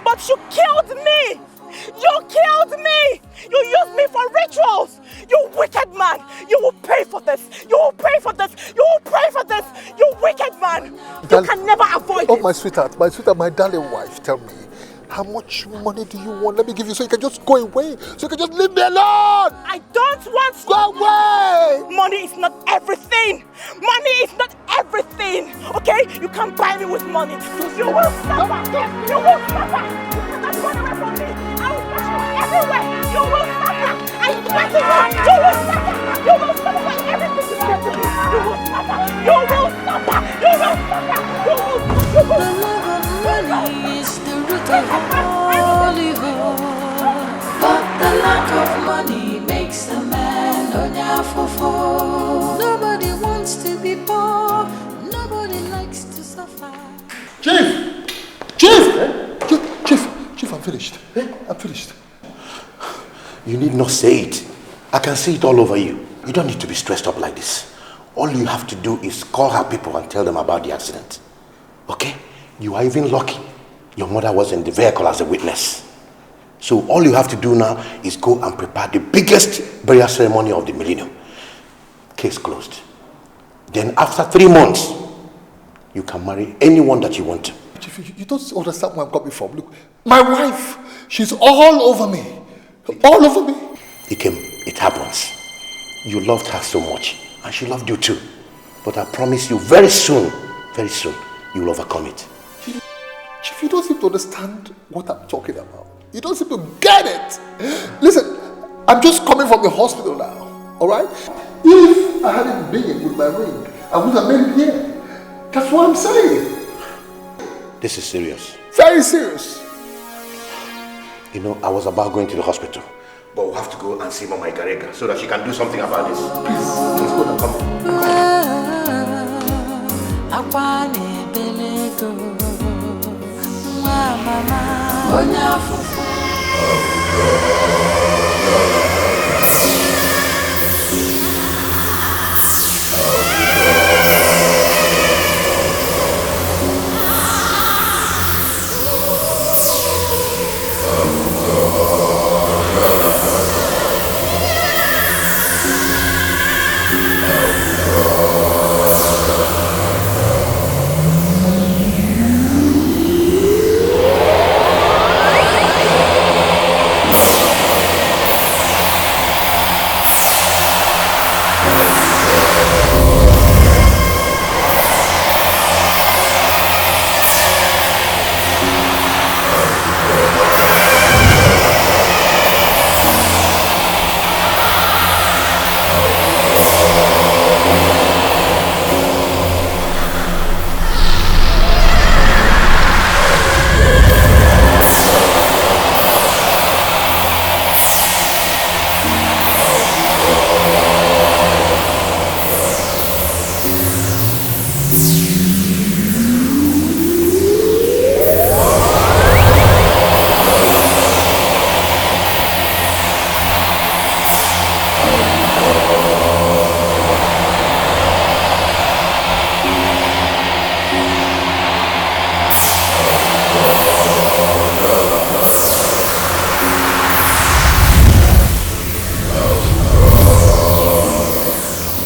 But you killed me. You killed me! You used me for rituals! You wicked man! You will pay for this! You will pay for this! You will pay for this! You wicked man! You can never avoid it! Oh, my sweetheart, my darling wife, tell me, how much money do you want? Let me give you so you can just go away, so you can just leave me alone! I don't want to go away! Money is not everything! Money is not everything! Okay? You can't buy me with money! You will suffer! You will suffer! You cannot run away from me! I will catch you everywhere! You will suffer! I swear to God! You will suffer! You will suffer for everything you do to me! You will suffer! You will suffer! You will suffer! You will suffer! The love of money is the root of all evil. But the lack of money makes the man onyafofo. Nobody wants to be poor. Nobody likes to suffer. Chief, I'm finished. I'm finished. You need not say it. I can see it all over you. You don't need to be stressed up like this. All you have to do is call her people and tell them about the accident. Okay? You are even lucky your mother was in the vehicle as a witness. So all you have to do now is go and prepare the biggest burial ceremony of the millennium. Case closed. Then after 3 months, you can marry anyone that you want to. Chief, you don't understand where I'm coming from. Look, my wife, she's all over me. All over me. It happens. You loved her so much, and she loved you too. But I promise you, very soon, you will overcome it. Chief, you don't seem to understand what I'm talking about. You don't seem to get it. Listen, I'm just coming from the hospital now, all right? If I hadn't been with my ring, I would have made it here. That's what I'm saying. This is serious. Very serious. You know, I was about going to the hospital, but we'll have to go and see Mama Ikarega so that she can do something about this. Please go and come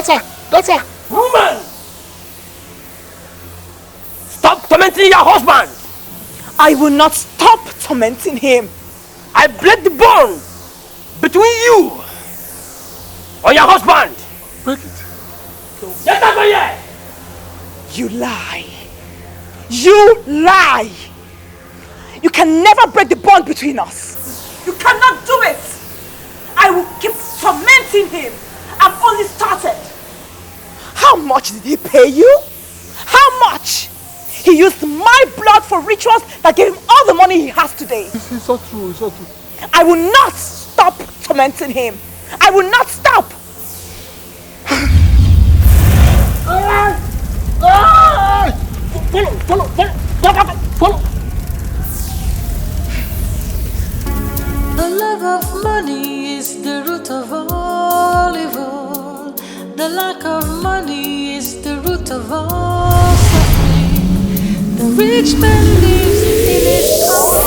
Daughter! Woman! Stop tormenting your husband! I will not stop tormenting him. I break the bond between you or your husband. Break it. Get out of here! You lie. You lie. You can never break the bond between us. You cannot do it. I will keep tormenting him. I've only started. How much did he pay you? How much? He used my blood for rituals that gave him all the money he has today. It's not true, it's not true. I will not stop tormenting him. I will not stop. Follow. The love of money is the root of all evil. The lack of money is the root of all suffering. The rich man lives in his power.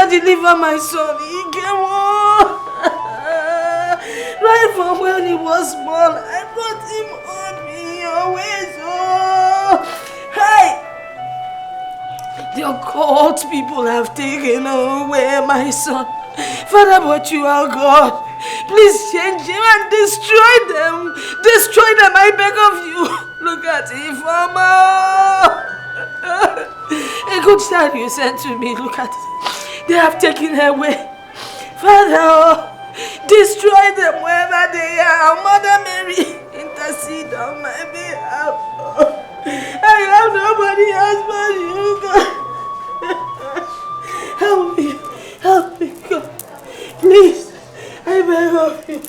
Deliver my son, he came on. Right from when he was born, I brought him on me always. Oh, hey! The occult people have taken away my son. Father, but you are God. Please change him and destroy them. Destroy them, I beg of you. Look at him, Mama. A good child you sent to me, look at it. They have taken her away. Father, destroy them wherever they are. Mother Mary, intercede on my behalf. I have nobody else but you, God. Help me, God. Please, I beg of you.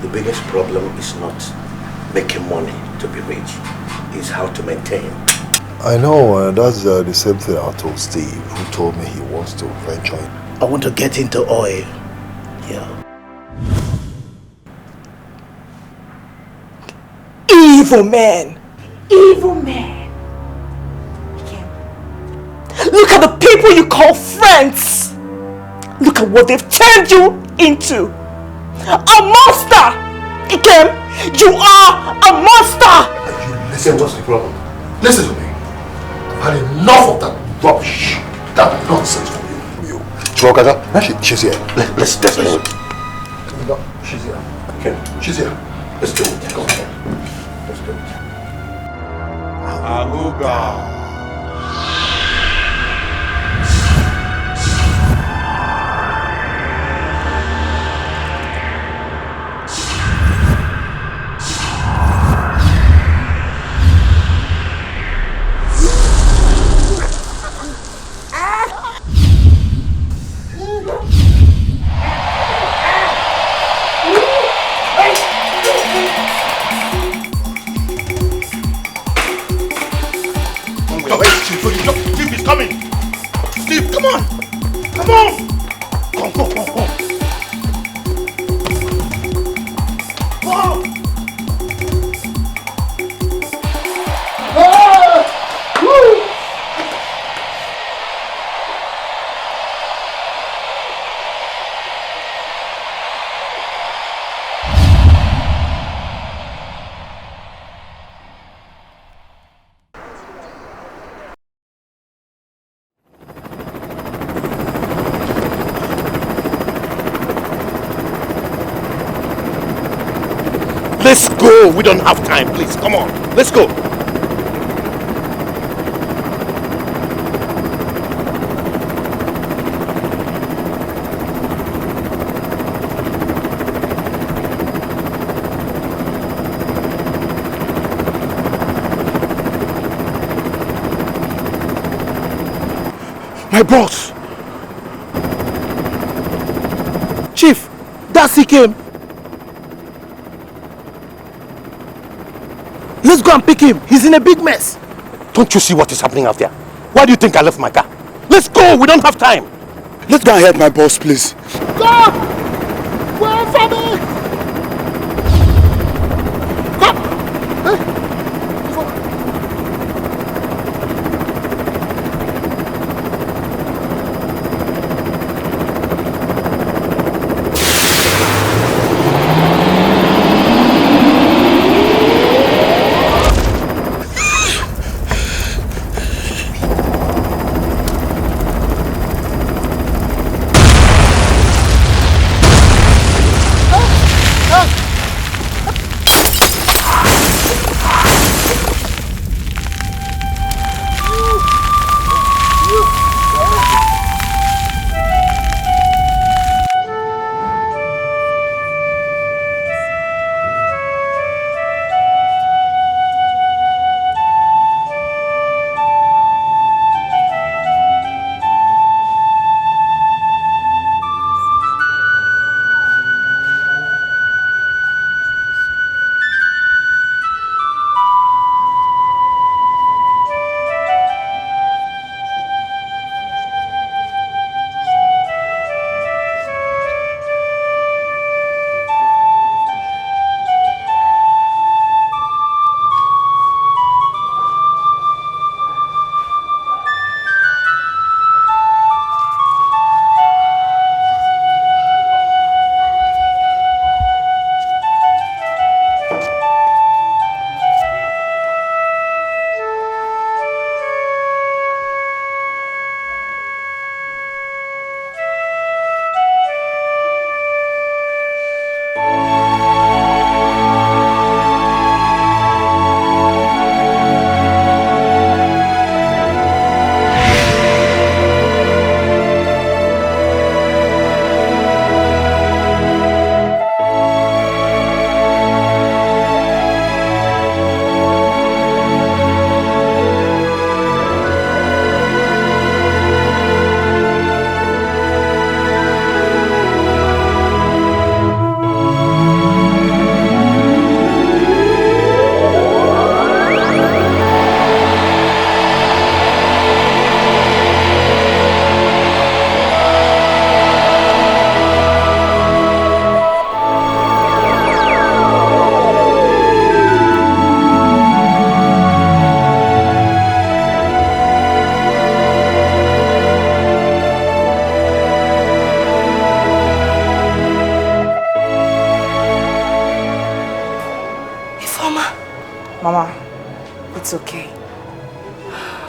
The biggest problem is not making money to be rich, it's how to maintain. I know, and that's the same thing I told Steve, who told me he wants to venture in. I want to get into oil. Yeah. Evil man! Evil man! for the people you call friends. Look at what they've turned you into. A monster! Ikem, you are a monster! Listen, what's the problem? Listen to me. I've had enough of that rubbish, that nonsense from you. Chwakaga, she's here. Let's do it. No, she's here. Okay. She's here. Let's do it. Go ahead. Let's do it. Aguga. Steve is coming! Steve, come on! Come on! Come. Come! Let's go! We don't have time, please. Come on. Let's go. My boss! Chief, that's he came. Let's go and pick him. He's in a big mess. Don't you see what is happening out there? Why do you think I left my car? Let's go. We don't have time. Let's go and help my boss, please. Stop! Wait for me! Come!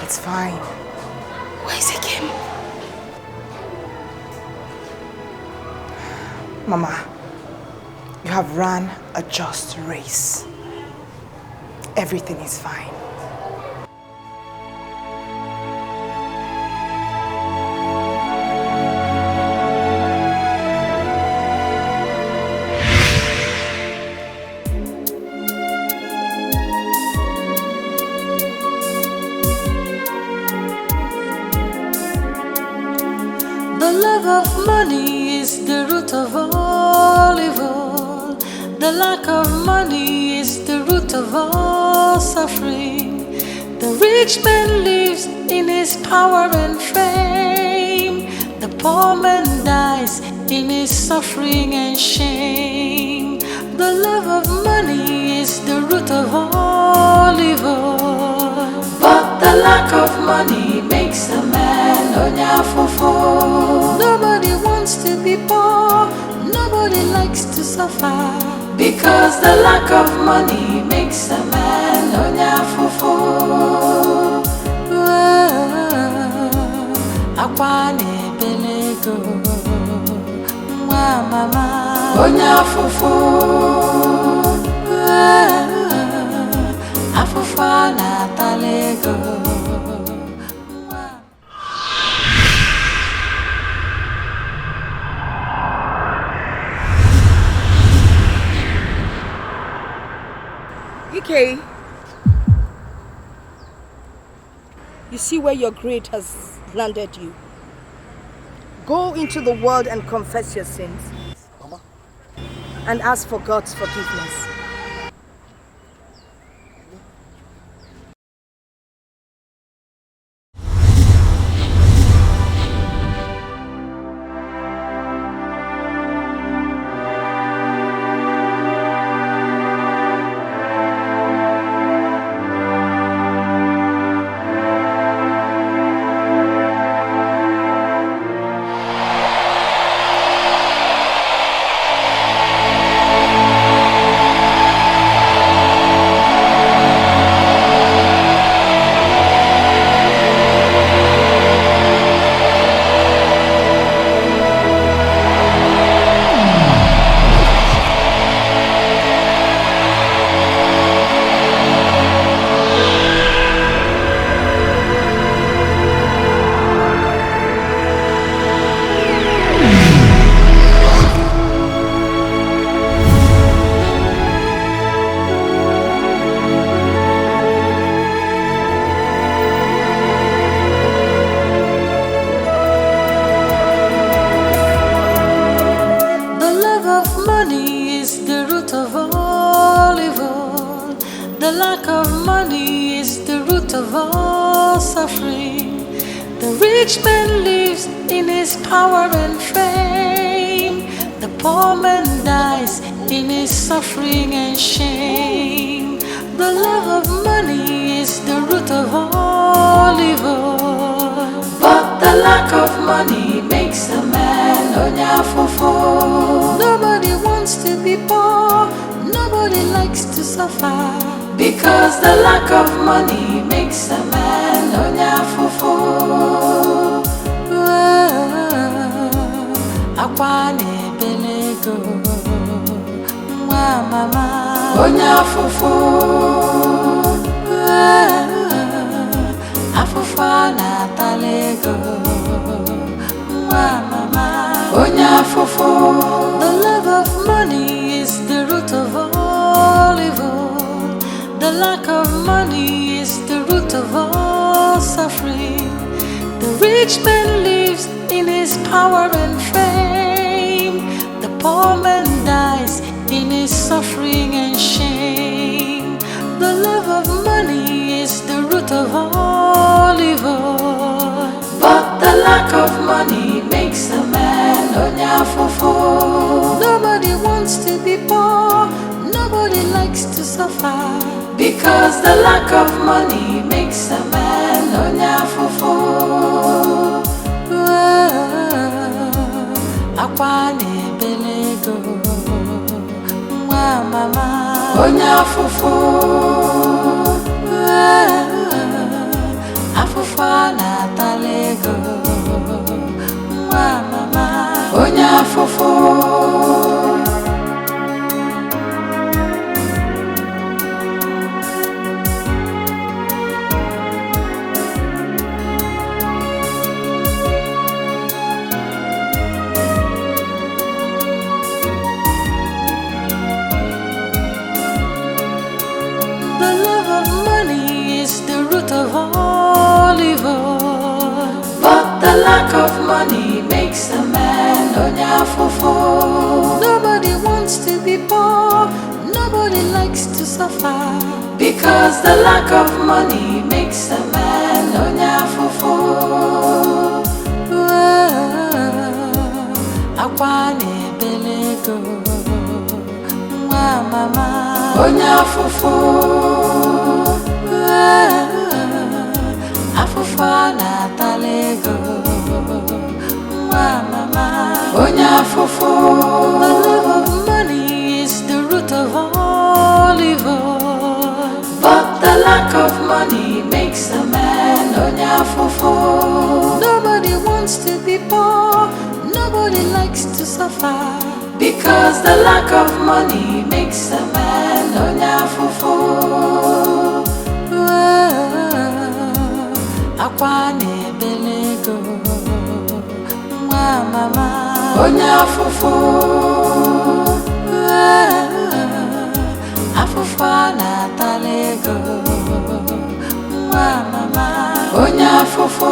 It's fine. Where is Ikem? Mama, you have run a just race. Everything is fine. The love of money is the root of all evil. The lack of money is the root of all suffering. The rich man lives in his power and fame. The poor man dies in his suffering and shame. The love of money is the root of all evil. But the lack of money makes a man onyafofo. Nobody wants to be poor. Nobody likes to suffer. Because the lack of money makes a man onyafofo. Akwane belego mwa mama onyafofo. Afofa na talego. Okay. You see where your greed has landed you. Go into the world and confess your sins. Mama. And ask for God's forgiveness. Because the lack of money makes a man onyafofo. Akwane belego mwa mama onyafofo. Afofa na talego mwa mama onyafofo. The love of money is the root of all evil. The lack of money is the root of all suffering. The rich man lives in his power and fame. The poor man dies in his suffering and shame. The love of money is the root of all evil. But the lack of money makes a man onyafofo. Nobody wants to be poor. Nobody likes to suffer. Because the lack of money makes a man onyafofo. Akwane belego mwa mama onyafofo. Afofa suffer. Because the lack of money makes a man onyafufu. Akwane belego Mwa mama onyafufu. Afufa na talego Mwa mama onyafufu. The love of money is the root of all evil, but the lack of money makes a man onyafufu. Nobody wants to be poor, nobody likes to suffer, because the lack of money makes a man onyafufu. Akwane belego Mwa mama onyafufu. Afufa na talego Mwa mama onyafufu.